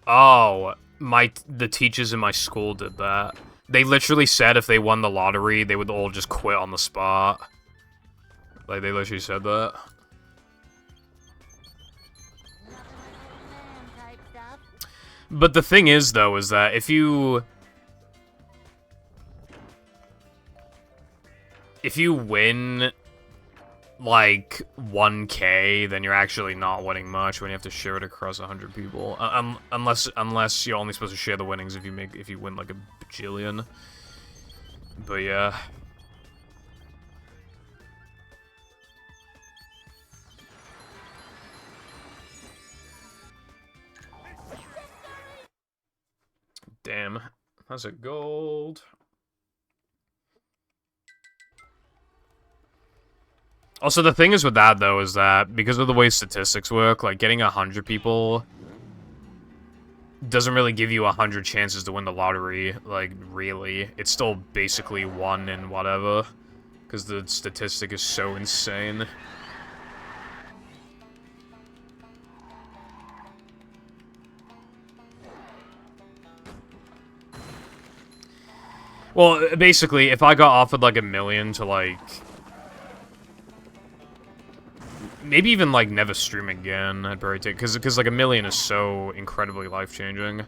Oh, the teachers in my school did that. They literally said if they won the lottery, they would all just quit on the spot. Like, they literally said that. Nothing like old man type stuff. But the thing is, though, is that if you win, like, 1K, then you're actually not winning much when you have to share it across 100 people. Unless you're only supposed to share the winnings if you win, like, a bajillion. But, yeah. Damn. That's a gold. Also, the thing is with that, though, is that because of the way statistics work, like, getting 100 people doesn't really give you 100 chances to win the lottery, like, really. It's still basically 1 in whatever, because the statistic is so insane. Well, basically, if I got offered, like, $1 million to, like... Maybe even, like, never stream again, I'd probably take... Because, like, $1 million is so incredibly life-changing.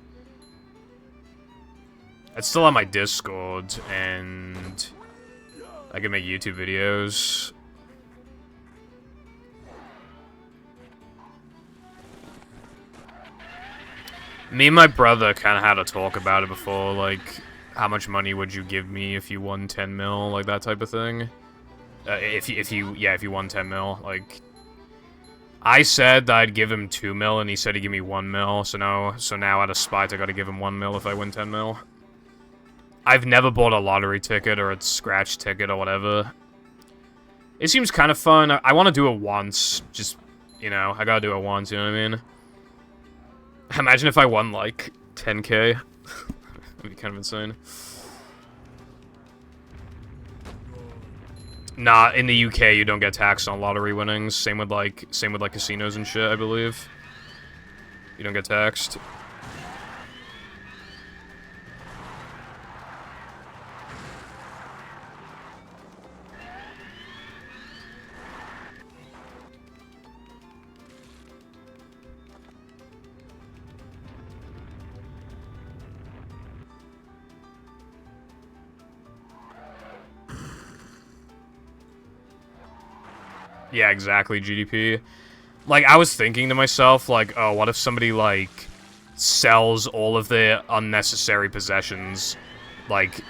I'd still have my Discord, and... I can make YouTube videos. Me and my brother kind of had a talk about it before, like, how much money would you give me if you won 10 mil, like that type of thing. If you won 10 mil, like, I said that I'd give him 2 mil, and he said he'd give me 1 mil, so now out of spite, I gotta give him 1 mil if I win 10 mil. I've never bought a lottery ticket or a scratch ticket or whatever. It seems kind of fun. I want to do it once, just, you know, I gotta do it once, you know what I mean? Imagine if I won, like, 10k. That'd be kind of insane. Nah, in the UK, you don't get taxed on lottery winnings. Same with like casinos and shit, I believe. You don't get taxed. Yeah, exactly, GDP. Like, I was thinking to myself, like, oh, what if somebody, like, sells all of their unnecessary possessions? Like,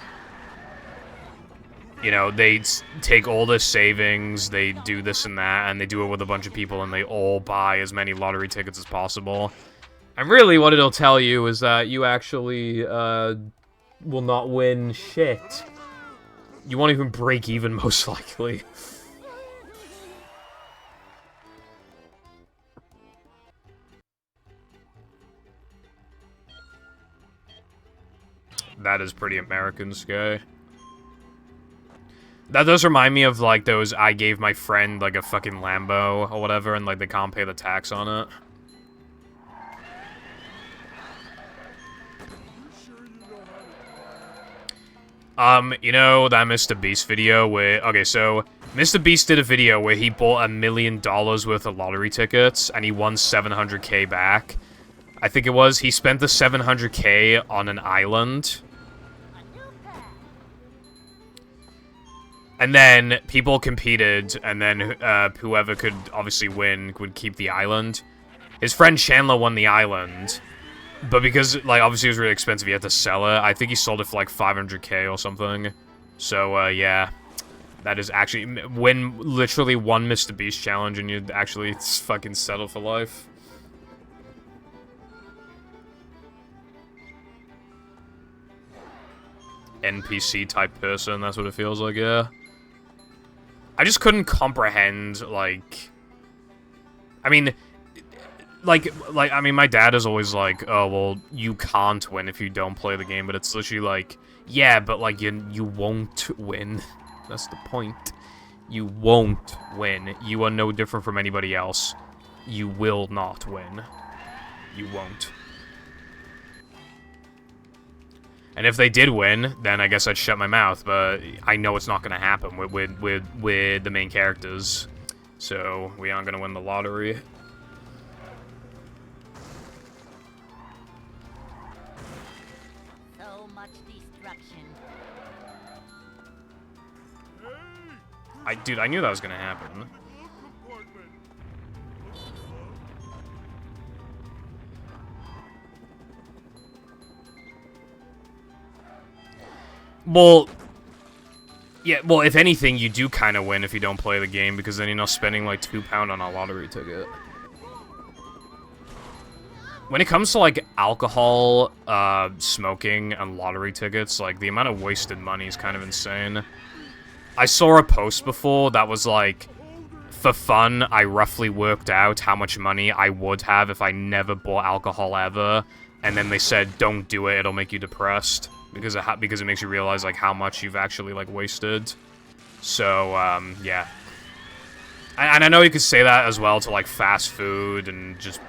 you know, they take all their savings, they do this and that, and they do it with a bunch of people, and they all buy as many lottery tickets as possible. And really, what it'll tell you is that you actually, will not win shit. You won't even break even, most likely. That is pretty American, Sky. That does remind me of, like, those I gave my friend, like, a fucking Lambo or whatever, and, like, they can't pay the tax on it. You know that Mr. Beast video where... Okay, so, Mr. Beast did a video where he bought $1 million worth of lottery tickets, and he won 700k back. I think it was. He spent the 700k on an island. And then people competed, and then whoever could obviously win would keep the island. His friend Chandler won the island, but because, like, obviously it was really expensive, he had to sell it. I think he sold it for, like, 500k or something. So, yeah. That is actually... Win literally one Mr. Beast challenge, and you'd actually fucking settle for life. NPC type person, that's what it feels like, yeah. I just couldn't comprehend, like... I mean, I mean, my dad is always like, oh, well, you can't win if you don't play the game, but it's literally like, yeah, but, like, you won't win. That's the point. You won't win. You are no different from anybody else. You will not win. You won't. And if they did win, then I guess I'd shut my mouth, but I know it's not going to happen with the main characters. So, we aren't going to win the lottery. So much destruction. Dude, I knew that was going to happen. Well, yeah, well, if anything, you do kind of win if you don't play the game, because then you're not spending, like, £2 on a lottery ticket. When it comes to, like, alcohol, smoking, and lottery tickets, like, the amount of wasted money is kind of insane. I saw a post before that was, like, for fun, I roughly worked out how much money I would have if I never bought alcohol ever, and then they said, don't do it, it'll make you depressed. Because it makes you realize, like, how much you've actually, like, wasted. So, yeah. And I know you could say that as well to, like, fast food and just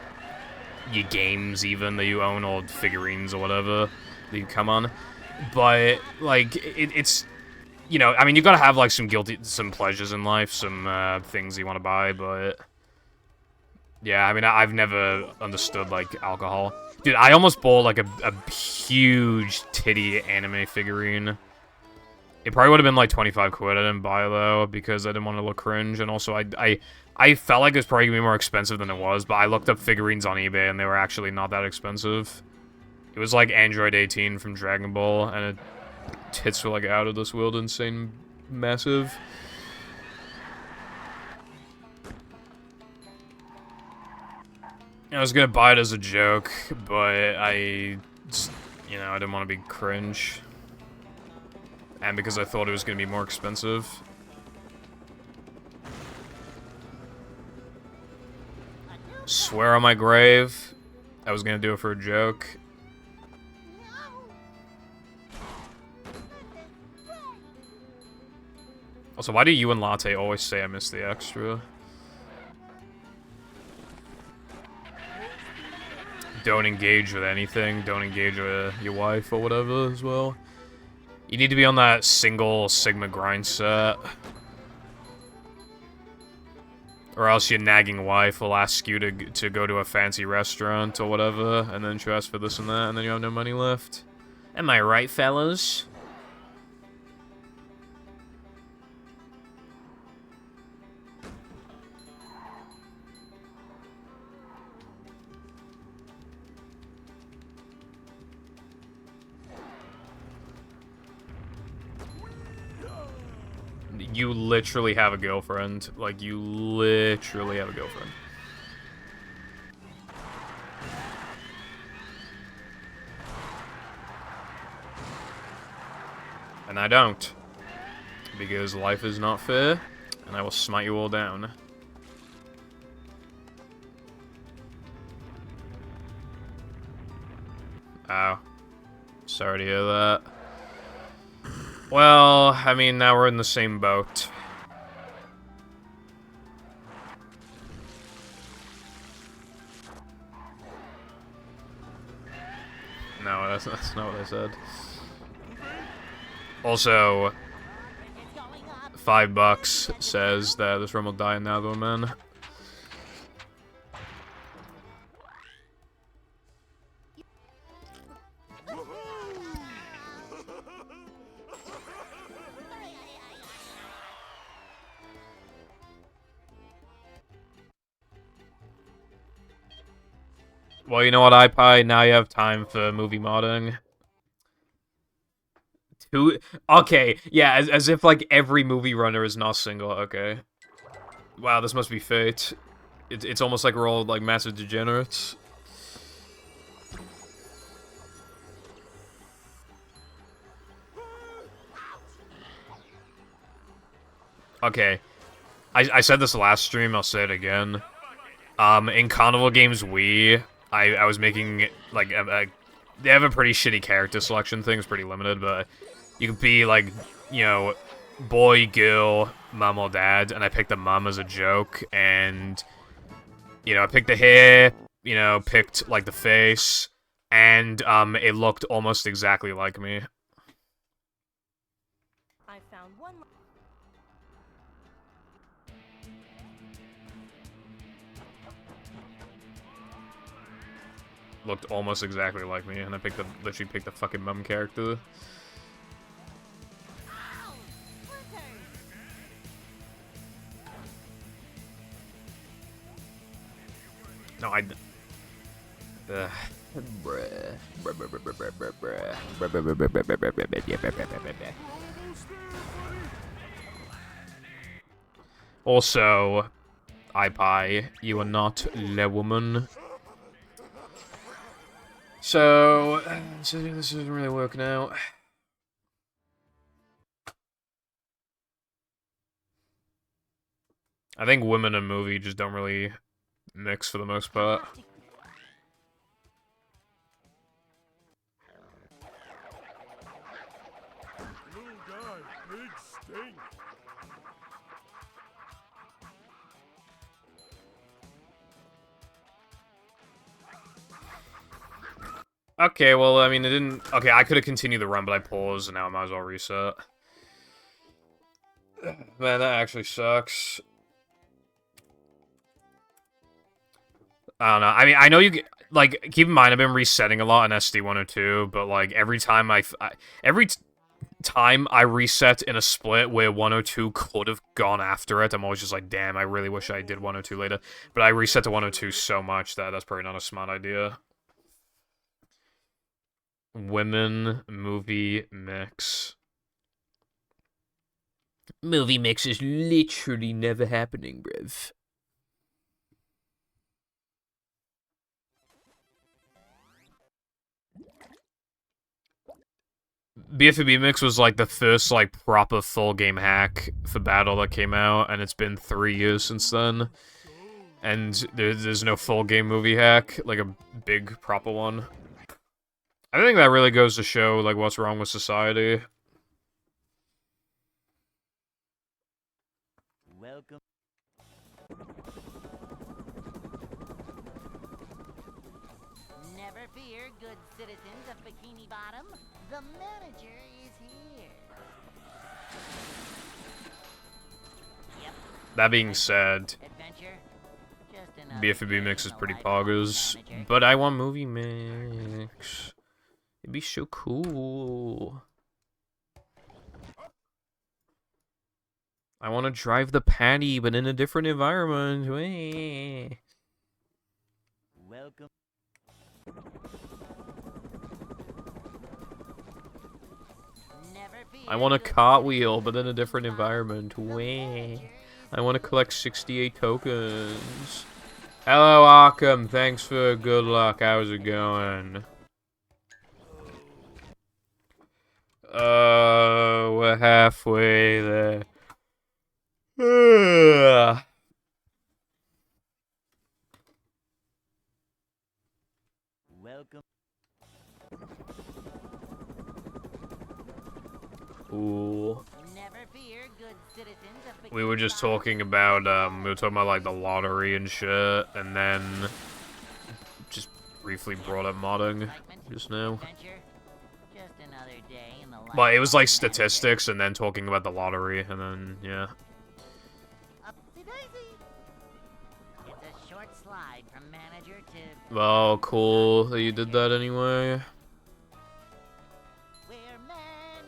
your games, even, that you own, or figurines or whatever that you come on. But, like, it's... You know, I mean, you gotta have, like, some pleasures in life, some, things you want to buy, but... Yeah, I mean, I've never understood, like, alcohol. Dude, I almost bought, like, a huge titty anime figurine. It probably would have been, like, 25 quid. I didn't buy it, though, because I didn't want to look cringe. And also, I felt like it was probably going to be more expensive than it was. But I looked up figurines on eBay, and they were actually not that expensive. It was like Android 18 from Dragon Ball, and it tits were like out of this world, insane, massive. I was gonna buy it as a joke, but I didn't want to be cringe. And because I thought it was gonna be more expensive. Swear on my grave, I was gonna do it for a joke. Also, why do you and Latte always say I missed the extra? Don't engage with anything. Don't engage with your wife or whatever as well. You need to be on that single Sigma grind set. Or else your nagging wife will ask you to go to a fancy restaurant or whatever, and then she'll ask for this and that, and then you have no money left. Am I right, fellas? You literally have a girlfriend. Like, you literally have a girlfriend. And I don't. Because life is not fair, and I will smite you all down. Ow. Sorry to hear that. Well, I mean, now we're in the same boat. No, that's not what I said. Also, $5 says that this room will die in Nether, man. Well, you know what, iPie? Now you have time for movie modding. Okay, yeah, as if, like, every movie runner is not single, okay. Wow, this must be fate. It's almost like we're all, like, massive degenerates. Okay. I said this last stream, I'll say it again. In Carnival Games Wii, I was making, like, they have a pretty shitty character selection thing, it's pretty limited, but you could be, like, you know, boy, girl, mom or dad, and I picked the mom as a joke, and, you know, I picked the hair, you know, picked, like, the face, and, it looked almost exactly like me. I found one. Looked almost exactly like me, and I literally picked the fucking mum character. No, Also, iPie, you are not le woman. So this isn't really working out. I think women in movie just don't really mix for the most part. Little guy, big stink. Okay, well, I mean, it didn't... Okay, I could have continued the run, but I paused, and now I might as well reset. Man, that actually sucks. I don't know. I mean, I know you get... Like, keep in mind, I've been resetting a lot on SD102, but, like, every time time I reset in a split where 102 could have gone after it, I'm always just like, damn, I really wish I did 102 later. But I reset to 102 so much that that's probably not a smart idea. women movie mix. Movie mix is literally never happening, bruv. BFB Mix was like the first like proper full game hack for Battle that came out, and it's been 3 years since then. And there's no full game movie hack, like a big proper one. I think that really goes to show like what's wrong with society. Welcome. Never fear, good citizens of Bikini Bottom. The manager is here. Yep. That being said, Adventure. Just another BFB day Mix in is the pretty life of a poggers, manager. but I want movie mix. It'd be so cool. I want to drive the patty, but in a different environment. Wah. Welcome. Never fear, I want a good cartwheel, citizens but of in a different Bikini Bottom. environment. The Wah. manager I want to collect 68 tokens. Hello, Arkham. Thanks for good luck. How's it going? We're halfway there. Welcome. Cool. Never fear, good citizens of We were Bikini just Bottom. talking about, we were talking about, like, the lottery and shit, and then just briefly brought up modding Excitement, just now. adventure, just another day in the life But it of was, a like, manager. statistics, and then talking about the lottery, and then, yeah. Upsy daisy. It's a short slide from manager to Well, cool that you did that anyway. where man.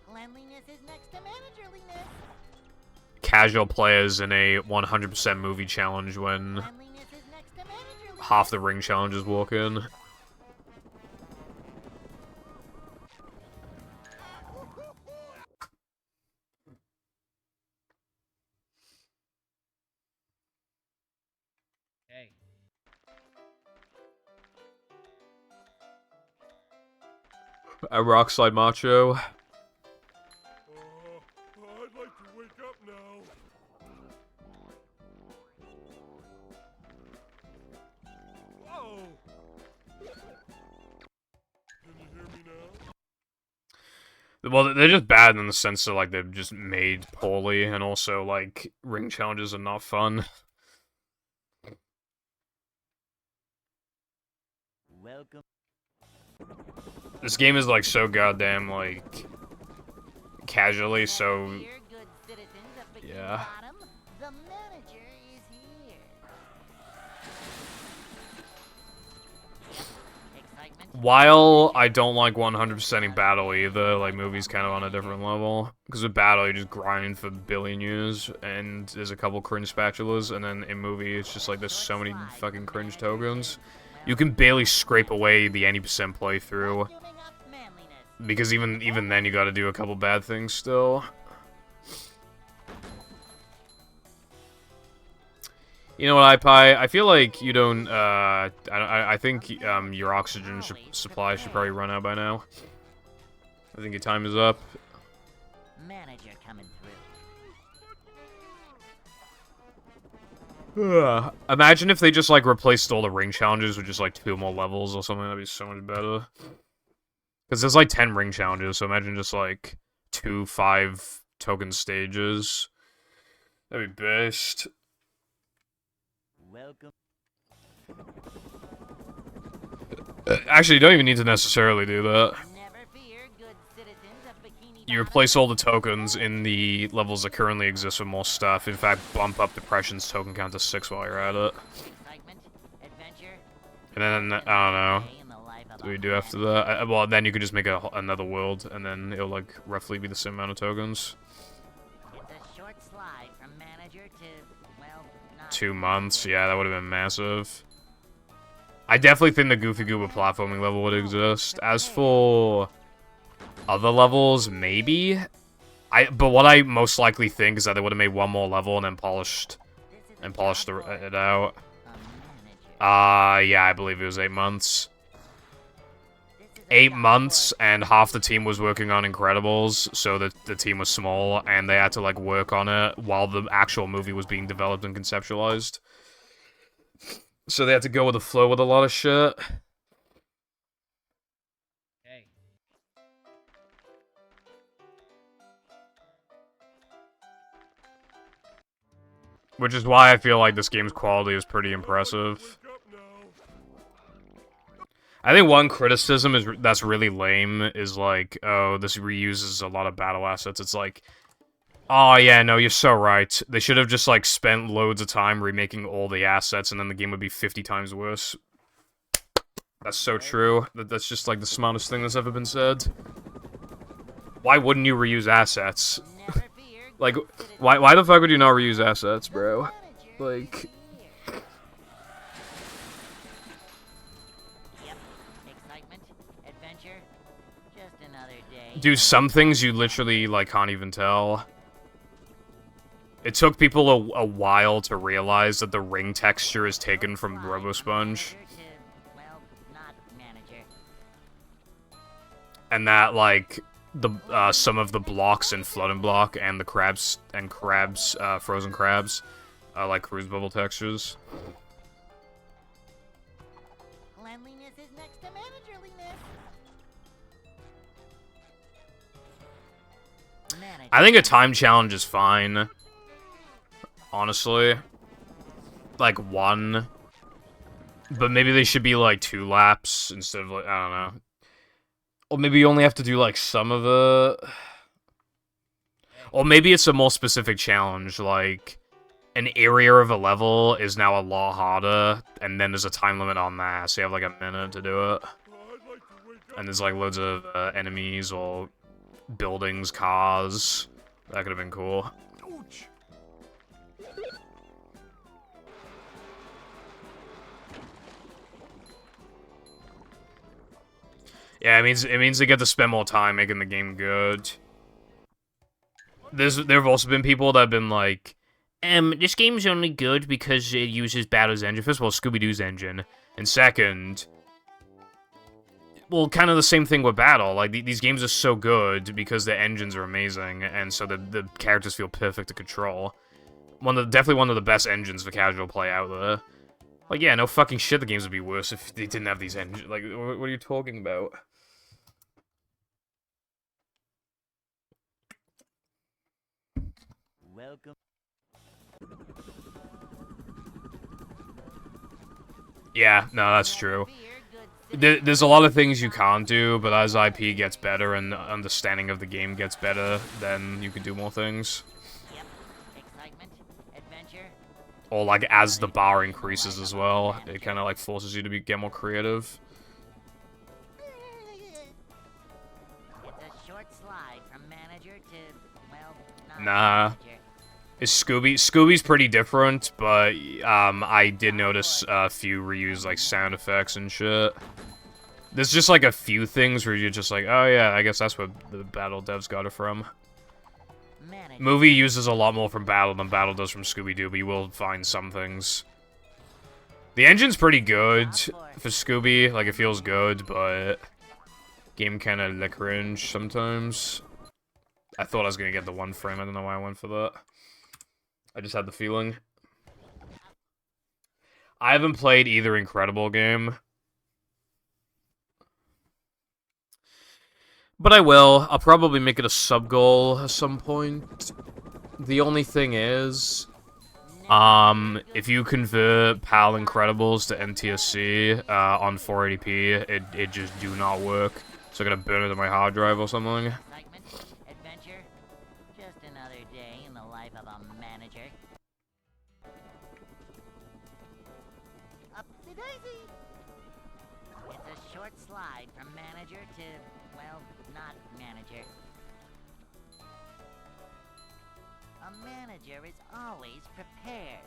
Cleanliness is next to managerliness. Casual players in a 100% movie challenge when Cleanliness is next to managerliness. half the ring challenges walk in. Hey. A rock slide macho. I'd like to wake up now. Whoa! Can you hear me now? Well, they're just bad in the sense that, like, they're just made poorly, and also, like, ring challenges are not fun. Welcome. This game is, like, so goddamn, like, casually, so... Never fear, good citizens of Bikini Yeah. Bottom. The manager is here. Excitement. While I don't like 100%ing Battle either, like, movie's kind of on a different level. Because with Battle, you just grind for a billion years, and there's a couple cringe spatulas, and then in movie, it's just like, there's so many fucking cringe tokens. You can barely scrape away the any percent playthrough, Vacuuming up manliness. because even then, you gotta do a couple bad things still. You know what, iPie? I feel like you don't, I think, your oxygen supply should probably run out by now. I think your time is up. Manager coming through. Imagine if they just, like, replaced all the ring challenges with just, like, 2 more levels or something. That'd be so much better. Because there's, like, 10 ring challenges, so imagine just, like, 2 5-token stages. That'd be best. Welcome. Actually, you don't even need to necessarily do that. Never fear, good citizens of Bikini You Bottom. replace all the tokens in the levels that currently exist with more stuff. In fact, bump up Depression's token count to 6 while you're at it. Excitement, adventure. And then, I don't know. Day in the life of What do a we do after manager. that? Well, then you could just make another world, and then it'll, like, roughly be the same amount of tokens. It's a short slide from manager to, well, not 2 months. manager. Yeah, that would have been massive. I definitely think the Goofy Goober platforming level would exist. As for other levels, maybe. But what I most likely think is that they would have made one more level and then polished This is a job for it out. a manager. Yeah, I believe it was 8 months. This is a 8 job months, for- and half the team was working on Incredibles, so the team was small, and they had to, like, work on it while the actual movie was being developed and conceptualized. So they had to go with the flow with a lot of shit. Hey. Which is why I feel like this game's quality is pretty impressive. I think one criticism is that's really lame is like, oh, this reuses a lot of battle assets. It's like, oh yeah, no, you're so right. They should have just like spent loads of time remaking all the assets, and then the game would be 50 times worse. That's so true. That's just like the smartest thing that's ever been said. Why wouldn't you reuse assets? Never fear, Like, good citizens why the fuck would you not reuse assets, bro? manager Like, is here. Yep. Excitement, adventure, just another day. dude, some things you literally like can't even tell. It took people a while to realize that the ring texture is taken from RoboSponge, Well, not manager. and that like the some of the blocks in Flood and Block and the crabs frozen crabs, like cruise bubble textures. Cleanliness is next to managerliness. Manager. I think a time challenge is fine. Honestly, like 1, but maybe they should be like 2 laps instead of like, I don't know. Or maybe you only have to do like some of it. Or maybe it's a more specific challenge, like an area of a level is now a lot harder, and then there's a time limit on that, so you have like a minute to do it. And there's like loads of enemies or buildings, cars. That could have been cool. Yeah, it means they get to spend more time making the game good. There have also been people that have been like, this game's only good because it uses Battle's engine. First of all, Scooby-Doo's engine. And second, well, kind of the same thing with Battle. Like, these games are so good because the engines are amazing, and so the characters feel perfect to control. Definitely one of the best engines for casual play out there. Like, yeah, no fucking shit, the games would be worse if they didn't have these engines. Like, what are you talking about? Welcome. Yeah, no, that's true. Fear, good citizens There's a lot of things you can't do, but as IP gets better and understanding of the game gets better, then you can do more things. Yep. Excitement, adventure. Or, like, as the bar increases as well, it kind of, like, forces you to get more creative. It's a short slide from manager to, well, not Nah. manager. Is Scooby's pretty different, but, I did notice a few reuse, like, sound effects and shit. There's just, like, a few things where you're just like, oh yeah, I guess that's where the Battle devs got it from. Manager. Movie uses a lot more from Battle than Battle does from Scooby-Doo, but you will find some things. The engine's pretty good for Scooby, like, it feels good, but game kinda like cringe sometimes. I thought I was gonna get the 1 frame, I don't know why I went for that. I just had the feeling. I haven't played either Incredible game. But I will. I'll probably make it a sub-goal at some point. The only thing is, if you convert PAL Incredibles to NTSC on 480p, it just do not work. So I gotta burn it to my hard drive or something. Excitement, adventure. Just another day in the life of a manager. Upsy daisy. It's a short slide from manager to, well, not manager. A manager is always prepared.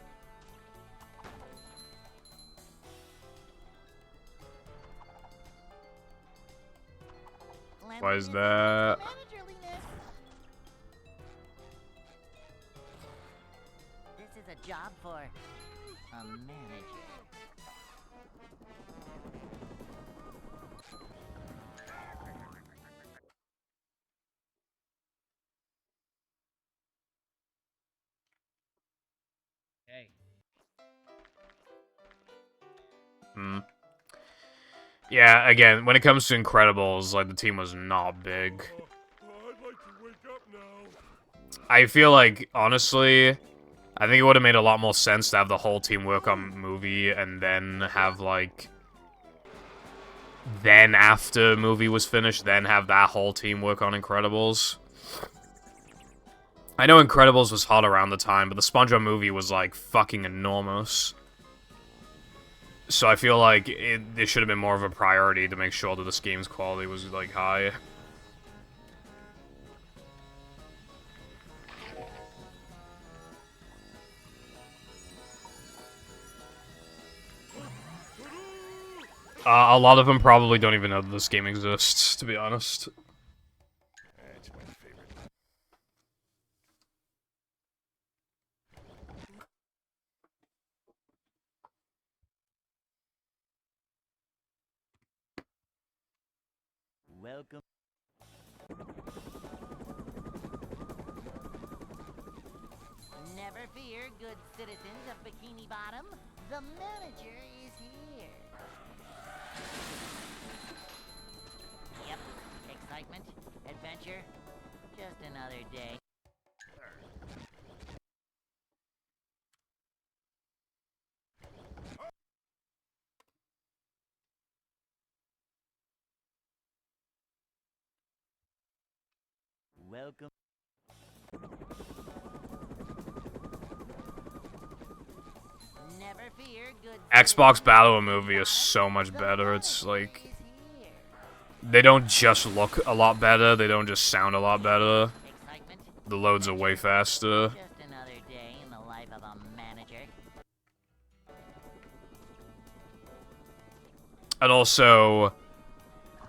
Why is Cleanliness that? next to managerliness. This is a job for a manager. Hey. Hmm. Yeah, again, when it comes to Incredibles, like, the team was not big. I'd like to wake up now. I feel like, honestly, I think it would have made a lot more sense to have the whole team work on movie and then have, like... Then, after movie was finished, then have that whole team work on Incredibles. I know Incredibles was hot around the time, but the SpongeBob movie was, like, fucking enormous. So I feel like it should have been more of a priority to make sure that this game's quality was, like, high. A lot of them probably don't even know that this game exists, to be honest. That's my favorite. Welcome. Never fear, good citizens of Bikini Bottom. The manager is here. Yep, excitement, adventure, just another day. Welcome. Never fear, good Xbox Battle movie is so much better. It's like they don't just look a lot better, they don't just sound a lot better. excitement, The loads are way faster. just another day in the life of a manager. And also,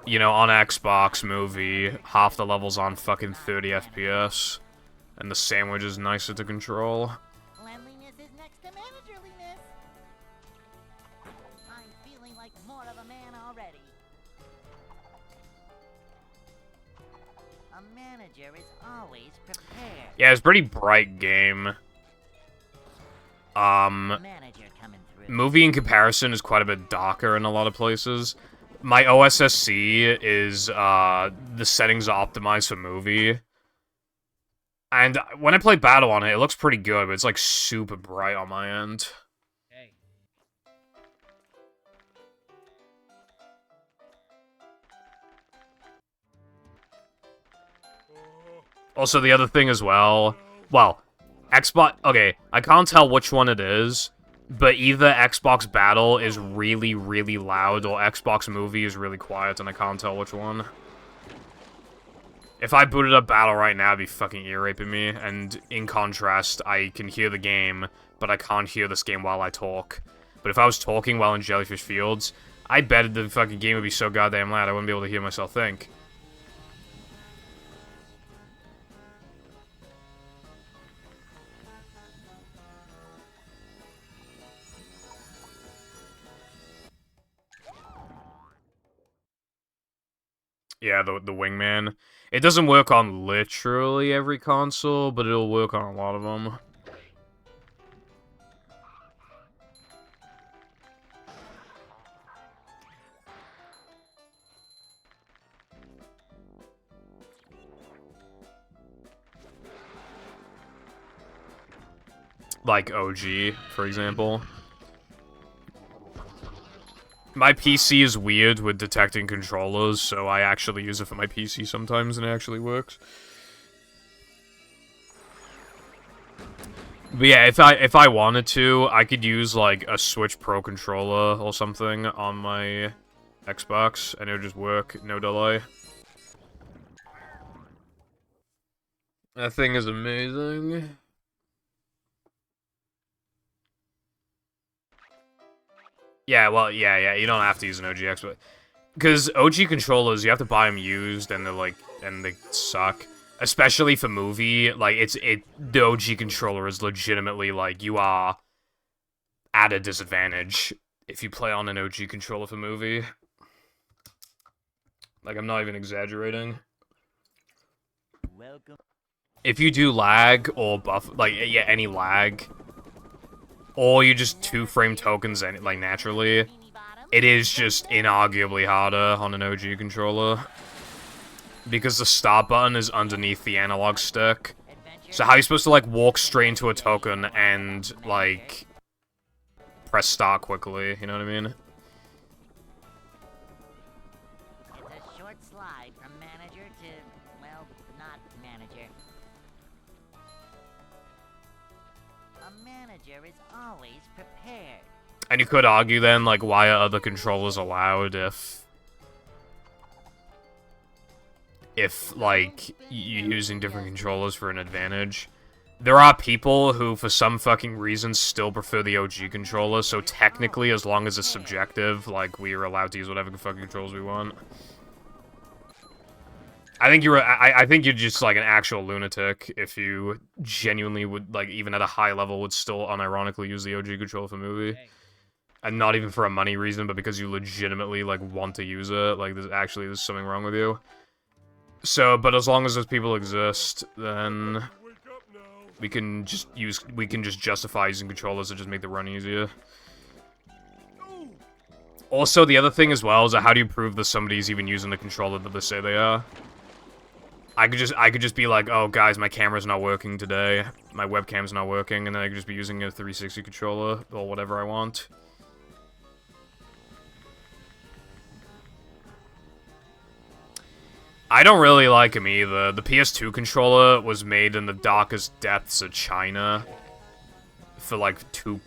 you know, on Xbox movie, half the levels on fucking 30 FPS. And the sandwich is nicer to control. Cleanliness is next to managerliness. I'm feeling like more of a man already. A manager is always prepared. Yeah, it's a pretty bright game. Manager coming through. Movie in comparison is quite a bit darker in a lot of places. My OSSC is, the settings are optimized for movie. And when I play Battle on it, it looks pretty good, but it's, like, super bright on my end. Hey. Also, the other thing as well... Well, Xbox... Okay, I can't tell which one it is, but either Xbox Battle is really, really loud, or Xbox Movie is really quiet, and I can't tell which one. If I booted up Battle right now, it'd be fucking ear-raping me, and in contrast, I can hear the game, but I can't hear this game while I talk. But if I was talking while in Jellyfish Fields, I bet the fucking game would be so goddamn loud I wouldn't be able to hear myself think. Yeah, the Wingman. It doesn't work on literally every console, but it'll work on a lot of them. Like OG, for example. My PC is weird with detecting controllers, so I actually use it for my PC sometimes, and it actually works. But yeah, if I wanted to, I could use, like, a Switch Pro controller or something on my Xbox, and it would just work, no delay. That thing is amazing. Yeah, well, yeah, you don't have to use an OGX, but because OG controllers, you have to buy them used, and they suck. Especially for movie, like the OG controller is legitimately like you are at a disadvantage if you play on an OG controller for movie. Like, I'm not even exaggerating. Welcome. If you do lag or buff, like, yeah, any lag, or you just 2-frame tokens like naturally, it is just inarguably harder on an OG controller. Because the start button is underneath the analog stick. So how are you supposed to, like, walk straight into a token and, like, press start quickly, you know what I mean? It's a short slide from manager to, well, not manager. A manager is always prepared. And you could argue then, like, why are other controllers allowed if like, you're using different controllers for an advantage. There are people who, for some fucking reason, still prefer the OG controller, so technically, as long as it's subjective, like, we are allowed to use whatever fucking controls we want. I think I think you're just, like, an actual lunatic if you genuinely would, like, even at a high level, would still unironically use the OG controller for movie. And not even for a money reason, but because you legitimately, like, want to use it. Like, there's something wrong with you. So, but as long as those people exist, then we can just justify using controllers to just make the run easier. Also, the other thing as well is that how do you prove that somebody's even using the controller that they say they are? I could just be like, oh guys, my camera's not working today, my webcam's not working, and then I could just be using a 360 controller or whatever I want. I don't really like him either. The PS2 controller was made in the darkest depths of China for like 2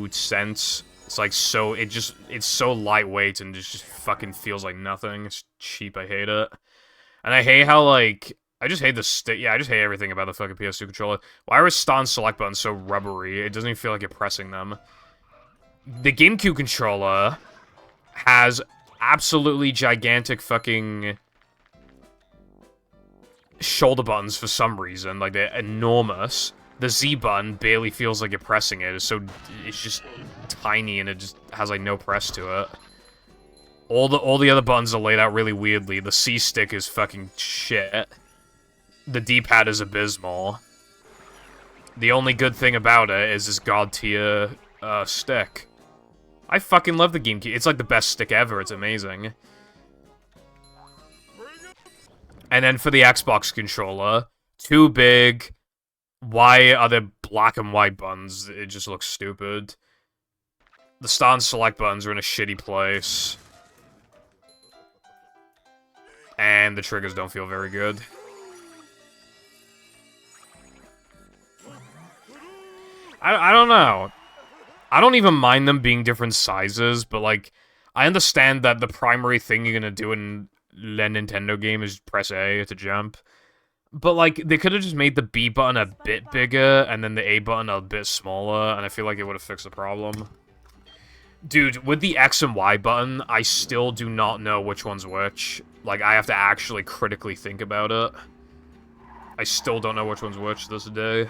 cents. It's like it's so lightweight and just fucking feels like nothing. It's cheap, I hate it. And I hate how, like, I just hate the stick. Yeah, I just hate everything about the fucking PS2 controller. Why are stun select buttons so rubbery? It doesn't even feel like you're pressing them. The GameCube controller has absolutely gigantic fucking shoulder buttons for some reason. Like, they're enormous. The Z button barely feels like you're pressing it. It's just tiny and it just has, like, no press to it. All the other buttons are laid out really weirdly. The C stick is fucking shit. The D-pad is abysmal. The only good thing about it is this god tier stick. I fucking love the GameCube. It's like the best stick ever. It's amazing. And then for the Xbox controller, too big. Why are there black and white buttons? It just looks stupid. The start and select buttons are in a shitty place. And the triggers don't feel very good. I don't know. I don't even mind them being different sizes, but, like, I understand that the primary thing you're gonna do in a Nintendo game is press A to jump. But, like, they could have just made the B button a bit bigger, and then the A button a bit smaller, and I feel like it would have fixed the problem. Dude, with the X and Y button, I still do not know which one's which. Like, I have to actually critically think about it. I still don't know which one's which this day.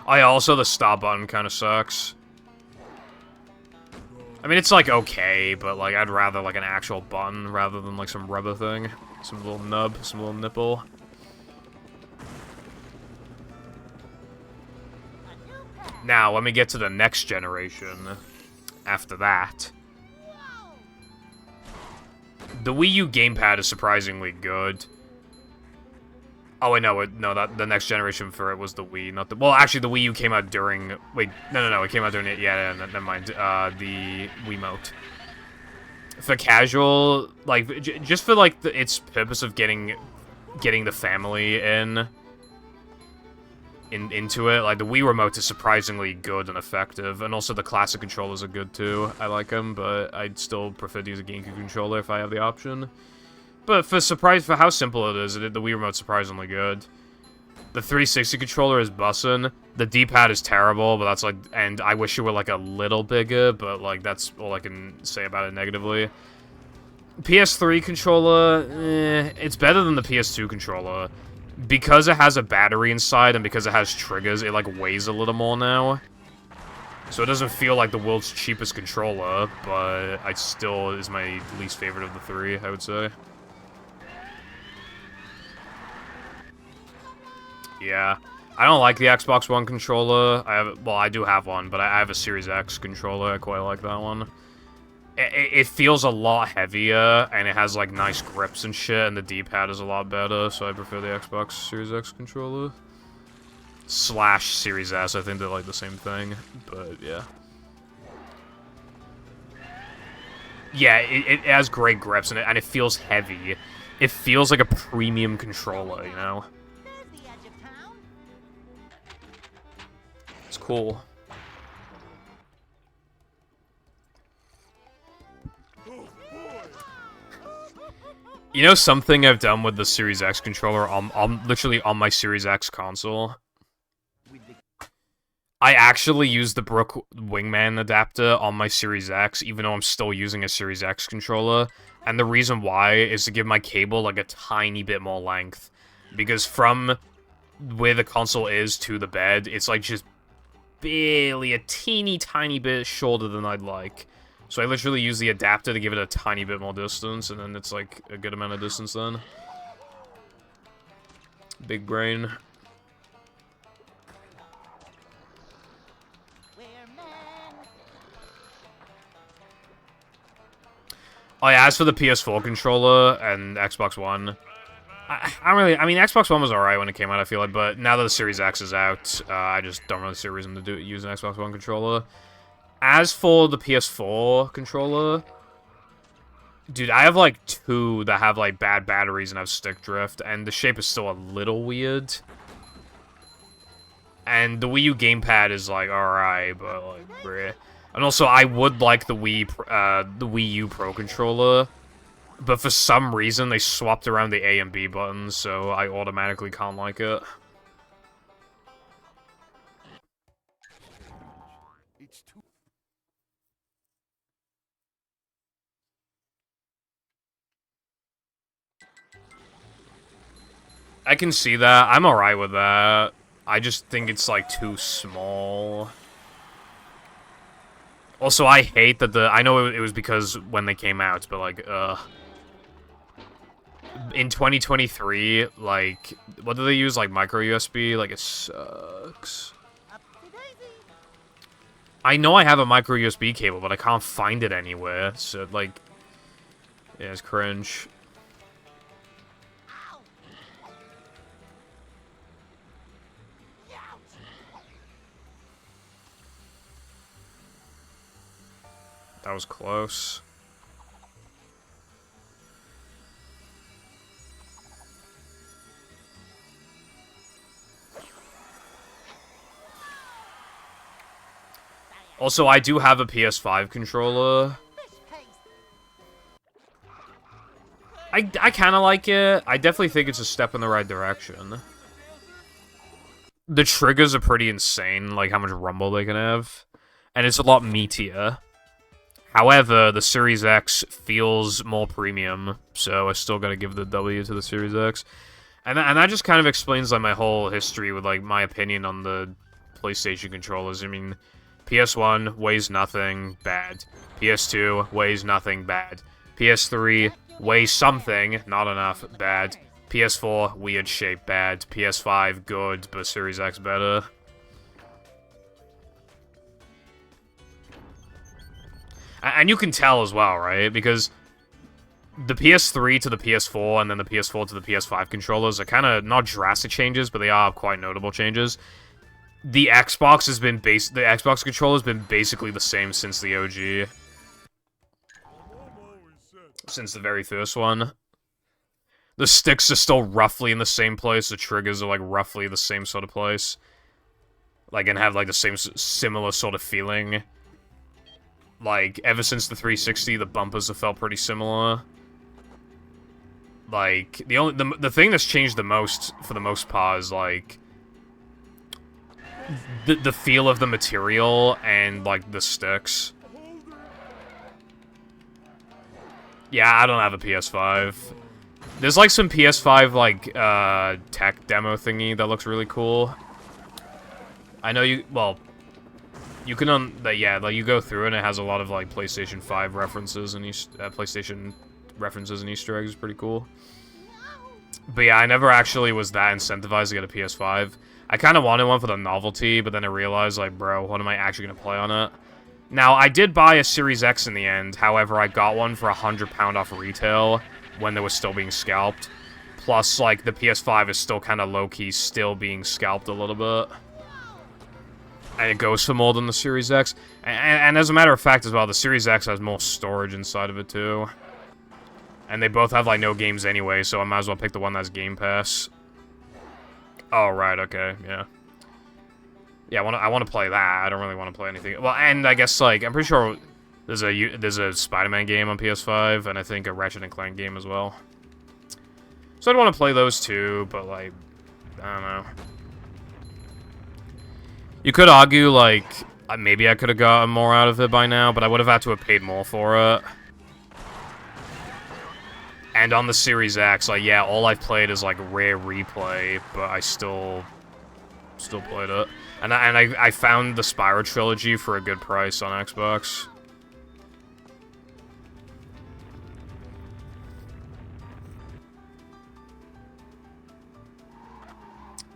Also, the stop button kind of sucks. I mean, it's, like, okay, but, like, I'd rather, like, an actual button rather than, like, some rubber thing. Some little nub, some little nipple. Now, let me get to the next generation after that. The Wii U gamepad is surprisingly good. Oh, wait, no, the next generation for it was the Wii, not the... Well, actually, the Wii U came out during... Wait, no, it came out during it. Yeah, never mind. The Wiimote. For casual, like, just for, like, its purpose of getting the family into it, like, the Wii Remote is surprisingly good and effective, and also the classic controllers are good, too. I like them, but I'd still prefer to use a GameCube controller if I have the option. But for how simple it is, the Wii Remote's surprisingly good. The 360 controller is bussin'. The D-pad is terrible, but that's like, and I wish it were like a little bigger, but like that's all I can say about it negatively. PS3 controller, it's better than the PS2 controller. Because it has a battery inside and because it has triggers, it like weighs a little more now. So it doesn't feel like the world's cheapest controller, but it still is my least favorite of the three, I would say. Yeah, I don't like the Xbox One controller. I do have one, but I have a Series X controller. I quite like that one. It feels a lot heavier, and it has, like, nice grips and shit, and the D-pad is a lot better, so I prefer the Xbox Series X controller. / Series S, I think they're, like, the same thing, but, yeah. Yeah, it has great grips, and it feels heavy. It feels like a premium controller, you know? There's the edge of town. It's cool. You know something I've done with the Series X controller literally on my Series X console? I actually use the Brook Wingman adapter on my Series X, even though I'm still using a Series X controller. And the reason why is to give my cable, like, a tiny bit more length. Because from where the console is to the bed, it's, like, just barely a teeny tiny bit shorter than I'd like. So I literally use the adapter to give it a tiny bit more distance, and then it's, like, a good amount of distance then. Big brain. Oh yeah, as for the PS4 controller and Xbox One, I mean, Xbox One was alright when it came out, I feel like, but now that the Series X is out, I just don't really see a reason to use an Xbox One controller. As for the PS4 controller, dude, I have, like, 2 that have, like, bad batteries and have stick drift, and the shape is still a little weird. And the Wii U gamepad is, like, alright, but, like, bruh. And also, I would like the Wii U Pro controller, but for some reason, they swapped around the A and B buttons, so I automatically can't like it. I can see that. I'm alright with that. I just think it's, like, too small. Also, I hate that I know it was because when they came out, but, like, in 2023, like, what do they use, like, micro USB? Like, it sucks. I know I have a micro USB cable, but I can't find it anywhere, so, like, yeah, it's cringe. That was close. Also, I do have a PS5 controller. I kind of like it. I definitely think it's a step in the right direction. The triggers are pretty insane, like how much rumble they can have. And it's a lot meatier. However, the Series X feels more premium, so I still gotta give the W to the Series X. And that just kind of explains, like, my whole history with, like, my opinion on the PlayStation controllers. I mean, PS1 weighs nothing, bad. PS2 weighs nothing, bad. PS3 weighs something, not enough, bad. PS4, weird shape, bad. PS5, good, but Series X better. And you can tell as well, right? Because the PS3 to the PS4 and then the PS4 to the PS5 controllers are kind of not drastic changes, but they are quite notable changes. The Xbox controller has been basically the same since the OG. Since the very first one. The sticks are still roughly in the same place, the triggers are like roughly the same sort of place. Like, and have like the same similar sort of feeling. Like, ever since the 360, the bumpers have felt pretty similar. Like, the thing that's changed the most, for the most part, is, like, the feel of the material and like the sticks. Yeah, I don't have a PS5. There's like some PS5 like tech demo thingy that looks really cool. I know you you can yeah, like you go through and it has a lot of like PlayStation 5 references and PlayStation references and Easter eggs. Is pretty cool. But yeah, I never actually was that incentivized to get a PS5. I kind of wanted one for the novelty, but then I realized, like, bro, what am I actually going to play on it? Now, I did buy a Series X in the end. However, I got one for £100 off retail when they were still being scalped. Plus, like, the PS5 is still kind of low-key still being scalped a little bit. And it goes for more than the Series X. And as a matter of fact as well, the Series X has more storage inside of it, too. And they both have, like, no games anyway, so I might as well pick the one that's Game Pass. Oh, right, okay, yeah. Yeah, I want to play that. I don't really want to play anything. Well, and I guess, like, I'm pretty sure there's a Spider-Man game on PS5, and I think a Ratchet & Clank game as well. So I'd want to play those two, but, like, I don't know. You could argue, like, maybe I could have gotten more out of it by now, but I would have had to have paid more for it. And on the Series X, like, yeah, all I've played is, like, Rare Replay, but I still played it. And I found the Spyro Trilogy for a good price on Xbox.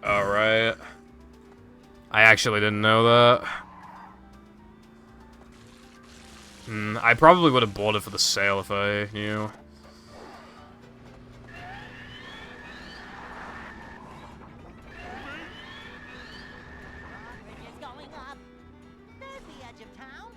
Alright. I actually didn't know that. I probably would have bought it for the sale if I knew. Bridge is going up. There's the edge of town.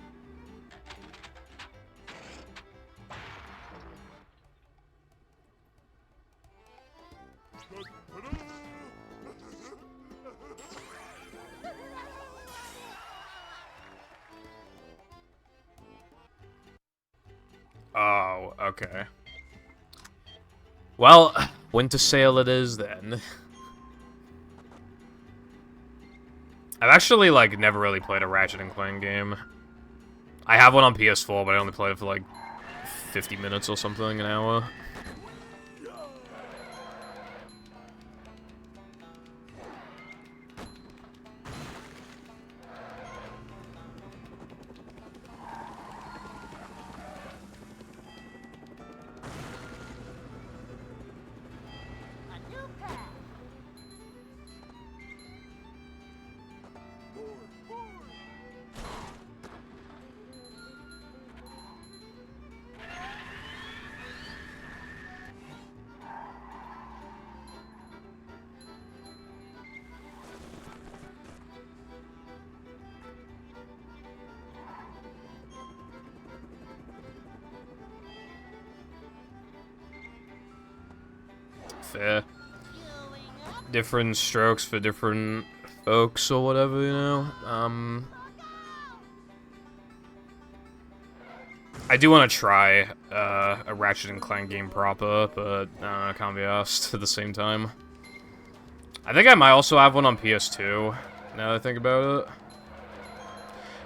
Oh, okay. Well, winter sale it is then. I've actually, like, never really played a Ratchet & Clank game. I have one on PS4, but I only played it for, like, 50 minutes or something, an hour. A new path. Fair. Going up. Different strokes for different folks or whatever, you know? I do want to try a Ratchet & Clank game proper, but I can't be asked at the same time. I think I might also have one on PS2, now that I think about it.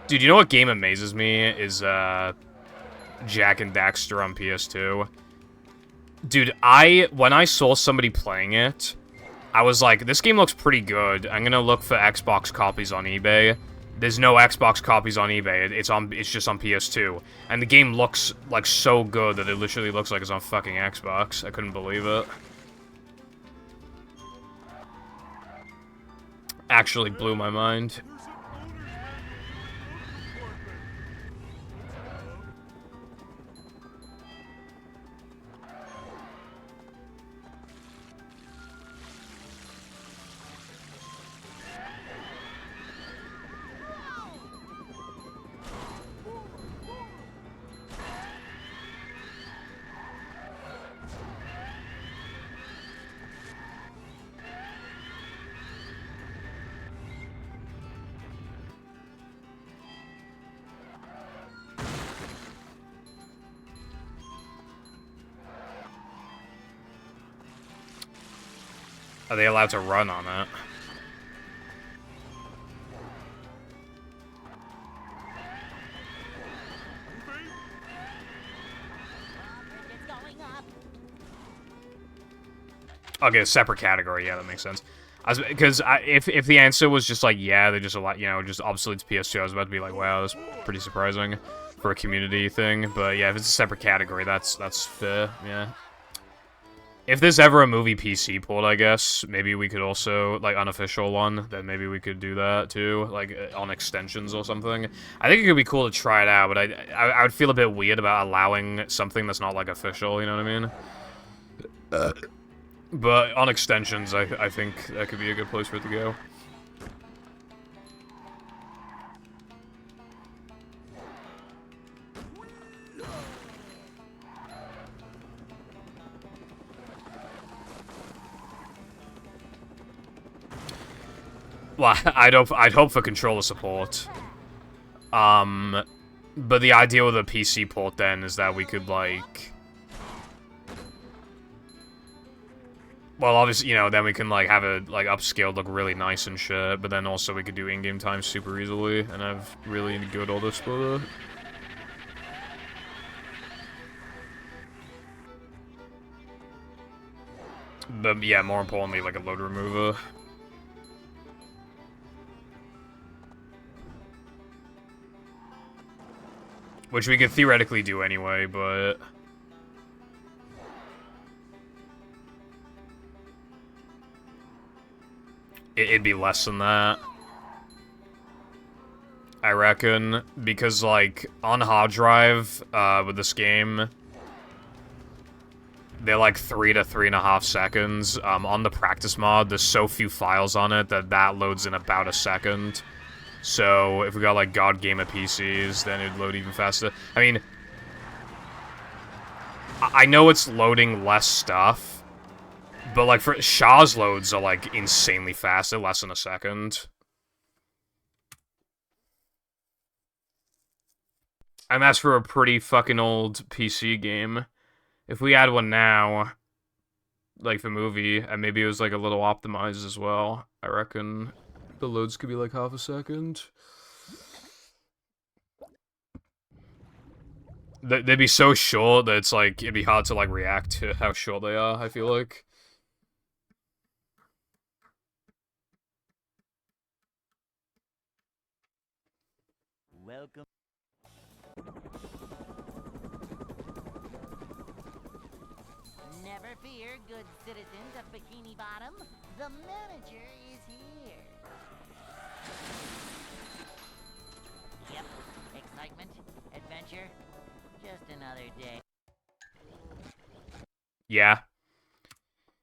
Dude, you know what game amazes me is Jak and Daxter on PS2. Dude, when I saw somebody playing it, I was like, this game looks pretty good. I'm gonna look for Xbox copies on eBay. There's no Xbox copies on eBay. It's just on PS2. And the game looks like so good that it literally looks like it's on fucking Xbox. I couldn't believe it. Actually blew my mind. Are they allowed to run on it? Okay, a separate category. Yeah, that makes sense. Because if the answer was just like, yeah, they just just obsoletes PS2, I was about to be like, wow, that's pretty surprising for a community thing. But yeah, if it's a separate category, that's fair. Yeah. If there's ever a movie PC port, I guess maybe we could also like unofficial one. Then maybe we could do that too, like on extensions or something. I think it could be cool to try it out, but I would feel a bit weird about allowing something that's not like official. You know what I mean? But on extensions, I think that could be a good place for it to go. Well, I'd hope for controller support. But the idea with a PC port then is that we could like, well, obviously, you know, then we can like have it like upscaled, look really nice and shit. But then also we could do in-game time super easily and have really good auto splitter. But yeah, more importantly, like a load remover. Which we could theoretically do anyway, but it'd be less than that, I reckon, because like on hard drive with this game, they're like 3 to 3.5 seconds. On the practice mod, there's so few files on it that loads in about a second. So if we got like God Gamer PCs, then it'd load even faster. I mean, I know it's loading less stuff, but like for Shaw's loads are like insanely fast. They're less than a second. And that's for a pretty fucking old PC game. If we had one now, like the movie, and maybe it was like a little optimized as well, I reckon the loads could be like half a second. They'd be so short that it's like, it'd be hard to like react to how short they are, I feel like. Welcome. Never fear, good citizens of Bikini Bottom. The manager is here. Yep, excitement, adventure, just another day. Yeah.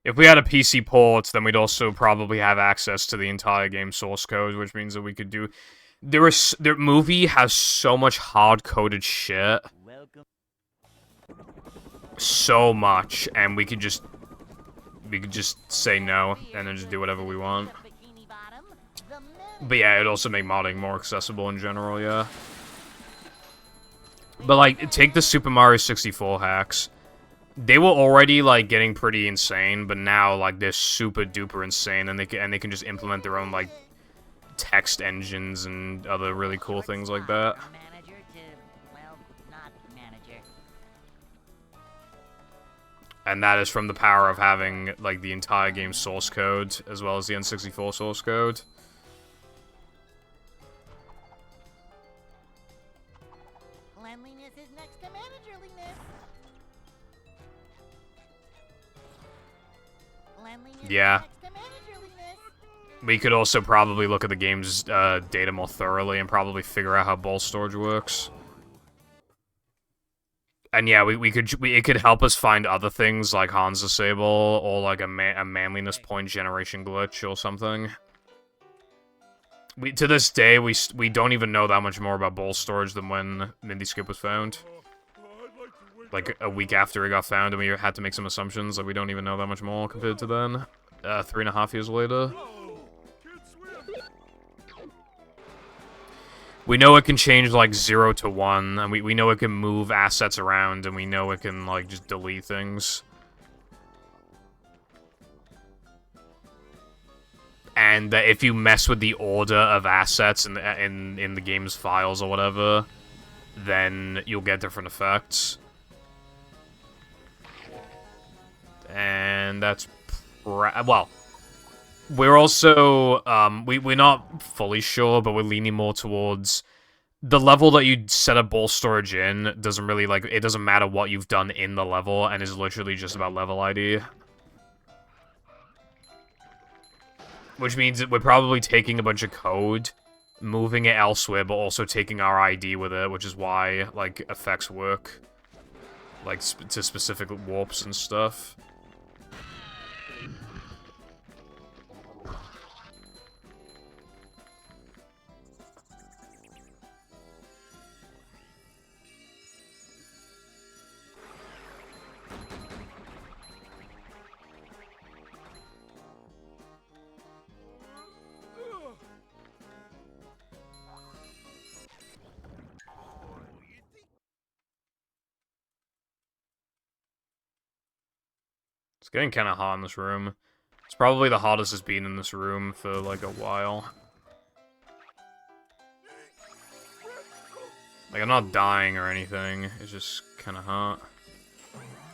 If we had a PC port, then we'd also probably have access to the entire game source code, which means that we could do... The movie has so much hard-coded shit. Welcome. So much, and we could just say no, and then just do whatever we want. Bikini Bottom, the manager. But yeah, it'd also make modding more accessible in general, yeah. But like, take the Super Mario 64 hacks. They were already like getting pretty insane, but now like they're super duper insane, and they can just implement their own like text engines and other really cool things like that. From manager to, well, not manager. And that is from the power of having like the entire game source code as well as the N64 source code. Cleanliness is next to managerliness. Cleanliness Yeah. is next to managerliness. We could also probably look at the game's data more thoroughly and probably figure out how ball storage works. And yeah, it could help us find other things like Hans Disable or like a manliness point generation glitch or something. To this day, we don't even know that much more about ball storage than when Mindy Skip was found. Like a week after it got found, and we had to make some assumptions. Like we don't even know that much more compared to then. 3.5 years later. We know it can change, like, 0 to 1, and we know it can move assets around, and we know it can, like, just delete things. And that if you mess with the order of assets in the game's files or whatever, then you'll get different effects. And that's well, we're also, we're not fully sure, but we're leaning more towards the level that you set a ball storage in doesn't really, like, it doesn't matter what you've done in the level, and is literally just about level ID. Which means that we're probably taking a bunch of code, moving it elsewhere, but also taking our ID with it, which is why, like, effects work. Like, to specific warps and stuff. It's getting kind of hot in this room. It's probably the hottest it's been in this room for, like, a while. Like, I'm not dying or anything. It's just kind of hot.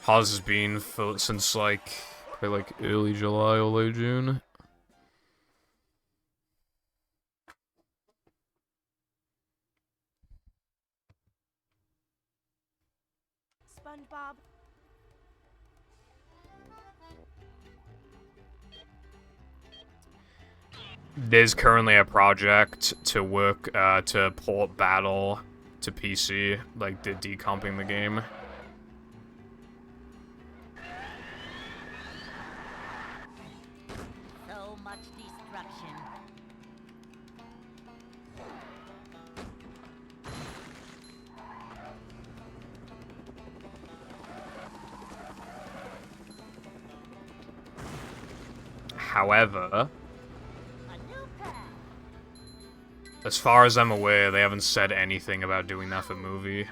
Hottest it's been for, since, like, probably, like, early July or late June. SpongeBob. There's currently a project to work, to port Battle to PC, like, decomping the game. So much destruction. However, A new path. as far as I'm aware, they haven't said anything about doing that for movie.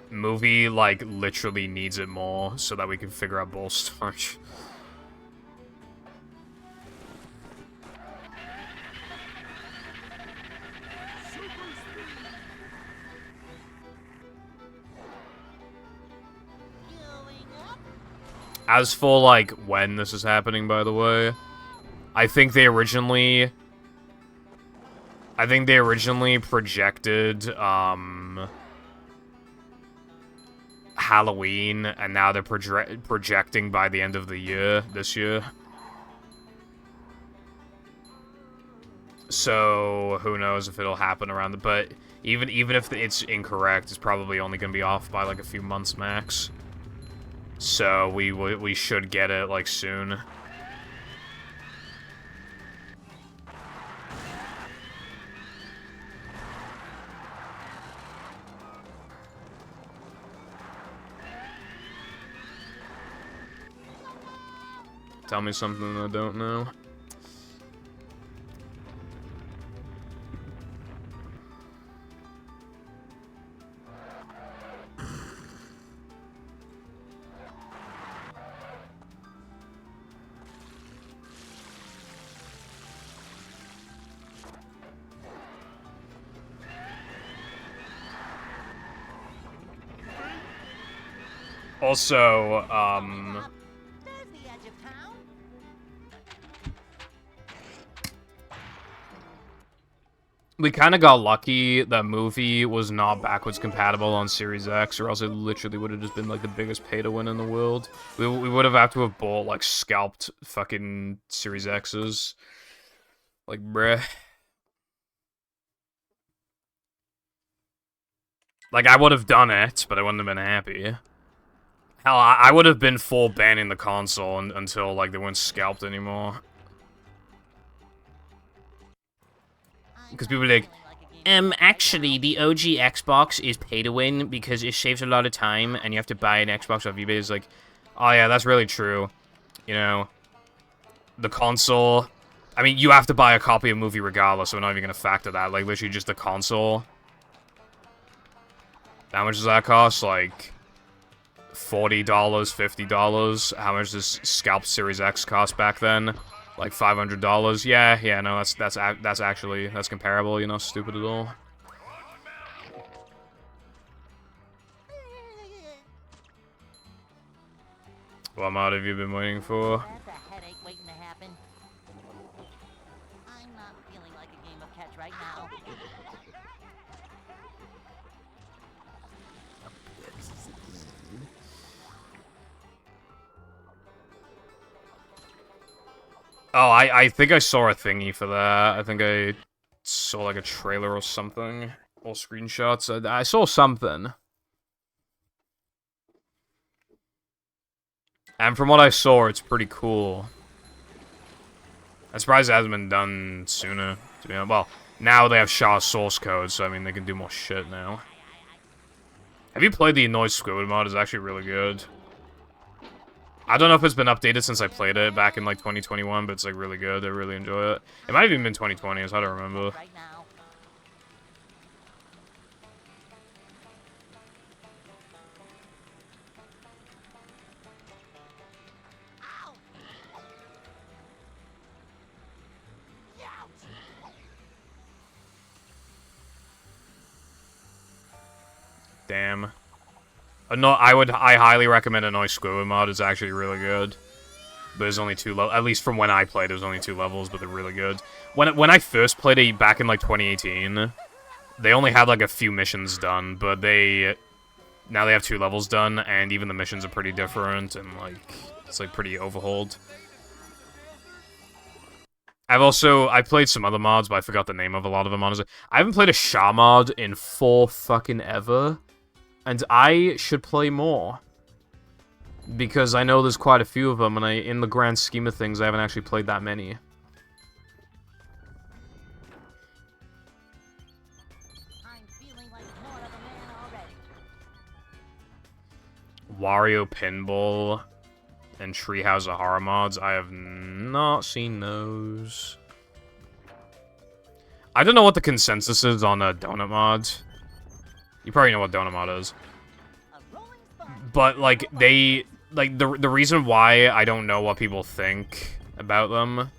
Movie, like, literally needs it more so that we can figure out ball storage. Going up. As for, like, when this is happening, by the way, I think they originally projected, Halloween, and now they're projecting by the end of the year, this year. So, who knows if it'll happen around the, but even if it's incorrect, it's probably only gonna be off by, like, a few months max. So, we should get it, like, soon. Tell me something I don't know. Also, There's the edge of town. we kind of got lucky that movie was not backwards compatible on Series X, or else it literally would have just been, like, the biggest pay-to-win in the world. We would have had to have bought, like, scalped fucking Series X's. Like, bruh. Like, I would have done it, but I wouldn't have been happy. Hell, I would have been full banning the console until, like, they weren't scalped anymore. Because people are like, actually, the OG Xbox is pay to win because it saves a lot of time and you have to buy an Xbox off eBay. It's like, oh yeah, that's really true. You know, the console, I mean, you have to buy a copy of movie regardless, so we're not even going to factor that. Like, literally just the console. How much does that cost? Like, $40, $50? How much does scalped Series X cost back then? Like $500? Yeah, no, that's actually, that's comparable, you know, stupid at all. What mod have you been waiting for? That's a headache waiting to happen. I'm not feeling like a game of catch right now. Oh, I think I saw a thingy for that. I think I saw like a trailer or something. Or screenshots. I saw something. And from what I saw, it's pretty cool. I'm surprised it hasn't been done sooner, to be honest. Well, now they have Shah's source code, so I mean, they can do more shit now. Have you played the Annoyed Squidward mod? It's actually really good. I don't know if it's been updated since I played it back in, like, 2021, but it's, like, really good. I really enjoy it. It might have even been 2020, it's hard to remember. Right now. Ow! Youch! Damn. I highly recommend Annoyed Squidward mod. It's actually really good. But there's only 2 levels. At least from when I played, there's only 2 levels, but they're really good. When I first played it back in, like, 2018, they only had, like, a few missions done, but now they have 2 levels done, and even the missions are pretty different, and, like, it's, like, pretty overhauled. I played some other mods, but I forgot the name of a lot of them, honestly. I haven't played a Shah mod in fucking ever. And I should play more. Because I know there's quite a few of them, and in the grand scheme of things, I haven't actually played that many. I'm feeling like more of a man already. Wario Pinball and Treehouse of Horror mods. I have not seen those. I don't know what the consensus is on Donut mods. You probably know what Donut mod is. A rolling sponge. But, like, the reason why I don't know what people think about them...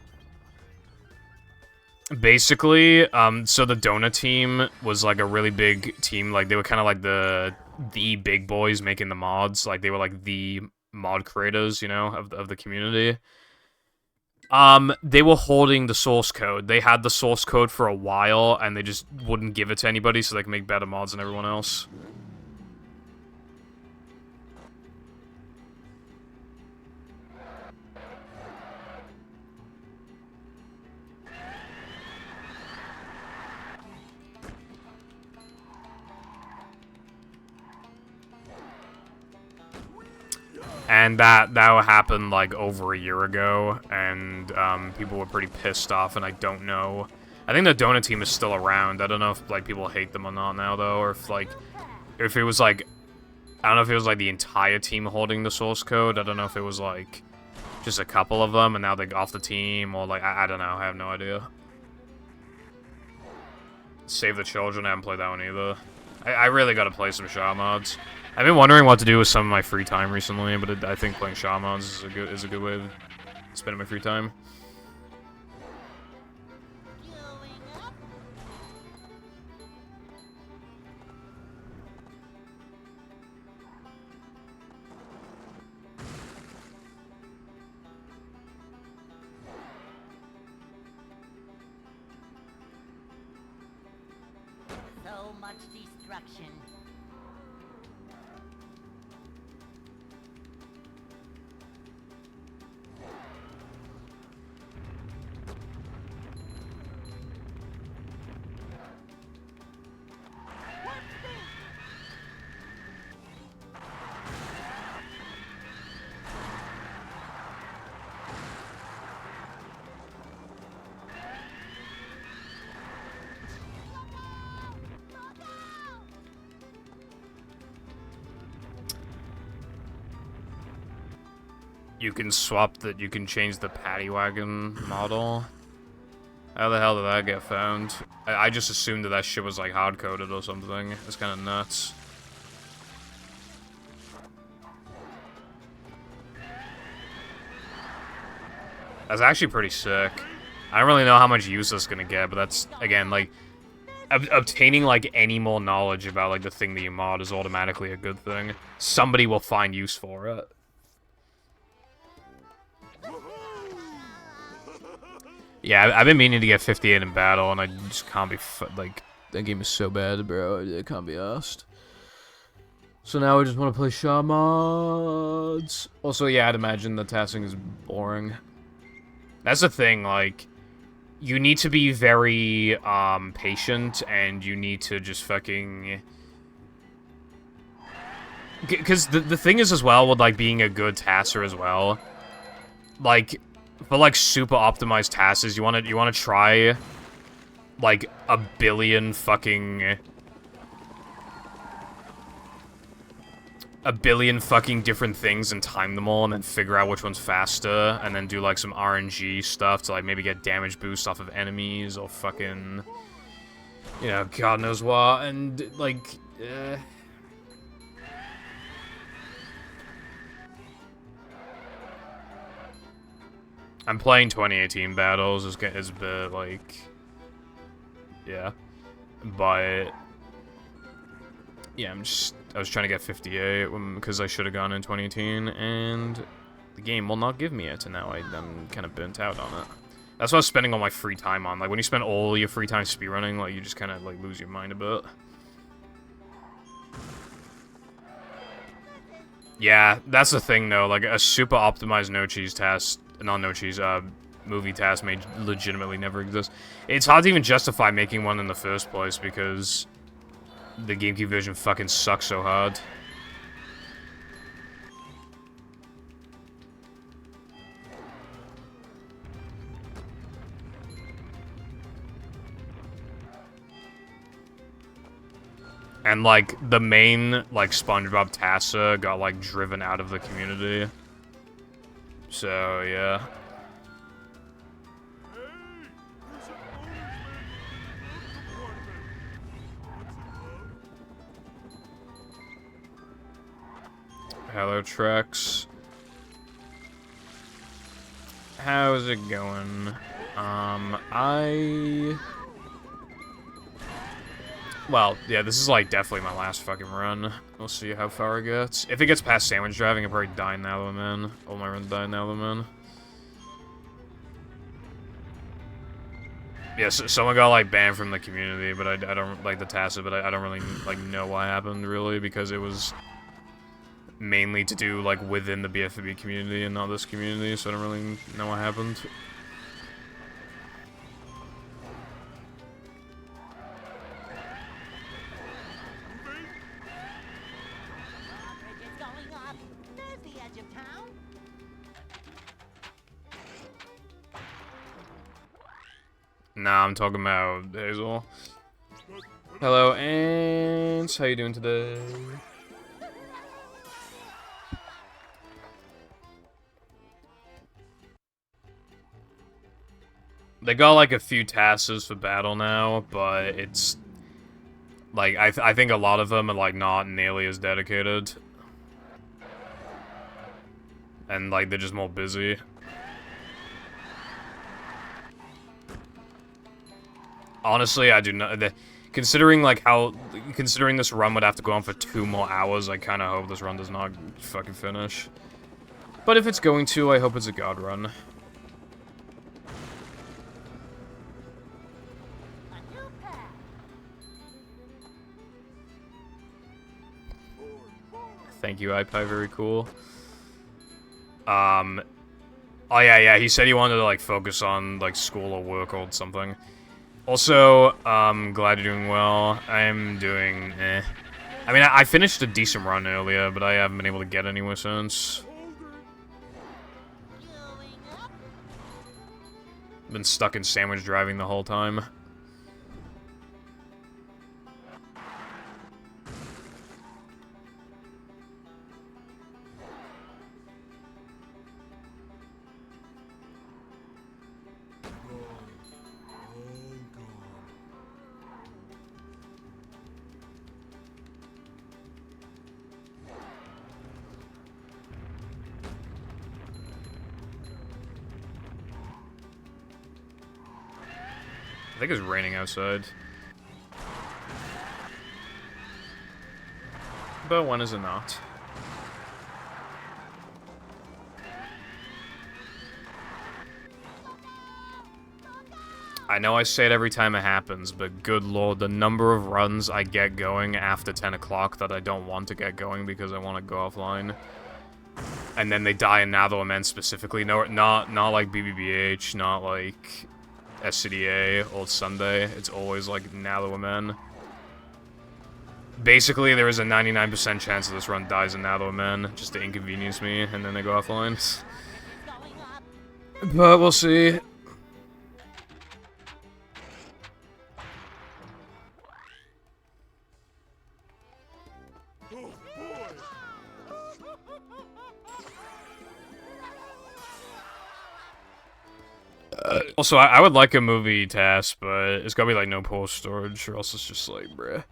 Basically, so the Donut team was, like, a really big team. Like, they were kind of like the big boys making the mods. Like, they were, like, the mod creators, you know, of the community. They were holding the source code. They had the source code for a while, and they just wouldn't give it to anybody so they could make better mods than everyone else. And that happened, like, over a year ago, and, people were pretty pissed off, and I don't know. I think the Donut team is still around. I don't know if, like, people hate them or not now, though, or if, like, if it was, like, I don't know if it was, like, the entire team holding the source code. I don't know if it was, like, just a couple of them, and now they're off the team, or, like, I don't know. I have no idea. Save the Children, I haven't played that one either. I really gotta play some Shah mods. I've been wondering what to do with some of my free time recently, but I think playing Shah mods is a good way of spending my free time. Going up. So much destruction. You can you can change the paddy wagon model. How the hell did that get found? I just assumed that shit was, like, hard-coded or something. It's kind of nuts. That's actually pretty sick. I don't really know how much use that's gonna get, but that's, again, like, obtaining, like, any more knowledge about, like, the thing that you mod is automatically a good thing. Somebody will find use for it. Yeah, I've been meaning to get 58 in battle, and I just can't be like, that game is so bad, bro. It can't be asked. So now I just want to play Shaw mods. Also, yeah, I'd imagine the tasking is boring. That's the thing, like, you need to be very patient, and you need to just fucking. Because the thing is as well with like being a good tasser as well, like. But like super optimized tasks, you wanna try like a billion fucking different things and time them all and then figure out which one's faster and then do like some RNG stuff to like maybe get damage boost off of enemies or fucking, you know, God knows what, and like I'm playing 2018 battles, is a bit, like, yeah, but, yeah, I was trying to get 58, because I should have gone in 2018, and the game will not give me it, and now I'm kind of burnt out on it. That's what I was spending all my free time on, like, when you spend all your free time speedrunning, like, you just kind of, like, lose your mind a bit. Yeah, that's the thing, though, like, a super optimized no-cheese task, not no-cheese, movie task may legitimately never exist. It's hard to even justify making one in the first place, because the GameCube version fucking sucks so hard. And, like, the main, like, SpongeBob tasser got, like, driven out of the community. So, yeah. Hello, Trex. How's it going? Well, yeah, this is, like, definitely my last fucking run. We'll see how far it gets. If it gets past sandwich driving, I'll probably die now I'm in. All my runs die now I'm in. Yeah, so someone got, like, banned from the community, but I don't, like, the tacit, but I don't really, like, know what happened, really, because it was mainly to do, like, within the BFB community and not this community, so I don't really know what happened. Bridge is going up. There's the edge of town. Nah, I'm talking about Hazel. Hello, Ants. How you doing today? They got, like, a few tasks for battle now, but it's... Like, I think a lot of them are, like, not nearly as dedicated. And, like, they're just more busy. Honestly, I do not... Considering, like, how... Considering this run would have to go on for 2 more hours, I kind of hope this run does not fucking finish. But if it's going to, I hope it's a god run. A new path. Thank you, iPie, very cool. Oh yeah, he said he wanted to, like, focus on, like, school or work or something. Also, glad you're doing well. I'm doing, eh. I mean, I finished a decent run earlier, but I haven't been able to get anywhere since. Going up. Been stuck in sandwich driving the whole time. I think it's raining outside. But when is it not? I know I say it every time it happens, but good lord, the number of runs I get going after 10 o'clock that I don't want to get going because I want to go offline. And then they die in Nather Men specifically. No, not like BBBH, not like SCDA, Old Sunday. It's always like Nather Men. Basically, there is a 99% chance that this run dies in Nather Men, just to inconvenience me, and then they go offline. Going up. But we'll see. Also, I would like a movie task, but it's gotta be like no post storage, or else it's just like, bruh.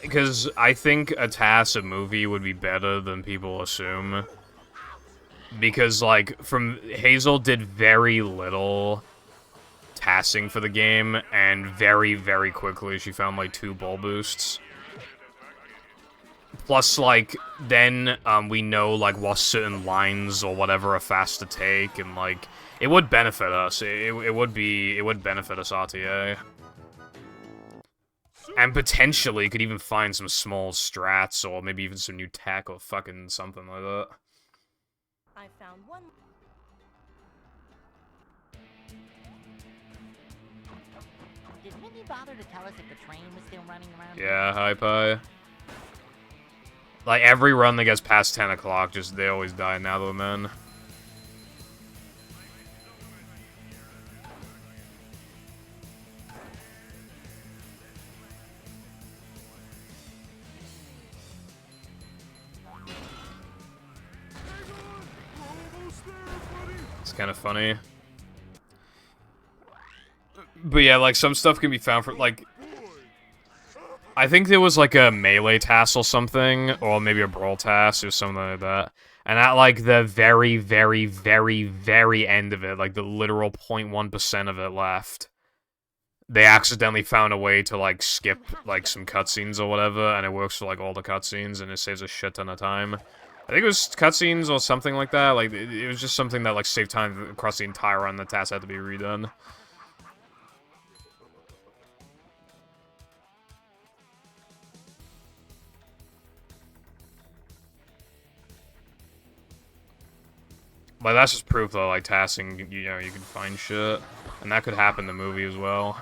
Because I think a task, a movie, would be better than people assume. Because, like, Hazel did very little tasking for the game, and very, very quickly she found, like, 2 ball boosts. Plus, like, then, we know, like, what certain lines or whatever are fast to take, and, like, it would benefit us. It would benefit us, RTA. And potentially could even find some small strats, or maybe even some new tech, or fucking something like that. I found one. Did Mindy bother to tell us if the train was still running around? Yeah, hi, Pie. Like, every run that gets past 10 o'clock, just, they always die now, though, man. It's kind of funny. But yeah, like, some stuff can be found for, like... I think there was, like, a melee task or something, or maybe a brawl task or something like that. And at, like, the very, very, very, very end of it, like, the literal 0.1% of it left, they accidentally found a way to, like, skip, like, some cutscenes or whatever, and it works for, like, all the cutscenes, and it saves a shit ton of time. I think it was cutscenes or something like that. Like, it was just something that, like, saved time across the entire run. The task had to be redone. But that's just proof, though, like, tasking, you know, you can find shit. And that could happen in the movie as well.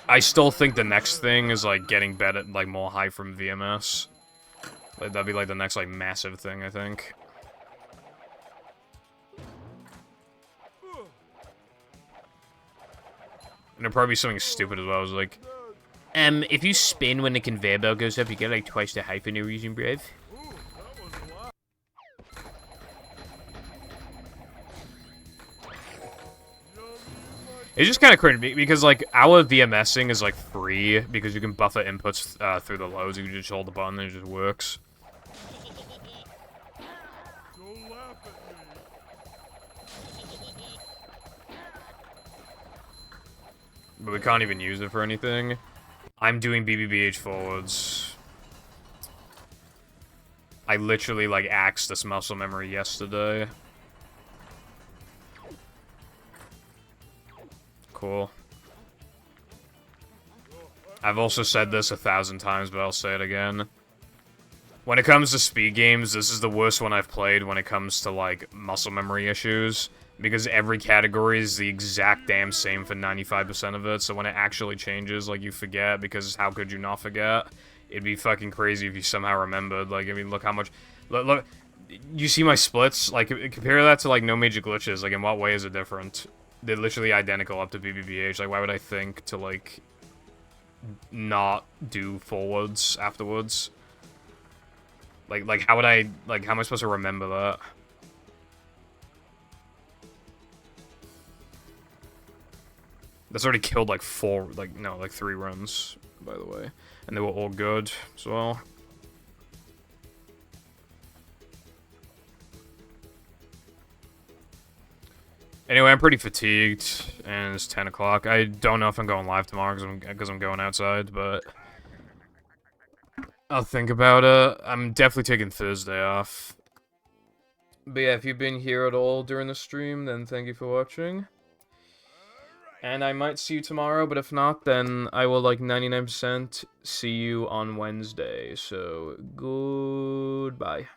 I still think the next thing is, like, getting better, like, more hype from VMS. Like, that'd be, like, the next, like, massive thing, I think. And it'll probably be something stupid as well. It's like, if you spin when the conveyor belt goes up, you get, like, twice the hype for no reason, bruv. It's just kind of crazy, because, like, our VMSing is, like, free, because you can buffer inputs through the loads. You can just hold the button and it just works. Don't laugh at me. But we can't even use it for anything. I'm doing BBBH forwards. I literally, like, axed this muscle memory yesterday. Cool. I've also said this 1,000 times, but I'll say it again. When it comes to speed games, this is the worst one I've played when it comes to, like, muscle memory issues. Because every category is the exact damn same for 95% of it, so when it actually changes, like, you forget, because how could you not forget? It'd be fucking crazy if you somehow remembered. Like, I mean, look how much... Look, you see my splits? Like, compare that to, like, no major glitches. Like, in what way is it different? They're literally identical up to BBBH. Like, why would I think to, like, not do forwards afterwards? Like, how would I, like, how am I supposed to remember that? That's already killed, like, 3 runs, by the way. And they were all good, as well. Anyway, I'm pretty fatigued, and it's 10 o'clock. I don't know if I'm going live tomorrow because I'm going outside, but I'll think about it. I'm definitely taking Thursday off. But yeah, if you've been here at all during the stream, then thank you for watching. And I might see you tomorrow, but if not, then I will, like, 99% see you on Wednesday. So, goodbye.